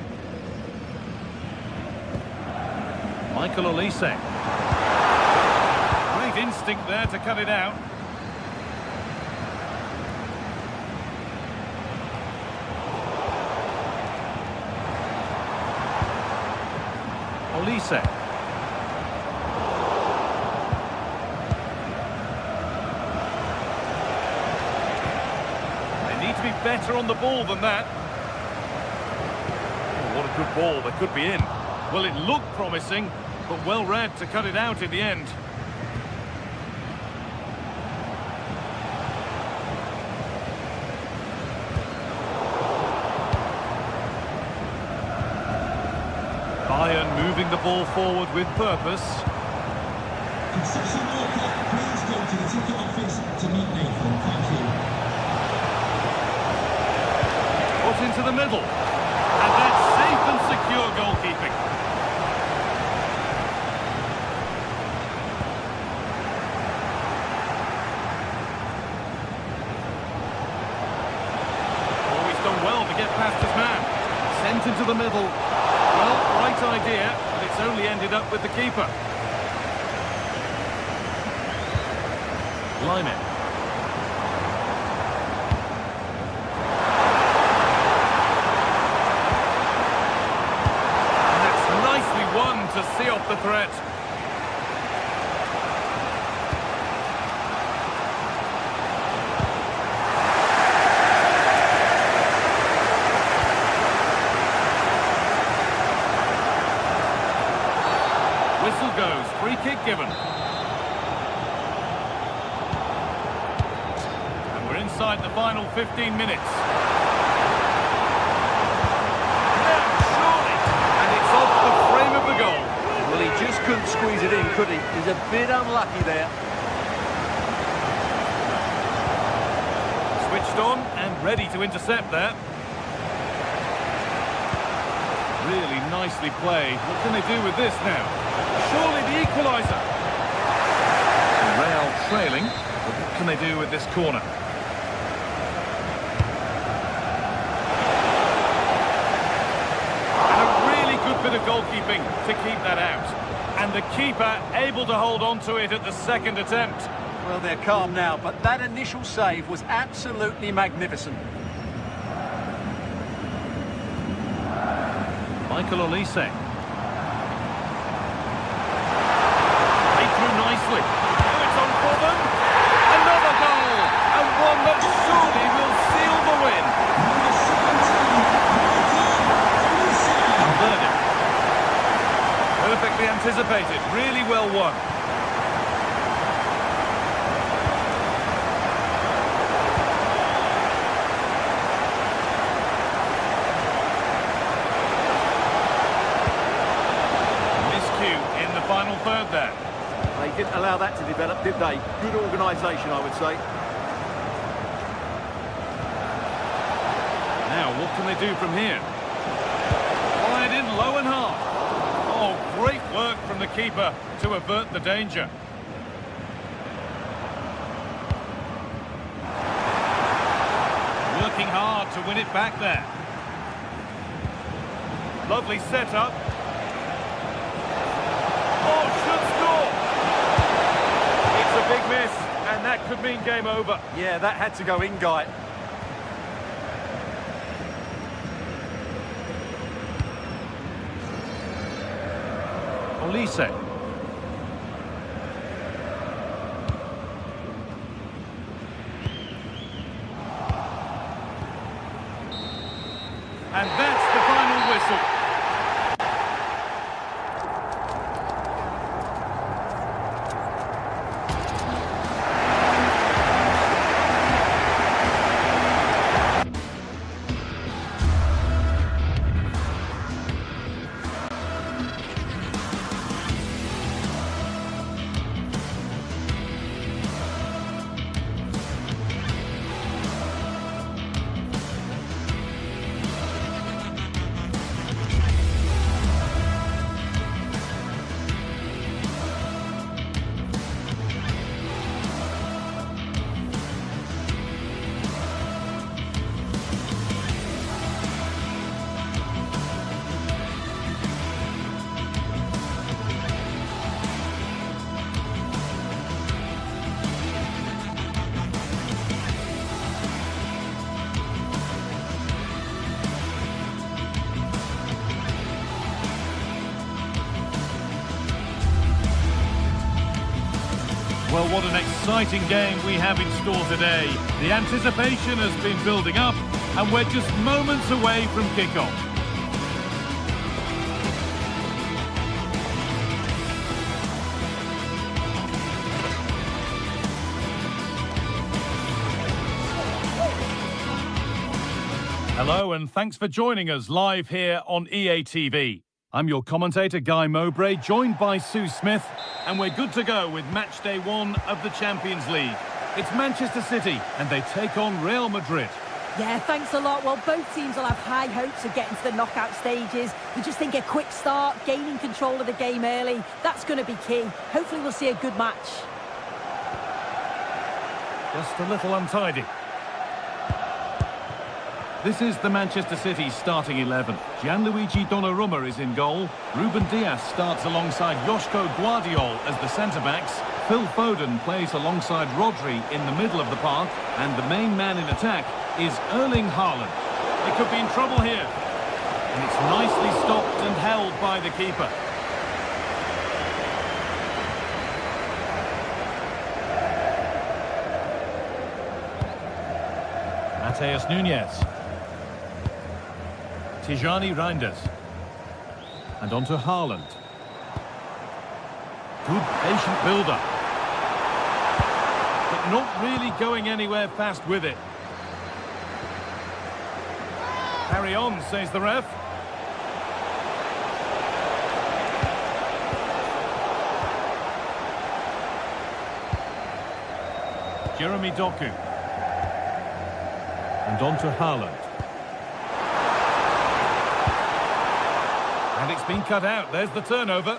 D: Michael Olise. Great instinct there to cut it out. Olise. They need to be better on the ball than that. Oh, what a good ball, they could be in. Well, it looked promising, but well read to cut it out in the end. Bayern moving the ball forward with purpose.
E: Concession worker, please go to the ticket office to meet Nathan. Thank you.
D: Put into the middle. And that's safe and secure goalkeeping. get past his man. Sent into the middle. Well, right idea, but it's only ended up with the keeper. Lyman. And that's nicely won to see off the threat. Whistle goes, free kick given. And we're inside the final 15 minutes. Now, surely, and it's off the frame of the goal.
C: Well, he just couldn't squeeze it in, could he? He's a bit unlucky there.
D: Switched on and ready to intercept there. Really nicely played. What can they do with this now? Surely the equaliser. Real trailing, but what can they do with this corner? And a really good bit of goalkeeping to keep that out. And the keeper able to hold on to it at the second attempt.
C: Well, they're calm now, but that initial save was absolutely magnificent.
D: Michael Olise. Nicely. Oh, it's on for them. Another goal, and one that surely will seal the win. Valverde. Perfectly anticipated, really well won. Miscue in the final third there.
C: They didn't allow that to develop, did they? Good organisation, I would say.
D: Now, what can they do from here? Wide in, low and hard. Oh, great work from the keeper to avert the danger. Working hard to win it back there. Lovely setup. Oh, should score! It's a big miss, and that could mean game over.
C: Yeah, that had to go in, Guy.
D: Olise. And that's the final whistle. Well, what an exciting game we have in store today. The anticipation has been building up, and we're just moments away from kick-off. Hello, and thanks for joining us live here on EA TV. I'm your commentator, Guy Mowbray, joined by Sue Smith, and we're good to go with match day 1 of the Champions League. It's Manchester City, and they take on Real Madrid.
B: Yeah, thanks a lot. Well, both teams will have high hopes of getting to the knockout stages. We just think a quick start, gaining control of the game early, that's going to be key. Hopefully we'll see a good match.
D: Just a little untidy. This is the Manchester City starting 11. Gianluigi Donnarumma is in goal. Ruben Dias starts alongside Joško Guardiol as the centre-backs. Phil Foden plays alongside Rodri in the middle of the park. And the main man in attack is Erling Haaland. They could be in trouble here. And it's nicely stopped and held by the keeper. Mateus Nunes. Tijani Reinders. And on to Haaland. Good patient build-up. But not really going anywhere fast with it. Carry on, says the ref. Jeremy Doku. And on to Haaland. And it's been cut out. There's the turnover.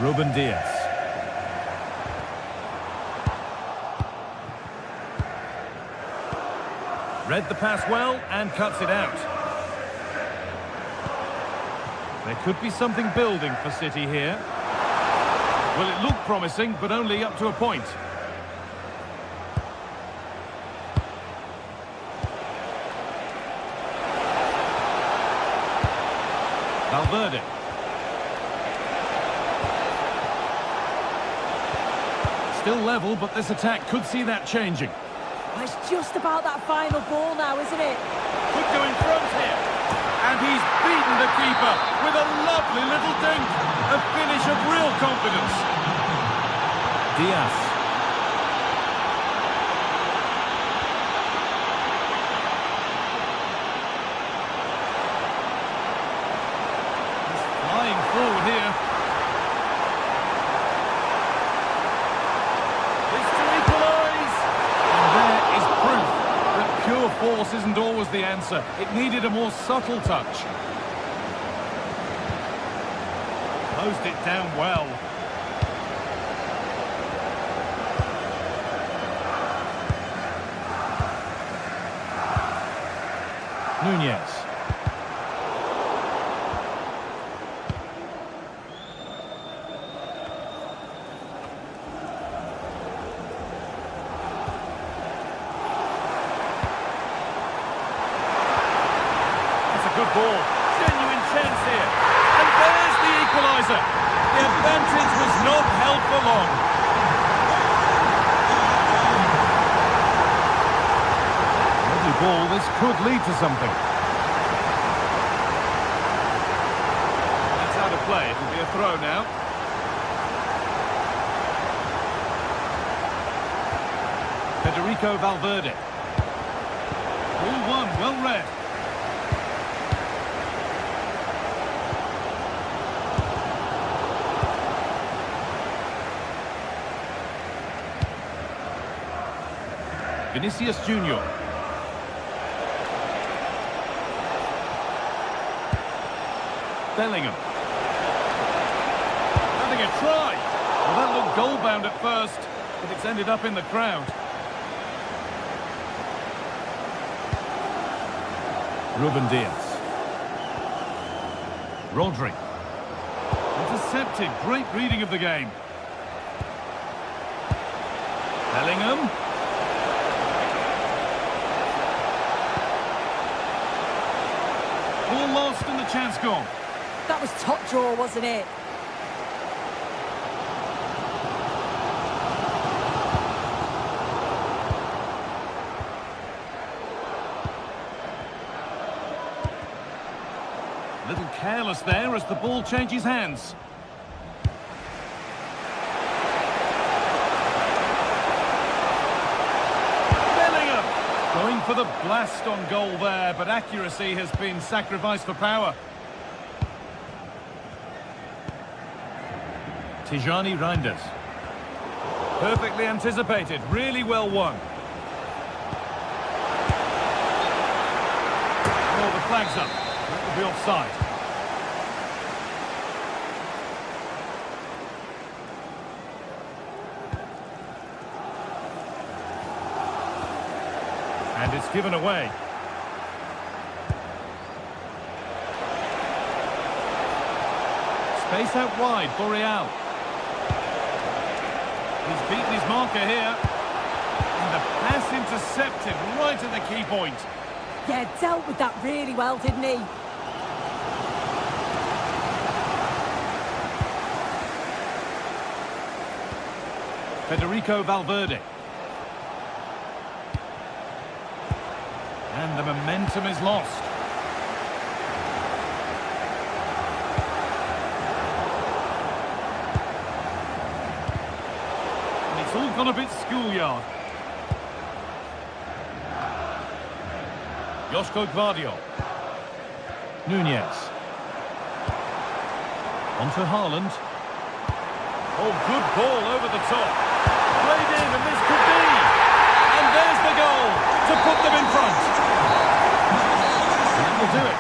D: Ruben Dias. Read the pass well and cuts it out. There could be something building for City here. Well, it looked promising, but only up to a point. Valverde. Still level, but this attack could see that changing.
B: Well, it's just about that final ball now, isn't it?
D: Could go in front here. And he's beaten the keeper with a lovely little dink. A finish of real confidence. Diaz. He's flying forward here. It's to equalise. And there is proof that pure force isn't always the answer. It needed a more subtle touch. Closed it down well. Nunez. That's a good ball. Genuine chance here. And there's the equaliser. The advantage was not held for long. Lovely ball. This could lead to something. That's out of play. It'll be a throw now. Federico Valverde. Ball one, well read. Vinicius Junior. Bellingham. Having a try. Well, that looked goal-bound at first, but it's ended up in the crowd. Ruben Dias. Rodri. Intercepted. Great reading of the game. Bellingham. Ball lost and the chance gone.
B: That was top draw, wasn't it?
D: A little careless there as the ball changes hands. Bellingham going for the blast on goal there, but accuracy has been sacrificed for power. Tijani Reinders. Perfectly anticipated, really well won. Oh, the flag's up. That will be offside. And it's given away. Space out wide for Real. He's beaten his marker here. And the pass intercepted right at the key point.
B: Yeah, dealt with that really well, didn't he?
D: Federico Valverde. And the momentum is lost. And it's all gone a bit schoolyard. Josko Gvardiol. Nunez. On to Haaland. Oh, good ball over the top. Played in, and this could be. And there's the goal to put them in front. And that will do it.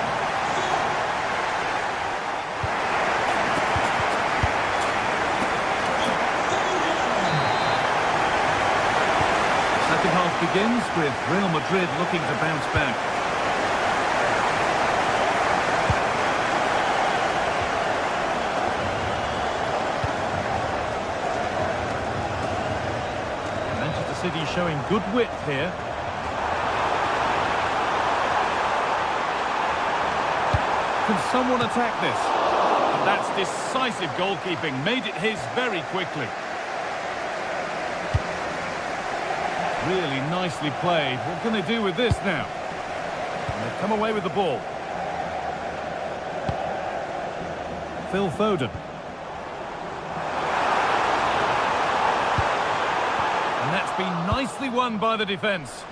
D: Second half begins with Real Madrid looking to bounce back. City showing good width here. Can someone attack this? And that's decisive goalkeeping. Made it his very quickly. Really nicely played. What can they do with this now? And they've come away with the ball. Phil Foden. And that's been nicely won by the defence.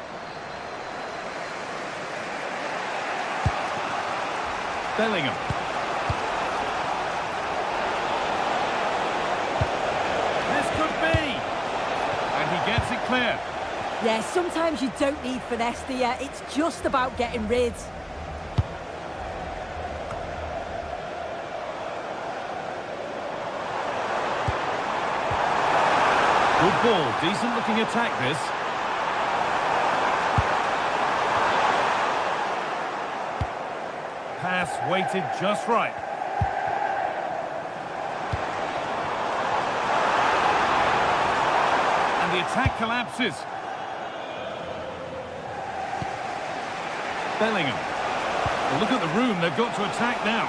D: Bellingham. This could be. And he gets it clear.
B: Yeah, sometimes you don't need finesse, do you? It's just about getting rid.
D: Good ball, decent looking attack this. Pass weighted just right. And the attack collapses. Bellingham. Well, look at the room they've got to attack now.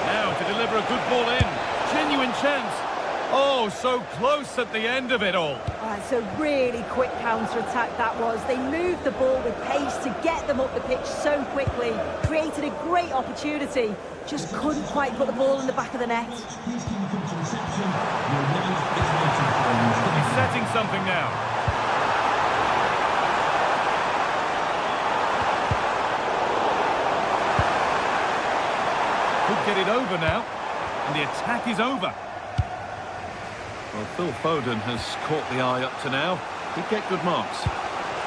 D: Now to deliver a good ball in. Genuine chance. Oh, so close at the end of it all.
B: It's a really quick counter-attack that was. They moved the ball with pace to get them up the pitch so quickly. Created a great opportunity. Just couldn't quite put the ball in the back of the net.
E: He's
D: Setting something now. Could get it over now. And the attack is over. Well, Phil Foden has caught the eye up to now. He'd get good marks.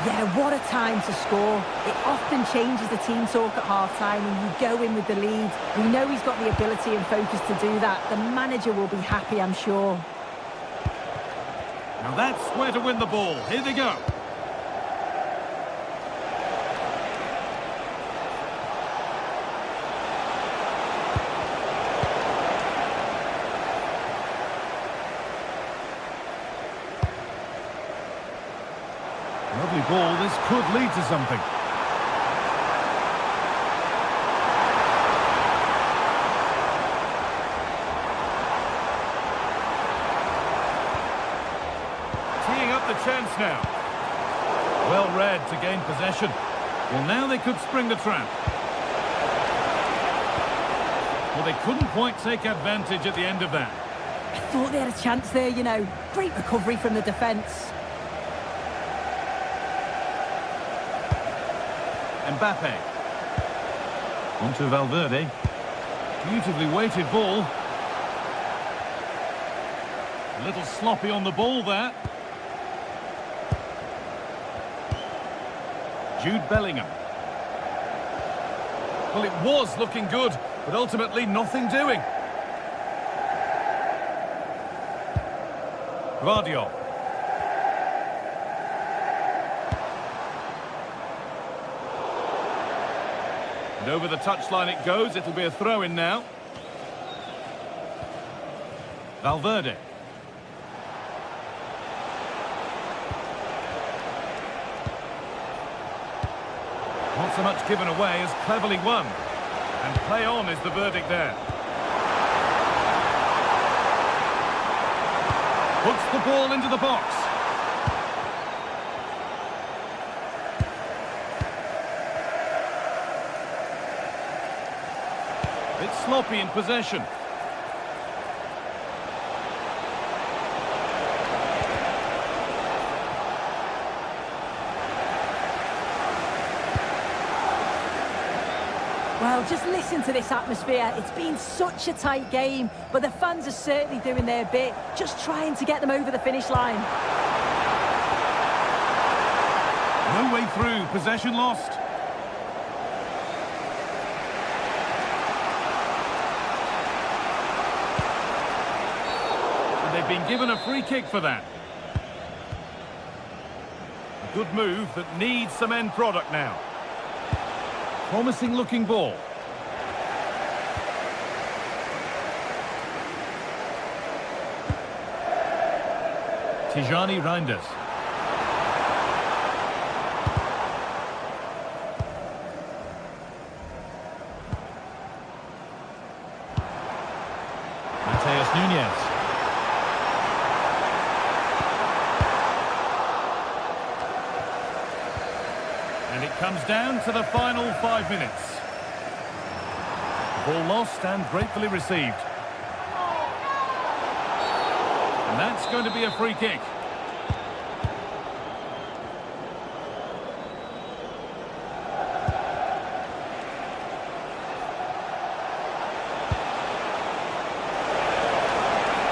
B: Yeah, what a time to score. It often changes the team talk at half-time and you go in with the lead. We know he's got the ability and focus to do that. The manager will be happy, I'm sure.
D: Now that's where to win the ball. Here they go. Lovely ball. This could lead to something. Teeing up the chance now. Well read to gain possession. Well, now they could spring the trap. Well, they couldn't quite take advantage at the end of that.
B: I thought they had a chance there, you know. Great recovery from the defence.
D: Mbappe. On to Valverde. Beautifully weighted ball. A little sloppy on the ball there. Jude Bellingham. Well, it was looking good, but ultimately nothing doing. Gvardiol. And over the touchline it goes. It'll be a throw-in now. Valverde. Not so much given away as cleverly won. And play on is the verdict there. Puts the ball into the box. It's sloppy in possession.
B: Well, just listen to this atmosphere. It's been such a tight game, but the fans are certainly doing their bit, just trying to get them over the finish line.
D: No way through, possession lost. And they've been given a free kick for that. A good move that needs some end product now. Promising looking ball. Tijani Reinders. Mateus Nunes. And it comes down to the final 5 minutes. Ball lost and gratefully received. And that's going to be a free kick.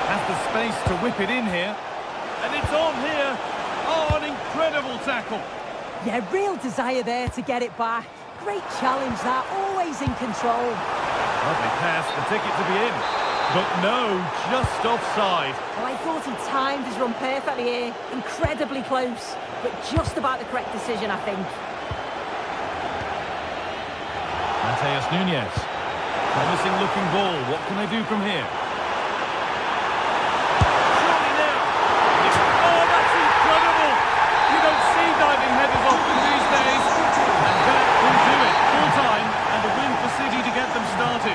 D: Has the space to whip it in here. And it's on here. Oh, an incredible tackle.
B: Yeah, real desire there to get it back. Great challenge that, always in control.
D: Lovely pass, the ticket to be in. But no, just offside.
B: Well, I thought he timed his run perfectly here. Incredibly close, but just about the correct decision, I think.
D: Mateus Nunes. Promising looking ball. What can they do from here? Surely now. Oh, that's incredible! You don't see diving headers often these days. And that will do it. Full time and a win for City to get them started.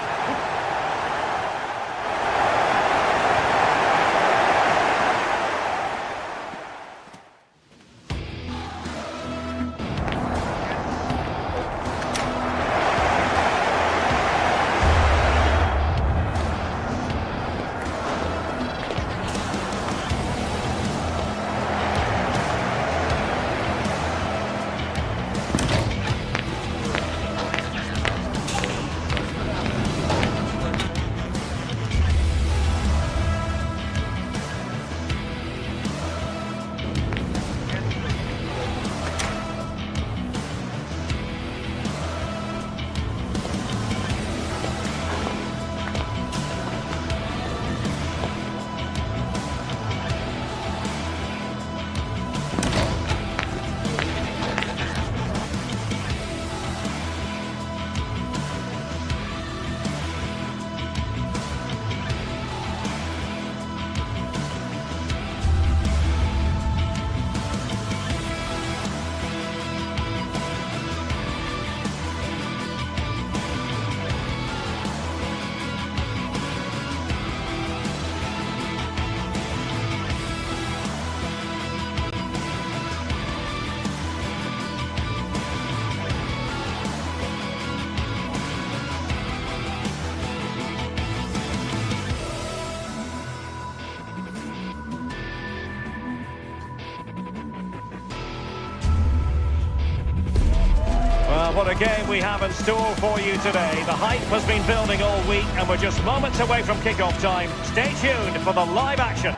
A: What a game we have in store for you today. The hype has been building all week and we're just moments away from kick-off time. Stay tuned for the live action.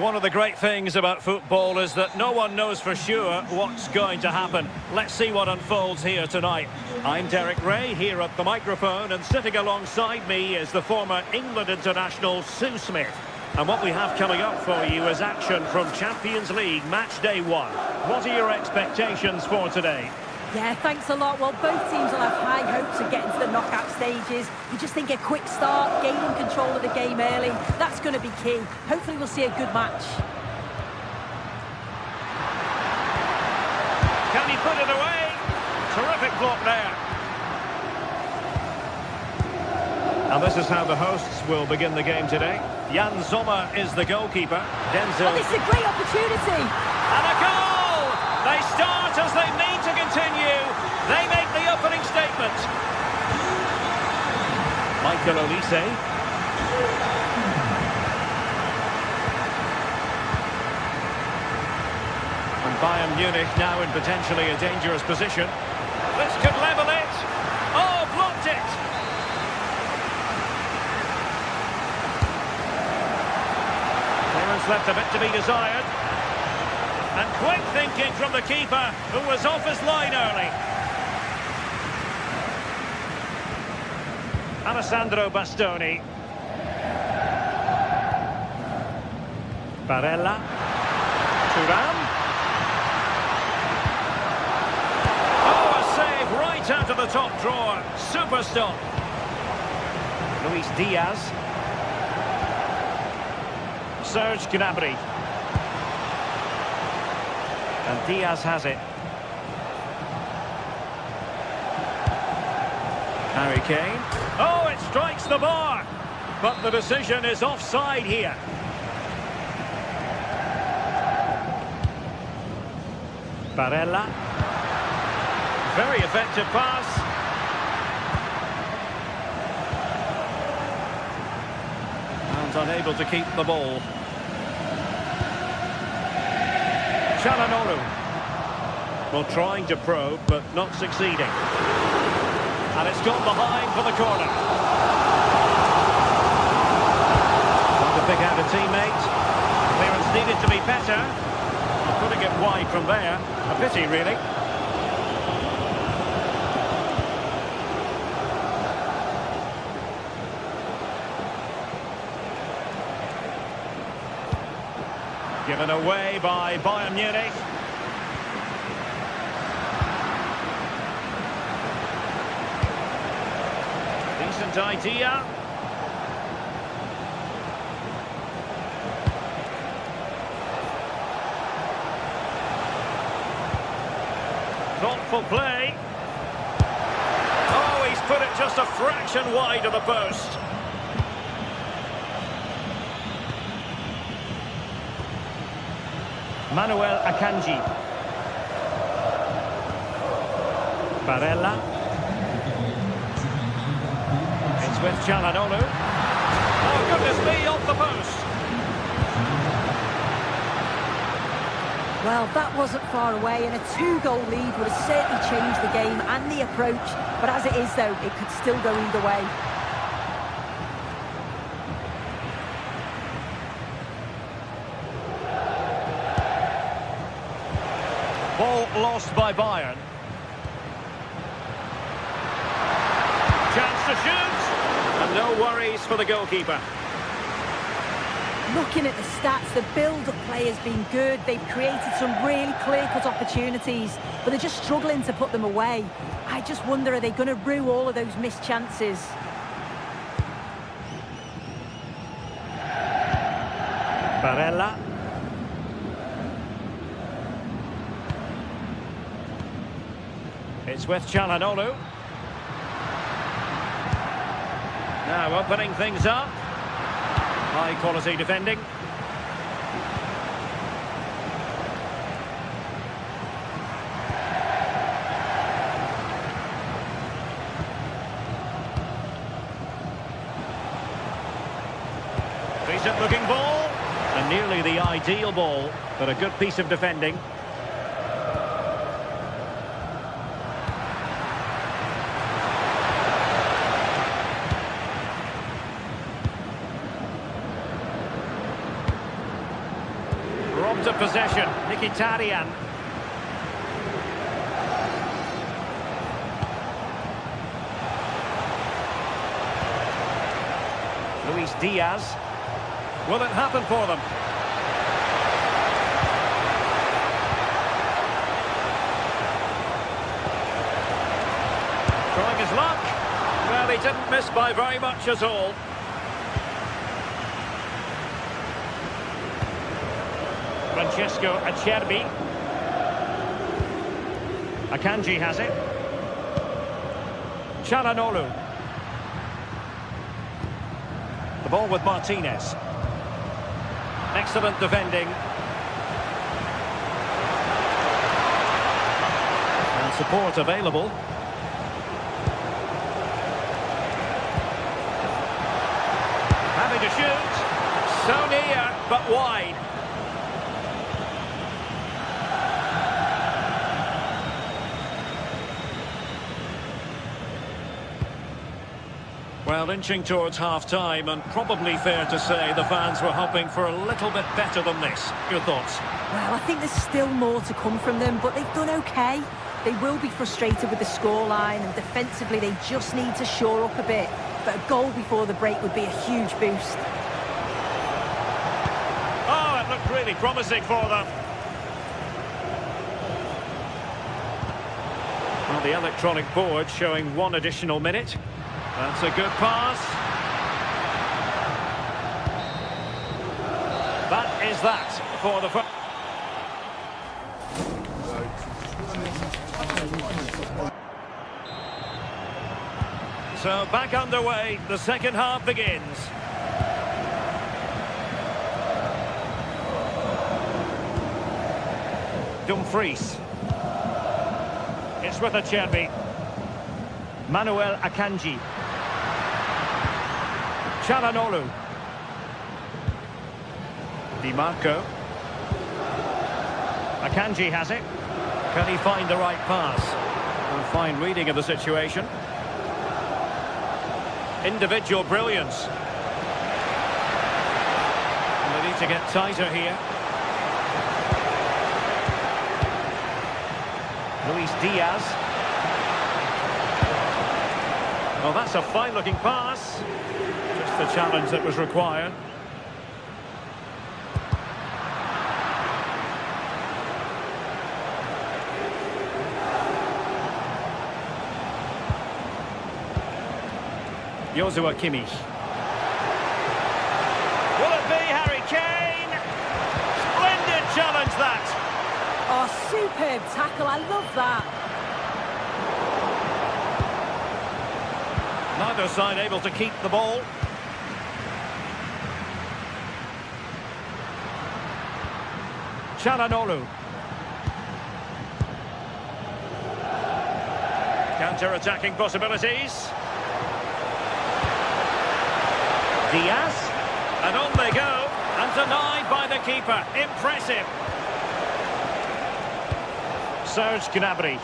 A: One of the great things about football is that no one knows for sure what's going to happen. Let's see what unfolds here tonight. I'm Derek Ray here at the microphone, and sitting alongside me is the former England international Sue Smith. And what we have coming up for you is action from Champions League match day 1. What are your expectations for today?
B: Yeah, thanks a lot. Well, both teams will have high hopes of getting to the knockout stages. You just think a quick start, gaining control of the game early, that's going to be key. Hopefully we'll see a good match.
A: Can he put it away? Terrific block there. And this is how the hosts will begin the game today. Jan Sommer is the goalkeeper. Denzel.
B: Oh, this is a great opportunity.
A: And a goal! They start as they mean to continue. They make the opening statement. Michael Olise. And Bayern Munich now in potentially a dangerous position. This could level it. Oh, blocked it. Clearance left a bit to be desired. And quick thinking from the keeper, who was off his line early. Alessandro Bastoni. Barella. Thuram. Oh, a save right out of the top drawer. Super stop. Luis Diaz. Serge Gnabry. And Diaz has it. Harry Kane. Oh, it strikes the bar. But the decision is offside here. Barella. Very effective pass. And unable to keep the ball. Çalhanoğlu. Well, trying to probe, but not succeeding. And it's gone behind for the corner. Trying to pick out a teammate. Clearance needed to be better. Putting it wide from there. A pity, really. Given away by Bayern Munich. Decent idea. Thoughtful play. Oh, he's put it just a fraction wide of the post. Manuel Akanji. Barella. It's with Çalhanoğlu. Oh, goodness me, off the post.
B: Well, that wasn't far away, and a 2-goal lead would have certainly changed the game and the approach. But as it is, though, it could still go either way.
A: Ball lost by Bayern. Chance to shoot. And no worries for the goalkeeper.
B: Looking at the stats, the build-up play has been good. They've created some really clear-cut opportunities, but they're just struggling to put them away. I just wonder, are they going to rue all of those missed chances?
A: Barella. It's with Çalhanoğlu. Now opening things up. High quality defending. Decent looking ball. And nearly the ideal ball, but a good piece of defending. Robbed of possession, Mkhitaryan. Luis Diaz. Will it happen for them? Trying his luck. Well, he didn't miss by very much at all. Francesco Acerbi. Akanji has it. Çalhanoğlu. The ball with Martinez. Excellent defending. And support available. Having to shoot. So near, but wide. Well, inching towards half-time, and probably fair to say the fans were hoping for a little bit better than this. Your thoughts?
B: Well, I think there's still more to come from them, but they've done okay. They will be frustrated with the scoreline, and defensively they just need to shore up a bit. But a goal before the break would be a huge boost.
A: Oh, it looked really promising for them. Well, the electronic board showing 1 additional minute. That's a good pass. That is that for the first. So back underway, the second half begins. Dumfries. It's with Acerbi. Manuel Akanji. Çalhanoğlu. Di Marco. Akanji has it. Can he find the right pass? A fine reading of the situation. Individual brilliance. And they need to get tighter here. Luis Diaz. Well, that's a fine-looking pass. Just the challenge that was required. Joshua Kimmich. Will it be Harry Kane? Splendid challenge that.
B: Oh, superb tackle. I love that.
A: Neither side able to keep the ball. Çalhanoğlu. Counter-attacking possibilities. Diaz. And on they go. And denied by the keeper. Impressive. Serge Gnabry.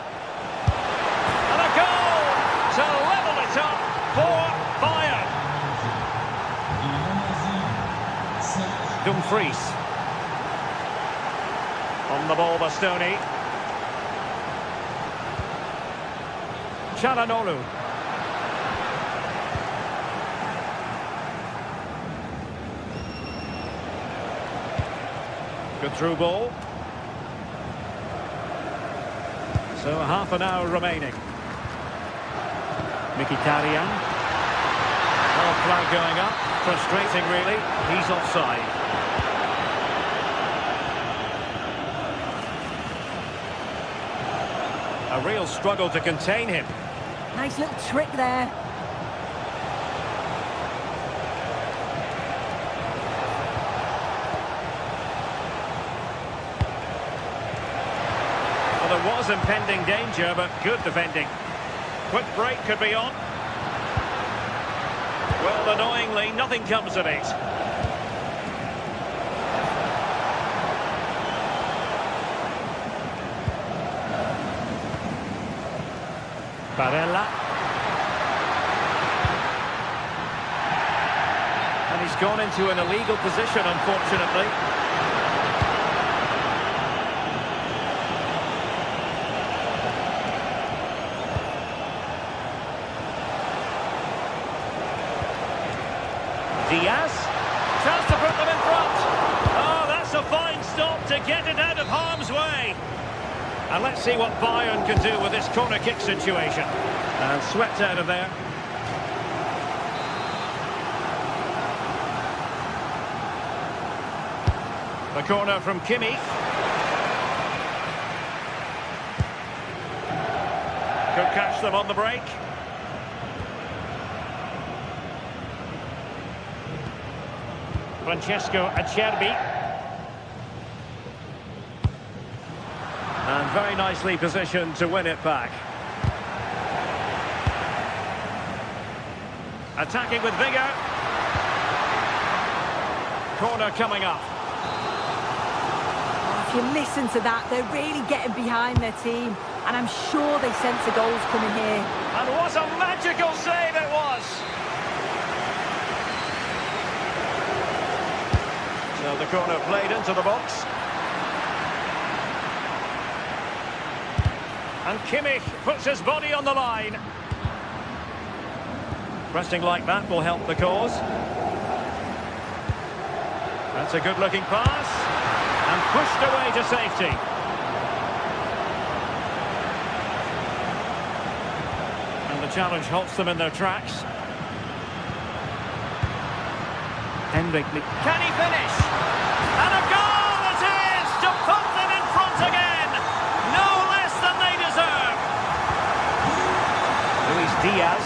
A: And a goal to level it up for Bayern. Dumfries. On the ball, Bastoni. Çalhanoğlu. Good through ball. So half an hour remaining. Mkhitaryan. Oh, flag going up. Frustrating, really. He's offside. A real struggle to contain him.
B: Nice little trick there.
A: Well, there was impending danger, but good defending. Quick break could be on. Well, annoyingly, nothing comes of it. Barella. And he's gone into an illegal position, unfortunately. Diaz. Chance to put them in front. Oh, that's a fine stop to get it out of harm's way. And let's see what Bayern can do with this corner kick situation. And swept out of there. The corner from Kimmich. Could catch them on the break. Francesco Acerbi. And very nicely positioned to win it back. Attacking with vigour. Corner coming up.
B: If you listen to that, they're really getting behind their team. And I'm sure they sense the goals coming here.
A: And what a magical save it was! So the corner played into the box. And Kimmich puts his body on the line. Pressing like that will help the cause. That's a good-looking pass. And pushed away to safety. And the challenge halts them in their tracks. Hendrik. Can he finish? And a goal it is to put them in front again. No less than they deserve. Luis Diaz.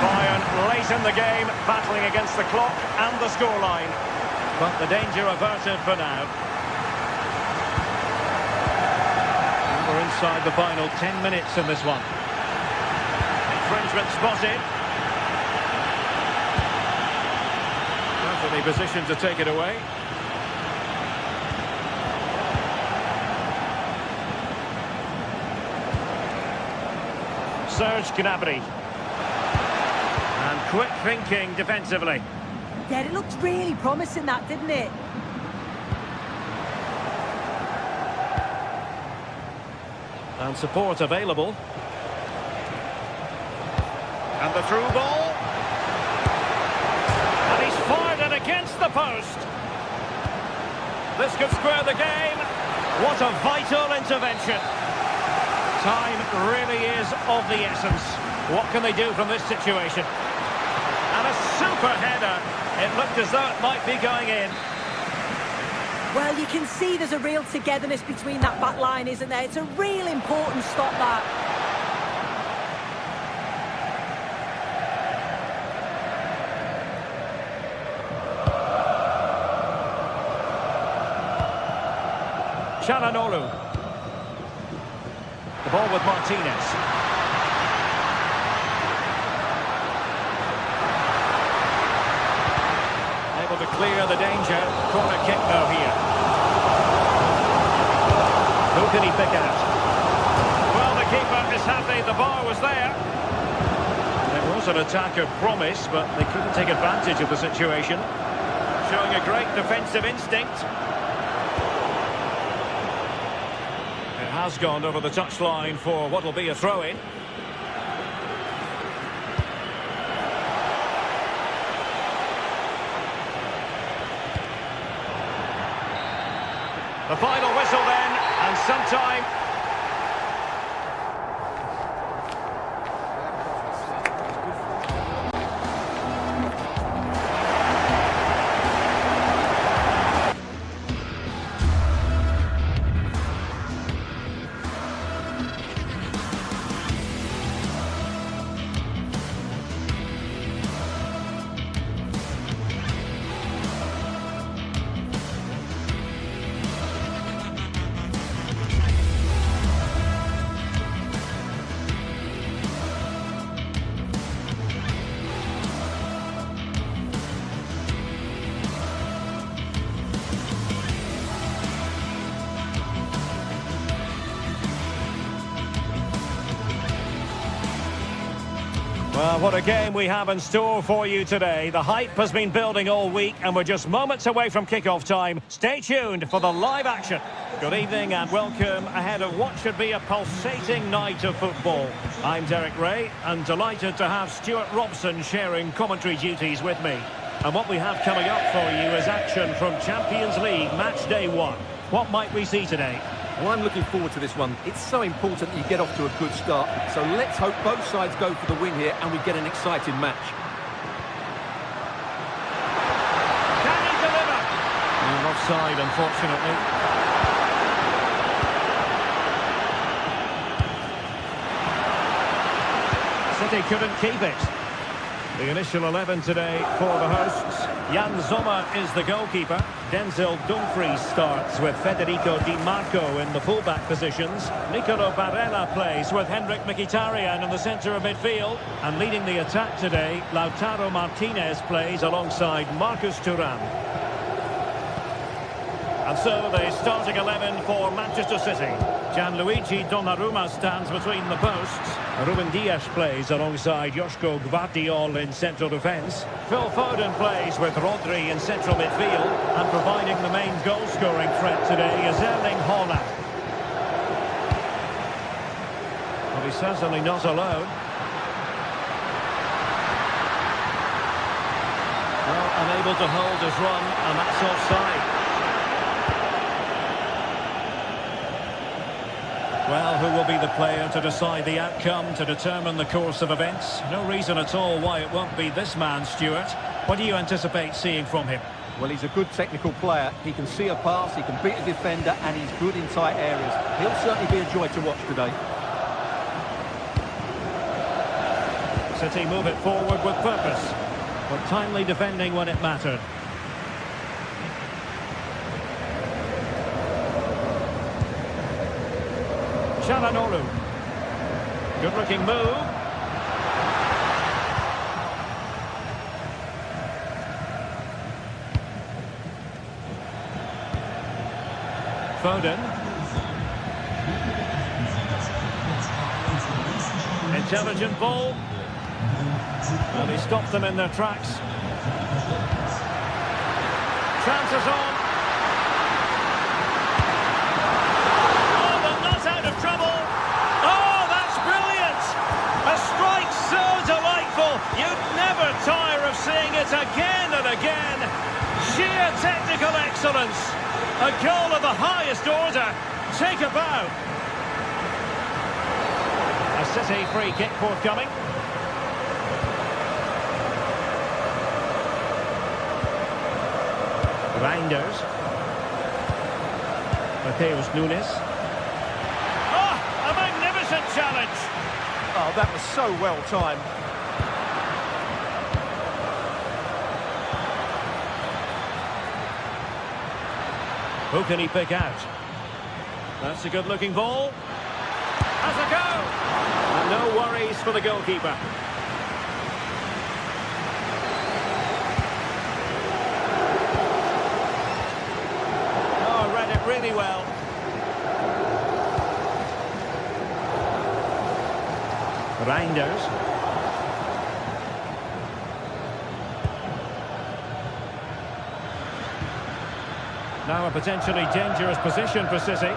A: Bayern late in the game, battling against the clock and the scoreline. But the danger averted for now. And we're inside the final 10 minutes in this one. Infringement spotted. Perfectly positioned to take it away. Serge Gnabry. And quick thinking defensively.
B: Yeah, it looked really promising, that, didn't it?
A: And support available. And the through ball. And he's fired it against the post. This could square the game. What a vital intervention. Time really is of the essence. What can they do from this situation? And a super header. It looked as though it might be going in.
B: Well, you can see there's a real togetherness between that back line, isn't there? It's a real important stop, that.
A: Çalhanoğlu. The ball with Martinez. Able to clear the danger. Corner kick now here. Who can he pick out? Well, the keeper is happy the bar was there. There was an attack of promise, but they couldn't take advantage of the situation. Showing a great defensive instinct. It has gone over the touchline for what will be a throw-in. The final whistle then, and sometime... Well, what a game we have in store for you today. The hype has been building all week and we're just moments away from kick-off time. Stay tuned for the live action. Good evening and welcome ahead of what should be a pulsating night of football. I'm Derek Ray and delighted to have Stuart Robson sharing commentary duties with me. And what we have coming up for you is action from Champions League match day 1. What might we see today?
C: Well, I'm looking forward to this one. It's so important that you get off to a good start. So let's hope both sides go for the win here and we get an exciting match.
A: Can he deliver? Offside, unfortunately. City couldn't keep it. The initial 11 today for the hosts. Jan Sommer is the goalkeeper. Denzel Dumfries starts with Federico Di Marco in the fullback positions. Nicolo Barella plays with Henrik Mkhitaryan in the centre of midfield. And leading the attack today, Lautaro Martinez plays alongside Marcus Thuram. And so the starting 11 for Manchester City. Gianluigi Donnarumma stands between the posts. Ruben Dias plays alongside Joško Gvardiol in central defence. Phil Foden plays with Rodri in central midfield. And providing the main goal-scoring threat today is Erling Haaland. Well, he's certainly not alone. Well, unable to hold his run, and that's offside. Well, who will be the player to decide the outcome, to determine the course of events? No reason at all why it won't be this man, Stuart. What do you anticipate seeing from him?
C: Well, he's a good technical player. He can see a pass, he can beat a defender, and he's good in tight areas. He'll certainly be a joy to watch today.
A: City move it forward with purpose, but timely defending when it mattered. Çalhanoğlu. Good-looking move. Foden. Intelligent ball. And he stopped them in their tracks. Chances on. You'd never tire of seeing it again and again. Sheer technical excellence. A goal of the highest order. Take a bow. A City free kick forthcoming. Reinders. Mateus Nunes. Oh, a magnificent challenge.
C: Oh, that was so well timed.
A: Who can he pick out? That's a good-looking ball. Has a go! And no worries for the goalkeeper. Oh, read it really well. Reinders. Now a potentially dangerous position for City.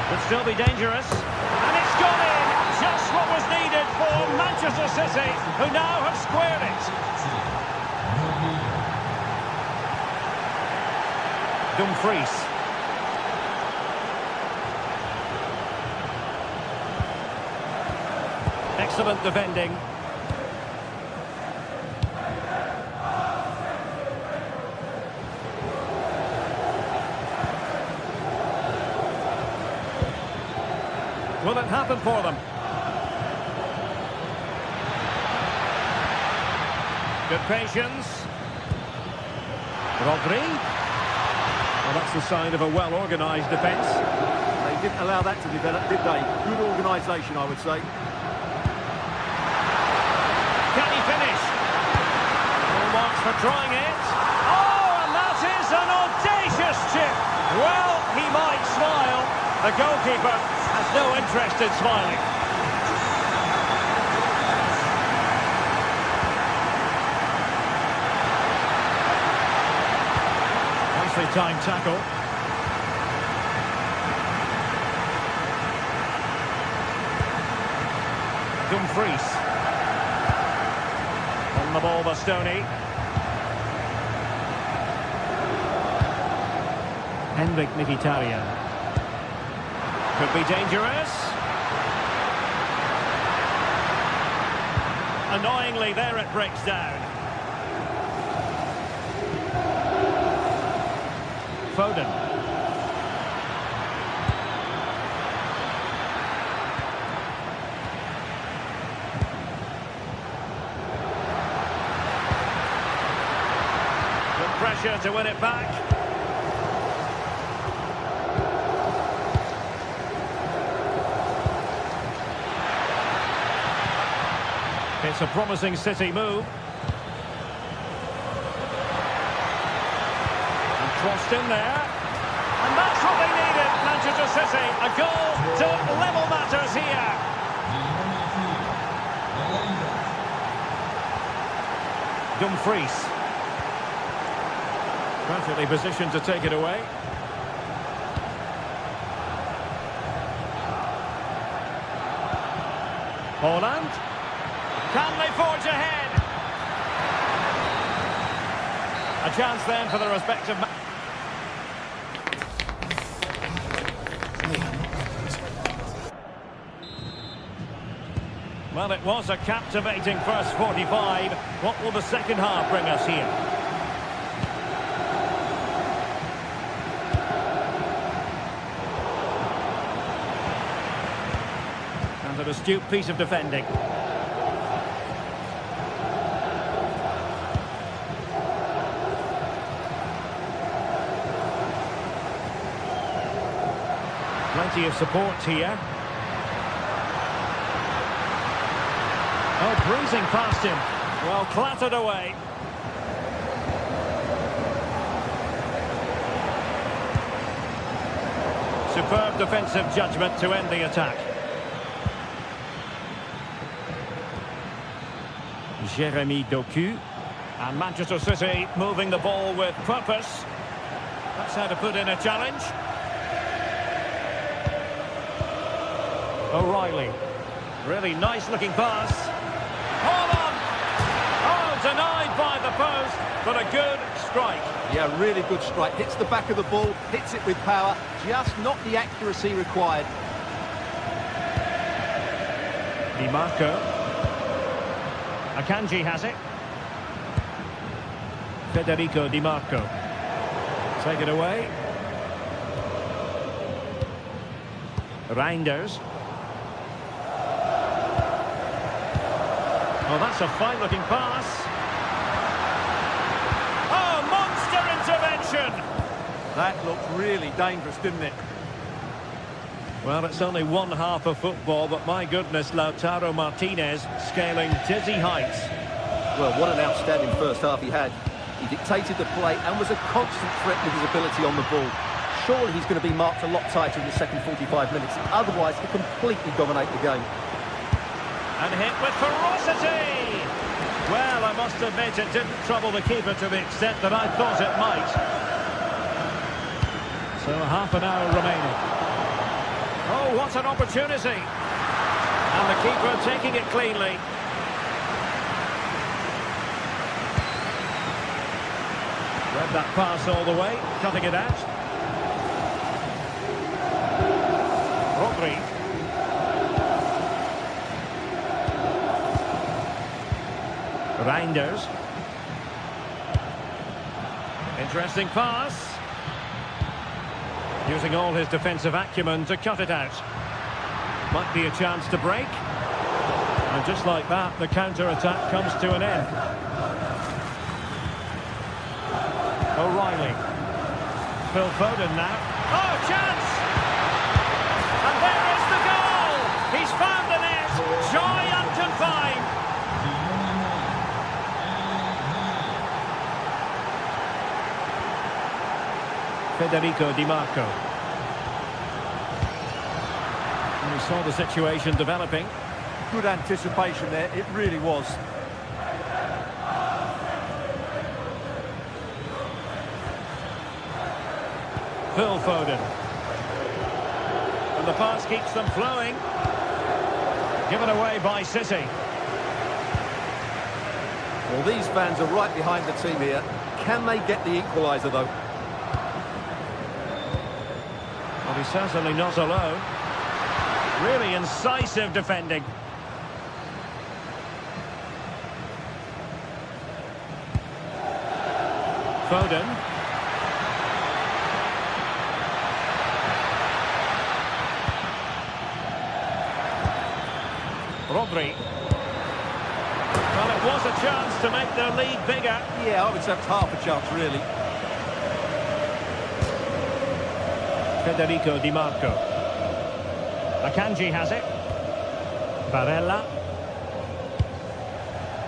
A: Could still be dangerous. And it's gone in! Just what was needed for Manchester City, who now have squared it. Dumfries. Excellent defending. Will it happen for them? Good patience. Rodri. Well, that's the sign of a well-organised defence.
C: They didn't allow that to develop, did they? Good organisation, I would say.
A: Can he finish? Full marks for trying it. Oh, and that is an audacious chip. Well, he might smile. The goalkeeper has no interest in smiling. Nicely timed tackle. Dumfries. On the ball, Bastoni. Henrik Mkhitaryan. Could be dangerous. Annoyingly, there it breaks down. Foden. Good pressure to win it back. It's a promising City move. And crossed in there. And that's what they needed, Manchester City. A goal to level matters here. Dumfries. Perfectly positioned to take it away. Holland. Can they forge ahead? A chance then for the respective... Well, it was a captivating first 45. What will the second half bring us here? And an astute piece of defending. Plenty of support here. Oh, breezing past him. Well, clattered away. Superb defensive judgment to end the attack. Jeremy Doku. And Manchester City moving the ball with purpose. That's how to put in a challenge. O'Reilly. Really nice looking pass. Hold on! Oh, denied by the post, but a good strike.
C: Yeah, really good strike. Hits the back of the ball, hits it with power, just not the accuracy required.
A: Di Marco. Akanji has it. Federico Di Marco. Take it away. Reinders. Oh, that's a fine-looking pass. Oh, monster intervention!
C: That looked really dangerous, didn't it?
A: Well, it's only one half of football, but my goodness, Lautaro Martinez scaling dizzy heights.
F: Well, what an outstanding first half he had. He dictated the play and was a constant threat with his ability on the ball. Surely he's going to be marked a lot tighter in the second 45 minutes. Otherwise, he'll completely dominate the game.
A: And hit with ferocity! Well, I must admit it didn't trouble the keeper to the extent that I thought it might. So half an hour remaining. Oh, what an opportunity! And the keeper taking it cleanly. Read that pass all the way, cutting it out. Rodri. Reinders. Interesting pass. Using all his defensive acumen to cut it out. Might be a chance to break. And just like that, the counter-attack comes to an end. O'Reilly. Phil Foden now. Oh, chance! And there is the goal! He's found the net! Joy unconfined! Federico Di Marco. And we saw the situation developing.
C: Good anticipation there, it really was.
A: Phil Foden. And the pass keeps them flowing. Given away by City.
C: Well, these fans are right behind the team here. Can they get the equaliser, though?
A: He's certainly not alone. Really incisive defending. Foden. Rodri. Well, it was a chance to make their lead bigger.
F: Yeah, I would say it's half a chance, really.
A: Federico Di Marco. Akanji has it. Barella.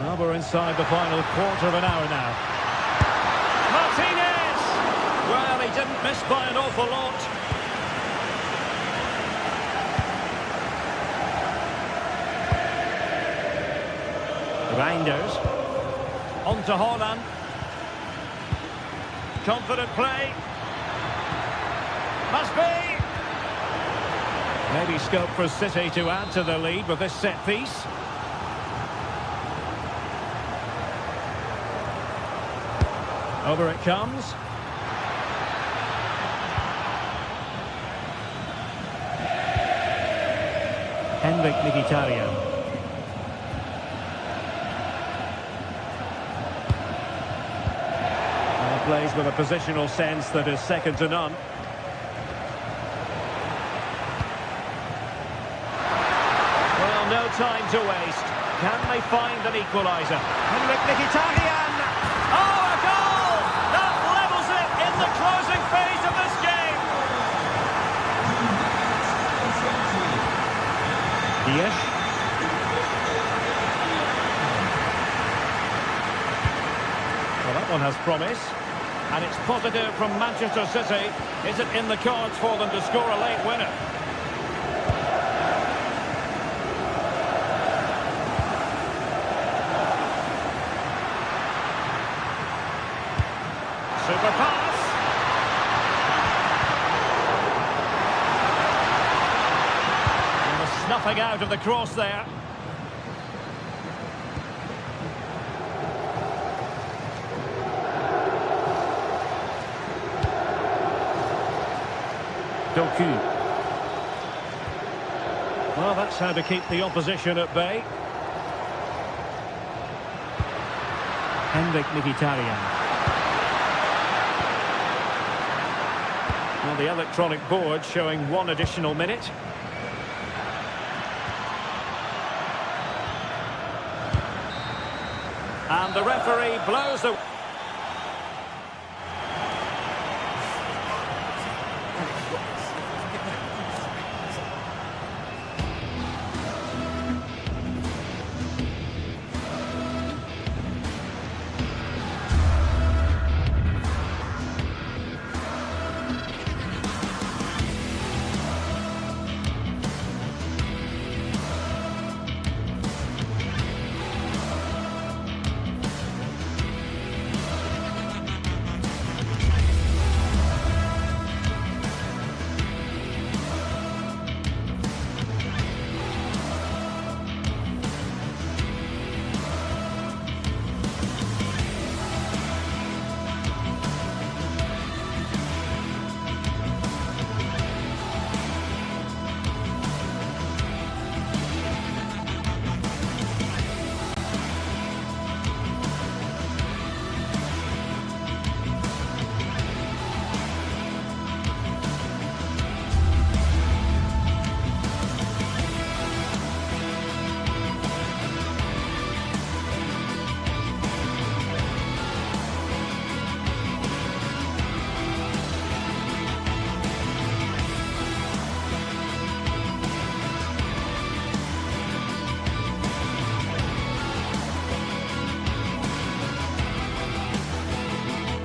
A: Well, we're inside the final quarter of an hour now. Martinez! Well, he didn't miss by an awful lot. Reinders. On to Haaland. Confident play. Must be. Maybe scope for City to add to the lead with this set piece. Over it comes. Henrik Mkhitaryan. Plays with a positional sense that is second to none. Well, no time to waste. Can they find an equaliser? Henrik Mkhitaryan! Oh, a goal! That levels it in the closing phase of this game. Yes. Well, that one has promise. And it's positive from Manchester City. Is it in the cards for them to score a late winner? Super pass. And the snuffing out of the cross there. Doku. Well, that's how to keep the opposition at bay. Henrik Mkhitaryan. Well, the electronic board showing one additional minute. And the referee blows the...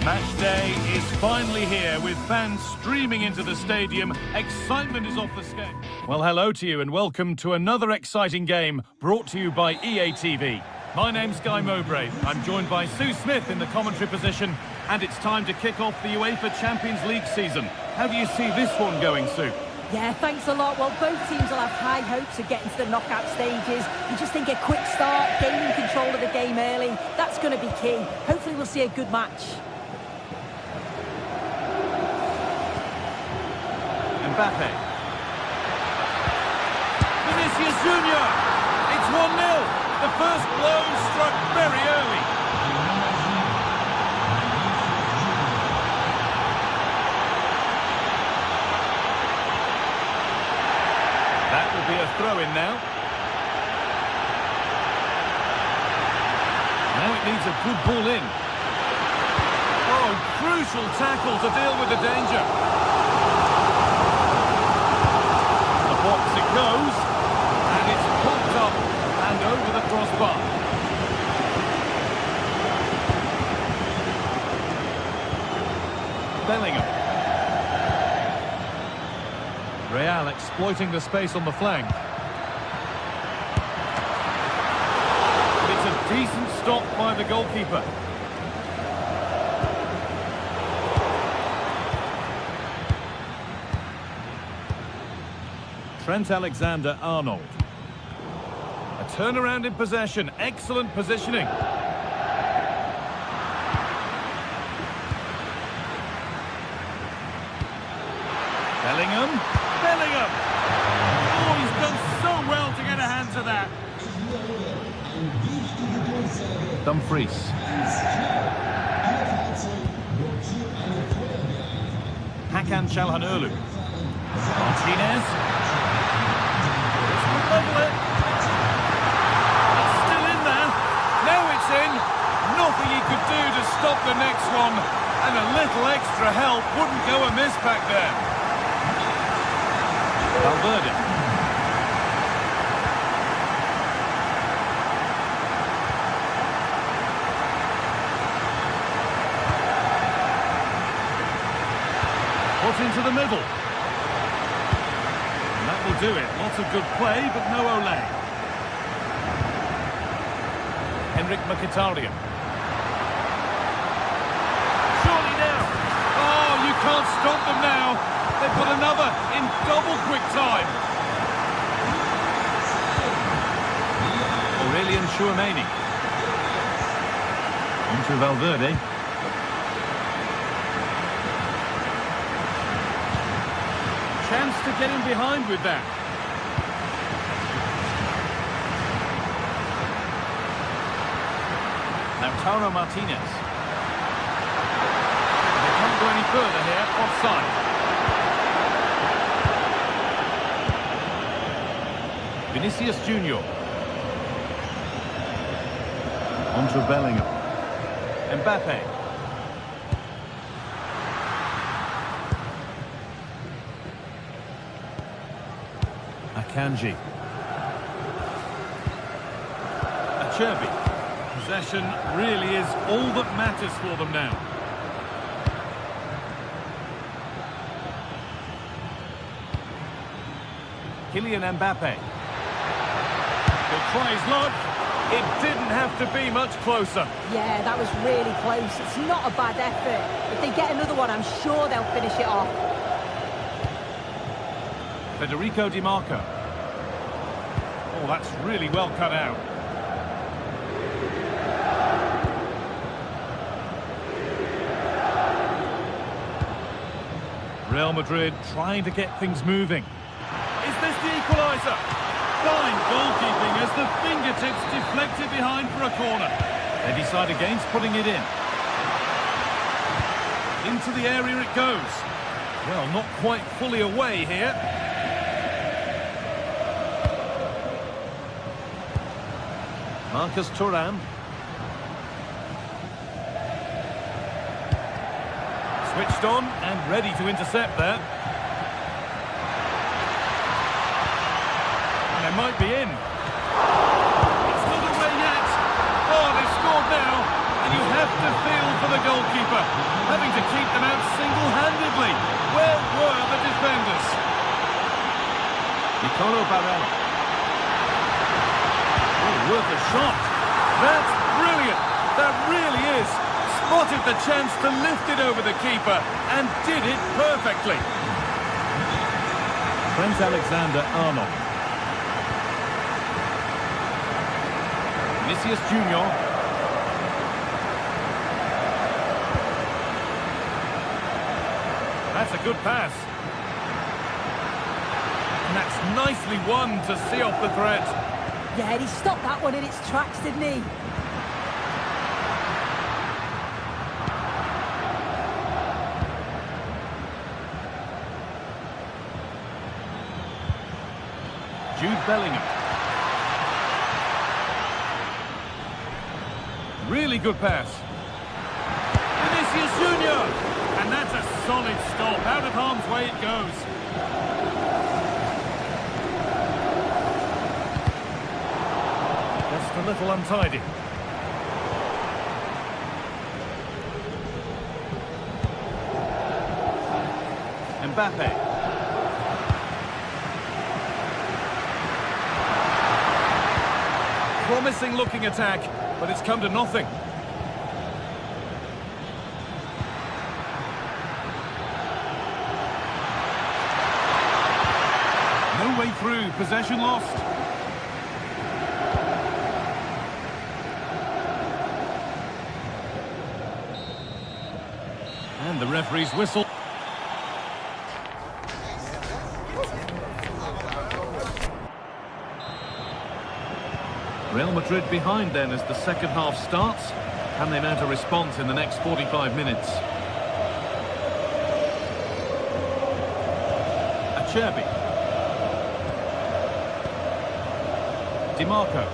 D: Match day is finally here with fans streaming into the stadium. Excitement is off the scale. Well, hello to you and welcome to another exciting game brought to you by EA TV. My name's Guy Mowbray. I'm joined by Sue Smith in the commentary position, and it's time to kick off the UEFA Champions League season. How do you see this one going, Sue?
B: Yeah, thanks a lot. Well, both teams will have high hopes of getting to the knockout stages. You just think a quick start, gaining control of the game early, that's going to be key. Hopefully we'll see a good match.
D: And Mbappe. Vinicius Junior. It's 1-0. The first blow struck very early. That will be a throw-in now. Now it needs a good ball in. Oh, crucial tackle to deal with the danger. The box it goes, and it's popped up and over the crossbar. Bellingham. Real exploiting the space on the flank. It's a decent stop by the goalkeeper. Trent Alexander-Arnold. A turnaround in possession. Excellent positioning. Bellingham. Bellingham! Oh, he's done so well to get a hand to that. Dumfries. Hakan Çalhanoğlu. Martinez. This could level it. It's still in there. Now it's in. Nothing he could do to stop the next one. And a little extra help wouldn't go amiss back there. Valverde. Put into the middle. And that will do it. Lots of good play, but no Olé. Henrik Mkhitaryan. Surely now. Oh, you can't stop them now. They've got another in double quick time. Aurelian Chouameni. Into Valverde. Chance to get in behind with that. Lautaro Martinez. They can't go any further here, offside. Vinicius Junior. Onto Bellingham. Mbappe. Akanji. Acerbi. Possession really is all that matters for them now. Kylian Mbappe. The try is lodged. It didn't have to be much closer.
B: Yeah, that was really close. It's not a bad effort. If they get another one, I'm sure they'll finish it off.
D: Federico Di Marco. Oh, that's really well cut out. Real Madrid trying to get things moving. Is this the equaliser? Fine goalkeeping as the fingertips deflected behind for a corner. They decide against putting it in. Into the area it goes. Well, not quite fully away here. Marcus Thuram. Switched on and ready to intercept there. And they might be in. It's not away yet. Oh, they've scored now. And you have to feel for the goalkeeper, having to keep them out single-handedly. Where were the defenders? Nicolo Barella. Oh, worth a shot. That's brilliant. That really is. Spotted the chance to lift it over the keeper and did it perfectly. Trent Alexander-Arnold. Vinicius Junior. That's a good pass. And that's nicely won to see off the threat.
B: Yeah, he stopped that one in its tracks, didn't he?
D: Jude Bellingham. Really good pass. Vinicius Junior. And that's a solid stop. Out of harm's way it goes. Just a little untidy. Mbappe. Promising looking attack, but it's come to nothing. No way through, possession lost. And the referee's whistle. Real Madrid behind then as the second half starts. Can they mount a response in the next 45 minutes? Acerbi. DiMarco.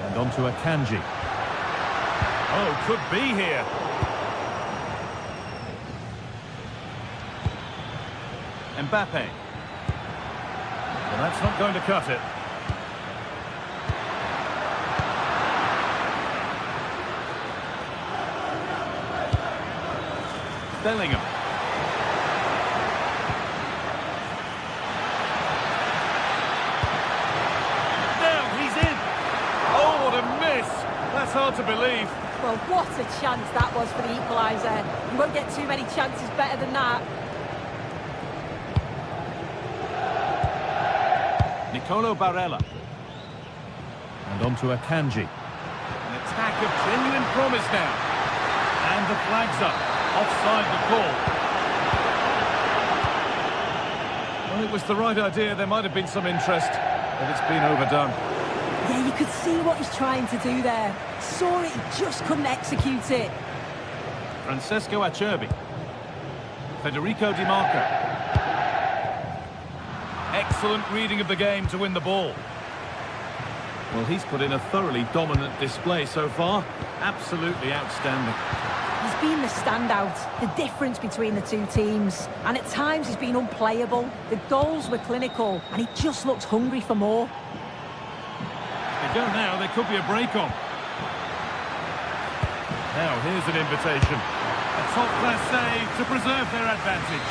D: And on to Akanji. Oh, could be here. Mbappe. Well, that's not going to cut it. Bellingham. Now he's in. Oh, what a miss. That's hard to believe.
B: Well, what a chance that was for the equaliser. You won't get too many chances better than that.
D: Nicolo Barella. And on to Akanji. An attack of genuine promise now. And the flag's up. Offside the call. Well, it was the right idea. There might have been some interest, but it's been overdone.
B: Yeah, you could see what he's trying to do there. Saw it, he just couldn't execute it.
D: Francesco Acerbi. Federico Di Marco. Excellent reading of the game to win the ball. Well, he's put in a thoroughly dominant display so far. Absolutely outstanding.
B: He's been the standout, the difference between the two teams. And at times he's been unplayable. The goals were clinical, and he just looks hungry for more.
D: They go now, there could be a break on. Now, here's an invitation. A top-class save to preserve their advantage.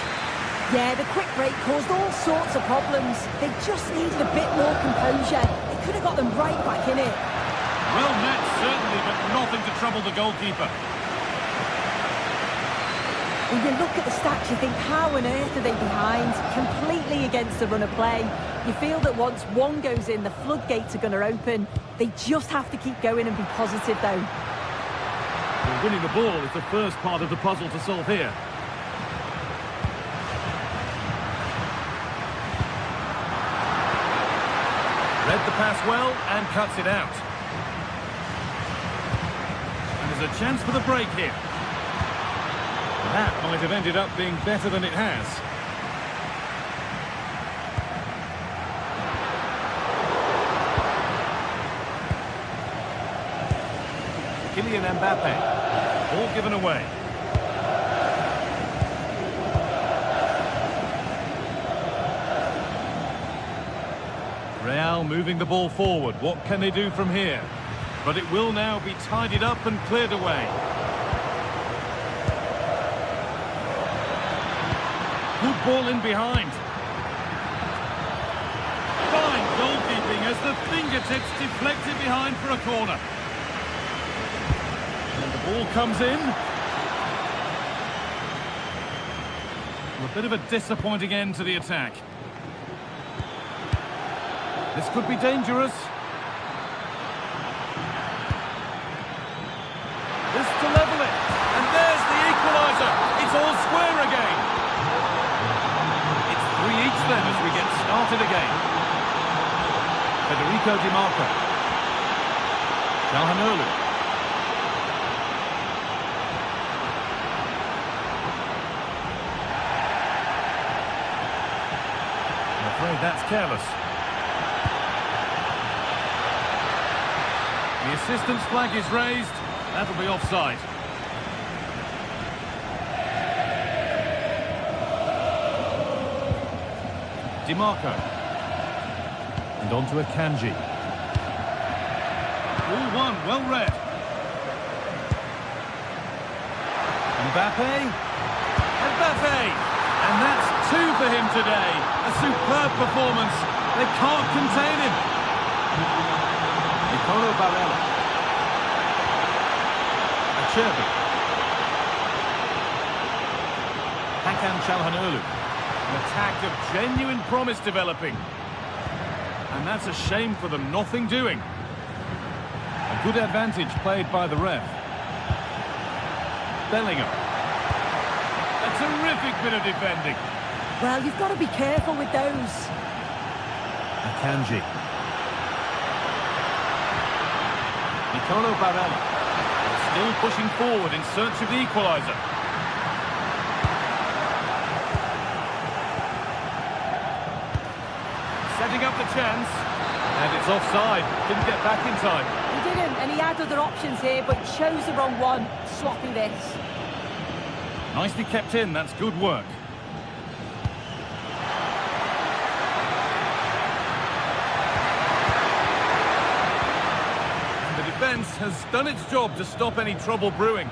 B: Yeah, the quick break caused all sorts of problems. They just needed a bit more composure. They could have got them right back in it.
D: Well met, certainly, but nothing to trouble the goalkeeper.
B: When you look at the stats, you think, how on earth are they behind? Completely against the run of play. You feel that once one goes in, the floodgates are going to open. They just have to keep going and be positive, though.
D: Well, winning the ball is the first part of the puzzle to solve here. Read the pass well and cuts it out. And there's a chance for the break here. That might have ended up being better than it has. Kylian Mbappe. All given away. Real moving the ball forward. What can they do from here? But it will now be tidied up and cleared away. Good ball in behind. Fine goalkeeping as the fingertips deflected behind for a corner. And the ball comes in. A bit of a disappointing end to the attack. This could be dangerous. This to level it. And there's the equaliser. It's all square again. It's 3 each then as started again. Federico Di Marco. Calhanoglu. I'm afraid that's careless. The assistant's flag is raised. That'll be offside. Di Marco. And on to Akanji. All one, well read. Mbappe. Mbappe! And that's two for him today. A superb performance. They can't contain him. Nicolo Barella. Acerbi. Hakan Calhanoglu. An attack of genuine promise developing. And that's a shame for them, nothing doing. A good advantage played by the ref. Bellingham. A terrific bit of defending.
B: Well, you've got to be careful with those.
D: Akanji. Nicolo Barella. Still pushing forward in search of the equaliser. Setting up the chance. And it's offside. Didn't get back in time.
B: He didn't, and he had other options here, but chose the wrong one. Sloppy this.
D: Nicely kept in. That's good work. And the defence has done its job to stop any trouble brewing.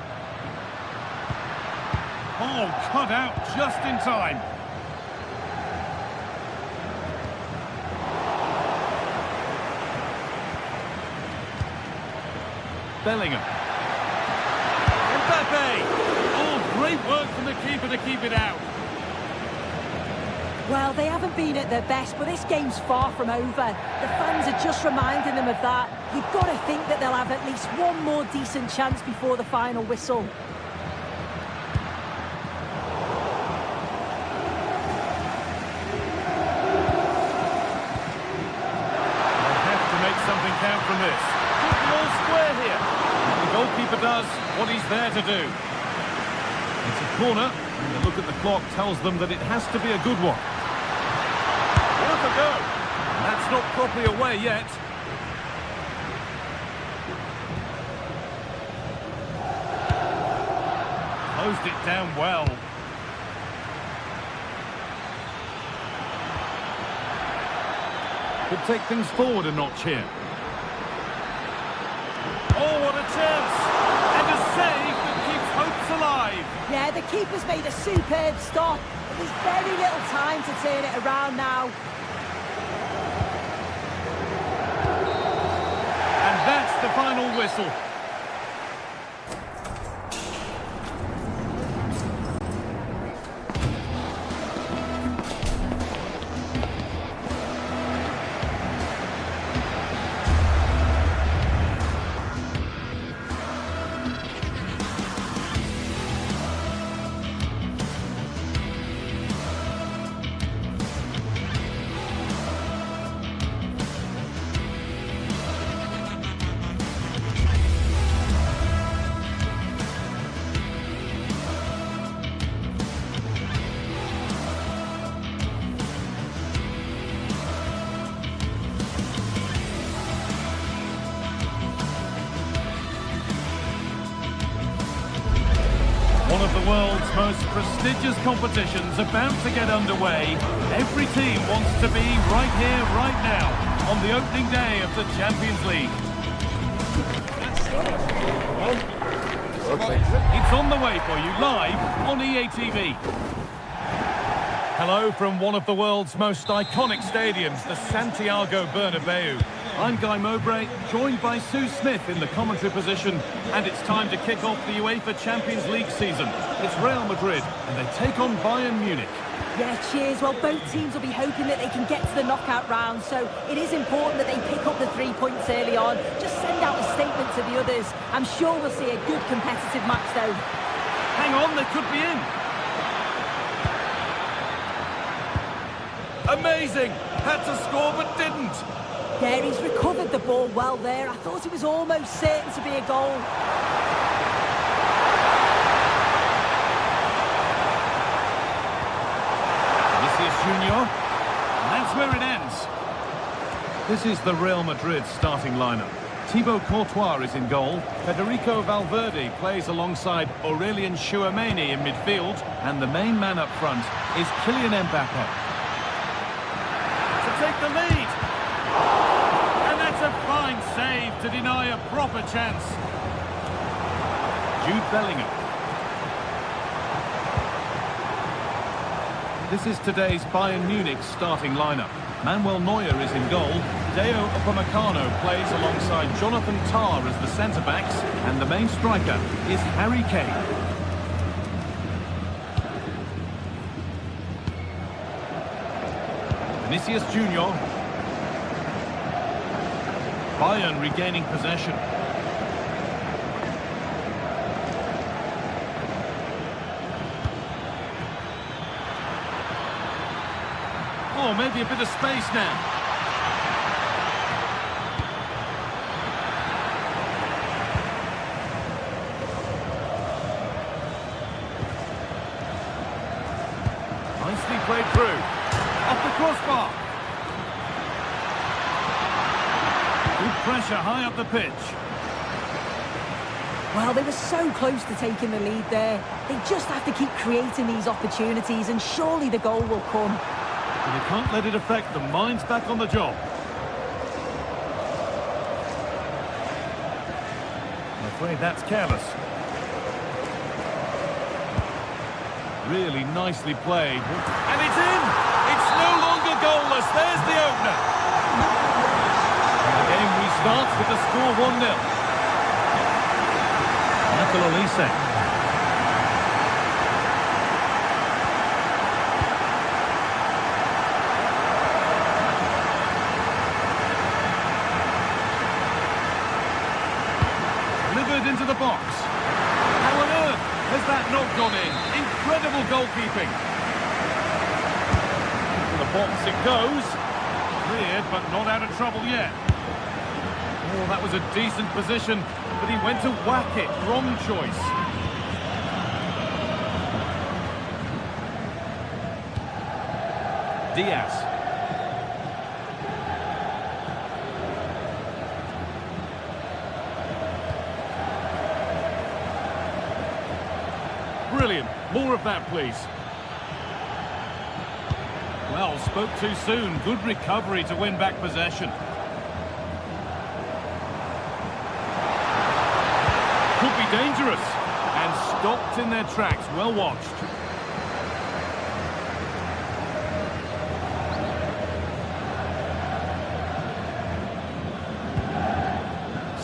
D: Oh, cut out just in time. Bellingham. Mbappe! Oh, great work from the keeper to keep it out.
B: Well, they haven't been at their best, but this game's far from over. The fans are just reminding them of that. You've got to think that they'll have at least one more decent chance before the final whistle.
D: They'll have to make something count from this. Keep the all square here. The goalkeeper does what he's there to do. It's a corner, and the look at the clock tells them that it has to be a good one. Worth a go. And that's not properly away yet. Closed it down well. Could take things forward a notch here. Oh, what a chance! And a save that keeps hopes alive.
B: Yeah, the keeper's made a superb stop. But there's very little time to turn it around now.
D: And that's the final whistle. One of the world's most prestigious competitions about to get underway. Every team wants to be right here, right now, on the opening day of the Champions League. It's on the way for you live on EA TV. Hello from one of the world's most iconic stadiums, the Santiago Bernabeu. I'm Guy Mowbray, joined by Sue Smith in the commentary position, and it's time to kick off the UEFA Champions League season. It's Real Madrid, and they take on Bayern Munich.
B: Yeah, cheers. Well, both teams will be hoping that they can get to the knockout round, so it is important that they pick up the 3 points early on. Just send out a statement to the others. I'm sure we'll see a good competitive match, though.
D: Hang on, they could be in. Amazing! Had to score but didn't.
B: Yeah, he's recovered the ball well there. I thought it was almost certain to be a goal.
D: Vinicius Junior. And that's where it ends. This is the Real Madrid starting lineup. Thibaut Courtois is in goal. Federico Valverde plays alongside Aurelien Tchouameni in midfield. And the main man up front is Kylian Mbappe. To take the lead. And that's a fine save to deny a proper chance. Jude Bellingham. This is today's Bayern Munich starting lineup. Manuel Neuer is in goal. Deo Upamecano plays alongside Jonathan Tah as the centre-backs. And the main striker is Harry Kane. Vinicius Junior. Bayern regaining possession. Oh, maybe a bit of space now. Nicely played through. Off the crossbar. Good pressure high up the pitch.
B: Well, they were so close to taking the lead there. They just have to keep creating these opportunities and surely the goal will come.
D: And you can't let it affect them. Mind's back on the job. I'm afraid that's careless. Really nicely played. And it's in! It's no longer goalless. There's the opener. And the game restarts with the score 1-0. Michael Olise. Delivered into the box. How on earth has that not gone in? Incredible goalkeeping. To the box it goes. Cleared, but not out of trouble yet. Oh, that was a decent position, but he went to whack it. Wrong choice. Diaz. Brilliant. More of that, please. Well, spoke too soon. Good recovery to win back possession. Could be dangerous. And stopped in their tracks. Well watched.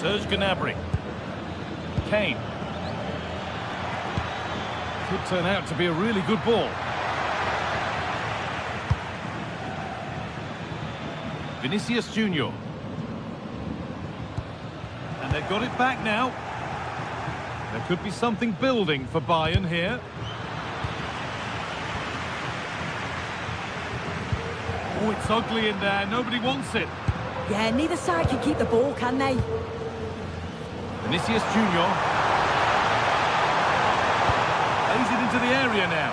D: Serge Gnabry. Kane. Could turn out to be a really good ball. Vinicius Junior. And they've got it back now. There could be something building for Bayern here. Oh, it's ugly in there. Nobody wants it.
B: Yeah, neither side can keep the ball, can they?
D: Vinicius Junior. Plays it into the area now.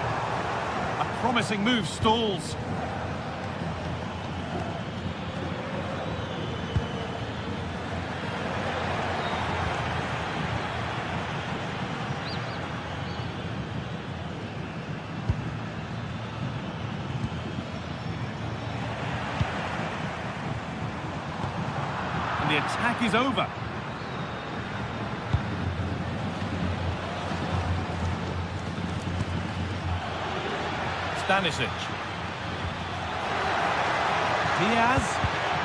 D: A promising move stalls. And the attack is over. Stanisic. Diaz.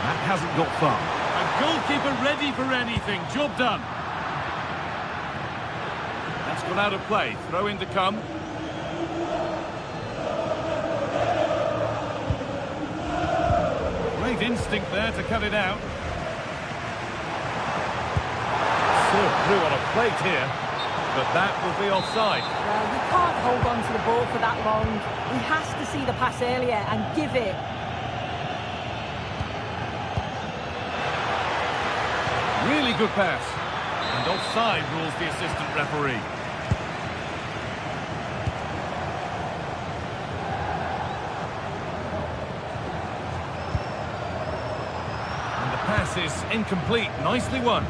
D: That hasn't got far. A goalkeeper ready for anything. Job done. That's gone out of play. Throw in to come. Great instinct there to cut it out. Served through on a plate here, but that will be offside.
B: Well, you can't hold on to the ball for that long. He has to see the pass earlier and give it.
D: good pass. And offside rules the assistant referee. And the pass is incomplete. Nicely won.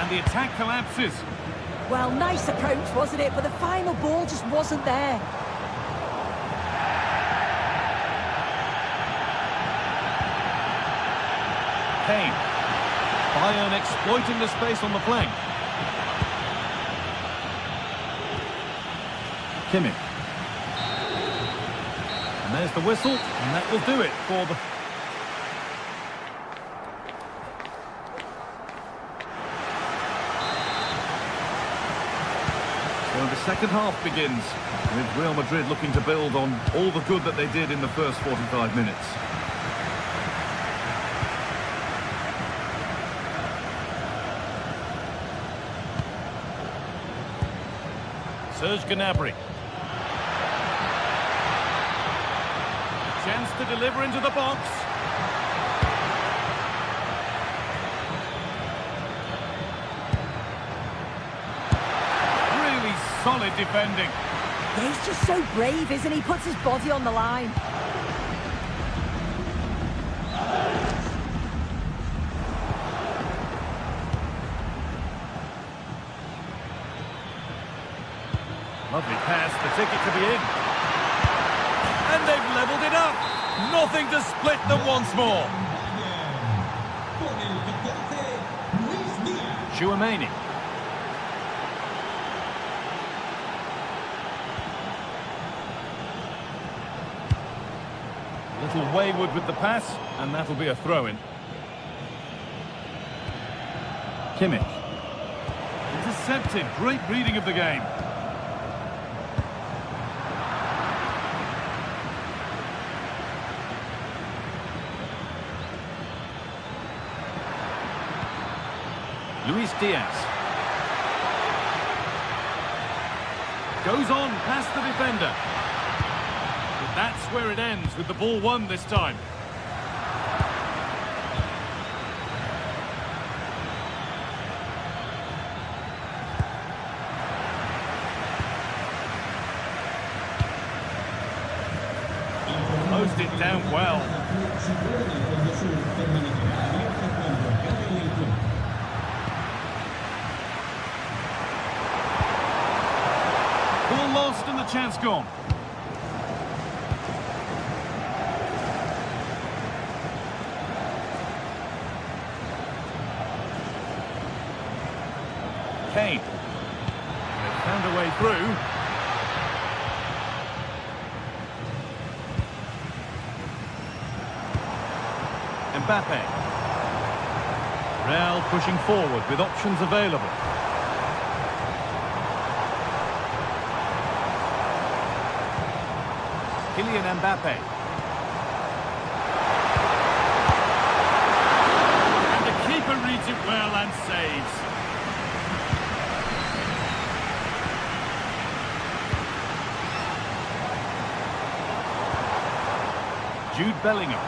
D: The attack collapses.
B: Well, nice approach, wasn't it? But the final ball just wasn't there.
D: Kane. Bayern exploiting the space on the flank. Kimmich. And there's the whistle, and that will do it for the... So the second half begins, with Real Madrid looking to build on all the good that they did in the first 45 minutes. Serge Gnabry. Chance to deliver into the box. Really solid defending.
B: Yeah, he's just so brave, isn't he? He puts his body on the line.
D: Lovely pass, the ticket to be in. And they've levelled it up. Nothing to split them once more. Chouameni. A little wayward with the pass, and that'll be a throw-in. Kimmich. Intercepted, great reading of the game. Luis Diaz. Goes on past the defender. But that's where it ends, with the ball won this time. Closed it down well. Ball lost and the chance gone. Kane. They found a way through. Mbappe. Real pushing forward with options available. Kylian Mbappe. And the keeper reads it well and saves. Jude Bellingham.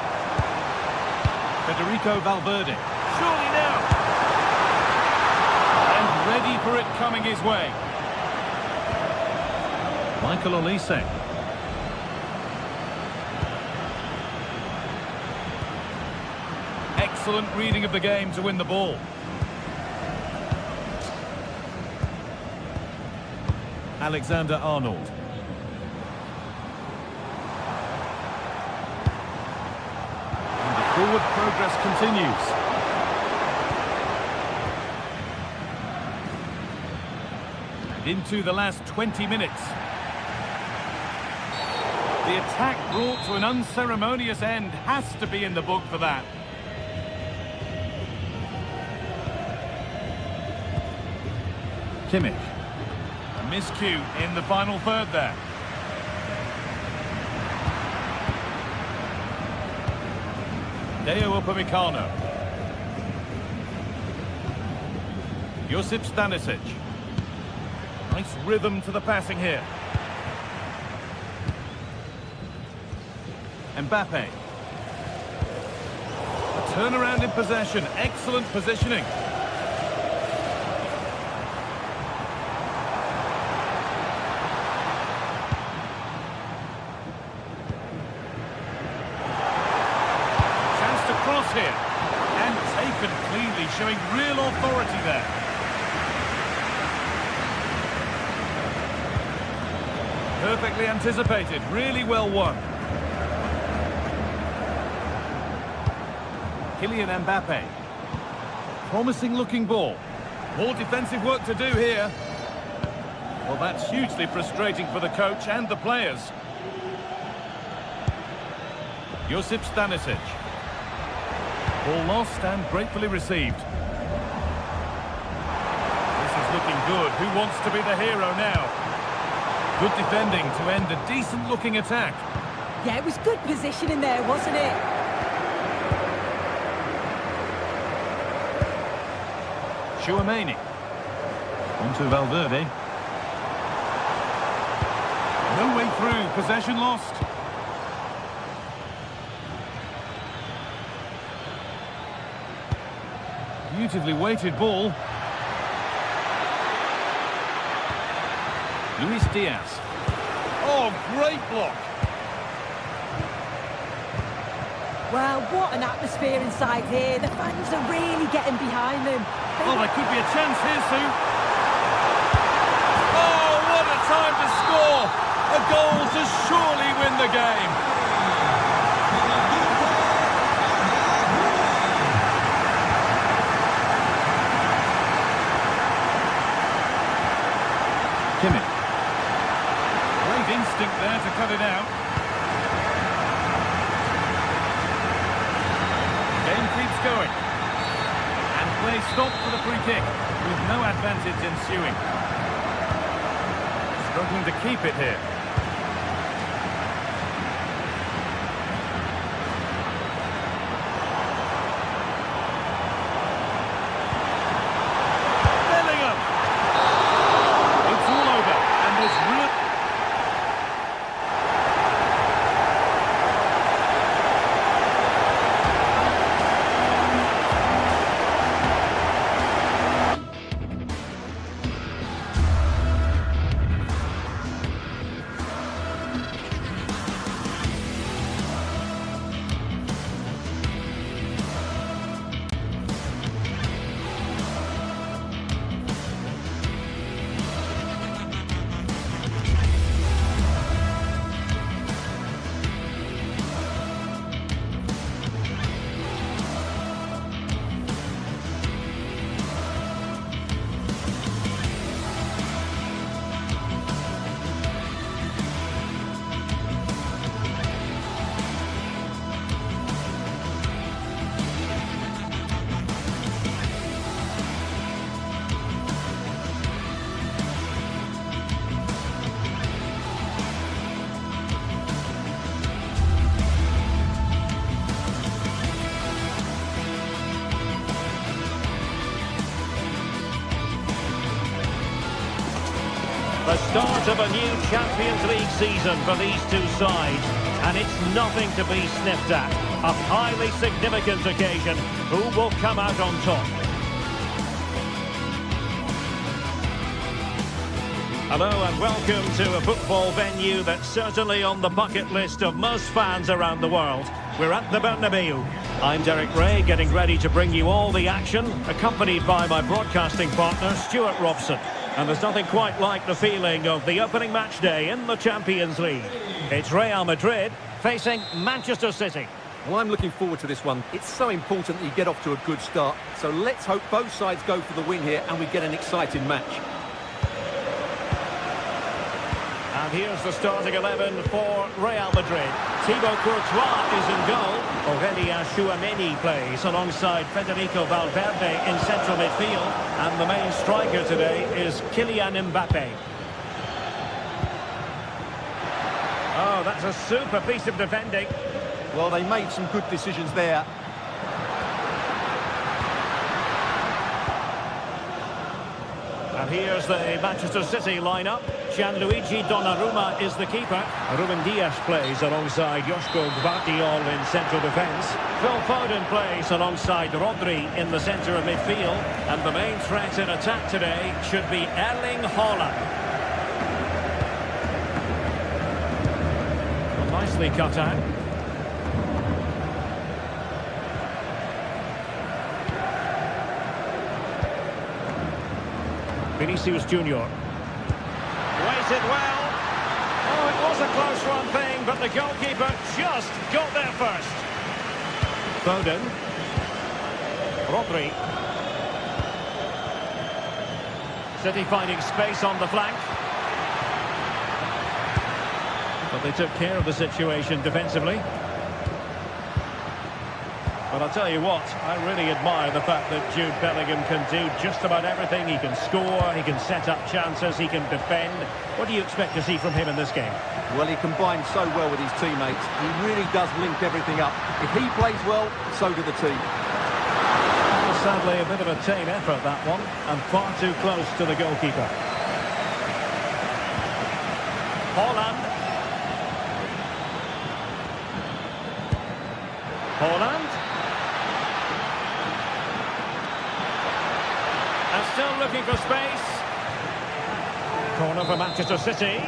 D: Federico Valverde. Surely now. And ready for it coming his way. Michael Olise. Excellent reading of the game to win the ball. Alexander-Arnold. And the forward progress continues. And into the last 20 minutes. The attack brought to an unceremonious end has to be in the book for that. Kimmich. A miscue in the final third there. Deo Upamecano. Josip Stanisic. Nice rhythm to the passing here. Mbappe. A turnaround in possession. Excellent positioning. Chance to cross here. And taken cleanly, showing real authority there. Perfectly anticipated, really well won. Kylian Mbappe. Promising looking ball. More defensive work to do here. Well, that's hugely frustrating for the coach and the players. Josip Stanisic. Ball lost and gratefully received. This is looking good. Who wants to be the hero now? Good defending to end a decent-looking attack.
B: Yeah, it was good positioning there, wasn't it?
D: Tchouaméni. Onto Valverde. No way through. Possession lost. Beautifully weighted ball. Luis Diaz. Oh, great block.
B: Well, what an atmosphere inside here. The fans are really getting behind them.
D: Oh, there could be a chance here, Sue. Oh, what a time to score! A goal to surely win the game. Kimmich. Great instinct there to cut it out. Game keeps going. And play stopped for the free kick, with no advantage ensuing. Struggling to keep it here. Bellingham! It's all over, and there's real...
A: The start of a new Champions League season for these two sides, and it's nothing to be sniffed at. A highly significant occasion. Who will come out on top? Hello and welcome to a football venue that's certainly on the bucket list of most fans around the world. We're at the Bernabeu. I'm Derek Ray, getting ready to bring you all the action, accompanied by my broadcasting partner, Stuart Robson. And there's nothing quite like the feeling of the opening match day in the Champions League. It's Real Madrid facing Manchester City.
F: Well, I'm looking forward to this one. It's so important that you get off to a good start. So let's hope both sides go for the win here and we get an exciting match.
A: And here's the starting 11 for Real Madrid. Thibaut Courtois is in goal. Aurelien Tchouaméni plays alongside Federico Valverde in central midfield. And the main striker today is Kylian Mbappe. Oh, that's a super piece of defending.
F: Well, they made some good decisions there.
A: And here's the Manchester City lineup. Gianluigi Donnarumma is the keeper. Ruben Dias plays alongside Joško Gvardiol in central defence. Phil Foden plays alongside Rodri in the centre of midfield. And the main threat in attack today should be Erling Haaland. Well, nicely cut out. Vinicius Junior. Waited well. Oh, it was a close run thing, but the goalkeeper just got there first. Foden. Rodri. City finding space on the flank. But they took care of the situation defensively. But I'll tell you what, I really admire the fact that Jude Bellingham can do just about everything. He can score, he can set up chances, he can defend. What do you expect to see from him in this game?
F: Well, he combines so well with his teammates. He really does link everything up. If he plays well, so do the team.
A: Well, sadly, a bit of a tame effort, that one, and far too close to the goalkeeper. Haaland. Haaland. And still looking for space. Corner for Manchester City.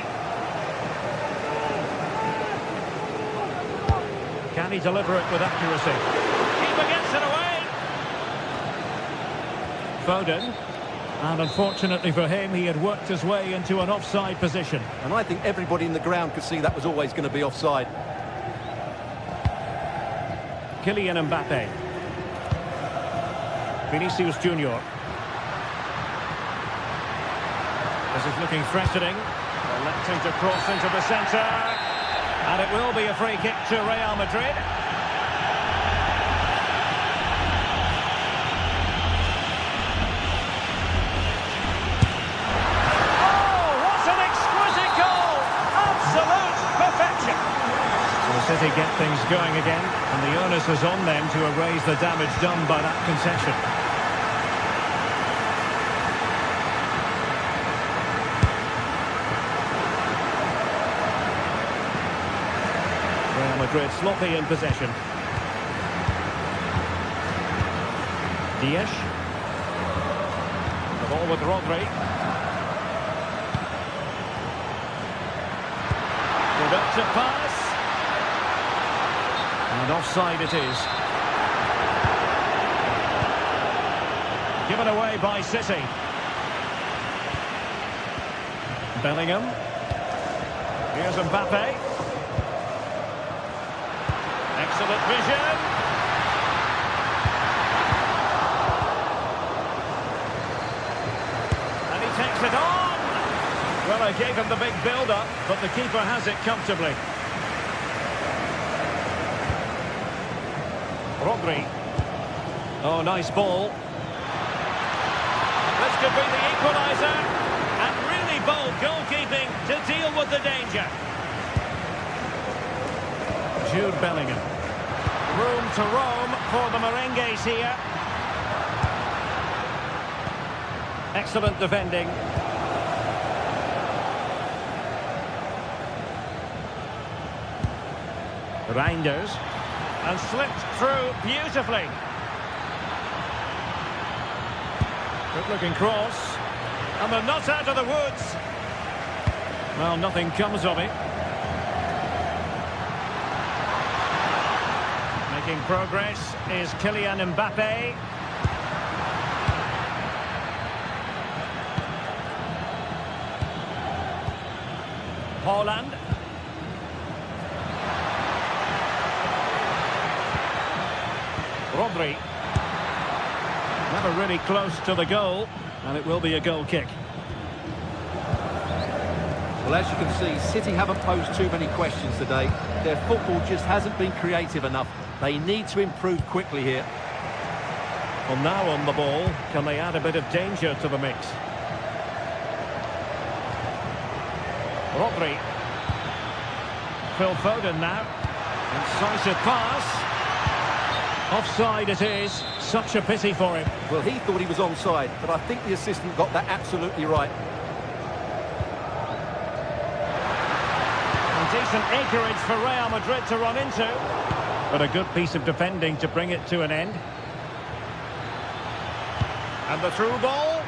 A: Can he deliver it with accuracy? Keeper gets it away. Foden. And unfortunately for him, he had worked his way into an offside position.
F: And I think everybody in the ground could see that was always going to be offside.
A: Kylian Mbappe. Vinicius Junior. This is looking threatening. Electing to cross into the centre. And it will be a free kick to Real Madrid. Oh, what an exquisite goal! Absolute perfection. So City get things going again, and the onus is on them to erase the damage done by that concession. Real Madrid sloppy in possession. Dias. The ball with Rodri. Productive pass. And offside it is. Given away by City. Bellingham. Here's Mbappe. Excellent vision. And he takes it on. Well, I gave him the big build-up, but the keeper has it comfortably. Rodri. Oh, nice ball. This could be the equaliser. And really bold goalkeeping to deal with the danger. Jude Bellingham. Room to roam for the Merengues here. Excellent defending. Reinders. And slipped through beautifully. Good looking cross. And they're not out of the woods. Well, nothing comes of it. Making progress is Kylian Mbappe. Haaland. Rodri. Never really close to the goal, and it will be a goal kick.
F: Well, as you can see, City haven't posed too many questions today. Their football just hasn't been creative enough. They need to improve quickly here.
A: Well, now on the ball, can they add a bit of danger to the mix? Rodri. Phil Foden now. Incisive pass. Offside it is. Such a pity for him.
F: Well, he thought he was onside, but I think the assistant got that absolutely right.
A: And decent acreage for Real Madrid to run into. But a good piece of defending to bring it to an end. And the through ball.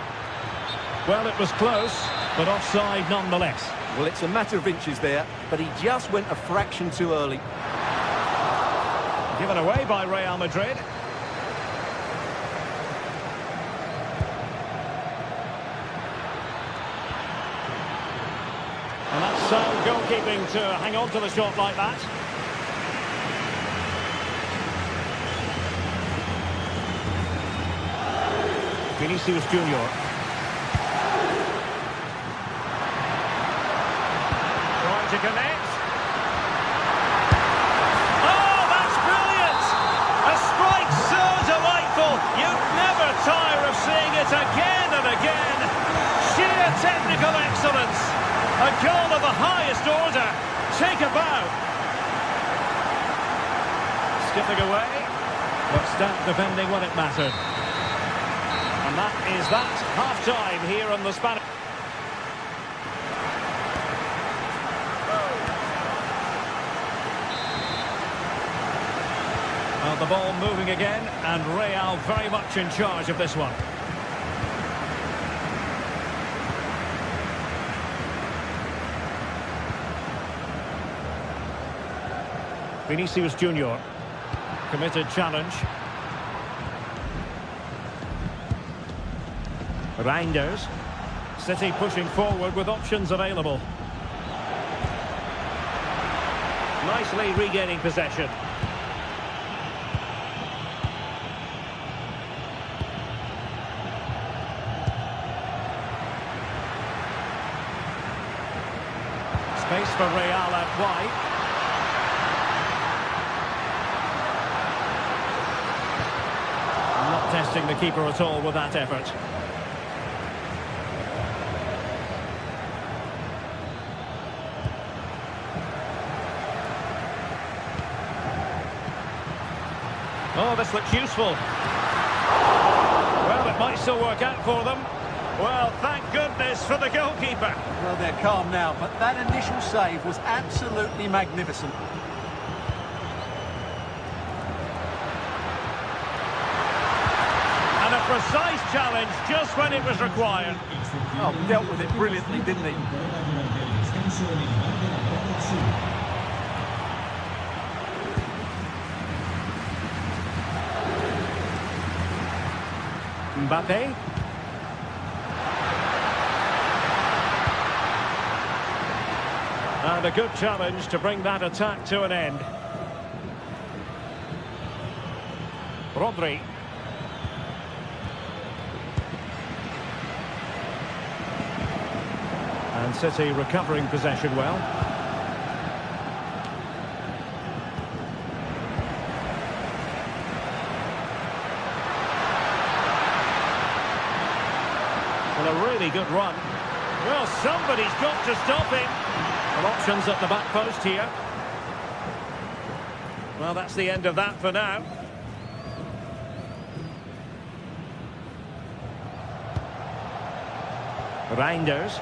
A: Well, it was close, but offside nonetheless.
F: Well, it's a matter of inches there, but he just went a fraction too early.
A: Given away by Real Madrid. And that's sound goalkeeping to hang on to the shot like that. Vinicius Junior. Trying to connect. Oh, that's brilliant! A strike so delightful, you'd never tire of seeing it again and again. Sheer technical excellence. A goal of the highest order. Take a bow. Skipping away, but stamp defending when it mattered. And that is that. Half-time here on the Spanish. The ball moving again, and Real very much in charge of this one. Vinicius Junior. Committed challenge. Reinders. City pushing forward with options available. Nicely regaining possession. Space for Real out wide. Not testing the keeper at all with that effort. Oh, this looks useful. Well, it might still work out for them. Well, thank goodness for the goalkeeper.
C: Well, they're calm now, but that initial save was absolutely magnificent.
A: And a precise challenge just when it was required.
C: Oh, dealt with it brilliantly, didn't he?
A: Mbappe. And a good challenge to bring that attack to an end. Rodri. And City recovering possession well. Well, a really good run. Well, somebody's got to stop him. Well, options at the back post here. Well, that's the end of that for now. Reinders.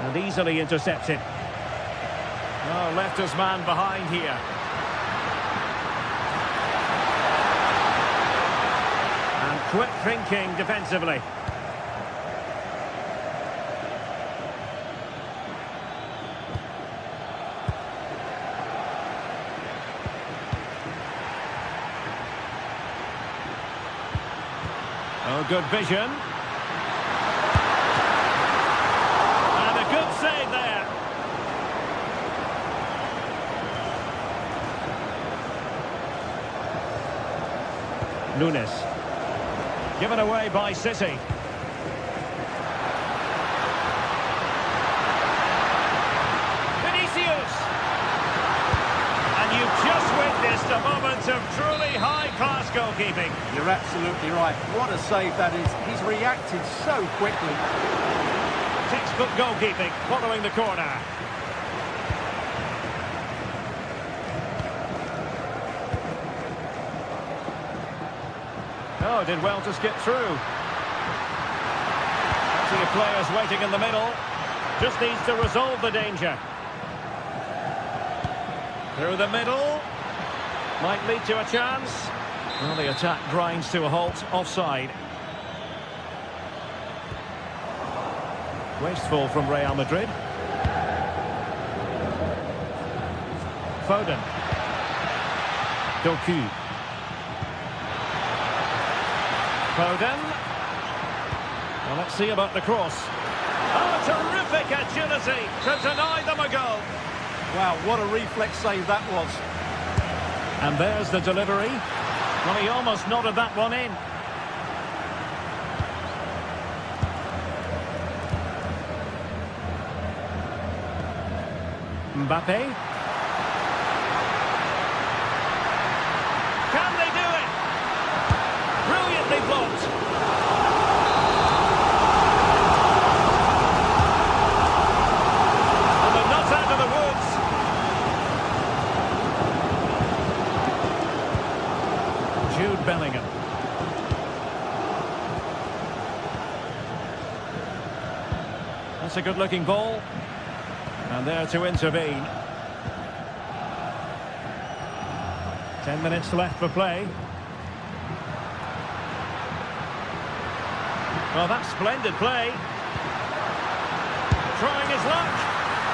A: And easily intercepted. Oh, left his man behind here. And quick thinking defensively. Oh, good vision. And a good save there. Nunes. Given away by City. Vinicius. And you've just witnessed a moment of truly high-class goalkeeping.
C: You're absolutely right. What a save that is. He's reacted so quickly.
A: Textbook goalkeeping following the corner. did well to skip through. Plenty of players waiting in the middle. Just needs to resolve the danger. Through the middle. Might lead to a chance. Well, the attack grinds to a halt. Offside. Wasteful from Real Madrid. Foden. Doku. Foden. Well, let's see about the cross. Oh, terrific agility to deny them a goal.
C: Wow, what a reflex save that was.
A: And there's the delivery. Well, he almost nodded that one in. Mbappe. Can they do it? Brilliantly blocked. And they're not out of the woods. Jude Bellingham. That's a good-looking ball. And there to intervene. 10 minutes left for play. Well, that's splendid play. Trying his luck.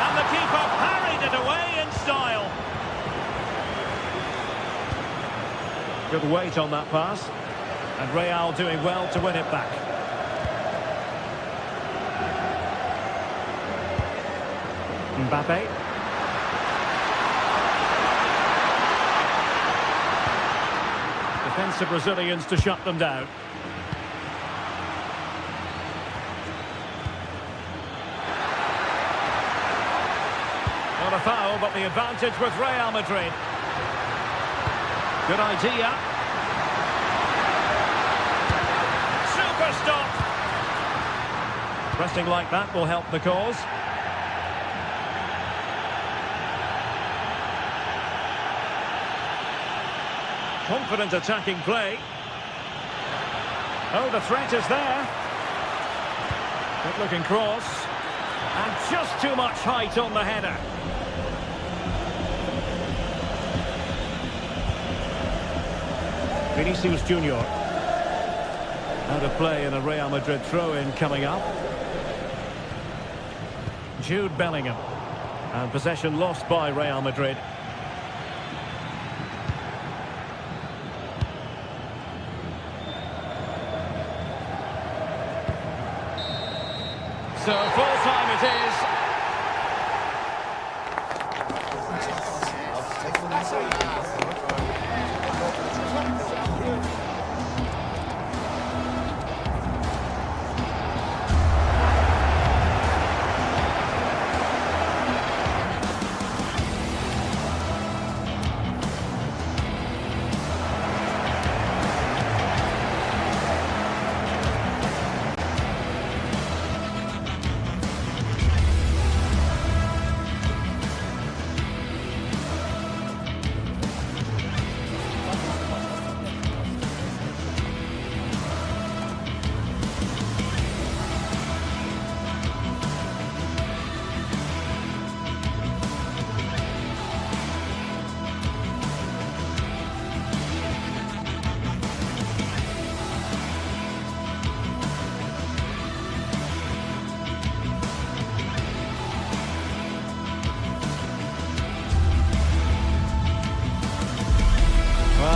A: And the keeper parried it away in style. Good weight on that pass. And Real doing well to win it back. Mbappe. Defensive Brazilians to shut them down. Not a foul, but the advantage with Real Madrid. Good idea. Super stop. Pressing like that will help the cause. Confident attacking play. Oh, the threat is there. Good looking cross. And just too much height on the header. Vinicius Junior. Out of play in a Real Madrid throw-in coming up. Jude Bellingham. And possession lost by Real Madrid. So full time it is.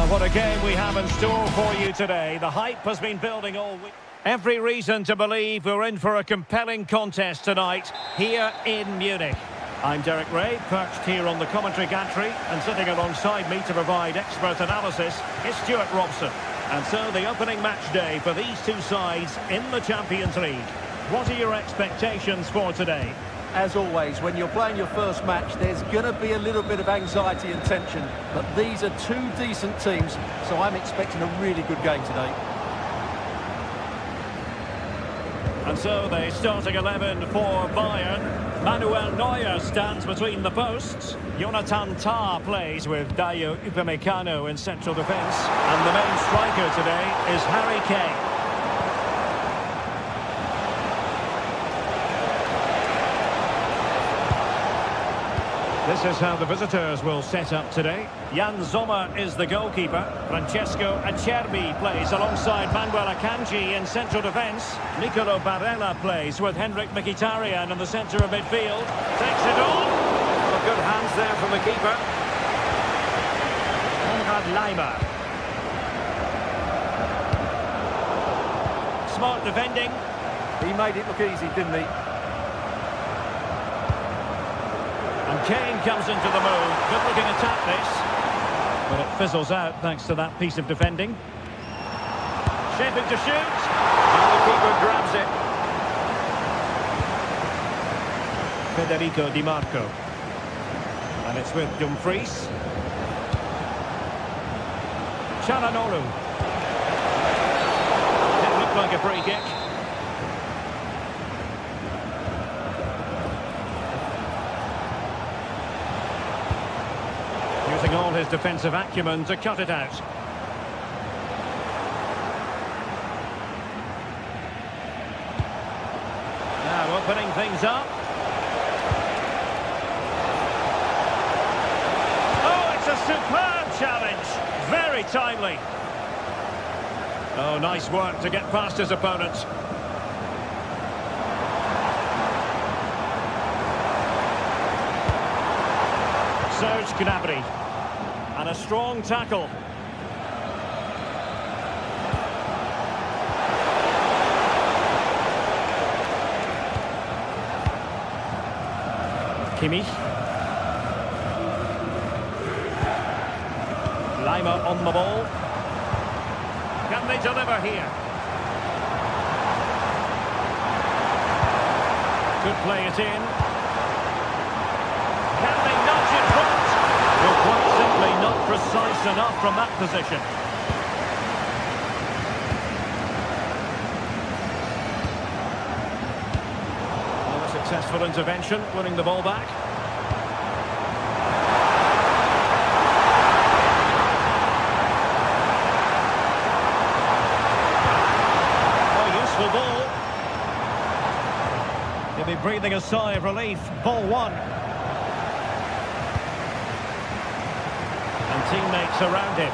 A: What a game we have in store for you today. The hype has been building all week. Every reason to believe we're in for a compelling contest tonight here in Munich. I'm Derek Ray, perched here on the commentary gantry, and sitting alongside me to provide expert analysis is Stuart Robson. And so the opening match day for these two sides in the Champions League. What are your expectations for today?
C: As always, when you're playing your first match, there's going to be a little bit of anxiety and tension. But these are two decent teams, so I'm expecting a really good game today.
A: And so the starting 11 for Bayern. Manuel Neuer stands between the posts. Jonathan Tah plays with Dayo Upamecano in central defence. And the main striker today is Harry Kane. This is how the visitors will set up today. Jan Sommer is the goalkeeper. Francesco Acerbi plays alongside Manuel Akanji in central defence. Nicolo Barella plays with Henrik Mkhitaryan in the centre of midfield. Takes it on. Well, good hands there from the keeper. Konrad Laimer. Smart defending.
C: He made it look easy, didn't he?
A: And Kane comes into the move. Good looking attack this. But it fizzles out thanks to that piece of defending. Shaping to shoot. And the keeper grabs it. Federico Di Marco. And it's with Dumfries. Çalhanoğlu. It looked like a free kick. Using all his defensive acumen to cut it out. Now opening things up. Oh, it's a superb challenge. Very timely. Oh, nice work to get past his opponent. Serge Gnabry. And a strong tackle. Kimmich. Laimer on the ball. Can they deliver here? Could play it in. Can they nudge it front? Well, quite simply not precise enough from that position. Well, a successful intervention, winning the ball back. Oh, useful ball. He'll be breathing a sigh of relief. Ball one. Teammates around him.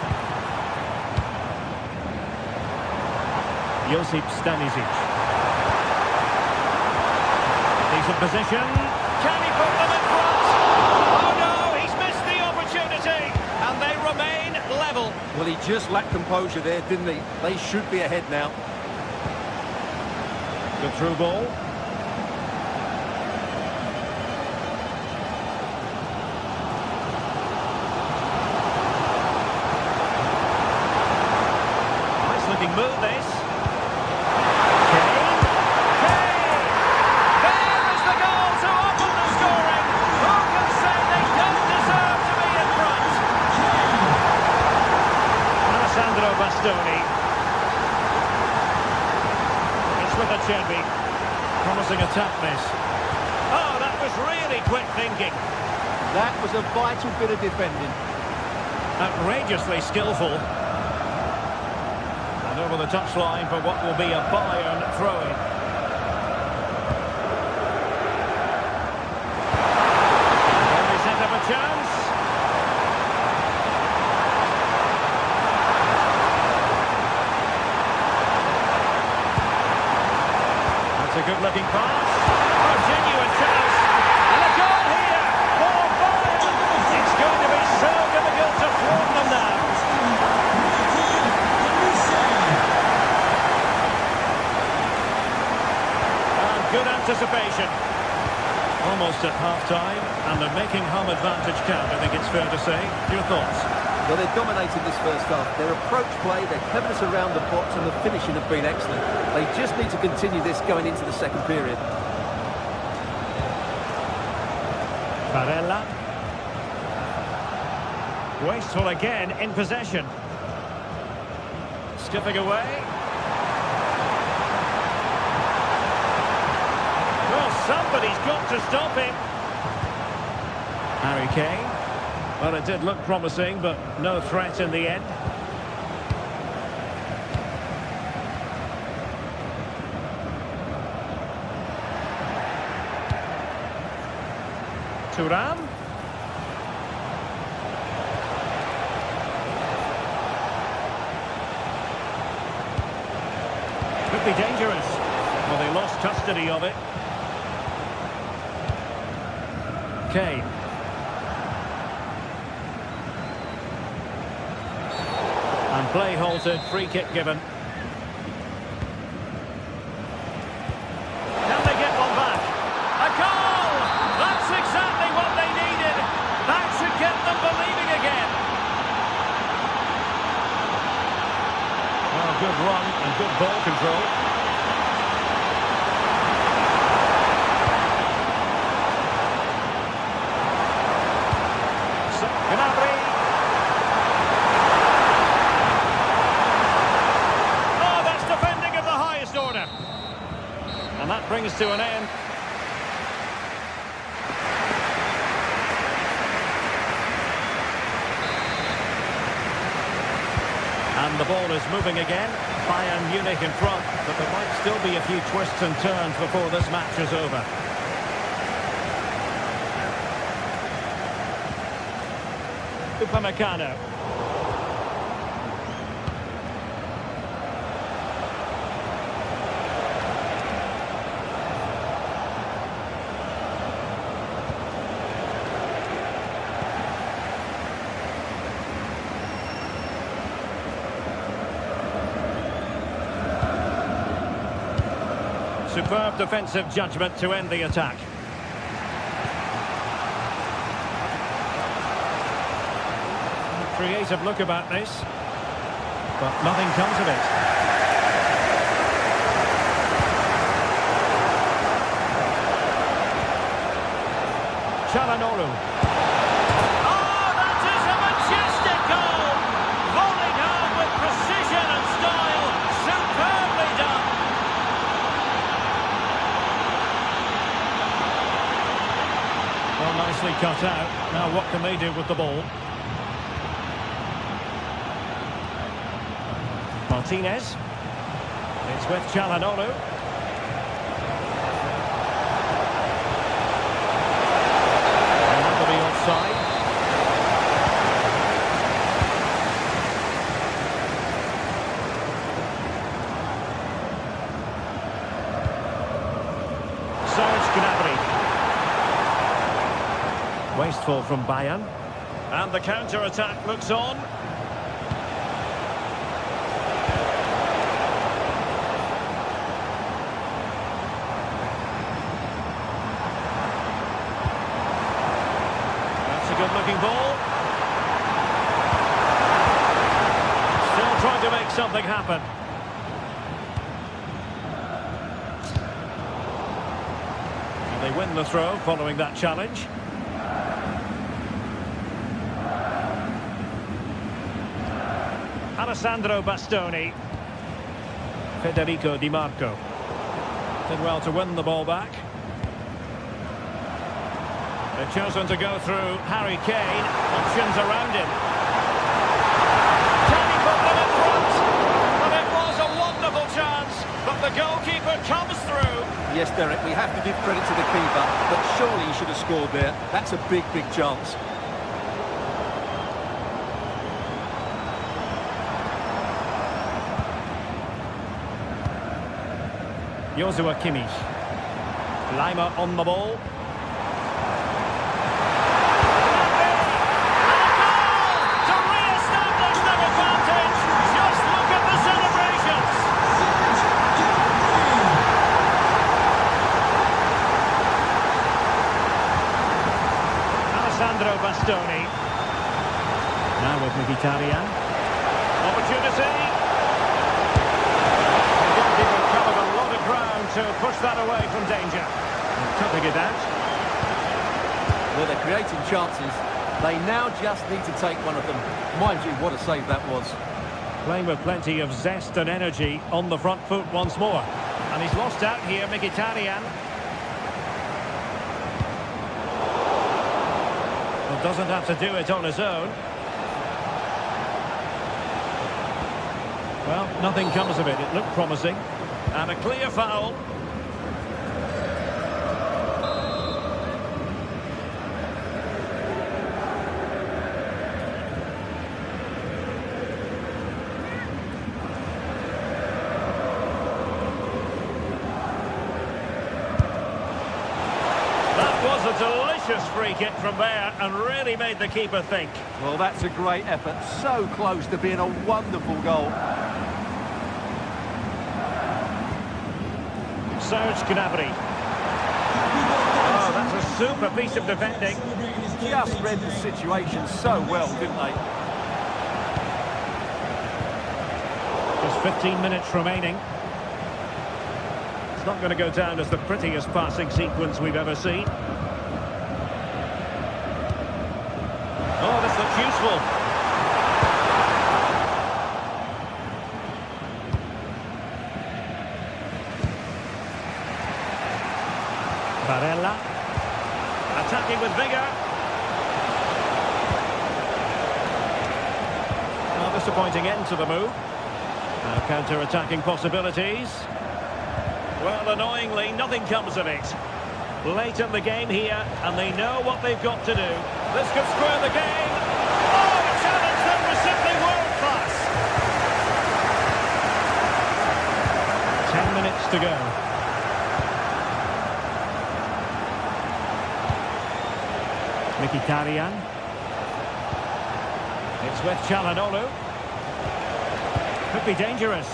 A: Josip Stanisic. He's in position. Can he put them in front? Oh no, he's missed the opportunity. And they remain level.
F: Well, he just lacked composure there, didn't he? They should be ahead now.
A: The through ball. Move this. Kane. Kane! There is the goal to open the scoring. Who can say they don't deserve to be in front? Alessandro Bastoni. It's with Acerbi. Promising attack this. Oh, that was really quick thinking.
F: That was a vital bit of defending.
A: Outrageously skillful. Over the touchline for what will be a Bayern throw-in. They set up a chance. That's a good-looking pass. A genuine chance. And a goal here for Bayern. It's going to be so difficult to thwart them now. Good anticipation. Almost at half-time, and they're making home advantage count, I think it's fair to say. Your thoughts?
F: Well, they've dominated this first half. Their approach play, their cleverness around the box, and the finishing have been excellent. They just need to continue this going into the second period.
A: Barella. Wasteful again in possession. Skipping away. Somebody's got to stop him. Harry Kane. Well, it did look promising, but no threat in the end. Thuram. Could be dangerous. Well, they lost custody of it. Kane. And play halted, free kick given. Can they get one back? A goal! That's exactly what they needed. That should get them believing again. Well, good run and good ball control. Gnabry. Oh, that's defending of the highest order. And that brings to an end. And the ball is moving again. Bayern Munich in front, but there might still be a few twists and turns before this match is over. Upamecano. Superb defensive judgment to end the attack. Creative look about this, but nothing comes of it. Çalhanoğlu. Oh, that is a majestic goal! Volleyed home with precision and style. Superbly done. Well, nicely cut out. Now what can they do with the ball? Martinez. It's with Çalhanoğlu. And that will be offside. Gnabry. Wasteful from Bayern. And the counter-attack looks on. Good-looking ball. Still trying to make something happen. And they win the throw following that challenge. Alessandro Bastoni. Federico Di Marco. Did well to win the ball back. They've chosen to go through Harry Kane. Options around him. Can he put them in front? Well, it was a wonderful chance, but the goalkeeper comes through.
F: Yes, Derek, we have to give credit to the keeper, but surely he should have scored there. That's a big, big chance.
A: Joshua Kimmich. Lima on the ball. Alessandro Bastoni. Now with Mkhitaryan. Opportunity. The goalkeeper covered a lot of ground to push that away from danger. Cutting it out.
F: Well, they're creating chances. They now just need to take one of them. Mind you, what a save that was.
A: Playing with plenty of zest and energy on the front foot once more. And he's lost out here, Mkhitaryan. Well, doesn't have to do it on his own. Well, nothing comes of it. It looked promising. And a clear foul. A delicious free kick from there and really made the keeper think.
C: Well, that's a great effort. So close to being a wonderful goal.
A: Serge Gnabry. Oh, that's a super piece of defending.
C: Just read the situation so well, didn't they?
A: Just 15 minutes remaining. It's not going to go down as the prettiest passing sequence we've ever seen. Oh, this looks useful. Barella. Attacking with vigour. Well, disappointing end to the move. Now counter-attacking possibilities. Well, annoyingly, nothing comes of it. Late in the game here, and they know what they've got to do. This could square the game. Oh, the challenge that was simply world-class. 10 minutes to go. Mkhitaryan. It's with Çalhanoğlu. Could be dangerous.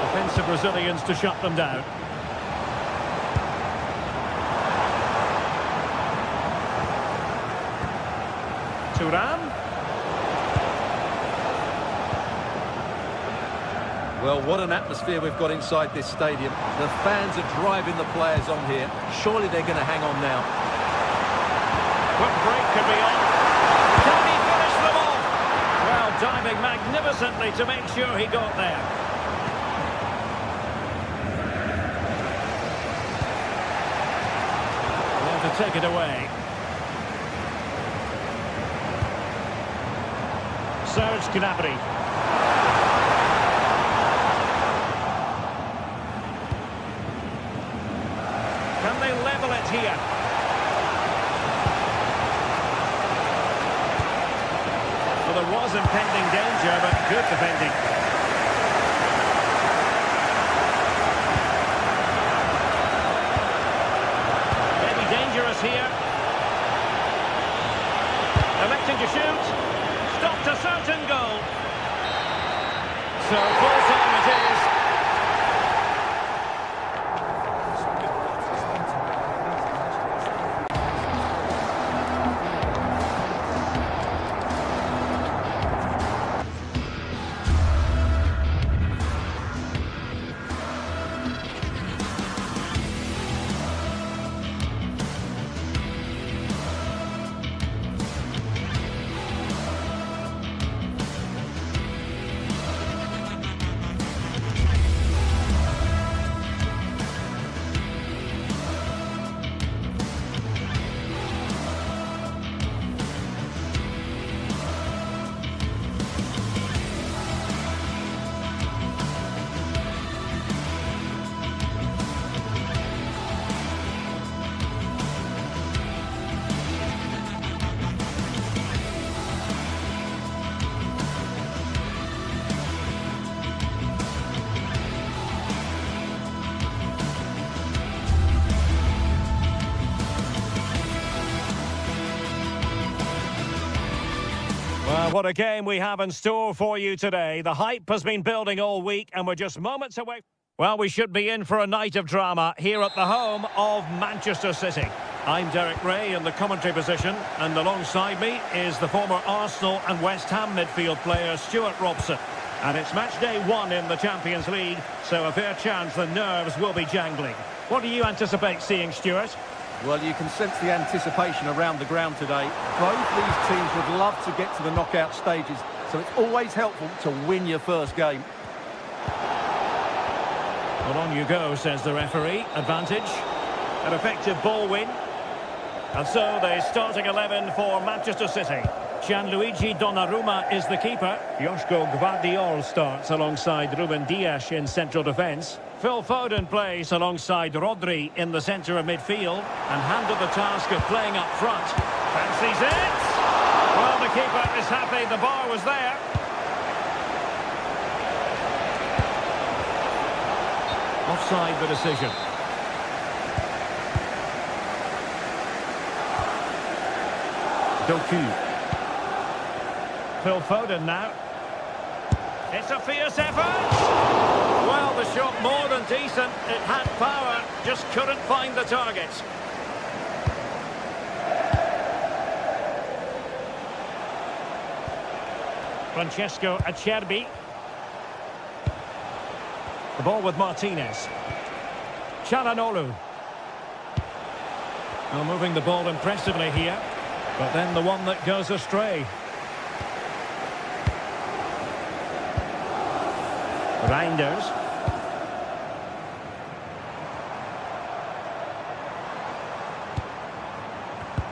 A: Defensive Brazilians to shut them down. Thuram.
C: Well, what an atmosphere we've got inside this stadium. The fans are driving the players on here. Surely they're going to hang on now.
A: Quick break could be on. Can he finish them off? Well, diving magnificently to make sure he got there. Well, to take it away. Serge Gnabry. Can they level it here? Well, there was impending danger, but good defending. Maybe dangerous here. Electing to shoot. Stopped a certain goal. So full time it is. Well, what a game we have in store for you today. The hype has been building all week and we're just moments away. Well, we should be in for a night of drama here at the home of Manchester City. I'm Derek Ray in the commentary position, and alongside me is the former Arsenal and West Ham midfield player Stuart Robson. And it's match day 1 in the Champions League, so a fair chance the nerves will be jangling. What do you anticipate seeing, Stuart?
C: Well, you can sense the anticipation around the ground today. Both these teams would love to get to the knockout stages, so it's always helpful to win your first game.
A: Well, on you go, says the referee. Advantage. An effective ball win. And so the starting 11 for Manchester City. Gianluigi Donnarumma is the keeper. Joško Gvardiol starts alongside Ruben Dias in central defence. Phil Foden plays alongside Rodri in the centre of midfield and handed the task of playing up front. Fancies it! Well, the keeper is happy the bar was there. Offside the decision. Doku. Phil Foden now. It's a fierce effort. Well, the shot more than decent. It had power, just couldn't find the target. Francesco Acerbi. The ball with Martinez. Çalhanoğlu. Well, moving the ball impressively here. But then the one that goes astray. Reinders.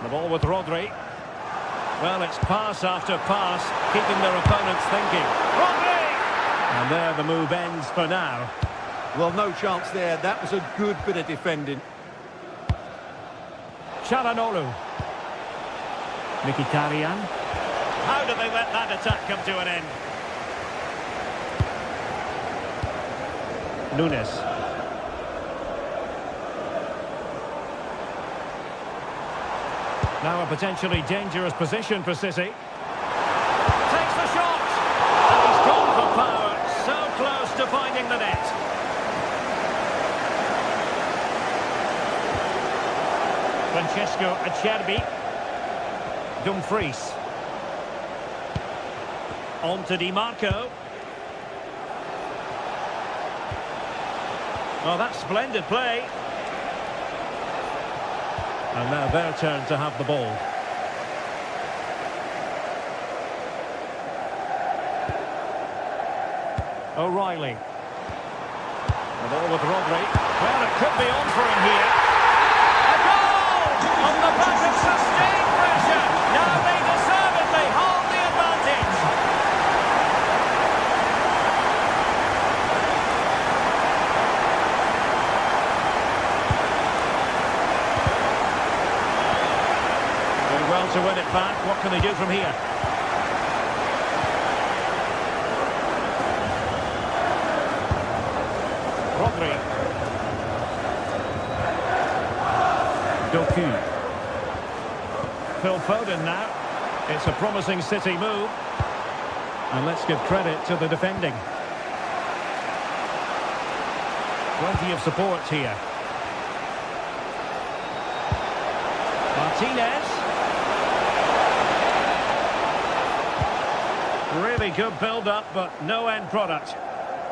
A: The ball with Rodri. Well, it's pass after pass, keeping their opponents thinking. Rodri! And there the move ends for now.
F: Well, no chance there. That was a good bit of defending.
A: Çalhanoğlu. Mkhitaryan. How did they let that attack come to an end? Nunes. Now a potentially dangerous position for City. Takes the shot! And he's gone for power. So close to finding the net. Francesco Acerbi. Dumfries. On to Di Marco. Oh, that's splendid play. And now their turn to have the ball. O'Reilly. The ball with Rodri. Well, it could be on for him here. A goal! On the back of sustained pressure. Now they deservedly hold the advantage. Doing well to win it back. What can they do from here? Rodri. Doku. Phil Foden now. It's a promising City move. And let's give credit to the defending. Plenty of support here. Martinez. Really good build-up, but no end product.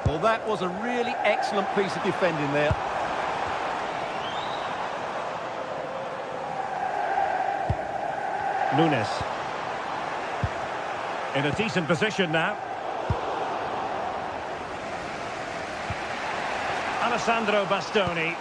F: Well, that was a really excellent piece of defending there.
A: Nunes. In a decent position now. Alessandro Bastoni.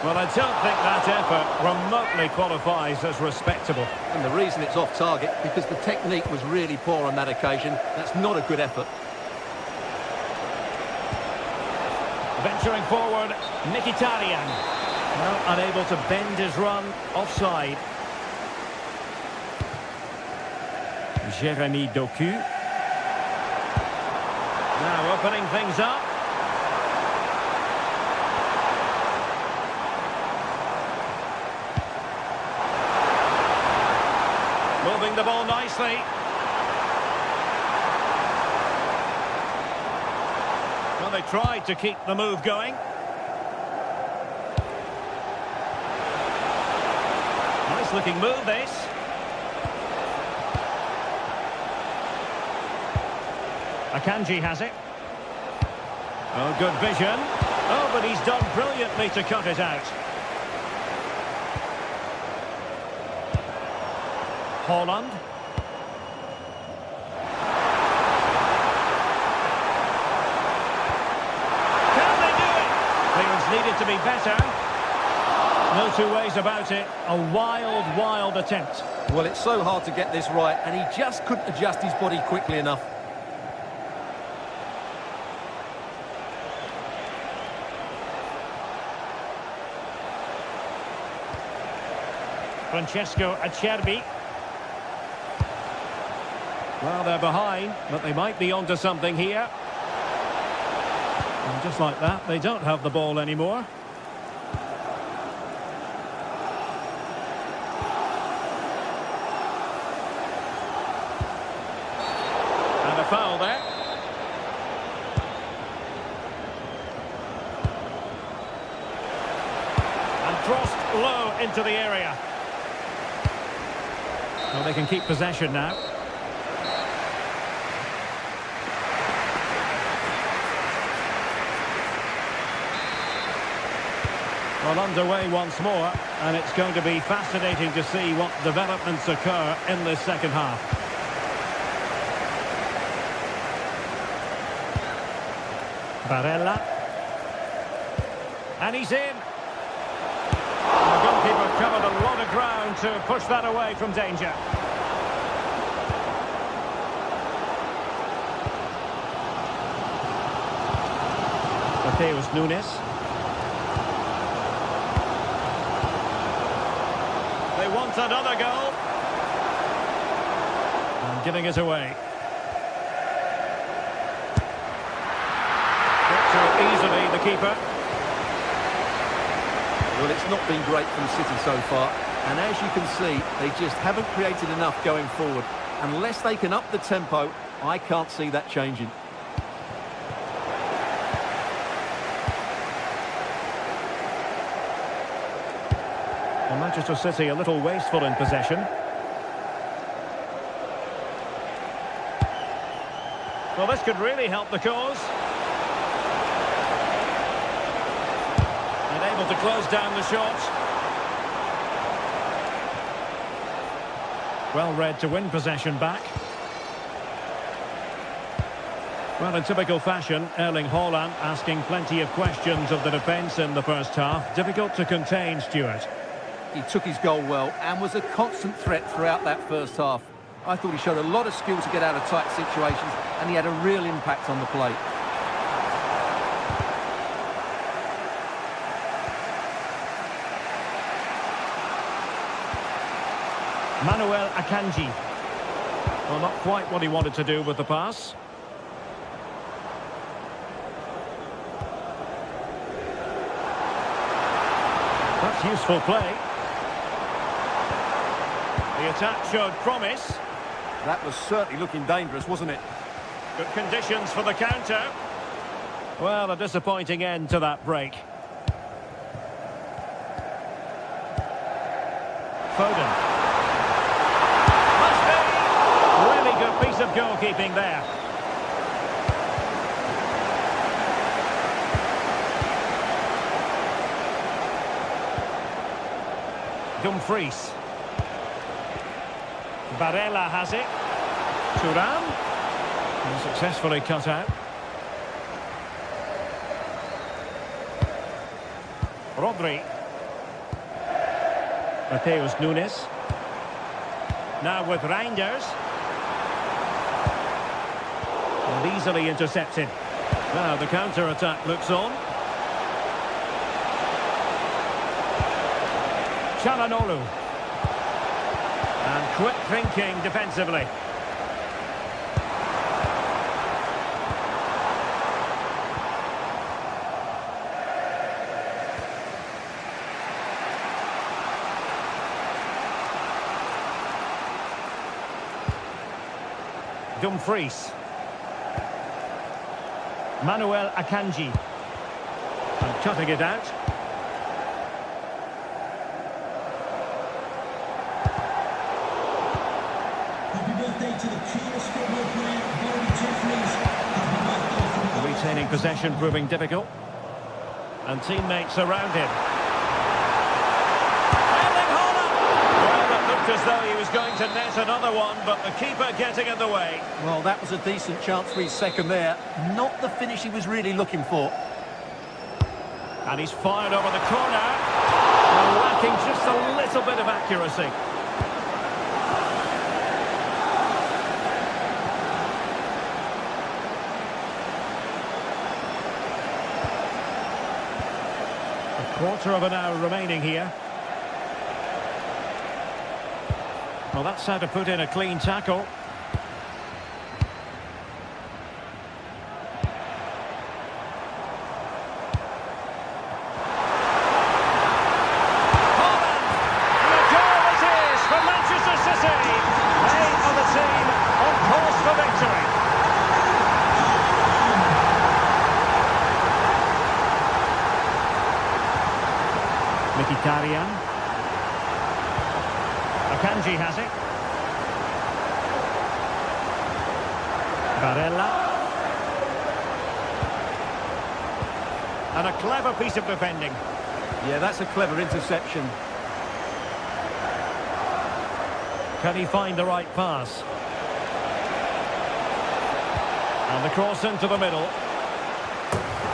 A: Well, I don't think that effort remotely qualifies as respectable.
F: And the reason it's off target, because the technique was really poor on that occasion. That's not a good effort.
A: Venturing forward, Mkhitaryan. Well, unable to bend his run, offside. Jeremy Doku. Now opening things up. Moving the ball nicely. Well, they tried to keep the move going. Nice looking move, this. Akanji has it. Oh, good vision. Oh, but he's done brilliantly to cut it out. Haaland. to be better. No two ways about it. A wild, wild attempt.
F: Well, it's so hard to get this right, and he just couldn't adjust his body quickly enough.
A: Francesco Acerbi. Well, they're behind, but they might be onto something here. And just like that, they don't have the ball anymore. And a foul there. And crossed low into the area. Well, they can keep possession now. Well, underway once more, and it's going to be fascinating to see what developments occur in this second half. Barella. And he's in. The goalkeeper covered a lot of ground to push that away from danger. Mateus Nunes. They want another goal. And giving it away. Gets to it easily, the keeper.
F: Well, it's not been great from City so far, and as you can see, they just haven't created enough going forward. Unless they can up the tempo, I can't see that changing.
A: Well, Manchester City a little wasteful in possession. Well, this could really help the cause. Able to close down the shot. Well read to win possession back. Well, in typical fashion, Erling Haaland asking plenty of questions of the defence in the first half. Difficult to contain, Stuart.
C: He took his goal well and was a constant threat throughout that first half. I thought he showed a lot of skill to get out of tight situations, and he had a real impact on the play.
A: Manuel Akanji. Well, not quite what he wanted to do with the pass. That's useful play. The attack showed promise.
F: That was certainly looking dangerous, wasn't it?
A: Good conditions for the counter. Well, a disappointing end to that break. Foden. Good piece of goalkeeping there. Dumfries. Barella has it. Thuram. And successfully cut out. Rodri. Mateus Nunes. Now with Reinders. And easily intercepted. Now the counter-attack looks on. Çalhanoğlu. And quick thinking defensively. Dumfries. Manuel Akanji. And cutting it out.
E: Happy birthday to the keenest football player, Bobby Jeffries. Happy birthday from all.
A: Retaining possession proving difficult. And teammates around him. Erling Haaland! Well, it looked as though he was going to net another one, but the keeper getting in the way.
C: Well, that was a decent chance for his second there. Not the finish he was really looking for.
A: And he's fired over the corner. Well, lacking just a little bit of accuracy. Quarter of an hour remaining here. Well, that's how to put in a clean tackle. Holland! And a goal it is for Manchester City. They are the team on course for victory. Mkhitaryan. Akanji has it. Barella. And a clever piece of defending.
C: Yeah, that's a clever interception.
A: Can he find the right pass? And the cross into the middle.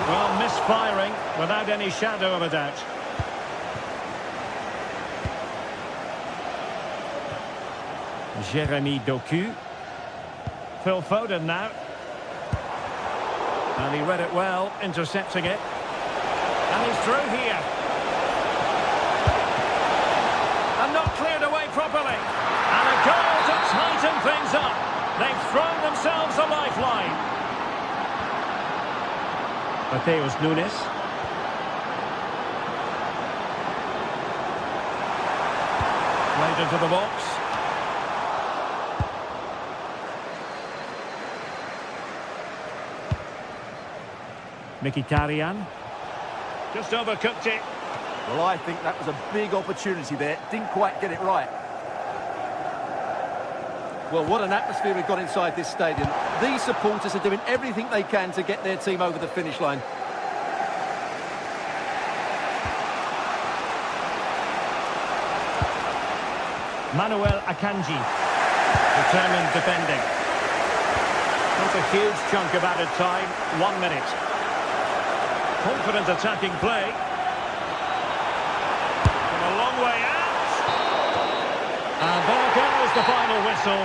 A: Well, misfiring without any shadow of a doubt. Jeremy Doku. Phil Foden now. And he read it well, intercepting it. And he's through here. And not cleared away properly. And a goal to tighten things up. They've thrown themselves a lifeline. Mateus Nunes. Played into the box. Mkhitaryan. Just overcooked it.
F: Well, I think that was a big opportunity there. Didn't quite get it right. Well, what an atmosphere we've got inside this stadium. These supporters are doing everything they can to get their team over the finish line.
A: Manuel Akanji. Determined defending. Not a huge chunk of added time. 1 minute. Confident attacking play. From a long way out. And there goes the final whistle.